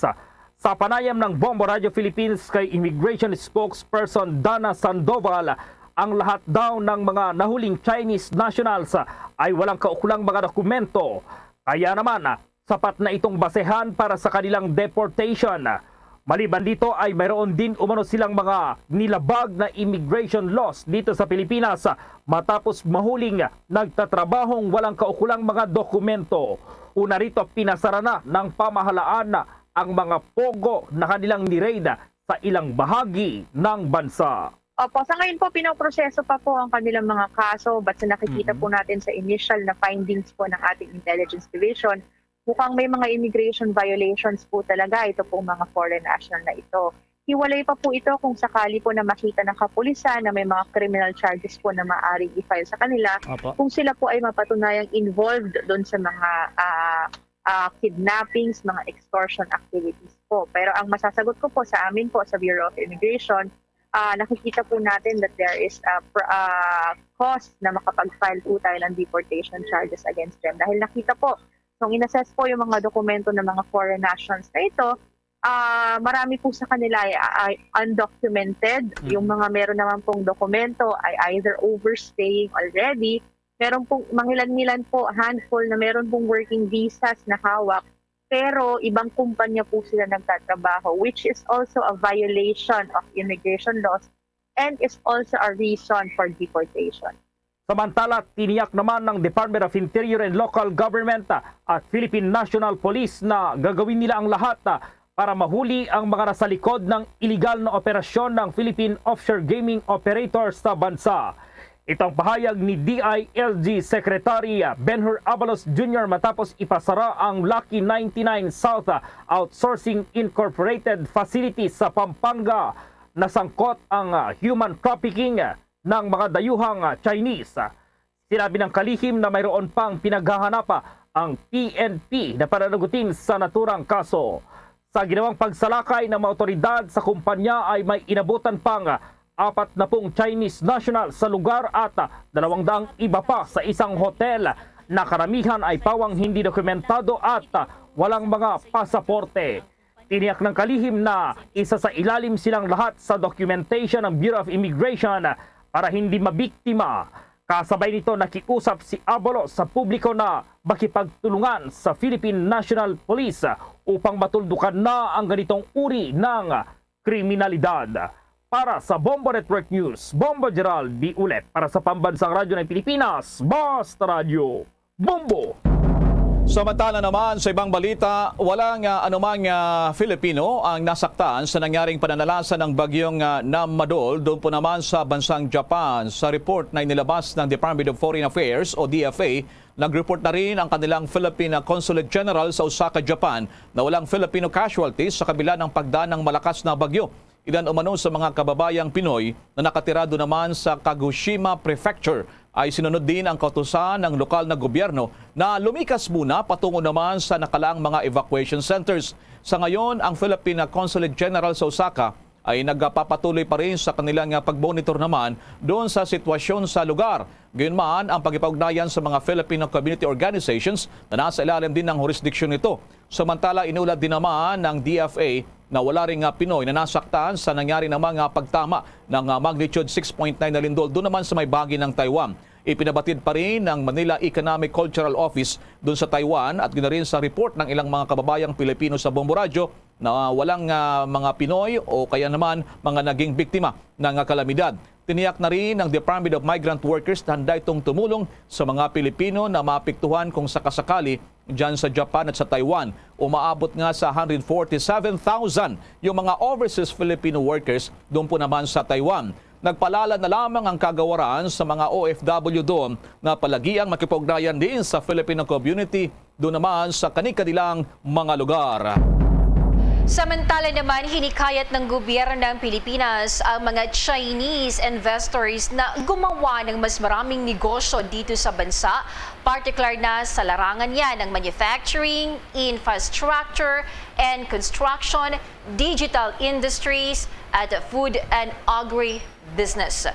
Sa panayam ng Bombo Radio Philippines kay Immigration Spokesperson Dana Sandoval, ang lahat daw ng mga nahuling Chinese nationals ay walang kaukulang mga dokumento. Kaya naman, sapat na itong basehan para sa kanilang deportation. Maliban dito ay mayroon din umano silang mga nilabag na immigration laws dito sa Pilipinas matapos mahuling nagtatrabahong walang kaukulang mga dokumento. Una rito, pinasara na ng pamahalaan ang mga pogo na kanilang niraid sa ilang bahagi ng bansa. Opo, sa ngayon po pinoproseso pa po ang kanilang mga kaso but sa nakikita po natin sa initial na findings po ng ating Intelligence Division, mukhang may mga immigration violations po talaga ito po mga foreign national na ito. Hiwalay pa po ito kung sakali po na makita ng kapulisan na may mga criminal charges po na maaaring i-file sa kanila. Opo. Kung sila po ay mapatunayang involved doon sa mga kidnappings, mga extortion activities po. Pero ang masasagot ko po sa amin po sa Bureau of Immigration, nakikita po natin that there is a cost na makapag-file po tayo ng deportation charges against them. Dahil nakita po, nung inassess po yung mga dokumento ng mga foreign nationals na ito, marami po sa kanila ay undocumented. Yung mga meron naman pong dokumento ay either overstaying already. Meron pong mangilan-ngilan po, handful na meron pong working visas na hawak. Pero ibang kumpanya po sila nagtatrabaho, which is also a violation of immigration laws and is also a reason for deportation. Samantala, tiniyak naman ng Department of Interior and Local Government at Philippine National Police na gagawin nila ang lahat para mahuli ang mga nasa likod ng iligal na operasyon ng Philippine Offshore Gaming Operators sa bansa. Itong pahayag ni DILG Secretary Ben-Hur Abalos Jr. matapos ipasara ang Lucky 99 South Outsourcing Incorporated Facility sa Pampanga na sangkot ang human trafficking ng mga dayuhang Chinese. Sinabi ng kalihim na mayroon pang pinaghahanap ang PNP na pananagutin sa naturang kaso. Sa ginawang pagsalakay ng mga otoridad sa kumpanya ay may inabutan pang 40 Chinese national sa lugar at 200 iba pa sa isang hotel na karamihan ay pawang hindi dokumentado at walang mga pasaporte. Tiniyak ng kalihim na isa sa ilalim silang lahat sa documentation ng Bureau of Immigration para hindi mabiktima. Kasabay nito nakiusap si Abolo sa publiko na makipagtulungan sa Philippine National Police upang matuldukan na ang ganitong uri ng kriminalidad. Para sa Bombo Network News, Bombo Gerald B. Ulet. Para sa Pambansang Radyo ng Pilipinas, Basta Radio, Bombo! Samantala naman sa ibang balita, walang anumang Filipino ang nasaktan sa nangyaring pananalasa ng bagyong Namadol doon po naman sa bansang Japan. Sa report na inilabas ng Department of Foreign Affairs o DFA, nag-report na rin ang kanilang Philippine Consulate General sa Osaka, Japan na walang Filipino casualties sa kabila ng pagdaan ng malakas na bagyo. Ilan umano sa mga kababayang Pinoy na nakatirado naman sa Kagoshima Prefecture ay sinunod din ang kautusan ng lokal na gobyerno na lumikas muna patungo naman sa nakalaang mga evacuation centers. Sa ngayon, ang Philippine Consulate General sa Osaka ay nagpapatuloy pa rin sa kanilang pag-monitor naman doon sa sitwasyon sa lugar. Gayunman, ang pag-ipag-ugnayan sa mga Filipino community organizations na nasa ilalim din ng jurisdiksyon nito. Samantala, inulat din naman ng DFA na wala ring Pinoy na nasaktan sa nangyari ng mga pagtama ng magnitude 6.9 na lindol doon naman sa may bahagi ng Taiwan. Ipinabatid pa rin ng Manila Economic Cultural Office doon sa Taiwan at gina sa report ng ilang mga kababayang Pilipino sa Bombo Radio na walang mga Pinoy o kaya naman mga naging biktima ng kalamidad. Tiniyak na rin ng Department of Migrant Workers na handa itong tumulong sa mga Pilipino na maapektuhan kung sakasakali dyan sa Japan at sa Taiwan. Umaabot nga sa 147,000 yung mga overseas Filipino workers doon po naman sa Taiwan. Nagpalala na lamang ang kagawaran sa mga OFW doon na palagiang makipag-ugnayan din sa Filipino community doon naman sa kani-kanilang mga lugar. Samantala naman, hinikayat ng gobyerno ng Pilipinas ang mga Chinese investors na gumawa ng mas maraming negosyo dito sa bansa, particular na sa larangan yan ng manufacturing, infrastructure and construction, digital industries at food and agri-business.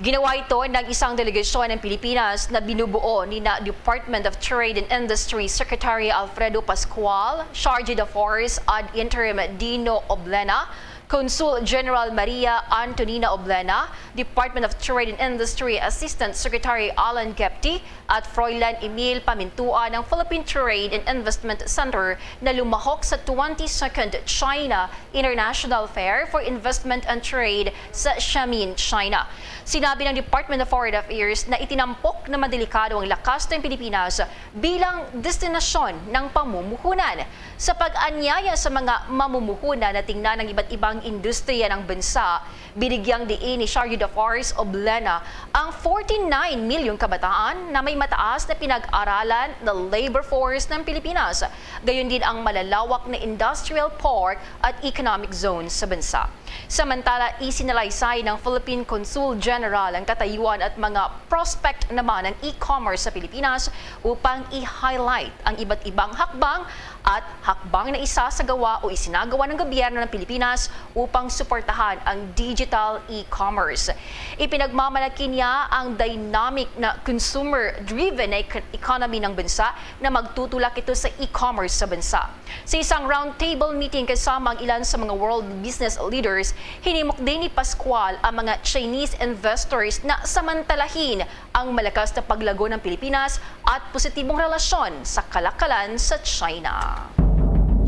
Ginawa ito ng isang delegasyon ng Pilipinas na binubuo ni Department of Trade and Industry Secretary Alfredo Pascual, Charge d'Affaires ad Interim Dino Oblena, Consul General Maria Antonina Oblena, Department of Trade and Industry Assistant Secretary Alan Kepti at Froilan Emil Pamintua ng Philippine Trade and Investment Center na lumahok sa 22nd China International Fair for Investment and Trade sa Xiamen, China. Sinabi ng Department of Foreign Affairs na itinampok na madelikado ang lakas ng Pilipinas bilang destinasyon ng pamumuhunan. Sa pag-anyaya sa mga mamumuhunan na tingnan ng iba't ibang industriya ng bansa, binigyang diin ni Charge d'Affaires Oblena ang 49 milyong kabataan na may mataas na pinag-aralan na labor force ng Pilipinas. Gayon din ang malalawak na industrial park at economic zone sa bansa. Samantala, isinalaysay ng Philippine Consul General ang katayuan at mga prospect naman ng e-commerce sa Pilipinas upang i-highlight ang iba't ibang hakbang at hakbang na isasagawa o isinagawa ng gobyerno ng Pilipinas upang suportahan ang digital e-commerce. Ipinagmamalaki niya ang dynamic na consumer-driven economy ng bansa na magtutulak ito sa e-commerce sa bansa. Sa isang roundtable meeting kasama ang ilan sa mga world business leaders, hinimok din ni Pascual ang mga Chinese investors na samantalahin ang malakas na paglago ng Pilipinas at positibong relasyon sa kalakalan sa China.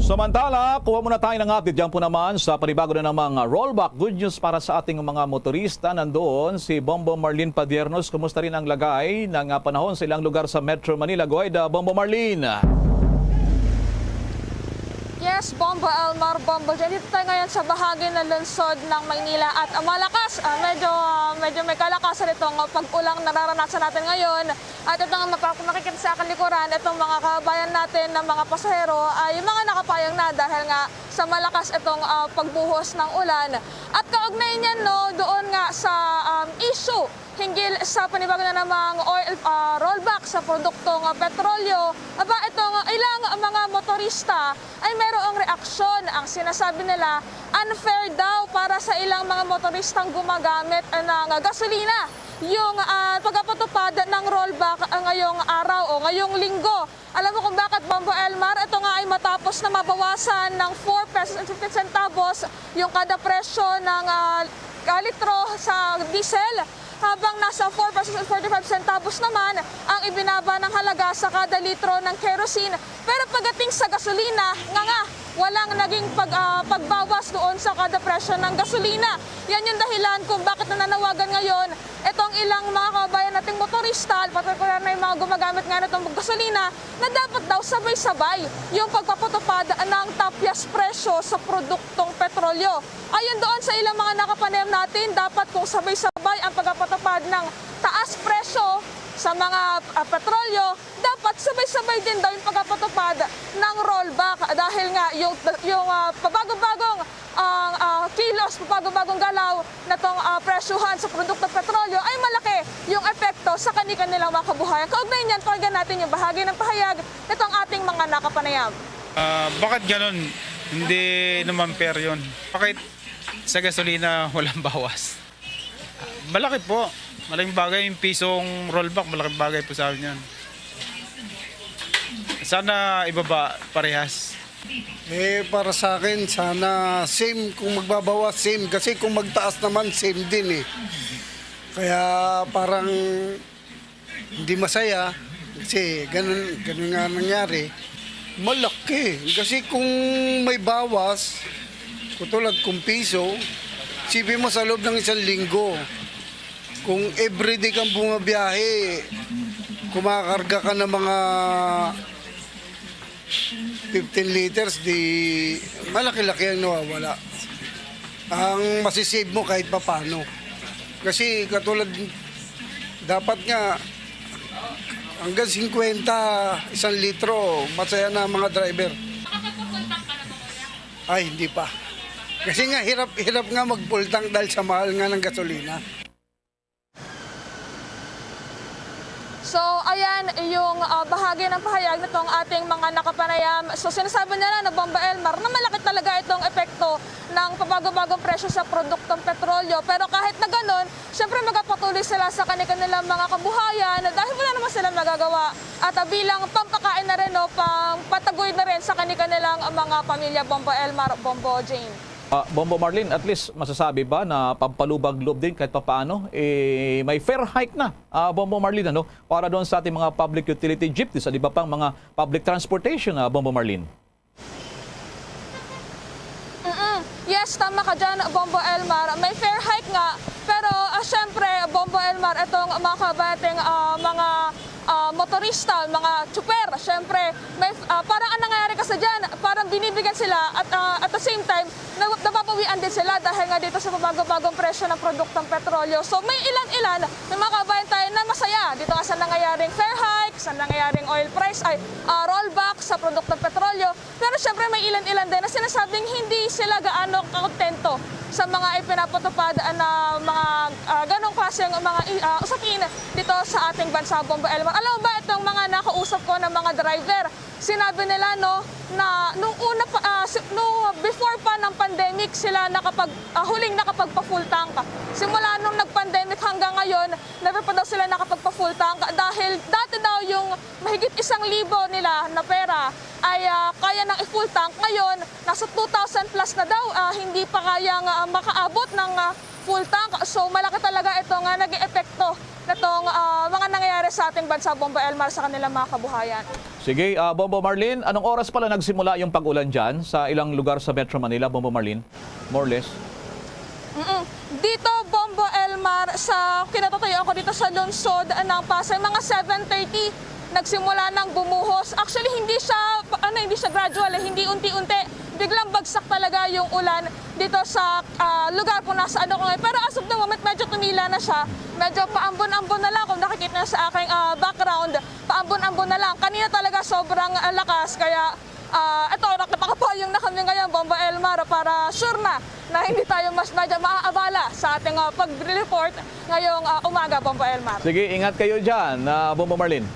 Samantala, kuha muna tayo ng update dyan po naman sa panibago na namang rollback. Good news para sa ating mga motorista. Nandoon si Bombo Marlene Padiernos. Kumusta rin ang lagay ng panahon sa ilang lugar sa Metro Manila? Go ahead, Bombo Marlene. Yes, Bombo Elmar, Bombo Jen. Dito tayo ngayon sa bahagi ng lungsod ng Maynila at malakas, medyo may kalakasan itong pag-ulang nararanasan natin ngayon. At itong makikita sa akin likuran, itong mga kabayan natin ng mga pasahero ay yung mga nakapayang na dahil nga sa malakas itong pagbuhos ng ulan. At kaugnay niyan doon nga sa issue hinggil sa panibago na namang oil rollback sa produktong petrolyo, itong ilang mga motorista ay mayroong reaksyon. Ang sinasabi nila, unfair daw para sa ilang mga motoristang gumagamit ng gasolina yung pagpapatupad ng rollback ngayong araw o ngayong linggo. Alam mo kung bakit, Bombo Elmar? Ito nga ay matapos na mabawasan ng 4 pesos and 50 centavos yung kada presyo ng litro sa diesel, habang nasa 4 pesos and 45 centavos naman ang ibinaba ng halaga sa kada litro ng kerosene. Pero pagdating sa gasolina, walang naging pagbawas doon sa kada presyo ng gasolina. Yan yung dahilan kung bakit nananawagan ngayon itong ilang mga kabayan nating motorista, partikular na yung mga gumagamit nga nitong gasolina, na dapat daw sabay-sabay yung pagpapatupad ng tapyas presyo sa produktong petrolyo. Ayon doon sa ilang mga nakapanayam natin, dapat kung sabay-sabay ang pagpapatupad ng taas presyo sa mga petrolyo, dapat sabay-sabay din daw yung pagpapatupad ng rollback dahil nga yung pabagong-bagong kilos, pabagong-bagong galaw na tong presyuhan sa produktong petrolyo ay malaki yung epekto sa kanilang mga kabuhayan. Kaugnay niyan, pakinggan natin yung bahagi ng pahayag nitong ating mga nakapanayam. Bakit ganon? Hindi naman fair yun. Bakit sa gasolina walang bawas? Malaki po. Malaking bagay yung pisong rollback. Malaking bagay po sa amin yan. Sana ibaba parehas. Para sa akin, sana same. Kung magbabawas, same. Kasi kung magtaas naman, same din eh. Kaya parang hindi masaya. Kasi ganun nga nangyari. Malaki. Kasi kung may bawas, kutulad kung piso, sipin mo sa loob ng 1 linggo. Kung everyday kang bumabiyahe, kumakarga ka ng mga 15 liters, di malaki-laki ang nawawala. Ang masisave mo kahit papano. Kasi katulad, dapat nga, hanggang 50, 1 litro, masaya na mga driver. Ay, hindi pa. Kasi nga, hirap nga magpultang dahil sa mahal nga ng gasolina. So, ayan yung bahagi ng pahayag nitong ating mga nakapanayam. So, sinasabi nila na Bomba Elmar na malaki talaga itong epekto ng pabago-bagong presyo sa produktong petrolyo. Pero kahit na ganun, syempre magpapatuloy sila sa kanilang mga kabuhayan dahil wala naman silang magagawa. At bilang pampakain na rin, patagoy na rin sa kanilang mga pamilya, Bomba Elmar, Bombo Jane. Bombo Marlene, at least masasabi ba na pampalubag loob din kahit papaano? May fair hike na, Bombo Marlene, ano? Para doon sa ating mga public utility jeepneys at iba pang mga public transportation, Bombo Marlene. Yes, tama ka dyan, Bombo Elmar. May fair hike nga. Pero syempre, Bombo Elmar, itong mga kabating mga motorista, mga tsuper, syempre, parang ang nangyayari kasi dyan, parang binibigyan sila at the same time, napapawian din sila dahil nga dito sa pabagong-bagong presyo ng produktong petrolyo. So may ilan-ilan, may mga kabayan tayo na masaya dito nga sa nangyayaring fair hike, sa nangyayaring oil price, rollback sa produktong petrolyo. Pero syempre may ilan-ilan din na sinasabing hindi sila gaano kakontento sa mga ipinapatupad na mga ganong klaseng mga usapin dito sa ating bansa, Bombo Elmar. Alam mo ba itong mga nakausap ko ng mga driver, sinabi nila na nung before pa ng pandemic sila huling nakapagpa-full tank. Simula nung nag-pandemic hanggang ngayon, never pa daw sila nakapagpa-full tank dahil dati daw yung mahigit 1,000 nila na pera ay kaya nang i-full tank. Ngayon, nasa 2,000 plus na daw, hindi pa kayang makaabot ng full tank. So malaki talaga itong naging epekto nitong mga nangyayari sa ating bansa, Bombo Elmar, sa kanilang mga kabuhayan. Sige, Bombo Marlene, anong oras pala nagsimula yung pag-ulan dyan sa ilang lugar sa Metro Manila, Bombo Marlene? More or less? Dito, Bombo Elmar, sa kinatatayo ako dito sa lungsod ng Pasay, mga 7:30 nagsimula ng bumuhos. Actually, hindi siya gradual, hindi unti-unti. Biglang bagsak talaga yung ulan dito sa lugar kung nasaan ako ngayon. Pero as of the moment, medyo tumila na siya. Medyo paambon-ambon na lang. Kung nakikita na sa aking background, paambon-ambon na lang. Kanina talaga sobrang lakas. Kaya ito, nakapayong na kami ngayon, Bombo Elmar, para sure na hindi tayo mas medyo maaabala sa ating pag-report ngayong umaga, Bombo Elmar. Sige, ingat kayo dyan, Bombo Marlene.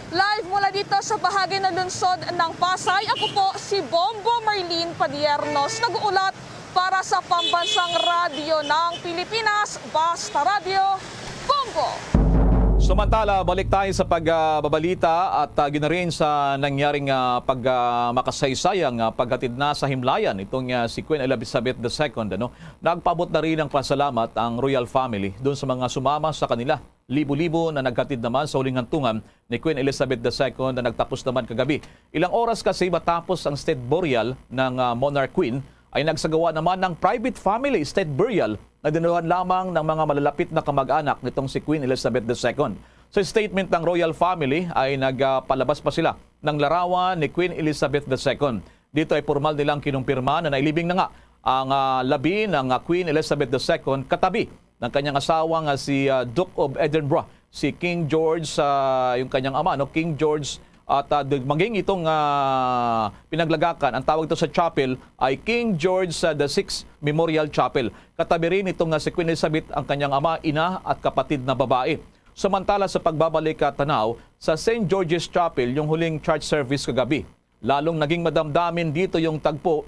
Live mula dito sa bahagi ng lungsod ng Pasay, ako po si Bombo Marlene Padiernos, nag-uulat para sa Pambansang Radyo ng Pilipinas, Basta Radio, Bombo! Samantala, balik tayo sa pagbabalita at ginarin sa nangyaring makasaysayang paghatid na sa himlayan itong si Queen Elizabeth II. Nagpabot na rin ng pasalamat ang royal family doon sa mga sumama sa kanila. Libo-libo na naghatid naman sa huling hantungan ni Queen Elizabeth II na nagtapos naman kagabi. Ilang oras kasi matapos ang state burial ng Monarch Queen ay nagsagawa naman ng private family state burial na dinuhan lamang ng mga malalapit na kamag-anak nitong si Queen Elizabeth II. Sa statement ng royal family ay nagpalabas pa sila ng larawan ni Queen Elizabeth II. Dito ay formal nilang kinumpirma na nailibing na nga ang labi ng Queen Elizabeth II katabi ng kanyang asawang si Duke of Edinburgh, si King George, yung kanyang ama, King George. At maging itong pinaglagakan, ang tawag ito sa chapel ay King George VI Memorial Chapel. Katabi rin itong si Queen Elizabeth, ang kanyang ama, ina at kapatid na babae. Samantala sa pagbabalik tanaw sa St. George's Chapel, yung huling church service kagabi, lalong naging madamdamin dito yung tagpo.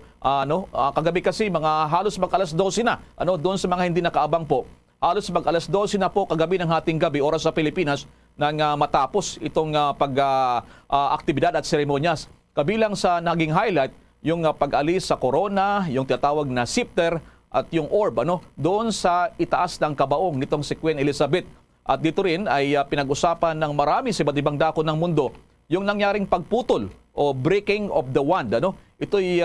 Kagabi kasi mga halos mag-alas 12 na, doon sa mga hindi nakaabang po. Halos mag-alas 12 na po kagabi ng hating gabi, oras sa Pilipinas, nang matapos itong aktibidad at seremonyas. Kabilang sa naging highlight, yung pag-alis sa corona, yung tinatawag na scepter at yung orb doon sa itaas ng kabaong nitong si Queen Elizabeth. At dito rin ay pinag-usapan ng marami sa iba't ibang dako ng mundo yung nangyaring pagputol o breaking of the wand. Ito'y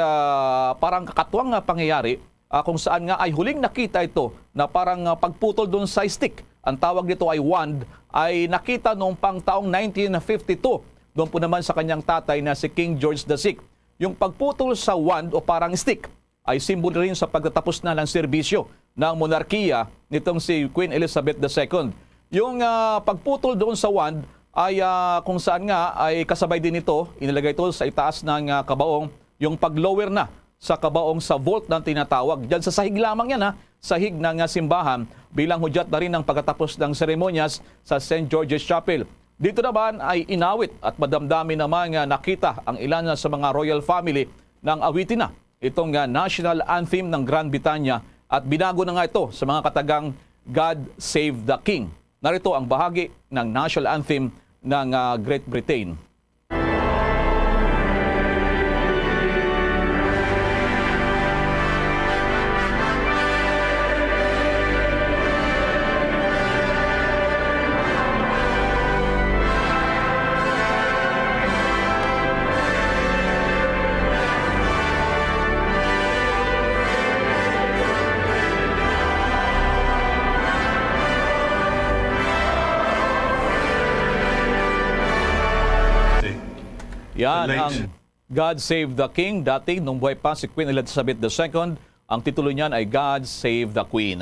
parang kakatwang pangyayari kung saan nga ay huling nakita ito na parang pagputol doon sa stick. Ang tawag dito ay wand, ay nakita noong pang taong 1952. Doon po naman sa kanyang tatay na si King George VI. Yung pagputol sa wand o parang stick ay simbolo rin sa pagtatapos na ng serbisyo ng monarkiya nitong si Queen Elizabeth II. Yung pagputol doon sa wand ay kung saan nga ay kasabay din ito, inilagay ito sa itaas ng kabaong, yung pag-lower na sa kabaong sa vault ng tinatawag. Diyan sa sahig lamang yan, sahig ng simbahan, bilang hudyat na rin ng pagkatapos ng seremonyas sa St. George's Chapel. Dito naman ay inawit at madamdami naman nakita ang ilan sa mga royal family ng awitin na itong national anthem ng Grand Britannia at binago na nga ito sa mga katagang God Save the King. Narito ang bahagi ng national anthem ng Great Britain. Yan ang God Save the King. Dati, nung buhay pa si Queen Elizabeth II, ang titulo niyan ay God Save the Queen.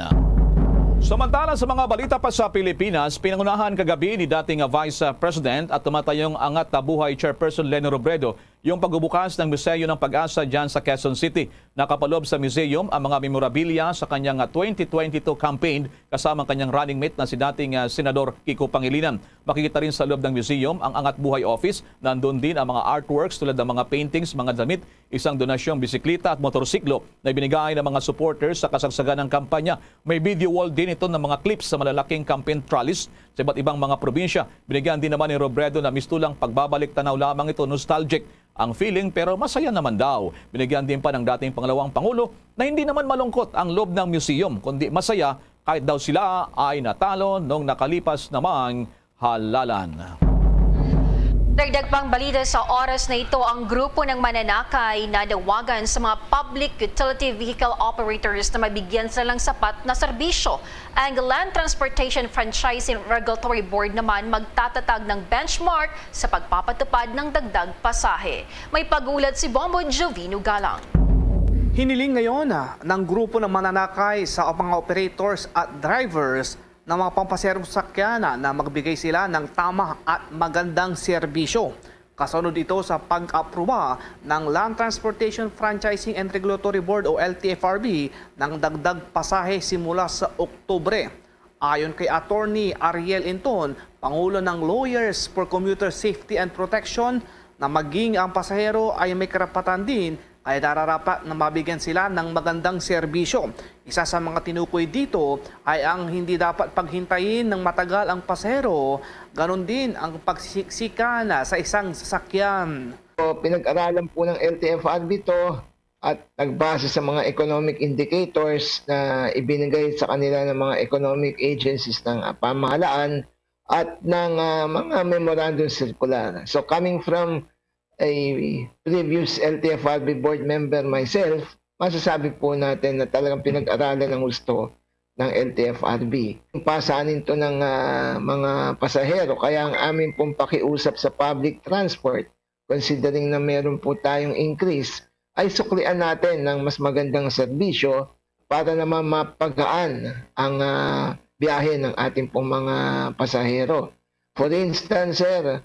Samantala sa mga balita pa sa Pilipinas, pinangunahan kagabi ni dating Vice President at tumatayong Angat na Buhay Chairperson Leni Robredo yung pagbubukas ng Museo ng Pag-asa dyan sa Quezon City. Nakapaloob sa museum ang mga memorabilia sa kanyang 2022 campaign kasama ang kanyang running mate na si dating Senador Kiko Pangilinan. Makikita rin sa loob ng museum ang Angat Buhay Office. Nandun din ang mga artworks tulad ng mga paintings, mga damit, isang donasyong bisikleta at motorsiklo na ibinigay ng mga supporters sa kasagsagan ng kampanya. May video wall din ito ng mga clips sa malalaking campaign trolleys sa iba't ibang mga probinsya. Binigyan din naman ni Robredo na mistulang pagbabalik tanaw lamang ito, nostalgic ang feeling pero masaya naman daw. Binigyan din pa ng dating pangalawang Pangulo na hindi naman malungkot ang loob ng museum kundi masaya kahit daw sila ay natalo nung nakalipas namang halalan. Dagdag pang balita sa oras na ito, ang grupo ng mananakay na nawagan sa mga public utility vehicle operators na mabigyan silang sapat na serbisyo. Ang Land Transportation Franchising Regulatory Board naman magtatatag ng benchmark sa pagpapatupad ng dagdag pasahe. May pag-ulat si Bombo Jovino Galang. Hiniling ngayon ng grupo ng mananakay sa mga operators at drivers ng mga pampaserong sakyanan na magbigay sila ng tama at magandang serbisyo. Kasunod ito sa pag-aproba ng Land Transportation Franchising and Regulatory Board o LTFRB ng dagdag pasahe simula sa Oktubre. Ayon kay Attorney Ariel Inton, Pangulo ng Lawyers for Commuter Safety and Protection, na maging ang pasahero ay may karapatan din ay nararapat na mabigyan sila ng magandang serbisyo. Isa sa mga tinukoy dito ay ang hindi dapat paghintayin ng matagal ang pasahero, ganon din ang pagsiksika na sa isang sasakyan. Pinag-aralan po ng LTFRB to at nagbase sa mga economic indicators na ibinigay sa kanila ng mga economic agencies ng pamahalaan at ng mga memorandum circular. So coming from a previous LTFRB board member myself, masasabi po natin na talagang pinag-aralan ng gusto ng LTFRB. Pasanin to ng mga pasahero, kaya ang amin pong pakiusap sa public transport, considering na meron po tayong increase, ay suklian natin ng mas magandang serbisyo para naman mapagaan ang biyahe ng ating pong mga pasahero. For instance, sir,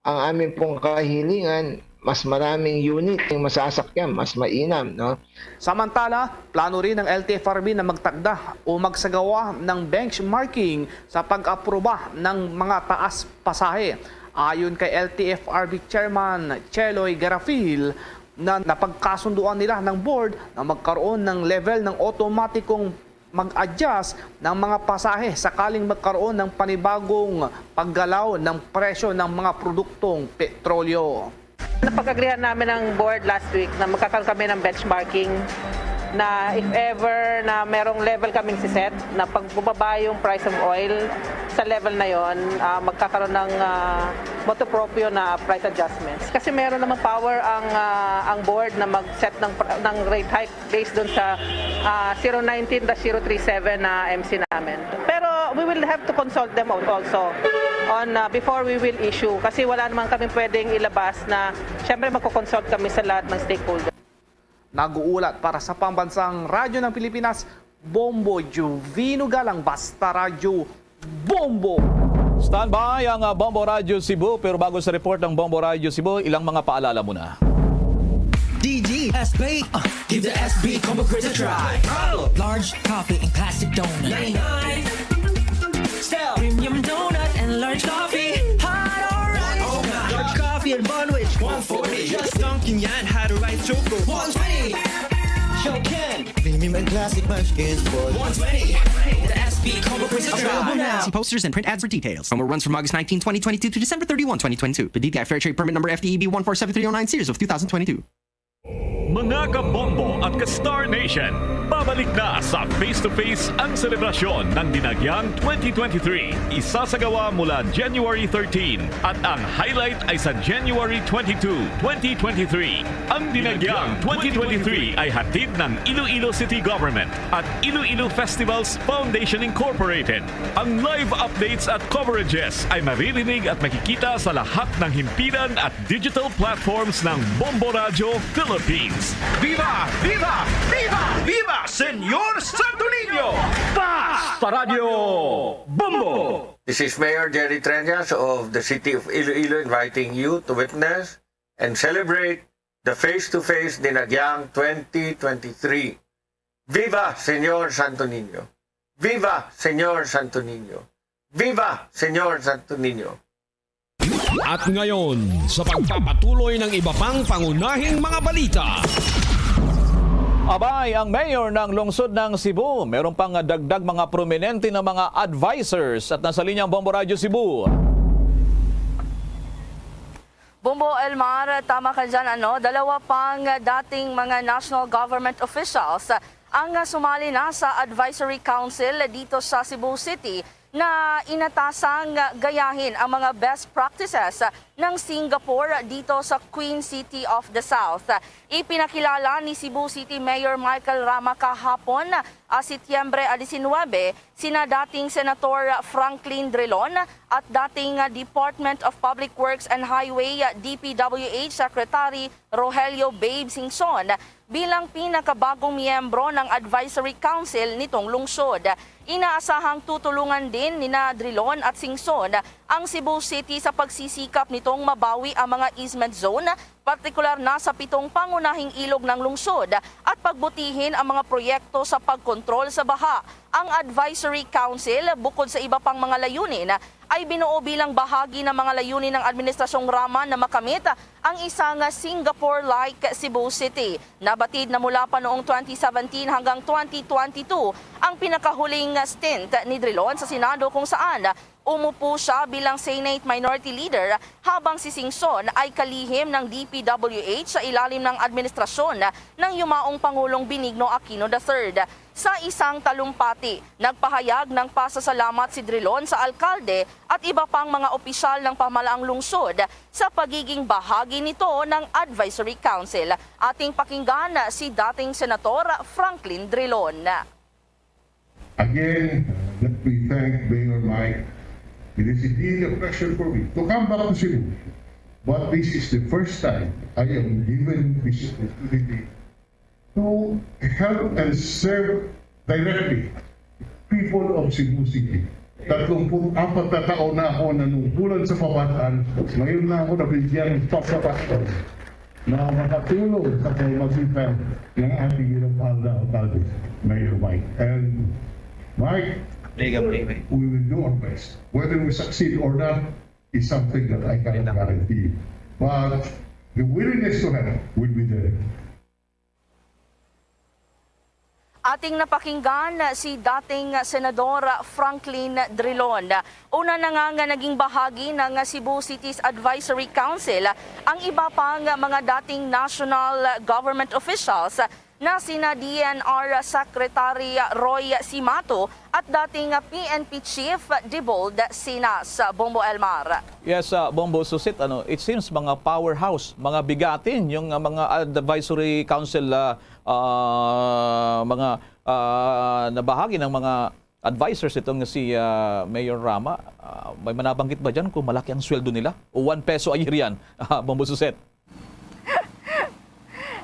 ang amin pong kahilingan, mas maraming unit yung masasakyan, mas mainam, no? Samantala, plano rin ng LTFRB na magtakda o magsagawa ng benchmarking sa pag-aproba ng mga taas pasahe. Ayon kay LTFRB Chairman Cheloy Garafil, na napagkasunduan nila ng board na magkaroon ng level ng otomatikong mag-adjust ng mga pasahe sakaling magkaroon ng panibagong paggalaw ng presyo ng mga produktong petrolyo. Napag-agreehan namin ng board last week na magkakaroon kami ng benchmarking na if ever na merong level kaming siset na pag bumaba yung price of oil sa level na yon, magkakaroon ng motu proprio na price adjustments. Kasi meron naman power ang board na mag-set ng rate hike based dun sa 019-037 na MC namin. Pero we will have to consult them also on before we will issue kasi wala naman kami pwedeng ilabas na syempre magko-consult kami sa lahat ng stakeholders. Nag-uulat para sa Pambansang Radyo ng Pilipinas, Bombo Juvino Galang, Basta Radyo, Bombo! Standby ang Bombo Radio Cebu, pero bago sa report ng Bombo Radio Cebu, ilang mga paalala muna. DG SB, give the SB combo quiz a try. Large coffee and classic donut. 99. Style premium donut and large coffee. Hot or right? Oh my. Large coffee and bun which 140. Just dunking yan, had a right choco. 120. Show Ken. Premium and classic munchkins for 120. The SB combo quiz a try. Available now. See posters and print ads for details. Promo runs from August 19, 2022 to December 31, 2022. The DTI Fair Trade Permit number FTEB 147309 series of 2022. Mga kabombo at ka-Star Nation, babalik na sa face-to-face ang selebrasyon ng Dinagyang 2023. Isasagawa mula January 13 at ang highlight ay sa January 22, 2023. Ang Dinagyang 2023 ay hatid ng Iloilo City Government at Iloilo Festivals Foundation Incorporated. Ang live updates at coverages ay maririnig at makikita sa lahat ng himpilan at digital platforms ng Bombo Radio Philippines. Viva! Viva! Viva! Viva! Senyor Santo Niño! Basta Radio Bombo! This is Mayor Jerry Treñas of the City of Iloilo inviting you to witness and celebrate the face-to-face Dinagyang 2023. Viva Senyor Santo Niño! Viva Senyor Santo Niño! Viva Senyor Santo Niño! At ngayon, sa pagpapatuloy ng iba pang pangunahing mga balita. Abay, ang mayor ng lungsod ng Cebu, meron pang dagdag mga prominente na mga advisors at nasa linya ang Bombo Radio Cebu. Bombo Elmar, tama ka dyan, dalawa pang dating mga national government officials ang sumali na sa Advisory Council dito sa Cebu City na inatasang gayahin ang mga best practices ng Singapore dito sa Queen City of the South. Ipinakilala ni Cebu City Mayor Michael Rama kahapon, Setyembre 19, sina dating Senator Franklin Drilon at dating Department of Public Works and Highway DPWH Secretary Rogelio Babe Singson bilang pinakabagong miyembro ng Advisory Council nitong lungsod. Inaasahang tutulungan din ni Drilon at Singson ang Cebu City sa pagsisikap nitong mabawi ang mga easement zone, partikular na sa 7 pangunahing ilog ng lungsod at pagbutihin ang mga proyekto sa pagkontrol sa baha. Ang Advisory Council, bukod sa iba pang mga layunin, ay binuo bilang bahagi ng mga layunin ng Administrasyong Rama na makamit ang isang Singapore-like Cebu City. Nabatid na mula pa noong 2017 hanggang 2022 ang pinakahuling stint ni Drilon sa Senado kung saan umupo siya bilang Senate Minority Leader habang si Singson ay kalihim ng DPWH sa ilalim ng administrasyon ng yumaong Pangulong Benigno Aquino III. Sa isang talumpati, nagpahayag ng pasasalamat si Drilon sa alkalde at iba pang mga opisyal ng pamahalaang lungsod sa pagiging bahagi nito ng Advisory Council. Ating pakinggan si dating Senator Franklin Drilon. Again, let me thank Mayor Mike. It is indeed a pleasure for me to come back to Cebu. But this is the first time I am given this opportunity to help and serve directly people of Cebu City. 34 na taon na ako nanungkulan sa kabataan. Ngayon na ako nabigyan ng pagkakataon na makatulong sa pamamagitan ng ating alcalde, Mayor Mike. And Mike, we will do our best. Whether we succeed or not is something that I cannot guarantee. But the willingness to help will be there. Ating napakinggan si dating Senador Franklin Drilon. Una na nga naging bahagi ng Cebu City's Advisory Council ang iba pang mga dating national government officials na sina DNR Secretary Roy Simato at dating PNP Chief Dibold Sinas. Bombo Elmar. Yes, Bombo Susit, it seems mga powerhouse, mga bigatin yung mga advisory council mga nabahagi ng mga advisors itong si Mayor Rama. May manabanggit ba dyan kung malaki ang sweldo nila? O 1 peso a year yan, Bombo Susit?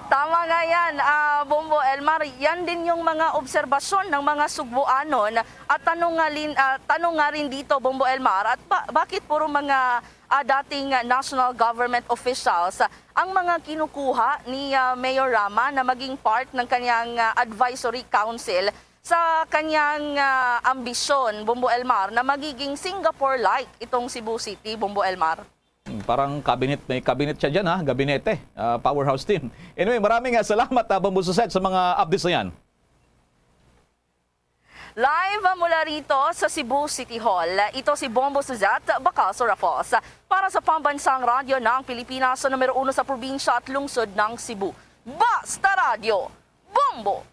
Tama nga yan, Bombo Elmar. Yan din yung mga obserbasyon ng mga Sugbuanon at tanong nga rin dito, Bombo Elmar, at bakit puro mga dating national government officials ang mga kinukuha ni Mayor Rama na maging part ng kanyang advisory council sa kanyang ambisyon, Bombo Elmar, na magiging Singapore-like itong Cebu City, Bombo Elmar? Parang cabinet, may cabinet siya dyan, gabinete, powerhouse team. Anyway, maraming salamat, Bombo Suset, sa mga updates na yan. Live mula rito sa Cebu City Hall, ito si Bombo Suzat, Bakal Sorafos, para sa Pambansang Radyo ng Pilipinas sa numero 1 sa probinsya at lungsod ng Cebu. Basta Radio, Bombo!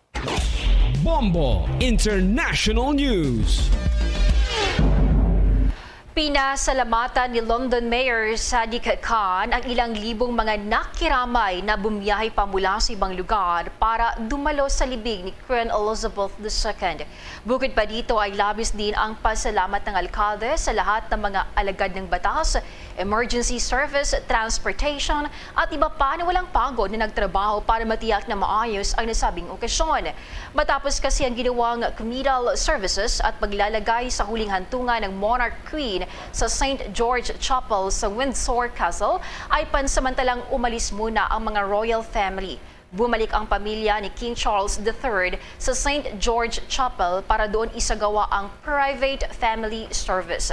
Bombo International News. Pinasalamatan ni London Mayor Sadiq Khan ang ilang libong mga nakiramay na bumiyahe pa mula sa ibang lugar para dumalo sa libing ni Queen Elizabeth II. Bukod pa dito ay labis din ang pasalamat ng alkalde sa lahat ng mga alagad ng batas, emergency service, transportation at iba pa na walang pagod na nagtrabaho para matiyak na maayos ang nasabing okasyon. Matapos kasi ang ginawang communal services at paglalagay sa huling hantungan ng Monarch Queen sa St. George Chapel sa Windsor Castle ay pansamantalang umalis muna ang mga royal family. Bumalik ang pamilya ni King Charles III sa St. George Chapel para doon isagawa ang private family service.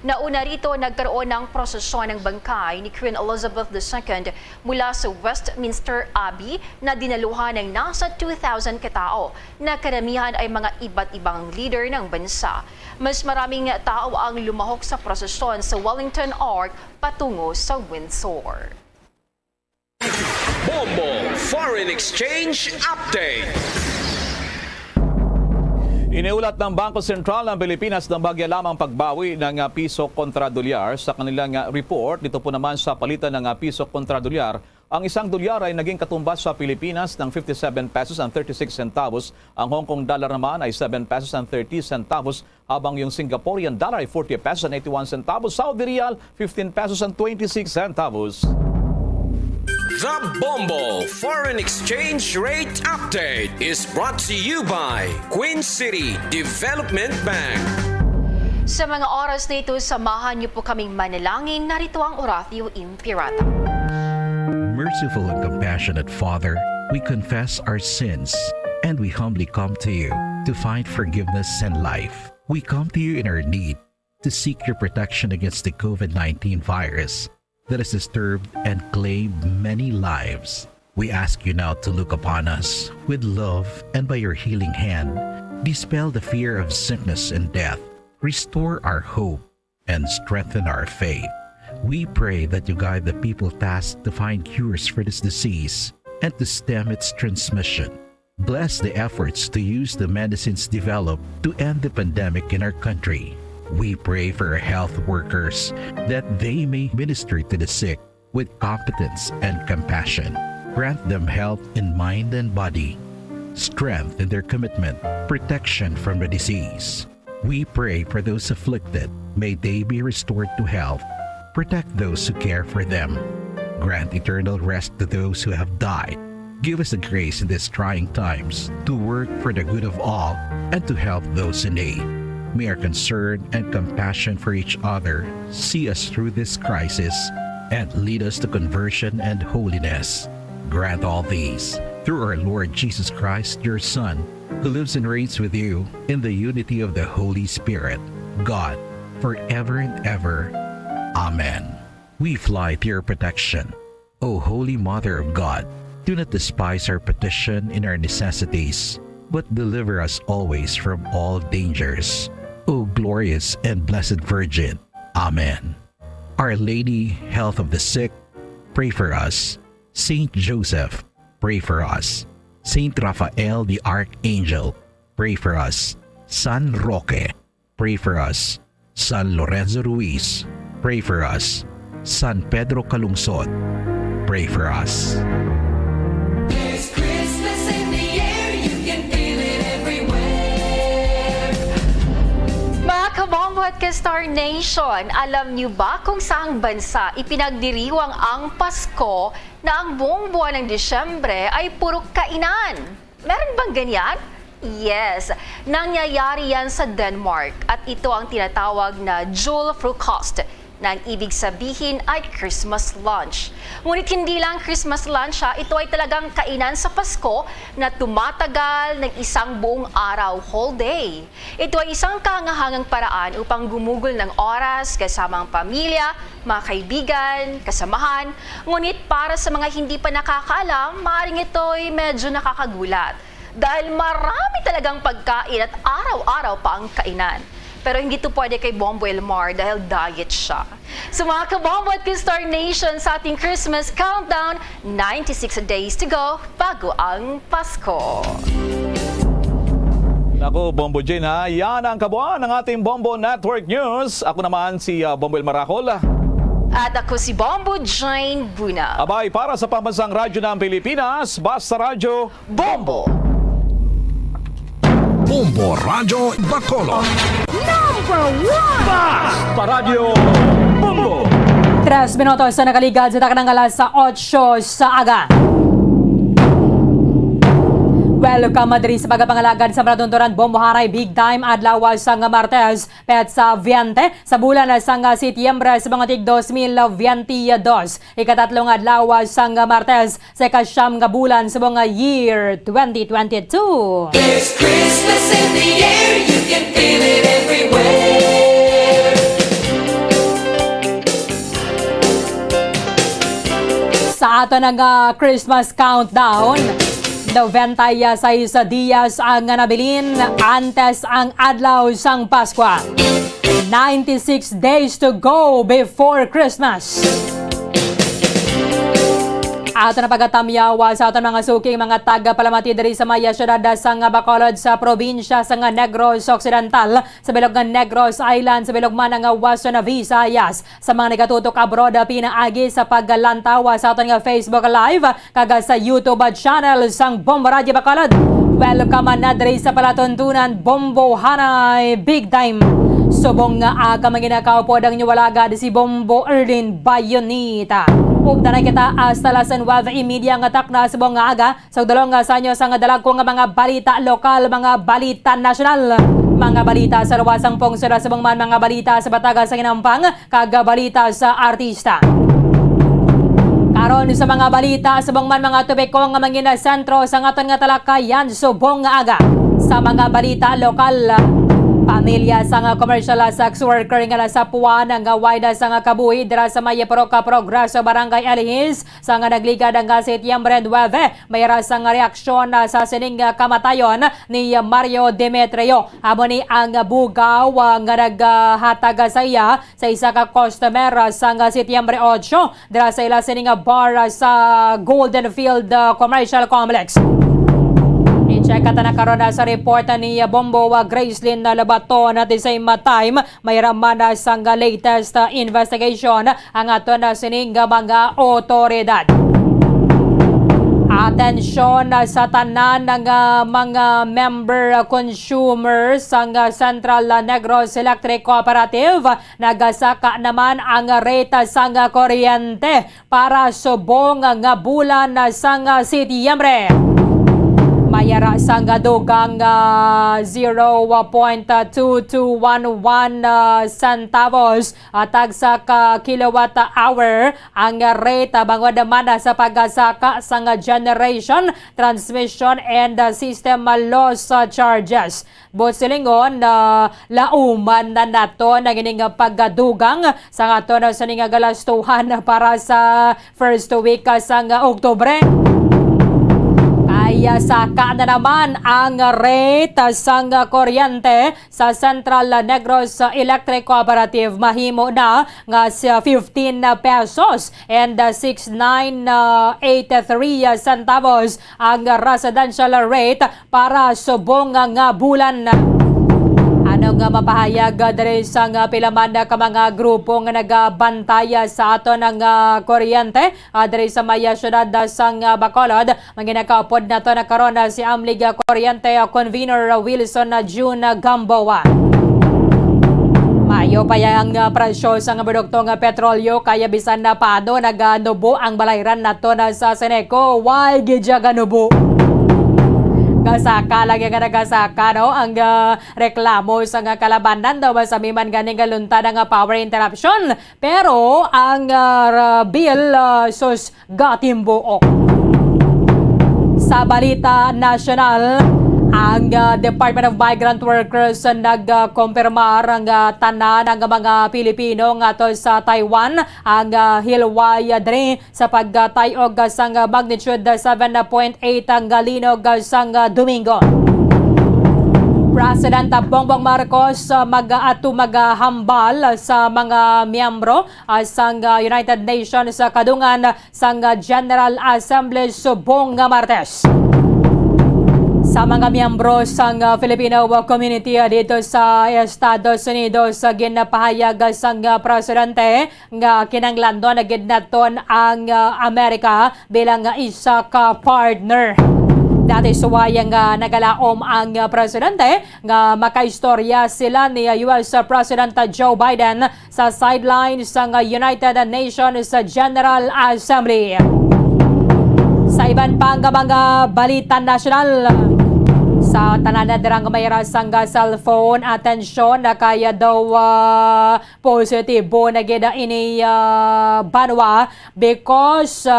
Nauna rito nagkaroon ng prosesyon ng bangkay ni Queen Elizabeth II mula sa Westminster Abbey na dinaluhan ng nasa 2,000 katao na karamihan ay mga iba't ibang leader ng bansa. Mas maraming tao ang lumahok sa prosesyon sa Wellington Arch patungo sa Windsor. Bombo Foreign Exchange Update. Iniulat ng Bangko Sentral ng Pilipinas na bagya lamang pagbawi ng piso kontra dolyar sa kanilang report. Dito po naman sa palitan ng piso kontra dolyar, ang isang dolyar ay naging katumbas sa Pilipinas ng 57 pesos and 36 centavos. Ang Hong Kong dollar naman ay 7 pesos and 30 centavos, habang yung Singaporean dollar ay 40 pesos and 81 centavos. Saudi Riyal, 15 pesos and 26 centavos. The Bombo Foreign Exchange Rate Update is brought to you by Queen City Development Bank. Sa mga oras na ito, samahan niyo po kaming manalangin. Narito ang Oratio Imperator. Merciful and compassionate Father, we confess our sins and we humbly come to you to find forgiveness and life. We come to you in our need to seek your protection against the COVID-19 virus that has disturbed and claimed many lives. We ask you now to look upon us with love and by your healing hand, dispel the fear of sickness and death, restore our hope, and strengthen our faith. We pray that you guide the people tasked to find cures for this disease and to stem its transmission. Bless the efforts to use the medicines developed to end the pandemic in our country. We pray for our health workers that they may minister to the sick with competence and compassion. Grant them health in mind and body, strength in their commitment, protection from the disease. We pray for those afflicted. May they be restored to health. Protect those who care for them. Grant eternal rest to those who have died. Give us the grace in these trying times to work for the good of all and to help those in need. May our concern and compassion for each other see us through this crisis and lead us to conversion and holiness. Grant all these through our Lord Jesus Christ, your Son, who lives and reigns with you in the unity of the Holy Spirit, God, forever and ever. Amen. We fly to your protection, O Holy Mother of God. Do not despise our petition in our necessities, but deliver us always from all dangers. O glorious and blessed Virgin. Amen. Our Lady, health of the sick, pray for us. Saint Joseph, pray for us. Saint Raphael the Archangel, pray for us. San Roque, pray for us. San Lorenzo Ruiz, pray for us. San Pedro Calungsod, pray for us. There's Christmas in the air, you can feel it everywhere. Mga kabombo at ka-Star Nation, alam niyo ba kung saang bansa ipinagdiriwang ang Pasko na ang buong buwan ng Disyembre ay puro kainan? Meron bang ganyan? Yes, nangyayari yan sa Denmark at ito ang tinatawag na julefrokost na ang ibig sabihin ay Christmas lunch. Ngunit hindi lang Christmas lunch ito ay talagang kainan sa Pasko na tumatagal ng isang buong araw, whole day. Ito ay isang kahangahangang paraan upang gumugol ng oras kasama ang pamilya, mga kaibigan, kasamahan. Ngunit para sa mga hindi pa nakakaalam, maaaring ito ay medyo nakakagulat. Dahil marami talagang pagkain at araw-araw pa ang kainan. Pero hindi ito pwede kay Bombo Elmar dahil diet siya. So mga kabombo at ka-Star Nation, sa ating Christmas countdown, 96 days to go bago ang Pasko. Ako, Bombo Jane ha. Yan ang kabuuan ng ating Bombo Network News. Ako naman si Bombo Elmaracol. At ako si Bombo Jane Buna. Abay, para sa pambansang radyo ng Pilipinas, Basta Radyo Bombo! Bombo Radyo Bacolod. Number 1! Basta Radyo Bombo! 3 minutos na nakaligad sa takang alas sa 8 sa aga. Welcome madri sa pagkapangalagad sa Maradondoran Bombo Haray Big Time adlaw sang Martes pet sa 20 sa bulan sang Setyembre sa mga tig 2022. Ikatatlong adlaw sang Martes sa ikasyam nga bulan sa mga year 2022. There's Christmas in the air, you can feel it everywhere. Sa ato ng Christmas countdown, 96 dias ang nabilin antes ang adlaw sang Pasko. 96 days to go before Christmas. Ato na pagkatamyawa sa aton mga suking mga taga-palamati diri sa maya syudad sang Bacolod sa probinsya sang Negros Occidental, sa bilog ng Negros Island, sa bilog man ng Western Visayas. Sa mga nagatutok abroad, pinaagi sa paglantawa sa aton nga Facebook Live kaga sa YouTube channel sang Bombo Radyo Bacolod. Welcome na diri sa palatuntunan Bombo Haray Big Time. Subong nga aga manginakaw po ang niwalaga si Bombo Erlin Bayonita. Ug na kita hasta las 9:30 nga takna subong nga aga sa dalong nga sanyo sa nga dalag ko nga mga balita lokal, mga balita nasyonal. Mga balita sa luwasang pungsod subong man mga balita sa Batagas sa Ginampang, kaga balita sa artista. Karon sa mga balita subong man mga tubiko nga mangina sentro sa ngaton nga talakayan subong nga aga sa mga balita lokal. Pamilya sa nga commercial sex worker nga sa Puan nga wide sa nga kabuhi dira sa Maya Paroca Progreso Barangay Alihis sa nga nagligad ang Setyembre 9 mayra sa nga reaksyon sa sining kamatayon ni Mario Demetrio amo ni ang bugaw nga naghatag sa iya sa isa ka customer sa nga Setyembre 8 dira sa ila sining bar sa Golden Field Commercial Complex. I-check at nakaroon na sa report ni Bombo Gracelyn Labato na at the same time may raman na sa latest investigation ang ato na sining mga otoridad. Atensyon sa tanan ng mga member consumers sa Central Negros Electric Cooperative. Nagasaka naman ang rate sa kuryente para subong nga bulan sa Setyembre. Mayara sa dugang 0.2211 centavos atag sa kilowatt hour ang rate bangod naman sa pagasaka sa generation, transmission and system loss charges. Botsilingon lauman na nato na gining pagdugang sa ato na sa nga galastuhan para sa first week sa Oktubre. Ay saka na naman ang rate sa kuryente sa Central Negros Electric Cooperative mahimo na nga 15 pesos and 6,983 centavos ang residential rate para subong nga bulan. Ano nga mapahayag diri sa pilaman na ka mga grupo nga nagabantaya sa ato ng kuryente diri sa Maya syudad sa Bacolod. Manginakaupod na to na karon si Amlig Kuryente Convener Wilson June Gamboa. Mayo pa yang presyo sa produktong petrolyo kaya bisan na paano naganubo ang balayran nato na sa Seneco. Why gidya ganubo? Gasaka lagi nga nagasaka no ang reklamo sa kalabanan daw sa miman ganing galunta nga power interruption pero ang bill sus gatimbuok. Sa balita nasyonal, ang Department of Migrant Workers nagkumpirmar ang tanan ng mga Pilipino ngato sa Taiwan ang hilway diri sa pagtayog sang magnitude 7.8 ang linog sang Domingo. President Bongbong Marcos maghambal sa mga miyembro sang United Nations sa kadungan sang General Assembly subong Martes. Sa mga miyembro sang Filipino community dito sa Estados Unidos ginapahayag sang presidente nga kinahanglan na gid naton ang Amerika bilang isa ka partner. Dati suwayang nagalaom ang presidente nga makaistorya sila ni US President Joe Biden sa sidelines sang United Nations General Assembly. Sa iban pang mga balita nasyonal, sa tanan na dirang mayra sang cellphone, atensyon na kaya daw positibo na gida ini banwa because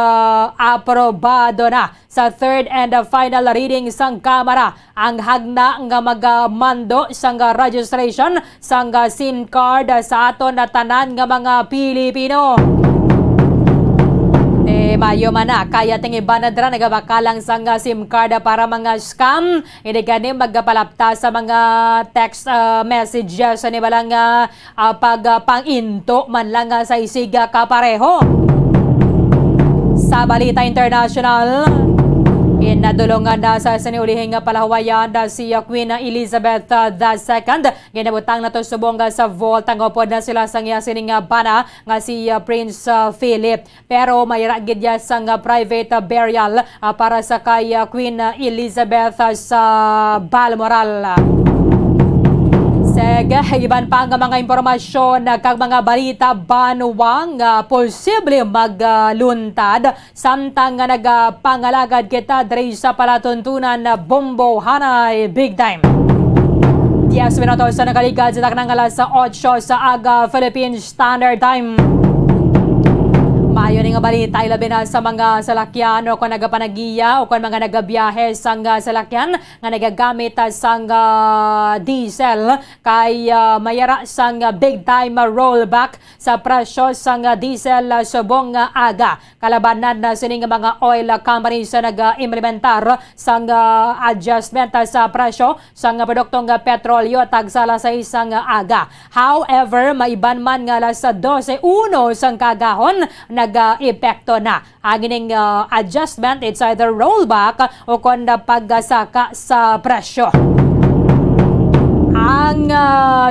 aprobado na sa third and final reading sang Kamara ang hagna nga magamando sang registration sang SIM card sa aton na tanan nga mga Pilipino. Mayo man na kaya tingiba na dira nagabakalang sang SIM card para mga scam. Hindi gani magpalapta sa mga text messages ni balang pagpanginto man lang sa isiga kapareho. Sa balita international, ginadulungan na sa siniulihing palahawayan si Queen Elizabeth II. Ginabutang na to subong sa vault. Ang upod na sila sang sining bana nga si Prince Philip. Pero may ragid ya sang private burial para sa kay Queen Elizabeth sa Balmoral. Sige, iban pa ang mga impormasyon kag mga balita banuwang posible magluntad samtang nga nagapangalagad kita diri sa palatuntunan na Bombo Hanay Big Time. 10 minutos sa nakaligad sa taknang alas 8 sa aga Philippine Standard Time. Mayo nga balita ilabi na sa mga salakyan o kung nagapanagiya o kung mga nagabiyahe sang salakyan nga nagagamit sang diesel kay mayara sang big time rollback sa presyo sang diesel subong aga. Kalabanan na sining mga oil companies sa nag-implementar sang adjustment sa presyo sang produktong petrolyo tagsala sa isang aga. However, maiban man nga alas 12:01 sang kagahon nag-epekto na. Ang ining adjustment, it's either rollback o kung pagsaka sa presyo. Ang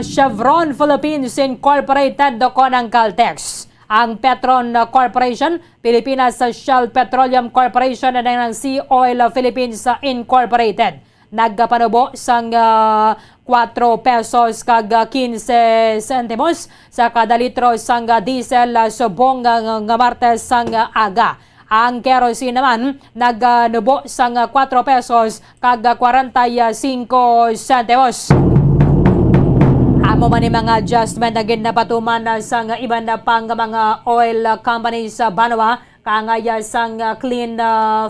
Chevron Philippines Incorporated o ng Caltex. Ang Petron Corporation, Pilipinas Shell Petroleum Corporation at ng Sea Oil Philippines Incorporated. Nagpanubo sang 4 pesos kag 15 sentimos sa kada litro sang diesel subong nga Martes sang aga. Ang kerosene naman nagnubo sang 4 pesos kag 45 sentimos. Amo man ni mga adjustment na ginapatuman sa iban na pang mga oil companies sa Banwa kangaya sang clean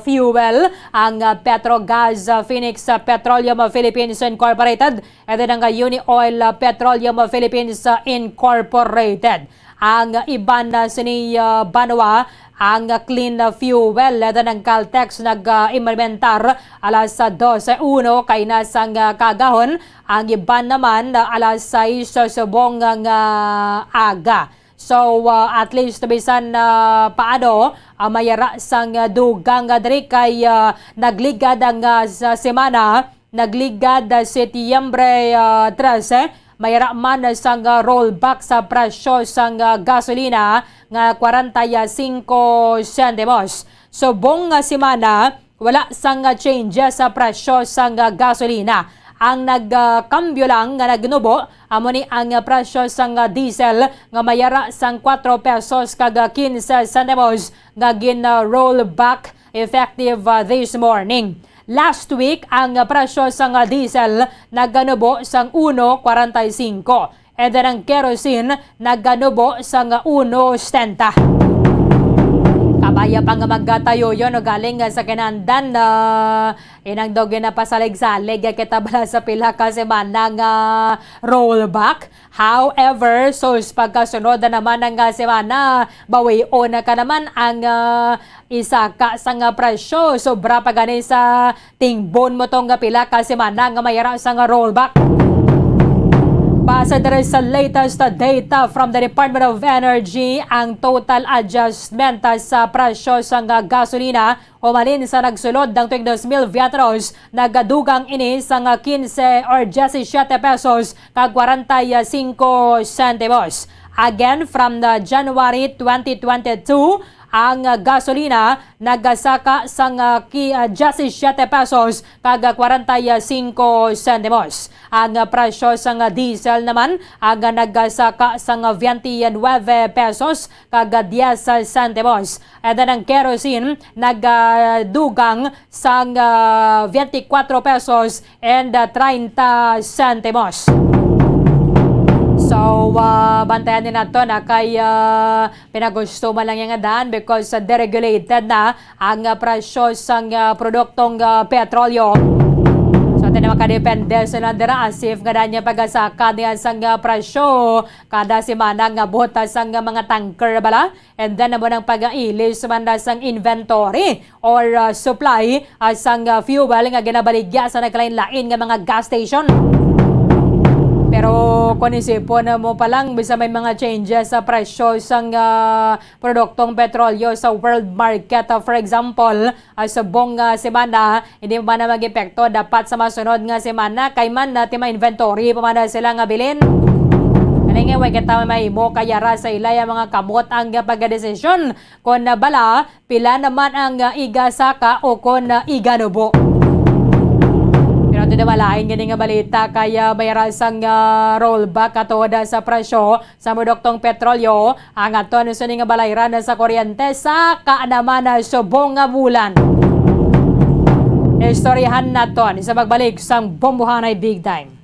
fuel ang Petrogas Phoenix Petroleum Philippines Incorporated at ang Uni Oil Petroleum Philippines Incorporated. Ang iban na sini Banwa ang clean fuel at ng Caltex nag-implementar alas 12:01 kay nasang kagahon. Ang iban naman alas 6 subong aga. So at least bisan paano mayara sang dugang diri kay nagligad ang sa semana, nagligad Setyembre 13, mayara man sang rollback sa presyo sang gasolina nga 45 sentimos. So buong semana wala sang changes sa presyo sang gasolina. Ang nagkambyo lang nga nagnubo amo ni ang presyo sang diesel nga mayara sang 4 pesos kag 15 sentimos nga gin-roll back effective this morning. Last week ang presyo sang diesel nagnubo sang 1.45 and then ang kerosene nagnubo sang 1.70. Kabaya pa nga magkatayo yun o galing sa kinandan na inang daw ginapasalig-salig kita bala sa pila ka semana nga rollback. However, so pagkasunod na naman ng semana, bawi-o na ka naman ang isa ka sa nga presyo. Sobra pa gani sa tingbon mo tong pila ka semana nga mayara sa nga rollback. Base dere sa latest data from the Department of Energy, ang total adjustment sa presyo sa gasolina umalin sa nagsulod ng tuig 2023 nagadugang ini sa 15 or 17 pesos kag 45 sentimos. Again, from the January 2022, ang gasolina nagasaka sa 17 pesos kag 45 sentimos. Ang presyo sa diesel naman ang nagasaka sa 29 pesos kag 10 sentimos. At ang kerosene nagdugang sa 24 pesos and 30 sentimos. So, bantayan din nato na kay pinagusto man lang yung daan because deregulated na ang presyo sa produktong petrolyo. So, ito na makadepende sa nandira asif nga daan niya pagasaka niya sa presyo kada semana nga buta sa mga tanker bala. And then naman ang pag-ailis man sa inventory or supply sa fuel nga ginabaligya sa naglain-lain nga mga gas station. Pero kung isipon mo pa lang, bisa may mga changes sa presyo sa produktong petrolyo sa world market. For example, sa buong semana, hindi pa na mag-epekto. Dapat sa masunod nga semana, kay man natin ma-inventory, pamana sila nga bilin. Kaningin, huwag kita may mo kayara sa ilay mga kamot ang pagdesisyon. Kung bala, pila naman ang igasaka o kung iganubo. Pero Ito na malain gani nga balita kaya may rasang rollback katuod sa presyo sa produktong petrolyo ang ato sa nga balayran sa kuryente sa kaanaman na subong nga bulan. Istoryahan naton sa pagbalik sang Bombohanay Big Time.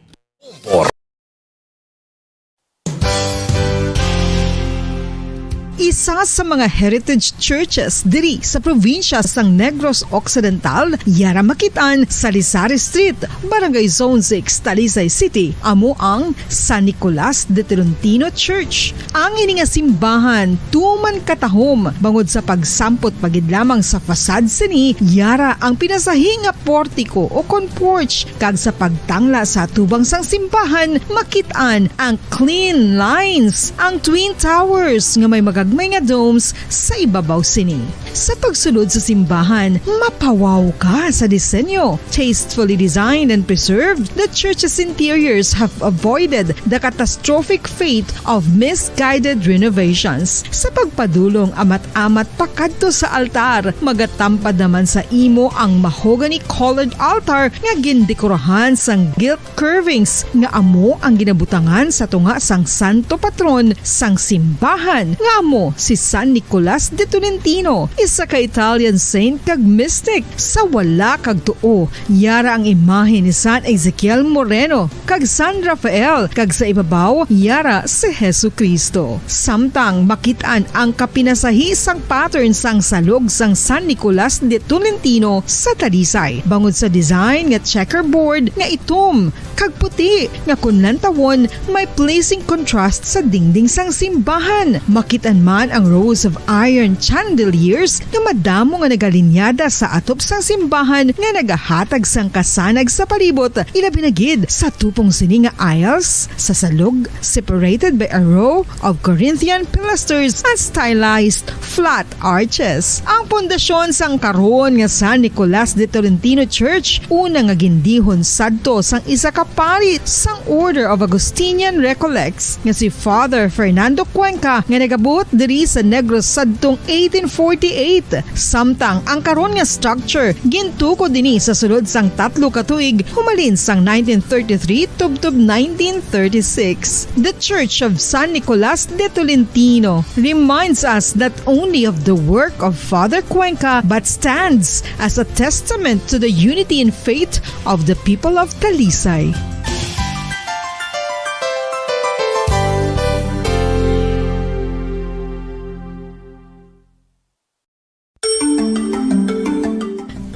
Isa sa mga heritage churches diri sa probinsya sang Negros Occidental, yara makitaan sa Rizal Street, Barangay Zone 6, Talisay City, amo ang San Nicolas de Tolentino Church. Ang ini nga simbahan tuman katahom bangod sa pagsampot pagid lamang sa fasad sini, yara ang pinasahi nga portiko o porch kag sa pagtangla sa tubang sang simbahan makitaan ang clean lines, ang twin towers nga may magagmay nga domes sa ibabaw sini. Sa pagsulod sa simbahan, mapawaw ka sa disenyo. Tastefully designed and preserved, the church's interiors have avoided the catastrophic fate of misguided renovations. Sa pagpadulong amat-amat pakadto sa altar, magatampad naman sa imo ang mahogany colored altar nga gindekorahan sang gilt curvings nga amo ang ginabutangan sa tunga sang santo patron sang simbahan nga amo si San Nicolas de Tolentino, isa ka Italian saint kag mystic. Sa wala kag tuo, yara ang imahe ni San Ezekiel Moreno kag San Rafael kag sa ibabaw yara si Hesu Kristo. Samtang makitaan ang kapinasahi sang pattern sang salog sang San Nicolas de Tolentino sa Talisay. Bangod sa design nga checkerboard nga itom kag puti nga kunlantawon may pleasing contrast sa dingding sang simbahan. Makitaan man ang rows of iron chandeliers nga madamo nga nagalinyada sa atop sang simbahan nga nagahatag sang kasanag sa palibot, ilabi na gid sa tupong sini nga aisles sa salog separated by a row of Corinthian pilasters and stylized flat arches. Ang pundasyon sang karon nga San Nicolas de Tolentino Church una nga gindihon sadto sang isa ka parit sang Order of Augustinian Recollects nga si Father Fernando Cuenca nga nagabot diri sa Negros sadtong 1848. Samtang ang karon nga structure gintuko dinhi sa sulod sang 3 ka tuig humalin sang 1933 tubtob 1936. The Church of San Nicolas de Tolentino reminds us not only of the work of Father Cuenca but stands as a testament to the unity and faith of the people of Talisay.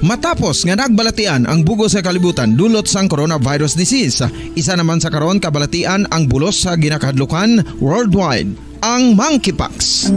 Matapos nga nagbalatian ang bugos sa kalibutan dulot sang coronavirus disease, isa naman sa karon kabalatian ang bulos sa ginakahadlukan worldwide, ang monkeypox.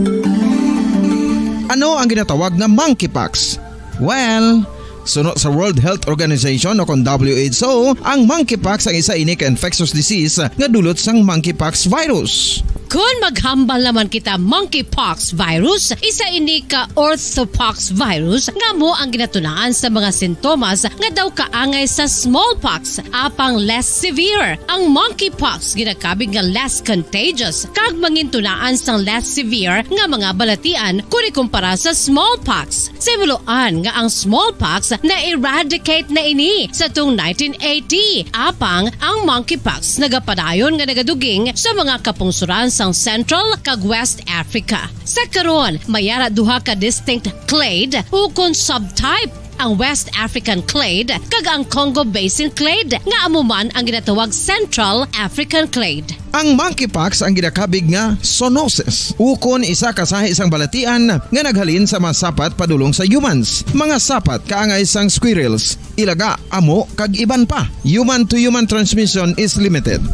Ano ang ginatawag na monkeypox? Well, suno sa World Health Organization o kung WHO, ang monkeypox ang isa ini ka infectious disease nga dulot sang monkeypox virus. Kung maghambal naman kita monkeypox virus, isa ini ka orthopox virus nga mo ang ginatunaan sa mga sintomas nga daw kaangay sa smallpox, apang less severe. Ang monkeypox ginakabig nga less contagious kag mangintunaan sang less severe nga mga balatian kung ikumpara sa smallpox. Simuloan nga ang smallpox na-eradicate na ini sa tung 1980, apang ang monkeypox nagapadayon nga nagaduging sa mga kapungsuran sang Central kag West Africa. Sa karon, mayara duha ka distinct clade ukon subtype, ang West African clade kag ang Congo Basin clade nga amuman ang ginatawag Central African clade. Ang monkeypox ang ginakabig nga zoonosis. Ukon isa ka sa isang balatian nga naghalin sa mga sapat padulong sa humans. Mga sapat kaangay sang squirrels, ilaga, amo kag iban pa. Human to human transmission is limited.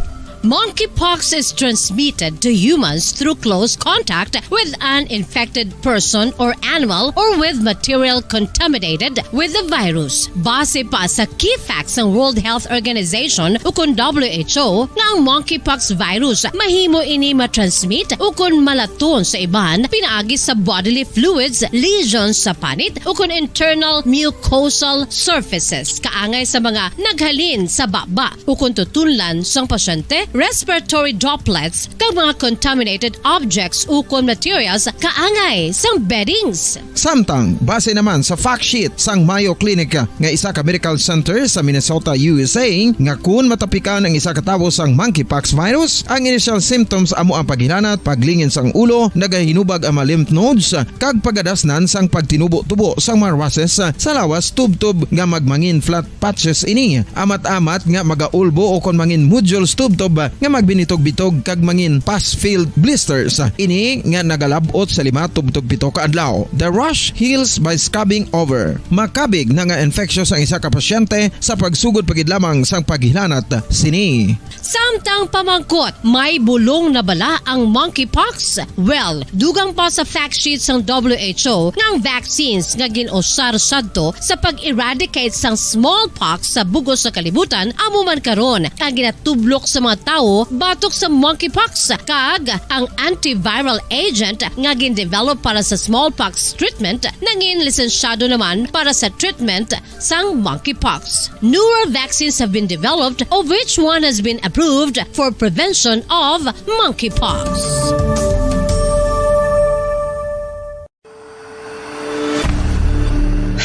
Monkeypox is transmitted to humans through close contact with an infected person or animal or with material contaminated with the virus. Base pa sa key facts ng World Health Organization ukon WHO nga ang monkeypox virus mahimo ini matransmit ukon malaton sa iban pinaagi sa bodily fluids, lesions sa panit ukon internal mucosal surfaces kaangay sa mga naghalin sa baba ukon tutunlan sang pasyente respiratory droplets kag mga contaminated objects ukon materials kaangay sang beddings. Samtang base naman sa fact sheet sang Mayo Clinic nga isa ka medical center sa Minnesota, USA, nga kun matapikan ang isa ka tawo sang monkeypox virus, ang initial symptoms amo ang paghinanat, paglingin sang ulo, nagahinubag ang mga lymph nodes kag pagadasnan sang pagtinubo-tubo sang mga rashes sa lawas tubtob nga magmangin flat patches ini. Amat-amat nga magaulbo o kon mangin nodules tubtob nga magbinitog-bitog kag mangin pus-filled blisters. Ini nga nagalabot sa 5 tubtob 7 ka adlaw. The rash heals by scabbing over. Makabig na nga infectious ang isa ka pasyente sa pagsugod pagid lamang sang paghilanat sini. Samtang pamangkot, may bulong na bala ang monkeypox? Well, dugang pa sa fact sheet sang WHO nga ang vaccines nga ginusar sadto sa pag-eradicate sang smallpox sa bugos sa kalibutan amo man karon kag ginatublok sa mga tawo batok sa monkeypox kag ang antiviral agent nga gin-develop para sa smallpox treatment nangin lisensyado naman para sa treatment sang monkeypox. Newer vaccines have been developed, of which one has been approved for prevention of monkeypox.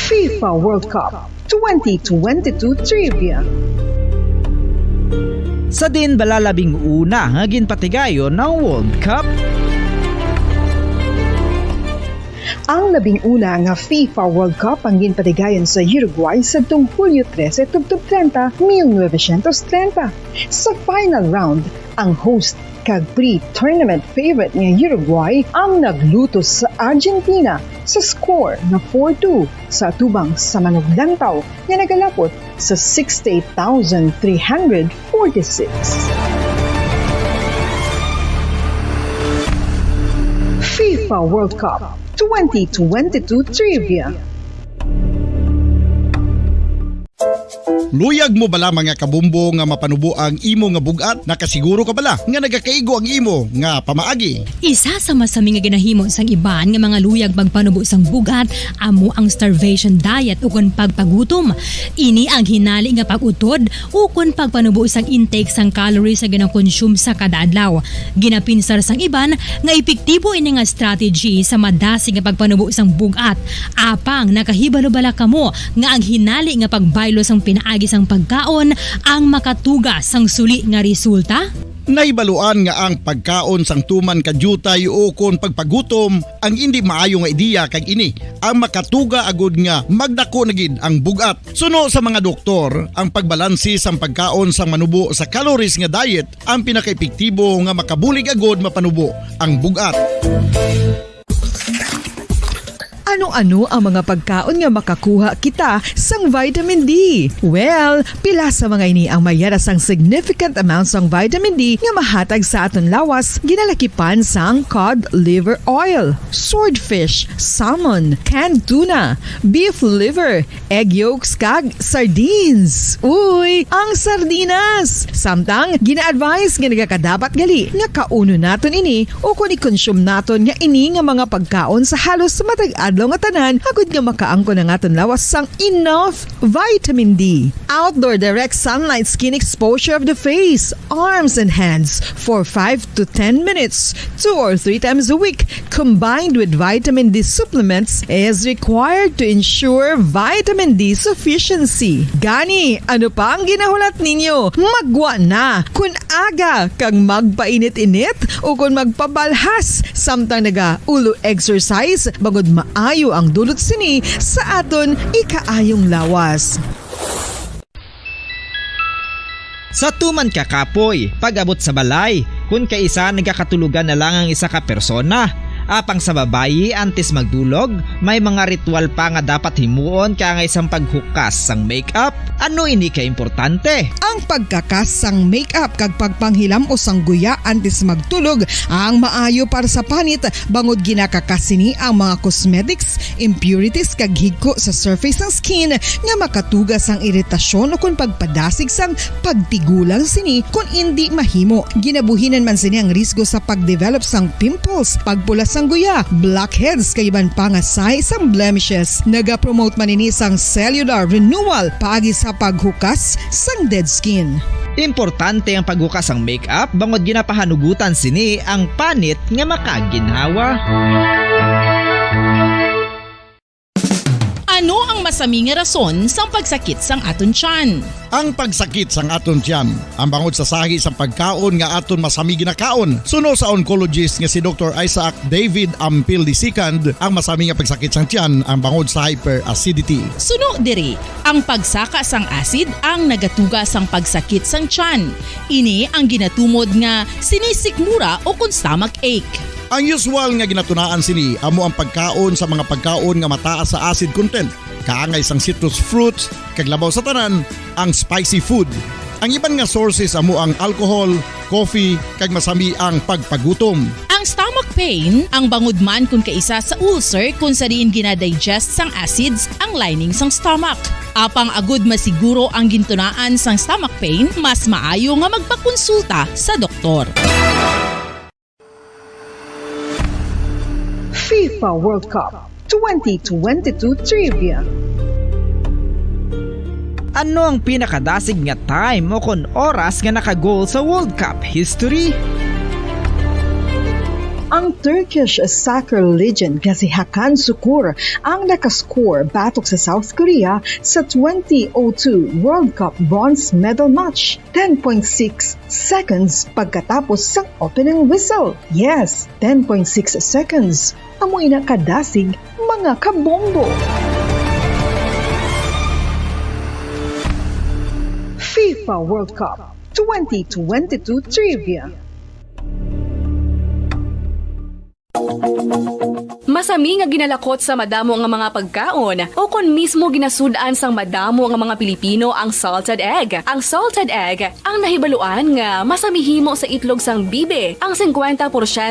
FIFA World Cup 2022 Trivia. Sa din balalabing una nga ginpatigayon ng World Cup. Ang labing una nga FIFA World Cup ang ginpatigayon sa Uruguay sa Hulyo 13, 1930. Sa final round, ang host kag pre-tournament favorite nga Uruguay ang nagluto sa Argentina sa score na 4-2 sa tubang sa manuglantaw nga nagalapot sa 68,346. FIFA World Cup 2022 Trivia. Luyag mo bala mga kabumbo nga mapanubo ang imo nga bugat? Nakasiguro ka bala nga nagakaigo ang imo nga pamaagi? Isa sa masami nga ginahimo sang iban nga mga luyag magpanubo sang bugat amo ang starvation diet ukon pagpagutom. Ini ang hinali nga pag-utod ukon pagpanubo sang intake sang calories sa gina-consume sa kada adlaw. Ginapinsar sang iban nga epektibo ini nga strategy sa madasi nga pagpanubo sang bugat. Apang nakahibalo bala kamo nga ang hinali nga pagbaylo sang pinaagi sang pagkaon ang makatuga sang suli nga resulta? Naibaluan nga ang pagkaon sang tuman kadyutay o kon pagpagutom ang hindi maayo nga ideya kag ini ang makatuga agud nga magdako na gid ang bugat. Suno sa mga doktor, ang pagbalansi sang pagkaon sang manubo sa calories nga diet ang pinakaepektibo nga makabulig agud mapanubo ang bugat. Ano-ano ang mga pagkaon nga makakuha kita sang vitamin D? Well, pila sa mga ini ang mayara sang significant amounts sang vitamin D nga mahatag sa aton lawas ginalakipan sang cod liver oil, swordfish, salmon, canned tuna, beef liver, egg yolks kag sardines. Uy, ang sardinas! Samtang gina-advise nga nagakadapat gali nga kauno naton ini o kung i-consume naton nga ini nga mga pagkaon sa halos matag adlaw nga tanan agud nga makaangko na nga lawas sang enough vitamin D. Outdoor direct sunlight skin exposure of the face, arms and hands for 5 to 10 minutes 2 or 3 times a week combined with vitamin D supplements is required to ensure vitamin D sufficiency. Gani, ano pa ang ginahulat ninyo? Magwa na kun aga kang magpainit-init o kun magpabalhas samtang naga ulo exercise bagod maayo ang dulot sini sa aton ikaayong lawas. Sa tuman ka kapoy, pag-abot sa balay, kun kaisa nagkakatulugan na lang ang isa ka persona. Apang sa babayi antes magdulog, may mga ritual pa nga dapat himuon kaya nga isang paghukas sang makeup. Ano ini ka importante? Ang pagkakas sang makeup kag pagpanghilam o sang guya antes magtulog ang maayo para sa panit bangod ginakakas sini ang mga cosmetics, impurities kag higko sa surface ng skin nga makatugas sang iritasyon o kung pagpadasig sang pagtigulang sini kung hindi mahimo. Ginabuhinan man sini ang risgo sa pagdevelop sang pimples, pagpula sang guya, blackheads kay iban pa nga size sang blemishes. Naga-promote man ini sang cellular renewal paagi sa paghukas sang dead skin. Importante ang paghukas ang makeup bangod ginapahanugutan sini ang panit nga makaginhawa. Ano ang masami nga rason sa pagsakit sang aton tiyan? Ang pagsakit sang aton tiyan, ang bangod sa sahi sang pagkaon nga aton masami ginakaon. Suno sa oncologist nga si Dr. Isaac David Ampil II, ang masami nga pagsakit sang tiyan ang bangod sa hyperacidity. Suno diri, ang pagsaka sang acid ang nagatuga sang pagsakit sang tiyan. Ini ang ginatumod nga sinisikmura o kung stomach ache. Ang usual nga ginatunaan sini amo ang pagkaon sa mga pagkaon nga mataas sa acid content, kaangay sang citrus fruits, kaglabaw sa tanan, ang spicy food. Ang iban nga sources amo ang alcohol, coffee, kag masami ang pagpagutom. Ang stomach pain, ang bangod man kung kaisa sa ulcer kung sa diin ginadigest sang acids ang lining sang stomach. Apang agud masiguro ang gintunaan sang stomach pain, mas maayo nga magpakonsulta sa doktor. FIFA World Cup 2022 Trivia. Ano ang pinakadasig nga time o kon oras nga nakagol sa World Cup history? Ang Turkish soccer legend nga si Hakan Şükür ang nakascore batok sa South Korea sa 2002 World Cup bronze medal match. 10.6 seconds pagkatapos sa opening whistle. Yes, 10.6 seconds. Amoy na kadasig mga kabombo. FIFA World Cup 2022 Trivia. Masami nga ginalakot sa madamo nga mga pagkaon o kon mismo ginasudaan sang madamo nga mga Pilipino ang salted egg. Ang salted egg ang nahibaluan nga masamihimo sa itlog sang bibe. Ang 50%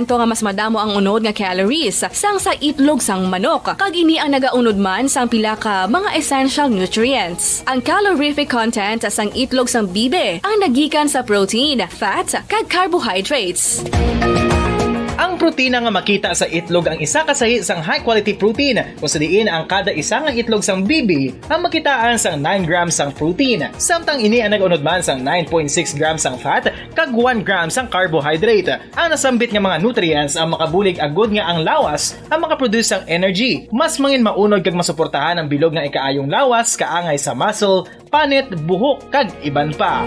nga mas madamo ang unod nga calories sang sa itlog sang manok. Kag ini ang nagaunod man sang pila ka mga essential nutrients. Ang calorific content sang itlog sang bibe ang nagikan sa protein, fat, kag carbohydrates. Ang protina nga makita sa itlog ang isa kasahi sang high quality protein kung sa diin ang kada isa nga itlog sang bibi ang makitaan sang 9 grams sang protein. Samtang ini ang nag-unod man sang 9.6 grams sang fat kag 1 gram sang carbohydrate. Ang nasambit nga mga nutrients ang makabulig agud nga ang lawas ang makaproduce sang energy. Mas mangin maunod kag masuportahan ang bilog nga ikaayong lawas kaangay sa muscle, panit, buhok kag iban pa.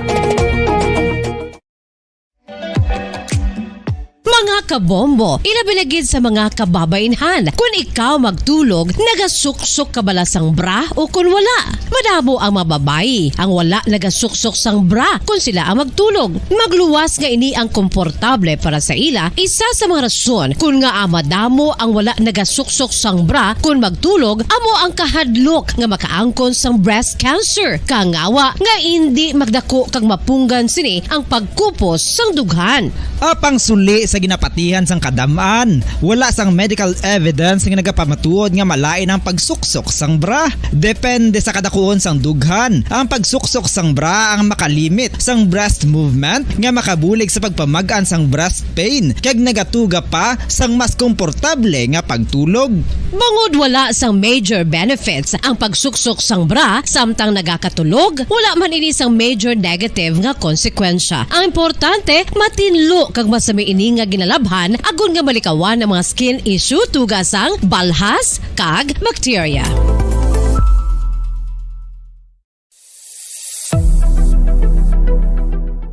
Mga kabombo, ilabilagid sa mga kababainhan. Kung ikaw magtulog, nagasuksok ka bala sang bra o kung wala. Madamo ang mababayi, ang wala nagasuksok sang bra kung sila ang magtulog. Magluwas nga ini ang komportable para sa ila, isa sa mga rason kung nga madamo ang wala nagasuksok sang bra kung magtulog, amo ang kahadlok nga makaangkon sang breast cancer. Kangawa nga hindi magdako kag mapunggan sini ang pagkupos sang dughan. Apang suli sa ginapatihan sang kadamaan, wala sang medical evidence nga nagapamatuod nga malain ang pagsuksok sang bra. Depende sa kadakuon sang dughan. Ang pagsuksok sang bra ang makalimit sang breast movement nga makabulig sa pagpamagaan sang breast pain kag nagatuga pa sang mas komportable nga pagtulog. Bangod wala sang major benefits ang pagsuksok sang bra samtang nagakatulog, wala man ini sang major negative nga konsekwensya. Ang importante, matinlo kag masami ini nga ginalabhan agon nga malikawan ang mga skin issue tugasang balhas kag bacteria.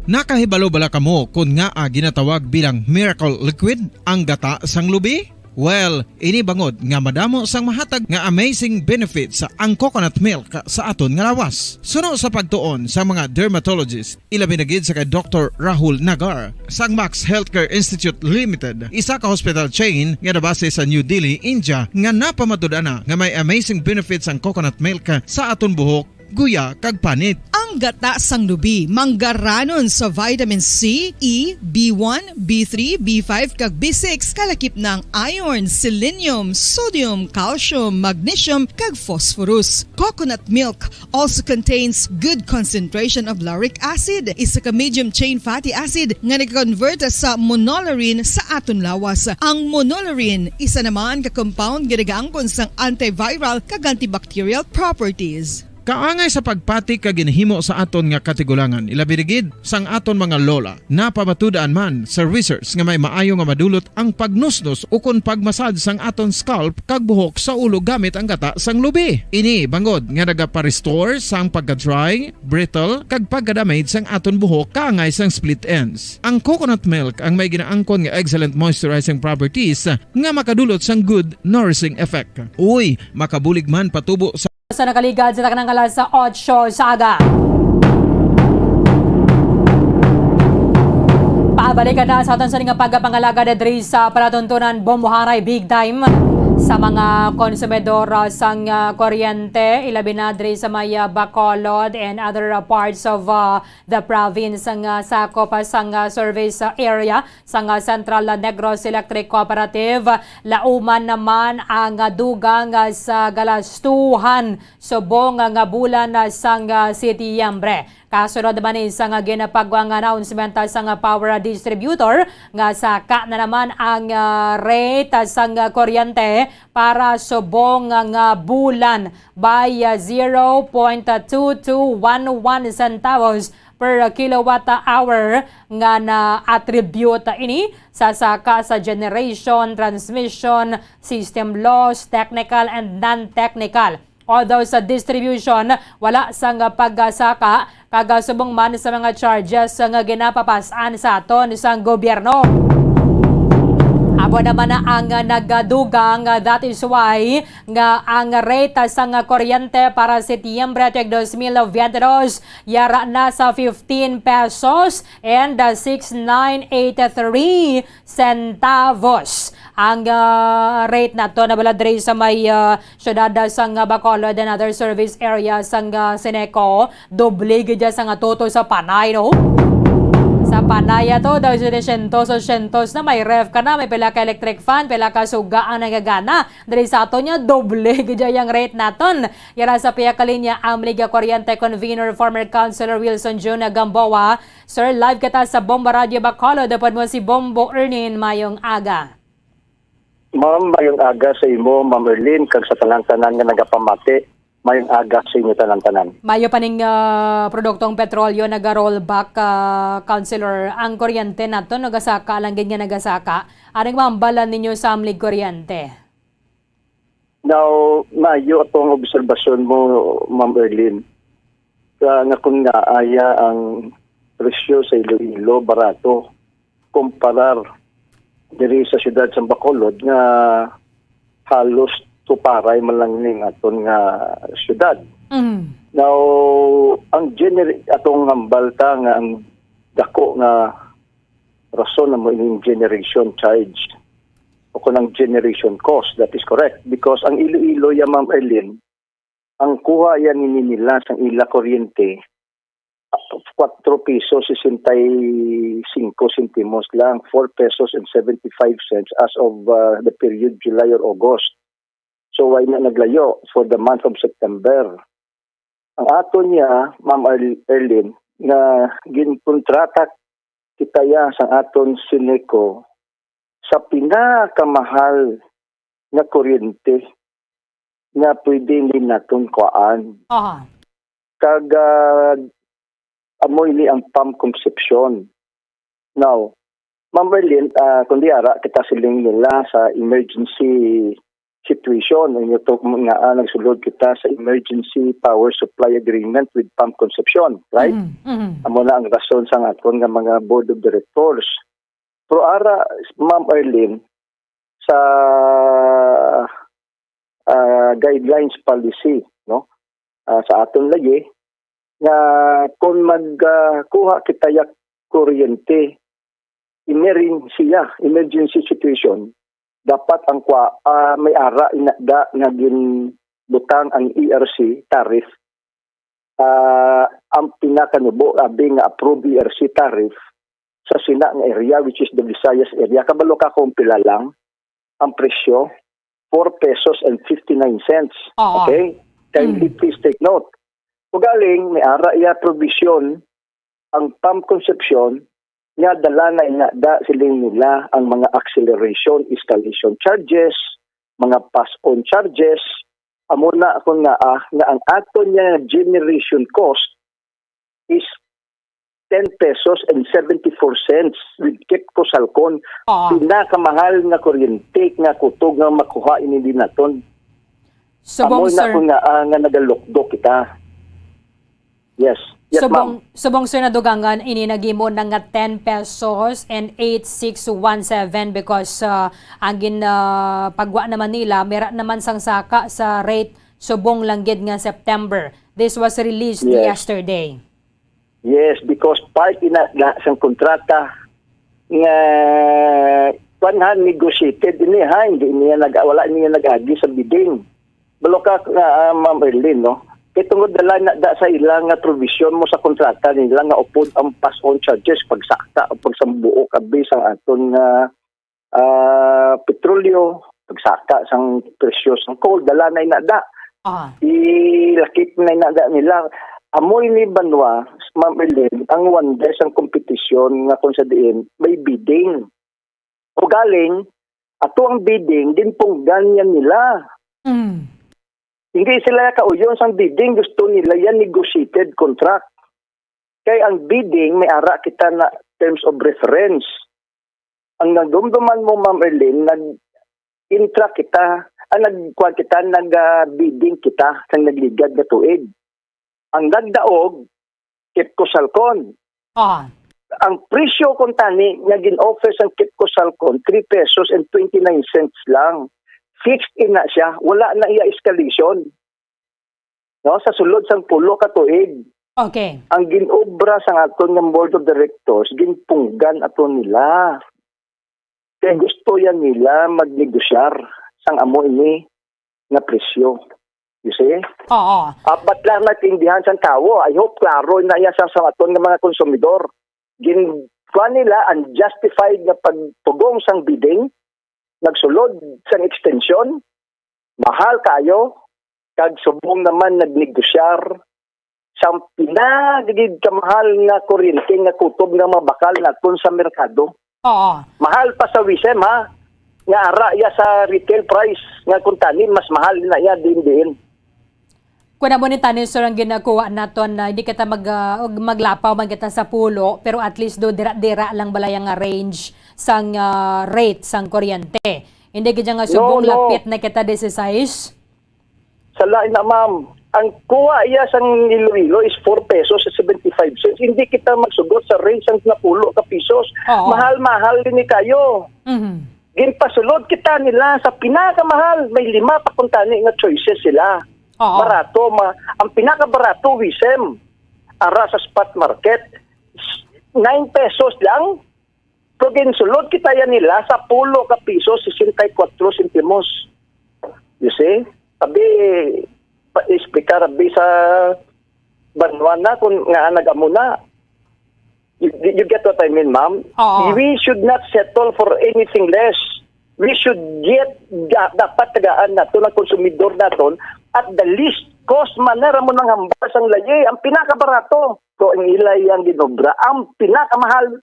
Nakahibalo bala kamo kung nga ginatawag bilang miracle liquid ang gata sang lubi? Well, ini bangod nga madamo sang mahatag nga amazing benefits sa ang coconut milk sa aton nga lawas. Suno sa pagtuon sa mga dermatologist, ilabi na gid sa kay Dr. Rahul Nagar sang Max Healthcare Institute Limited, isa ka hospital chain nga nabase sa New Delhi, India, nga napamatud-ana nga may amazing benefits ang coconut milk sa aton buhok, guya kag panit. Ang gata sang lubi manggaranon sa vitamin C, E, B1, B3, B5 kag B6 kalakip ng iron, selenium, sodium, calcium, magnesium kag phosphorus. Coconut milk also contains good concentration of lauric acid, isa ka medium chain fatty acid nga nag-convert sa monolarin sa aton lawas. Ang monolarin isa naman ka compound nga nagaangkon sang antiviral kag antibacterial properties. Kaangay sa pagpati ka ginhimo sa aton nga katigulangan, ilabirigid sang aton mga lola na pamatudaan man sa research nga may maayo nga madulot ang pagnusnos o kon pagmasad sang aton scalp kag buhok sa ulo gamit ang gata sang lubi. Ini bangod nga nagapa-restore sang pagka-dry, brittle kag pagka-damage sang aton buhok kaangay sang split ends. Ang coconut milk ang may ginaangkon nga excellent moisturizing properties nga makadulot sang good nourishing effect. Uy, makabulig man patubo sa nakaligad sa taknang alas sa 8 sa aga. Paabalikan na sa aton sa nga pagpangalaga diri sa palatuntunan Bomboharay Big Time sa mga konsumidor sang kuryente, ilabi na diri sa may Bacolod and other parts of the province sang sakop sang service area sang Central Negros Electric Cooperative. Lauman naman ang dugang sa galastuhan subong nga bulan sang Setyembre. Kasunod naman isang ginapagwang announcement sang power distributor nga saka na naman ang rate sang kuryente para subong nga bulan by 0.2211 centavos per kilowatt hour nga na-attribute ini sa saka sa generation, transmission, system loss, technical and non-technical. Although sa distribution, wala sang pagsaka kagasubong man sa mga charges nga ginapapasan sa aton sang gobyerno. Abo naman na ang nagadugang, that is why nga ang rate sang kuryente para Setyembre 2022 yara na sa 15 pesos and 6983 centavos. Ang rate na to nabala diri sa may syudad sang Bacolod and other service areas sang Seneco, doble gid sang toto sa Panay, no? Sa Panaya to, daw sentos na may ref ka na, may pila ka electric fan, pila ka suga ang nagagana. Dari sa ato niya, doble gudya yung rate naton. Yara sa piya kalinya, ang Liga Kuryente Convener, former Councilor Wilson June Gamboa. Sir, live kita sa Bomba Radio Bacolod. Dapat mo si Bombo Ernin mayong aga. Ma'am, mayong aga sa imo, Ma'am Erlin, kag sa tanan-tanan nga nagapamati. Mayong aga sa inyo tanan-tanan. Mayo pa ning produktong petrolyo naga-rollback, Councilor. Ang kuryente nato nagasaka lang ganyan nagasaka. Anong mambalan ninyo sa amlig kuryente? Now, mayo atong obserbasyon mo, Ma'am Erlin. Nga kung nga aya ang presyo sa Iloilo barato kumparar diri sa siyudad sa Bacolod nga halos tuparay man lang ning aton nga syudad. Now, ang atong hambalta nga ang dako nga rason na mo ining generation charge o kunang generation cost, that is correct. Because ang Iloilo ya, Ma'am Erlin, ang kuha yan nila sa ila kuryente 4 pesos 65 centimos lang, 4 pesos and 75 cents as of the period July or August. So why na naglayo for the month of September? Ang ato niya, Ma'am Erlin, na ginkontrata kita ya sa aton Seneco sa pinakamahal na kuryente na pwede din naton kuan. Kag amoy ni ang pump conception. Now, Ma'am Erlin, kundi ara kita siling nila sa emergency situation. Ang ito nga nagsulod kita sa emergency power supply agreement with pump conception, right? Amo na ang rason sa aton nga mga board of directors. Pero ara, Ma'am Erlin, sa guidelines policy, no? Sa aton lagi, nga kung magkuha kita yak kuryente, emergency situation, dapat ang may ara inada nga ginbutang ang ERC tariff. Ang pinakanubo nga approved ERC tariff sa sina nga area, which is the Visayas area, kabalo ka kung pila lang ang presyo, 4 pesos and 59 cents. Okay? Kindly please take note. O galing, may ara iya provision ang pump conception nga dala na inada siling nila ang mga acceleration, escalation charges, mga pass-on charges, amo na ako nga ang ato niya generation cost is 10 pesos and 74 cents with Kepco Salcon. Pinakamahal nga kuryente nga kutog nga makuha ini din naton. Amo na ako nga nagalukdo kita. Yes. Yes, ma'am. Subong sir na dugangan, ininagimo na nga 10 pesos and 8617 because ang pagwa naman nila, meron naman sang saka sa rate subong langgid nga September. This was released yesterday. Yes, because part ina sang kontrata nga panhan negotiated ini hindi niya wala niya nag-agi sa bidding. Baloka Ma'am Erlyn, no? Itong dala na sa ilang nga provision mo sa kontrata nila nga upod ang pass-on charges pagsakta o pagsambuo kabi sang aton petrolyo, pagsakta sang presyo sang coal, dala na inada. Ilakip na inada nila. Amoy ni Banwa, Ma'am Erlyn, ang wonder sang kompetisyon nga kung sa diin, may bidding. O galing, ato ang bidding, din pong ganyan nila. Hindi sila kauyon sang bidding, gusto nila yan negotiated contract. Kaya ang bidding, may ara kita na terms of reference. Ang nagdumduman mo, Ma'am Erlyn, nag-intra kita, nag-bidding kita sang nagligad na tuig. Ang nagdaog, Kepco Salcon. Ang presyo kung tani, nagin-offer sang Kepco Salcon, 3 pesos and 29 cents lang. Fixed in na siya, wala na iya escalation. No, sa sulod sang 10 ka tuig. Okay. Ang ginobra sang aton ng board of directors, ginpunggan ato nila. Kaya gusto yan nila magnegosyar sang amo ini nga presyo. You see? Apat lang natindihan sang tao. I hope klaro na iya sa aton ng mga konsumidor. Ginkuha nila ang justified na pagtugong sang bidding, nagsulod sang extension, mahal kayo, kag subong naman nagnegosyar sa pinagigid kamahal nga kuryente nga kutob nga mabakal naton sa merkado. Mahal pa sa wisem ha. Nga ara ya sa retail price nga kung tanin mas mahal na ya din. Kung na mo ni tanin sir ang ginakuha naton na hindi kita maglapaw man kita sa pulo pero at least do dira lang balay nga range sang rate sang kuryente. Hindi kita nga subong lapit na kita 16. Salain na ma'am. Ang kuha iya sang Iloilo is 4 pesos at 75 cents. Hindi kita magsugot sa range sang 10 ka pesos. Mahal-mahal din ni kayo. Ginpasulod kita nila sa pinakamahal. May 5 pa kung tani nga choices sila. Barato. Ang pinakabarato, Wisem, ara sa spot market, 9 pesos lang. Pero ginsulod kita yan nila sa 10 ka pesos, 64 centimos. You see? Sabi, pa-explica rabi sa Banwana kung nga nag-amo na. You get what I mean, ma'am? We should not settle for anything less. We should dapat tagaan nato ng konsumidor naton at the least cost manera mo ng hambas ang laye. Ang pinakabarato. So, ang ilay ang ginobra. Ang pinakamahal.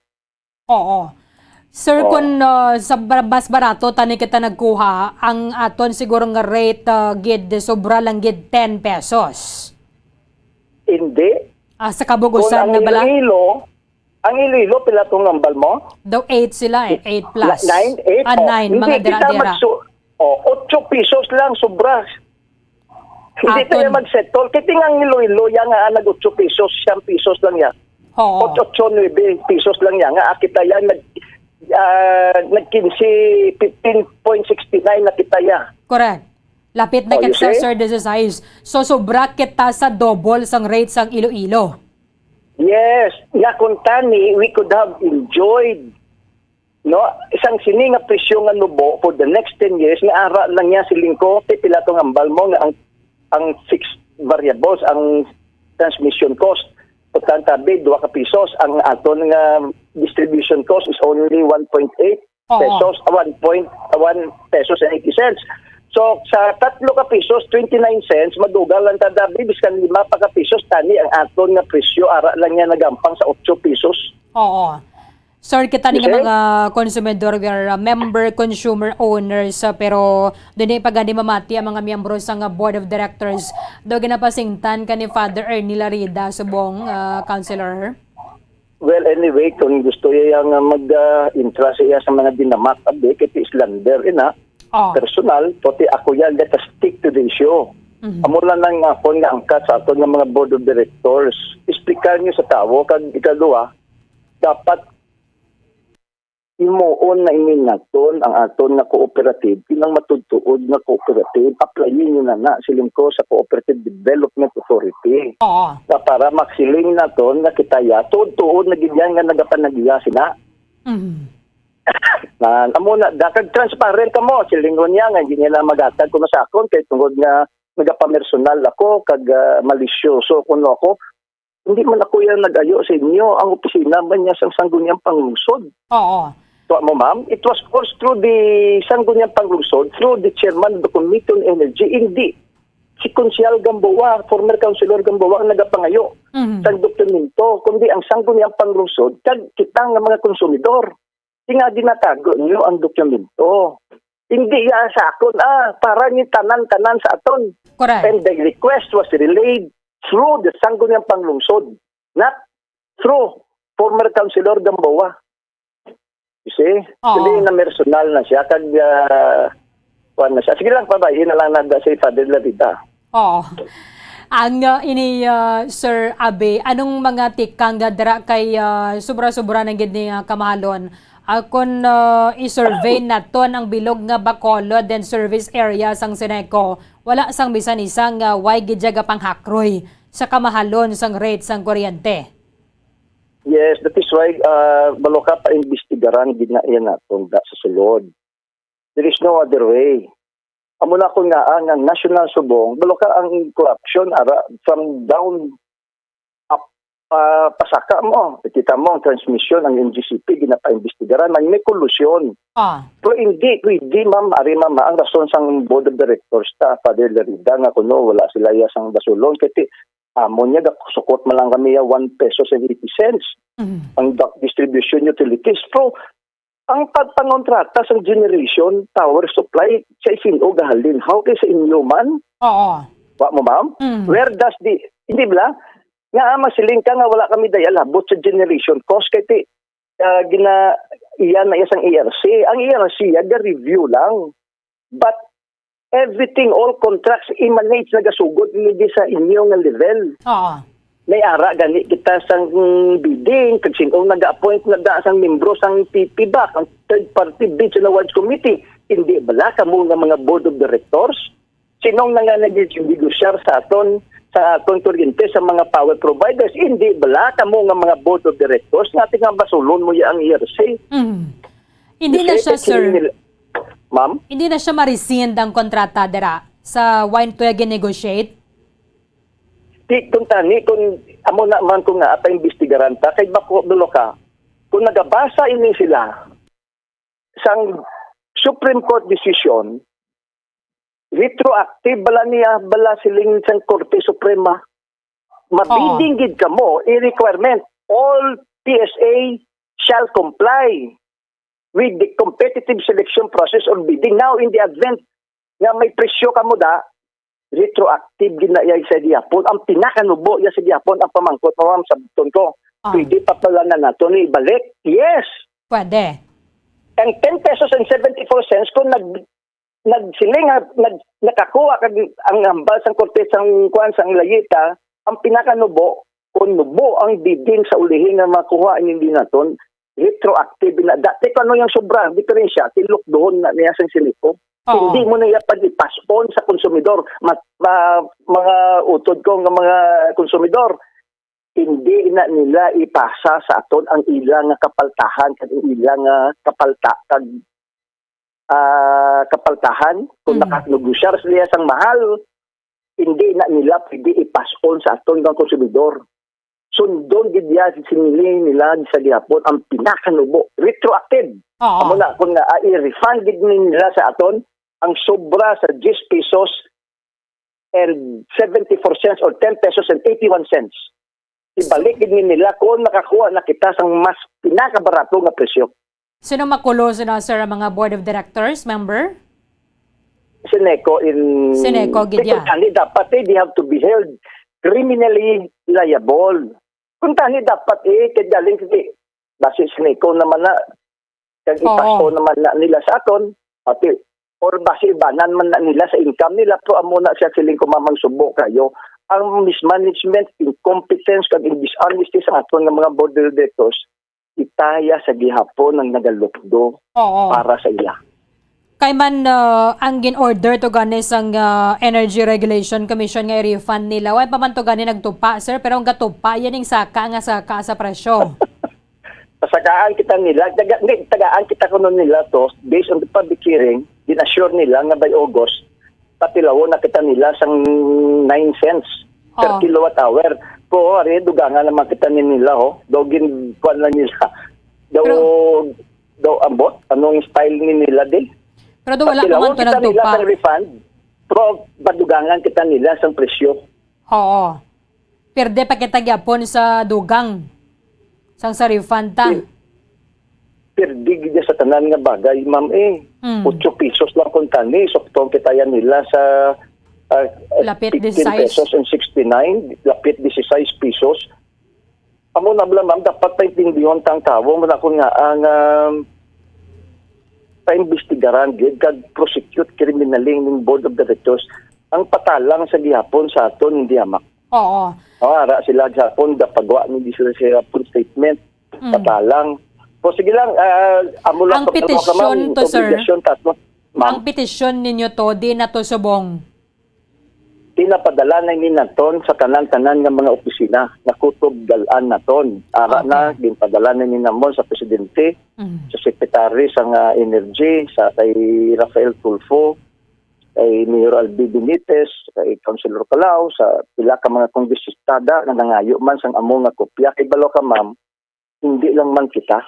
Sir, kung sa mas barato, tani kita nagkuha, ang aton siguro nga rate gid sobra lang gid 10 pesos. Hindi. Sa kabugusan na bala? Ang Iloilo, pila itong ambal mo? Daw 8 sila 8 plus. 9, 8? 9, mga dira-dira. 8 pesos lang, sobra. Hindi tayo mag-settle. Kaya ang Iloilo, yan nga nag-8 pesos, 10 pesos lang yan. 8-9 pesos lang yan. Nga, kita yan, nag-15, 15.69 na kita yan. Correct. Lapit na kita, sir, this is size. So, sobra kita sa double sang rate sang Iloilo. Yes, nga kung tani, we could have enjoyed isang sini nga presyo nga nubo for the next 10 years nga ara lang niya siling ko pila tong ambal mo nga ang fixed variables ang transmission cost tabi 2 ka pesos ang aton nga distribution cost is only 1.8 pesos 1 pesos and 80 cents. So, sa 3 ka pesos, 29 cents, madugal lang tadabi, biskan 5 pa ka pesos, tani ang aton nga presyo, ara lang niya nagampang sa 8 pesos. Sir, kita ni Okay. mga konsumidor, we are member consumer owners, pero doon ay pagani mamati ang mga miyembro sa board of directors. Do ginapasingtan ka ni Father Ernie Larida, subong councilor. Well, anyway, kung gusto niya mag-interest siya sa mga dinamat, kaya islander, personal, pati ako yan, let us stick to the issue. Amo lang ng ako nga angkat sa ato ng mga board of directors. Explicar niyo sa tao, kag ikaduha, dapat imuon na imin naton ang aton na cooperative, pinang matudtuod na cooperative, applyin nyo na siling ko sa Cooperative Development Authority. Oo. Na para maksiling naton na kitaya, tuod-tuod na ganyan nga nagapanagya sina. Na amo na dakag transparent ka mo silingon niya nga hindi nila magatag kuno sa akon kay tungod nga nagapamersonal ako kag malisyoso kuno ako. Hindi man ako yan nag-ayo sa inyo. Ang opisina man niya sa Sangguniang Panglungsod. Oo. So, mo ma'am, it was forced through the Sangguniang Panglungsod, through the chairman of the Committee on Energy. Hindi. Si Konsyal Gamboa, former Councilor Gamboa, ang nagapangayo sa dokumento. Kundi ang Sangguniang Panglungsod, kag kita nga mga konsumidor. Nga dinatago niyo ang dokumento. Hindi yan sa akon. Para ni tanan-tanan sa aton. Correct. And the request was relayed through the Sangguniang Panglungsod, not through former Councilor Gamboa. You see? Hindi na personal na siya. Kag, na siya. Sige lang, pabayin na lang nada si Father Larida. Oo. Ang Sir Abe, anong mga tikang dara kay sobra-sobra ng gini kamahalon? Kung i-survey naton ang bilog nga Bacolod and service area sang Seneco, wala sang bisan isang way gidyaga panghakroy sa kamahalon sang rate sang kuryente. Yes, that is why baloka pa imbestigaran ginayan naton sa sulod. There is no other way. Amo na ko nga ang national subong, baloka ang corruption ara from down up pasaka mo. Kita mo ang transmission ang NGCP ginapaimbestigaran man may kolusyon. Pero hindi ma'am, ari ma'am, ang rason sang board of directors ta Father Larida nga kuno wala sila ya sang basulon kiti amo niya sukot man lang kami 1 peso 80 cents ang distribution utilities. Pero ang pagpangontrata sa generation power supply sa isino gahalin how kay sa inyo man? Oo. Wa mo ma'am? Where does the hindi ba nga masiling ka nga wala kami dayal habot sa generation cost kay ti iyan na isang ERC. Ang ERC the review lang. But everything, all contracts emanates nagasugod hindi sa inyo nga level. Oo. May ara gani kita sang bidding kag sinong nag-appoint na sang membro sang PPBAC ang third party bids and awards committee. Hindi bala kamo nga mga board of directors sinong nga nag-negosyar sa aton kuryente sa mga power providers. Hindi bala kamo nga mga board of directors nga tinga basulon mo ya ang ERC. Hindi na siya, sir. Ma'am? Hindi na siya ma-rescind ang kontrata dira sa wine to negotiate. Kung amo na man kung nga apa imbestigaran ta kay bako dulo ka kung nagabasa ini sila sang Supreme Court decision retroactive bala siling sang Korte Suprema mabiding gid kamo i-requirement all PSA shall comply with the competitive selection process or bidding. Now in the advent nga may presyo kamo da retroactive ginaya sa diapon ang pinakanubo ya sa diapon ang pamangkot ma'am sa buton ko. Pwede pa pala na nato ni ibalik. Yes. Pwede. Ang 10 pesos and 74 cents kung nagsiling nakakuha kag ang hambal sang korte sang kuan sang layita ang pinakanubo kung nubo ang bidding sa ulihin nga makuha hindi naton retroactive na dati ko ano yung sobra diferensya tilok doon na niya sang siliko. Hindi mo na ipass on sa konsumidor. Mga utod ko ng mga konsumidor, hindi na nila ipasa sa aton ang ilang kapaltahan kag ilang kapaltahan kung nakanegosyar sila sang mahal, hindi na nila pwede ipass on sa aton ng konsumidor. Sundon gidya sinili nila sa gihapon ang pinakanubo retroactive. Amo na kung i-refund gid nila sa aton ang sobra sa 10 pesos and 74 cents or 10 pesos and 81 cents. ibalik gid nila kung nakakuha na kita sang mas pinakabarato nga presyo. Sino makulo na sir ang mga board of directors member? Sineco Gidya. Kung tani dapat they have to be held criminally liable. Kung tani dapat kagaling base Sineco naman na kag ipasko naman na nila sa aton pati or base ibanan man na nila sa income nila to amo na siya siling kumamang subo kayo ang mismanagement, incompetence kag dishonesty sa aton nga mga board of directors itaya sa gihapon ng nagalukdo para sa ila. Kay man ang gin-order to gani sang Energy Regulation Commission nga i-refund nila. Way pa man to gani nagtupa, sir, pero ang gatupa yan yung saka sa presyo. Pasagaan kita nila, tagaan kita kuno nila to based on the public hearing, din-assure nila nga by August patilawo na kita nila sang 9 cents per kilowatt hour. Ko ari dugangan naman kita nila dogin kuan lang nila. Daw ambot anong style ni nila di. Pero do wala pa man to nagtupa. Refund, pero badugangan kita nila sa presyo. Oo. Perde pa kita gyapon sa dugang. Sang sa refund ta. Perde gid sa tanan nga bagay, ma'am 8 pesos lang kung tani. Soktong kita yan nila sa lapit 15 pesos and 69, lapit 16 pesos. Amo na bala ma'am, dapat paintindihan tang tawo mo na kung nga ang paimbestigaran gid kag prosecute criminally ng board of directors ang patalang sa gihapon sa aton hindi hamak. Oo. Ara sila gihapon dapagwa ni sila sa statement patalang. So sige lang amo lang ang petisyon to sir. Ang petisyon ninyo to di na to subong. Pinapadala na ni naton sa tanan-tanan ng mga opisina na kutob dalan naton. Ara na ginpadala na ni namon sa presidente, sa secretary sa energy, sa kay Rafael Tulfo, kay Mayor Albi Benitez, kay Councilor Calao, sa pila ka mga kongresistada na nangayo man sang amo nga kopya kay balo ka ma'am. Hindi lang man kita.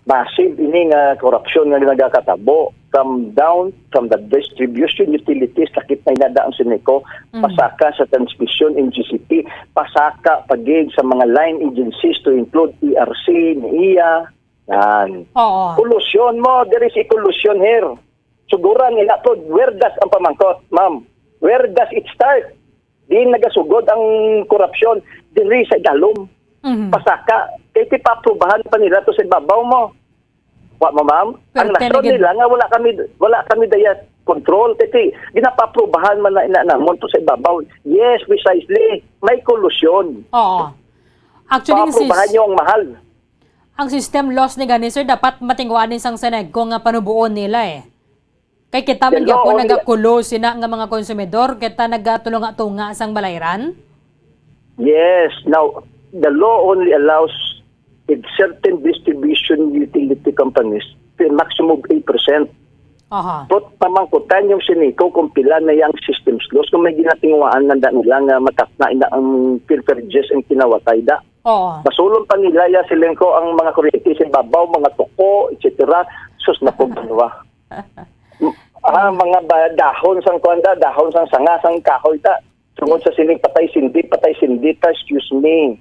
Massive ini nga korupsyon nga nagakatabo from the distribution utilities sakit na inadaan sa Sineco, pasaka sa transmission in GCP, pasaka pagig sa mga line agencies to include ERC, NIA, yan. Collusion mo, there is a collusion here. Suguran nila to, where does ang pamangkot, ma'am? Where does it start? Di nagasugod ang korupsyon, diri sa dalom. Pasaka, kaya tipaprubahan pa nila to sa babaw mo. Wa mo ma'am? Ang nasod nila nga wala kami daya control kasi ginapaprubahan man na namon to sa ibabaw. Yes, precisely. May kolusyon. Oo. Actually, nyo ang mahal. Ang system loss ni gani sir dapat matingguan din sang Sineco nga panubuon nila Kay kita man gyapon nagakulo sina nga mga konsumidor kita nagatulong-tunga sang balayran. Yes. Now, the law only allows in certain distribution utility companies to a maximum of 8%. But pamangkutan yung Sineco kung pila na yung systems loss kung may ginatingwaan na nila nga matapna ina ang pilferages ang kinawatay da. Masulong pa nila ya Sineco ang mga kuryente sa babaw, mga toko, etc. Sus na po dalawa. Mga dahon sang kwanda, dahon sang sanga, sang kahoy ta. Tungod sa sining patay sindi ta, excuse me.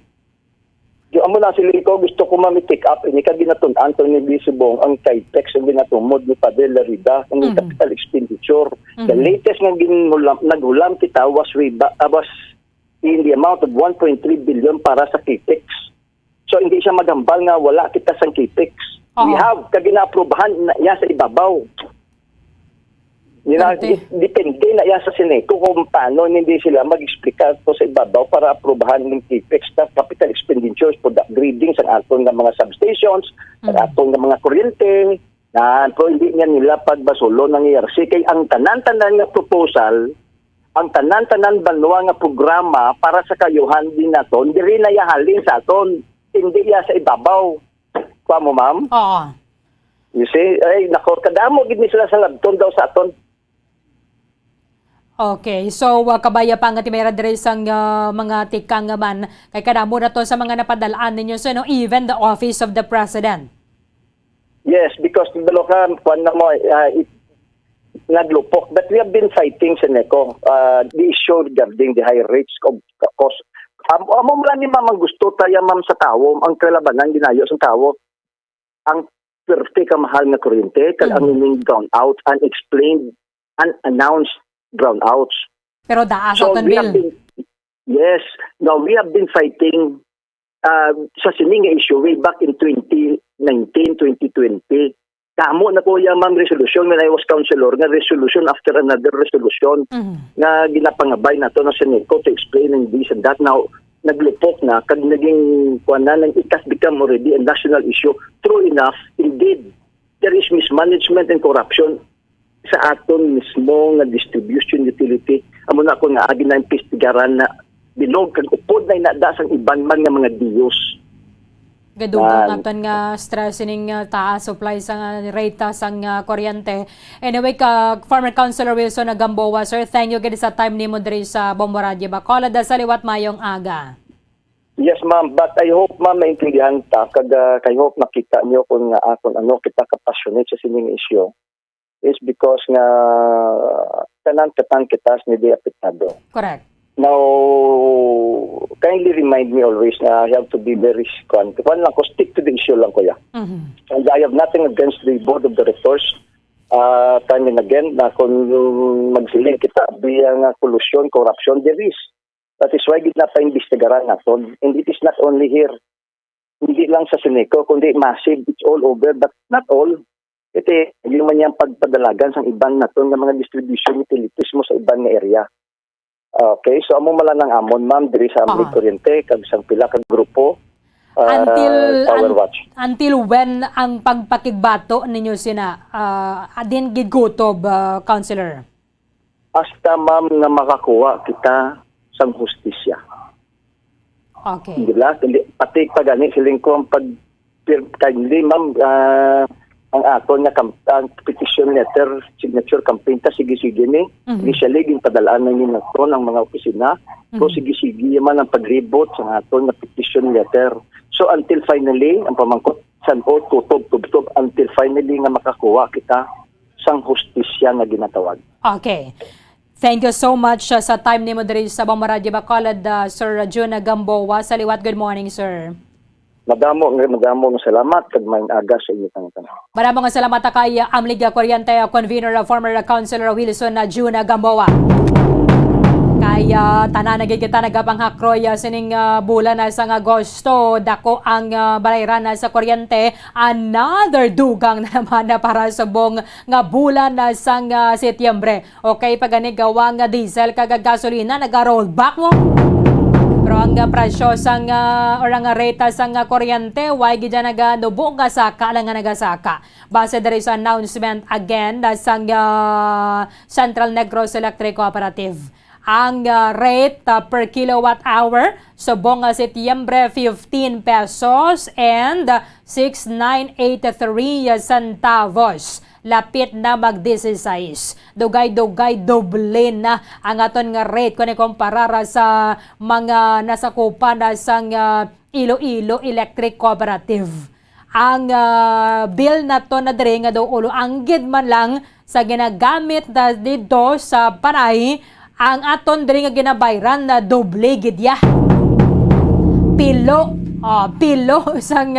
Yung amo na Sineco, gusto ko mamitik up, ini ka ginatun-an to ni Bisibong ang Kitex ang ginatumod ni Padre Larida ang capital expenditure. The latest nga naghulam kita was in the amount of 1.3 billion para sa Kitex. So hindi siya magambal nga wala kita sa Kitex. We have kagina-aprobahan na iya sa ibabaw. Depende na yan sa Sineco kung paano hindi sila mag-explika to sa ibabaw para aprobahan ng CAPEX na capital expenditures for the upgrading sa aton ng mga substations, sa aton ng mga kuryente, na pero hindi niya nila pagbasulo ng ERC. Kaya ang tanan-tanan nga proposal, ang tanan-tanan banwa nga programa para sa kayuhan din naton, hindi rin nayahalin sa aton, hindi ya sa ibabaw. Kuha mo, ma'am? You see, ay, nako, kadamo, gid ni sila sa labton daw sa aton. Okay, so kabaya pa nga timera dire sang mga tikang man kay kadamo na to sa mga napadalaan ninyo so no even the office of the president. Yes, because Balocan kuan na mo naglupok but we have been fighting Sineco the issue regarding the high rates of cost Amo mo lang ni ma'am ang gusto tayo ma'am sa tao, ang kalabanan ginayo sa tao. Ang perte ka mahal na kuryente, kag ang ining brownout, unexplained, unannounced brownouts. Pero daas so, bill. Yes. Now, we have been fighting sa sining issue way back in 2019, 2020. Kamo na po yung ma'am resolution when I was councilor, nga resolution after another resolution na ginapangabay na to ng Seneco to explain and this and that. Now, naglupok na, kag naging kuwanan, it has become already a national issue. True enough, indeed, there is mismanagement and corruption sa aton mismo nga distribution utility. Amo na ako nga agi na investigaran na bilog kag upod na inada sang iban man nga mga diyos. Gadugang aton nga stress ining taas supply sa rate sang kuryente. Anyway, former Councilor Wilson Gamboa, sir, thank you gid sa time nimo diri sa Bombo Radio Bacolod sa liwat mayong aga. Yes, ma'am, but I hope ma'am maintindihan ta kag kay hope makita niyo kung akon ano kita ka passionate sa sining issue is because nga tanan kita ni di apektado. Correct. Now, kindly remind me always na I have to be very confident. Lang ko, stick to the issue lang ko ya. And I have nothing against the board of directors. Time and again, na kung magsiling kita biyang collusion, corruption, there is. That is why ginapa-investigaran natin. And it is not only here. Hindi lang sa Seneco, kundi massive, it's all over. But not all. Ito, yung man yung pagpadalagan sa ibang natin ng mga distribution utilities mo sa ibang area. Okay, so amo malang ng amon ma'am diri sa aming kuryente kag sang pila kag grupo Power Watch. Until when ang pagpakigbato ninyo sina adin gid gutob councilor? Hasta ma'am na makakuha kita sang hustisya. Okay. Dila pati pagani siling ko ang pag kindly ma'am ang aton nga petition letter signature campaign ta sige-sige ni initially ginpadalaan na ni naton ang mga opisina so sige-sige man ang pagribot sa aton nga petition letter so until finally ang pamangkot sanod tutob until finally nga makakuha kita sang hustisya nga ginatawag. Okay. Thank you so much sa time nimo diri sa Bombo Radio Bacolod, Sir June Gamboa. Sa liwat, good morning, sir. Madamo ng salamat kag may aga sa inyo tanang. Maraming salamat kay Amliga Kuryente Convener former Councilor Wilson June Gamboa. Kaya tanan nagigita nagapanghakroy sining bulan na sa Agosto dako ang balayran na sa kuryente another dugang naman na para sa buong nga bulan na sa Setyembre. Okay pagani gawa nga diesel kag gasolina naga-rollback mo. Pero ang presyo sang or ang rate sang kuryente way gid naganubo nga saka lang nga nagasaka. Base diri sa announcement again sang Central Negros Electric Cooperative. Ang rate per kilowatt hour sa buong Setyembre 15 pesos and 6,983 centavos. Lapit na mag-16. Dugay-dugay doble na ang aton nga rate kung ikumpara sa mga nasakupan na sang Iloilo Electric Cooperative. Ang bill na to na diri nga daw ulo anggid man lang sa ginagamit na dito sa Panay ang aton diri nga ginabayran na doble gidya. Pilo sang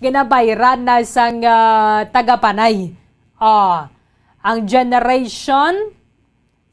ginabayran na sang taga Panay. Ang generation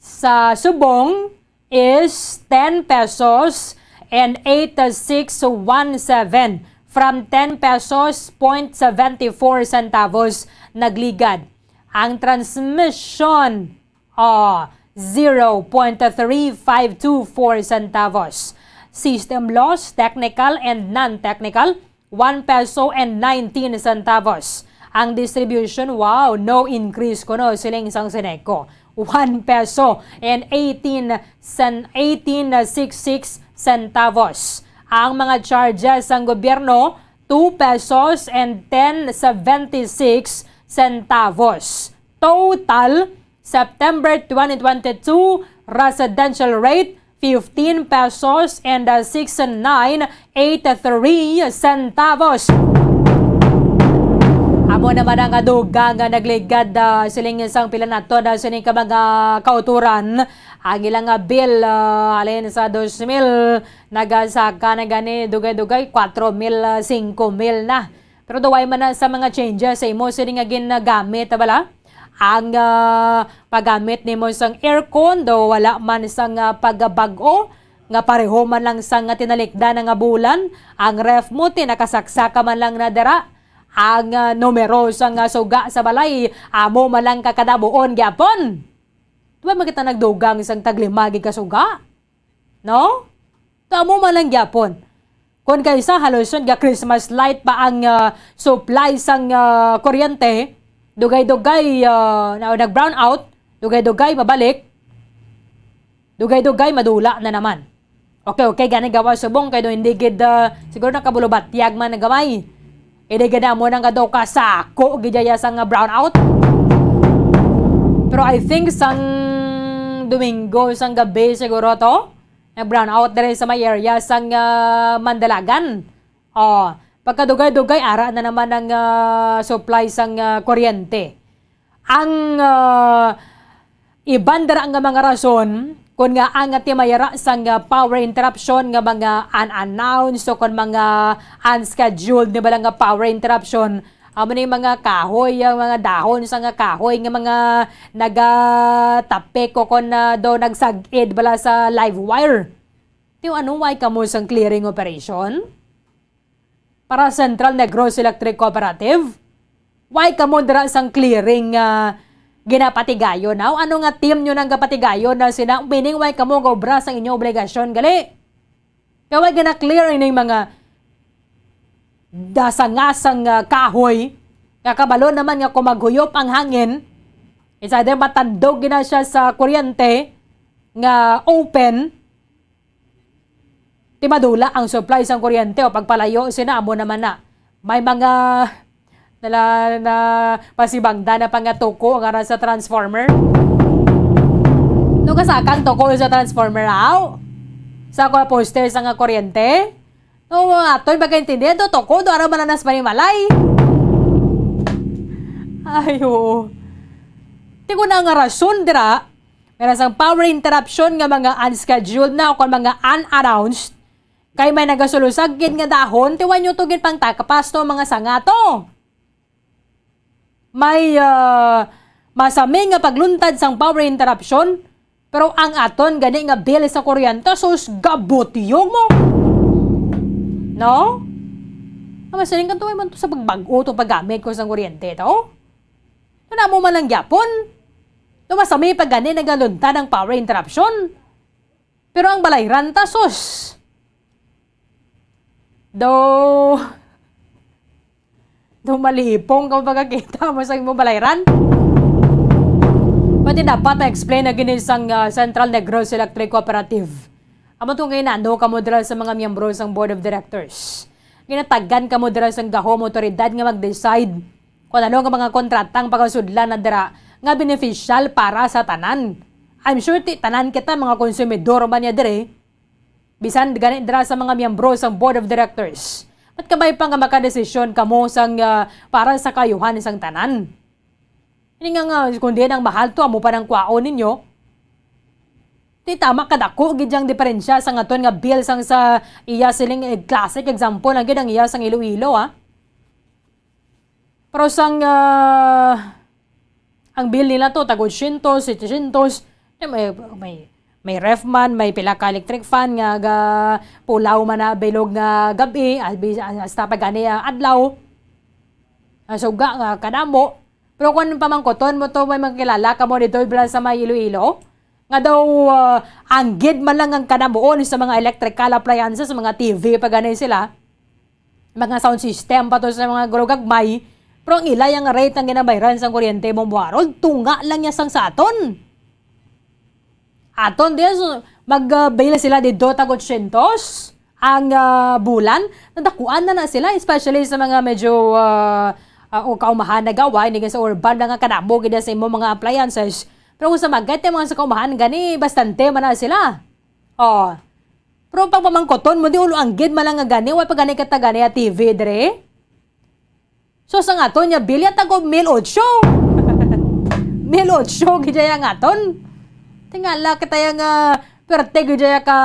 sa Subong is 10 pesos and 8617 from 10 pesos 0.74 centavos nagligad. Ang transmission 0.3524 centavos. System loss, technical and non-technical, 1 peso and 19 centavos. Ang distribution, wow, no increase ko no, siling isang Seneco. 1 peso and 18.66 centavos. Ang mga charges ng gobyerno, 2 pesos and 10.76 centavos. Total, September 2022, residential rate, 15 pesos and 6,983 centavos. Amo naman ang adugang nagligad siling isang pila nato na sining mga kauturan Ang ilang nga bill alin sa 2,000 nagasaka na gani dugay-dugay 4,000 5,000 na. Pero duway man na sa mga changes sa imo sini nga ginagamit bala. Ang paggamit nimo sang aircon do wala man sang pagbag-o nga pareho man lang sang tinalikda nga bulan. Ang ref mo tinakasaksaka man lang na dira. Ang numero sang suga sa balay amo man lang kakadabuon gyapon. Diba makita nagdugang isang taglimagi kasuga? No? Tamo man lang gyapon. Kung kaysa haluson ga Christmas light pa ang supply sang kuryente, dugay-dugay nag-brown out, dugay-dugay mabalik, dugay-dugay madula na naman. Okay, gani gawa subong kay do hindi gid siguro nakabulubat tiyag man nagamay. Ide gid mo nang kadaw kasako gidaya sang brown out. Pero I think sang Domingo sang gabi siguro to nag-brown out na rin sa may area sang Mandalagan. Pagkadugay-dugay ara na naman ang supply sang kuryente. Ang ibandara nga mga rason kung nga ang timayara sang power interruption nga mga unannounced o kung mga unscheduled na balang nga power interruption. Amo ni mga kahoy, ang mga dahon sa nga kahoy nga mga nagatapik o kon do nagsagid bala sa live wire. Tiyo anong why kamo sang clearing operation? Para Central Negros Electric Cooperative? Why kamo dira sang clearing ginapatigayon? Ano nga team nyo nang kapatigayon na sina meaning why kamo gobra sang inyong obligasyon gali? Kaway gina clear ining mga dasangasang kahoy, kakabalo naman nga kumaghuyop ang hangin, it's either matandog na siya sa kuryente nga open, timadula ang supply sang kuryente o pagpalayo sinamo naman na. May mga na pasibangda na pangatuko ang ara sa transformer. No kasakang tuko sa transformer sa ko poster sa nga kuryente. No, atoy bagaintindi do toko do ara mananas manimalay. Ayo. Ti ko na nga rason dira. Meron sang power interruption nga mga unscheduled na o kung mga unannounced. Kay may nagasolusagin nga dahon, tiwan nyo to gin pang takapasto mga sangato. May masami nga pagluntad sang power interruption, pero ang aton gani nga bill sa kuryente sus gabotiyog mo. No? Masaling ka to man to sa pagbago to paggamit ko sang kuryente to. Na mo man lang gyapon. Masami pag gani nagalunta ng power interruption. Pero ang balayran ta sus. Do malipong kung pagkakita mo sa imong balayran. Pati dapat na-explain na ginisang Central Negros Electric Cooperative. Amo itong kainando ka mo dira sa mga miyembro ng Board of Directors. Ginatagan ka mo dira sa gahom otoridad nga mag-decide kung ano nga mga kontratang pagkasudlan na dira nga beneficial para sa tanan. I'm sure tanan kita mga konsumidor man niya dire. Bisan ganit dira sa mga miyembro ng Board of Directors. At kabay pa nga makadesisyon kamo sang para sa kayuhan isang tanan. Hindi nga kundi ang mahal to amo pa ng kwaon ninyo. Di tama kadako gidyang diferensya sa ngaton nga bill sang sa iya siling classic example ang gidang iya sang Iloilo Pero sang ang bill nila to tagod 100, 700 may ref man, may pila ka electric fan nga pulaw man na bilog nga gabi hasta pagani adlaw. Suga nga kanamo. Pero kung pamangkoton mo to may makilala ka mo dito sa may Iloilo. Nga daw, anggid man lang ang kanabuon sa mga electrical appliances, mga TV, pag ganun sila. Mga sound system pa to sa mga gulogagmay. Pero ang ilay ang rate ng ginabayran sa kuryente mong buharol, tunga lang niya sang sa aton. Aton din, mag-baila sila dito tagot 100 ang bulan. Nadakuan na sila, especially sa mga medyo kaumahan na gawa, hindi sa urban na nga kanabo, gina sa imong mga appliances. Pero kung sa magate mga sa kaumahan, gani, bastante man na sila. Pero pag pamangkoton mo, di ulo anggid man lang nga gani, wala pa gani kata gani at TV, dire. So sa nga to niya, bilya tago 1,800. 1,800, gidya yung aton. Tingala kita yung pertego dyan ka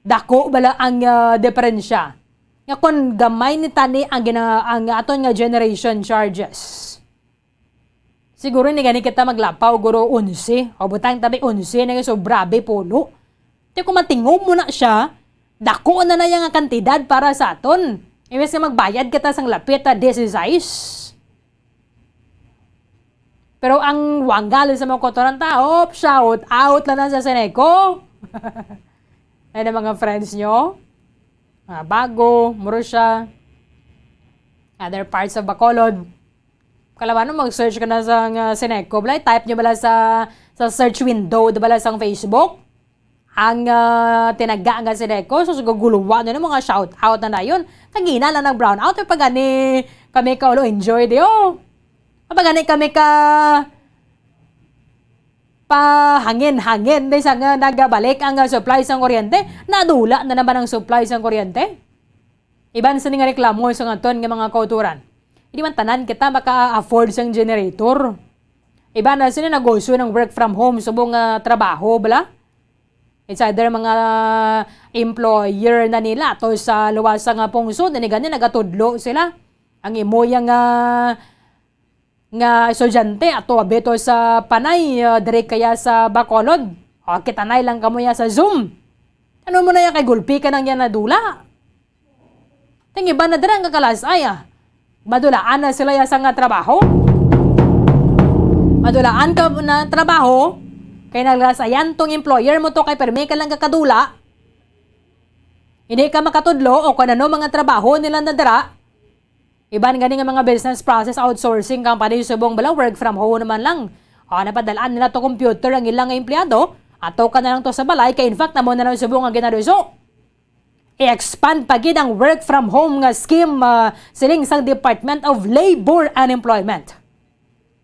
dako bala ang diferensya. Nga kung gamay ni tani ang aton nga generation charges. Siguro ni gani kita maglapaw guro 11 o butang tabi 11 na sobrabe polo. Di kung matingom mo na siya, dako na yung kantidad para sa aton. Imbes nga magbayad kita sang lapit na 16. Pero ang wanggal sa mga kotoran tao, shout out lang na sa Seneco. Ayun ang mga friends nyo. Bago, Murusya, other parts of Bacolod. Kalaman mo, mag-search ka na sa Seneco. Type nyo bala sa search window, bala sa Facebook. Ang tinaga nga Seneco. So, guguluwa na mga shout-out na yun. Tagina lang ng brownout. Pag gani kami ka ulo enjoy diyo. Pag gani kami ka hangin dahil sa nga nagabalik ang supply sa kuryente, nadula na naman ang supply sa kuryente. Iban sa nga reklamo sa nga ton nga mga kauturan. Hindi man tanan kita maka-afford sang generator. Iba na sila nagosyo ng work from home subong trabaho, bala. It's either mga employer na nila to sa luwas nga pungsod, na gani nagatudlo sila. Ang imoyang nga estudyante ato abeto sa panay dire kaya sa Bacolod. O kitanay lang kamo ya sa Zoom. Ano mo na ya kay gulpi ka nang yan nadula. Ting iba na dire ang kakalasay madulaan na sila ya sa nga trabaho. Madulaan ka na trabaho kay naglasayan tong employer mo to kay permi ka lang kakadula. Hindi ka makatudlo o kung ano mga trabaho nila nadira. Iban gani nga mga business process outsourcing company subong bala work from home naman lang. Napadalaan nila to computer ang ilang empleyado ato ka na lang to sa balay kay in fact namo na lang subong ang ginaduso. I-expand pagid ang work from home nga scheme siling sang Department of Labor and Employment.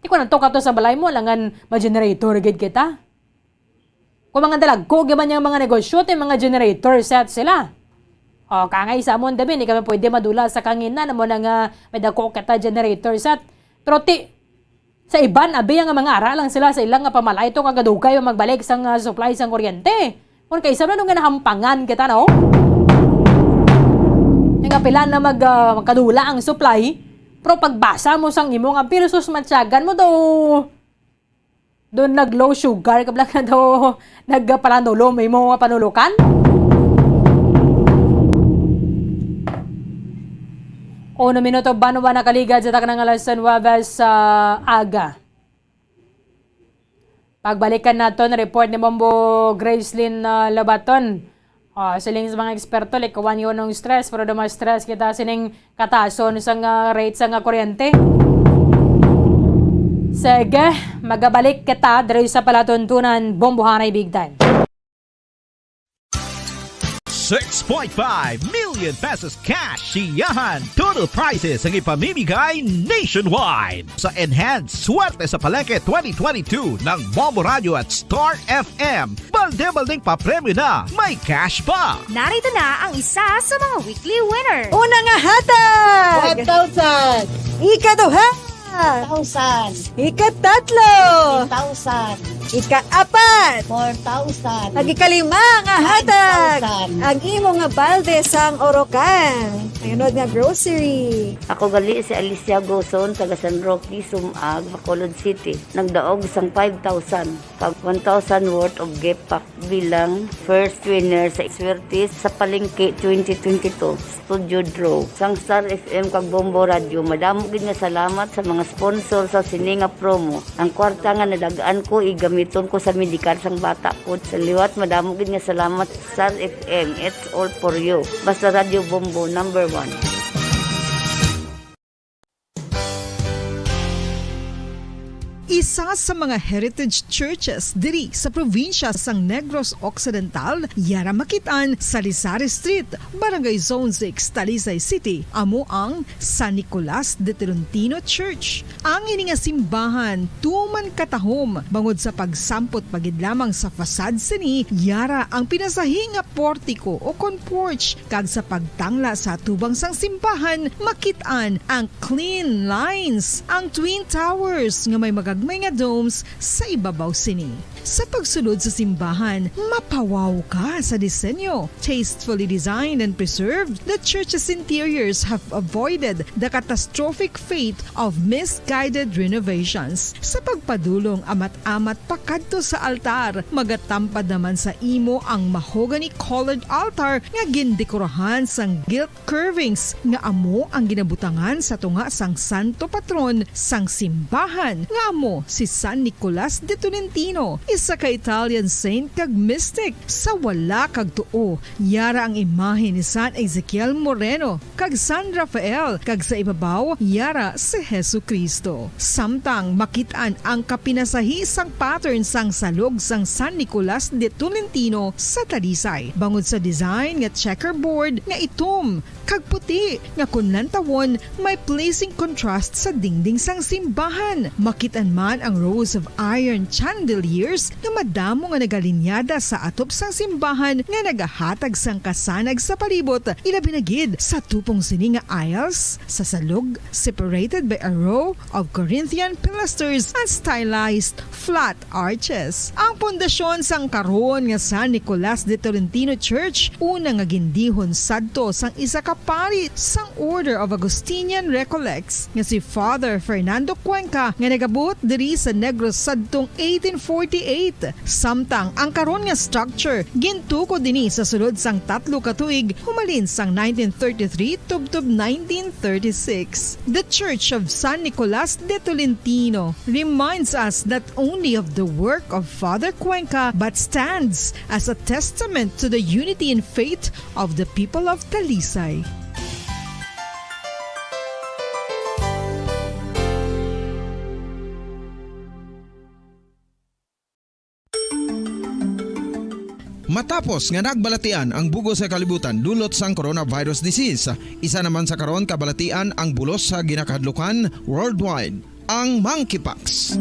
Di ko nanto ka to sa balay mo langan ma-generator gid kita. Kung mga dalagko gaman yung mga negosyo tay mga generator set sila. Kangay sa amon dabi, hindi kami pwede madula sa kanginan mo nga may dako kita generator set. Pero sa iban, abi nga mga ara lang sila sa ilang nga pamalay ito kagadugay magbalik sang supply sang kuryente. Kung kaisa na nung nahampangan kita, no? Nga pila na magkadula ang supply, pero pagbasa mo sang imo nga pirusos matsyagan mo doon nag-low sugar, kabla ka nagpalanulo, may mga panulukan. Uno minuto ba nakaligad sa taknang alas 9 sa aga. Pagbalikan nato na report ni Bombo Gracelyn Labaton. Siling sa mga eksperto, likawan yun ng stress, pero naman stress kita sining katason sa rate sa kuryente. Sige, magabalik kita dito sa palatuntunan Bombohanay Big Time. 6.5 million pesos cash siyahan. Total prizes ang ipamimigay nationwide sa Enhanced Swerte sa Palengke 2022 ng Bombo Radio at Star FM. Balde-baldeng papremyo na, may cash pa. Narito na ang isa sa mga weekly winner. Una nga hatag! 1,000. Ikaduha! 1,000. Ikatatlo! 3,000. Ika-apat! 4,000. Ika-lima nga hatag! 5,000. Ang imo nga balde sang Orocan. Ayunod nga grocery. Ako gali si Alicia Gozon, taga San Roque, Sumag, Bacolod City. Nagdaog sang 5,000. Kag 1,000 worth of gift pack bilang first winner sa Swerte sa Palengke 2022 Studio Draw. Sang Star FM kag Bombo Radio, madamo gid nga salamat sa mga sponsor sa sininga promo. Ang kwarta nga nadagaan ko igamiton ko sa medikal sang bata ko. Sa liwat madamo gid nga salamat Star FM. It's all for you. Basta Radio Bombo number 1. Isa sa mga heritage churches diri sa probinsya sang Negros Occidental, yara makitaan sa Rizal Street, Barangay Zone 6, Talisay City, amo ang San Nicolas de Tolentino Church. Ang ini nga simbahan tuman katahom bangod sa pagsampot pagid lamang sa fasad sini, yara ang pinasahi nga portiko o kon porch, kag sa pagtangla sa tubang sang simbahan makitaan ang clean lines, ang twin towers nga may magagmay nga domes sa ibabaw sini. Sa pagsunod sa simbahan, mapawaw ka sa disenyo. Tastefully designed and preserved, the church's interiors have avoided the catastrophic fate of misguided renovations. Sa pagpadulong amat-amat pakadto sa altar, magatampad naman sa imo ang mahogany-colored altar nga gindekorahan sang gilt curvings nga amo ang ginabutangan sa tunga sang santo patron sang simbahan nga amo si San Nicolas de Tolentino, isa ka Italian saint kag mystic. Sa wala kag tuo, yara ang imahe ni San Ezekiel Moreno kag San Rafael, kag sa ibabaw yara si Jesucristo. Samtang makitaan ang kapinasahi sang pattern sang salog sang San Nicolas de Tolentino sa Talisay, bangod sa design nga checkerboard nga itom kag puti nga kunlan tawon may pleasing contrast sa dingding sang simbahan. Makitan man ang rows of iron chandeliers nga madamo nga nagalinyada sa atop sang simbahan nga nagahatag sang kasanag sa palibot, ilabi na gid sa tupong sini nga aisles sa salog, separated by a row of Corinthian pilasters and stylized flat arches. Ang pundasyon sang karon nga San Nicolas de Tolentino Church una nga gindihon sadto sang isa ka pari sang Order of Augustinian Recollects nga si Father Fernando Cuenca nga nagabot diri sa Negros sadtong 1848. Samtang ang karon nga structure gintuko dinhi sa sulod sang 3 ka tuig humalin sang 1933 tubtob 1936. The Church of San Nicolas de Tolentino reminds us not only of the work of Father Cuenca but stands as a testament to the unity and faith of the people of Talisay. Matapos nga nagbalatian ang bugo sa kalibutan dulot sang coronavirus disease, isa naman sa karon kabalatian ang bulos sa ginakahadlukan worldwide, ang monkeypox.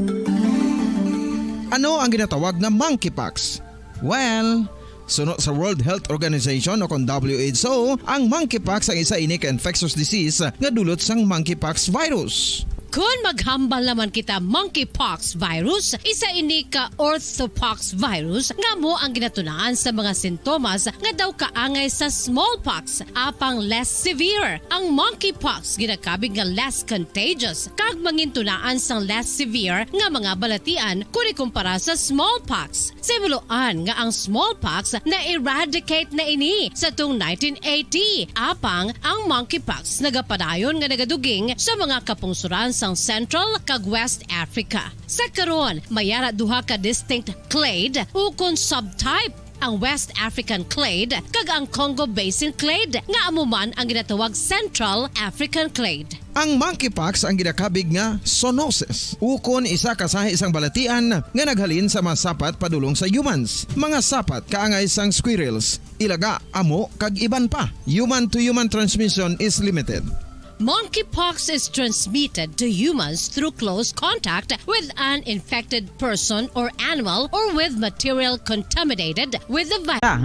Ano ang ginatawag na monkeypox? Well, sunod sa World Health Organization o kung WHO, ang monkeypox ang isa ini ka infectious disease nga dulot sang monkeypox virus. Kung maghambal naman kita monkeypox virus, isa ini ka orthopox virus nga mo ang ginatunaan sa mga sintomas nga daw kaangay sa smallpox apang less severe. Ang monkeypox ginakabig nga less contagious kag mangintunaan sang less severe nga mga balatian kung ikumpara sa smallpox. Simuloan nga ang smallpox na eradicate na ini sa tung 1980 apang ang monkeypox nagapadayon nga nagaduging sa mga kapungsuran sang Central kag West Africa. Sa karon, mayara duha ka distinct clade ukon subtype, ang West African clade kag ang Congo Basin clade nga amuman ang ginatawag Central African clade. Ang monkeypox ang ginakabig nga zoonosis. Ukon isa kasahi isang balatian nga naghalin sa mga sapat padulong sa humans. Mga sapat kaangay sang squirrels, ilaga, amo kag iban pa. Human to human transmission is limited. Monkeypox is transmitted to humans through close contact with an infected person or animal or with material contaminated with the virus.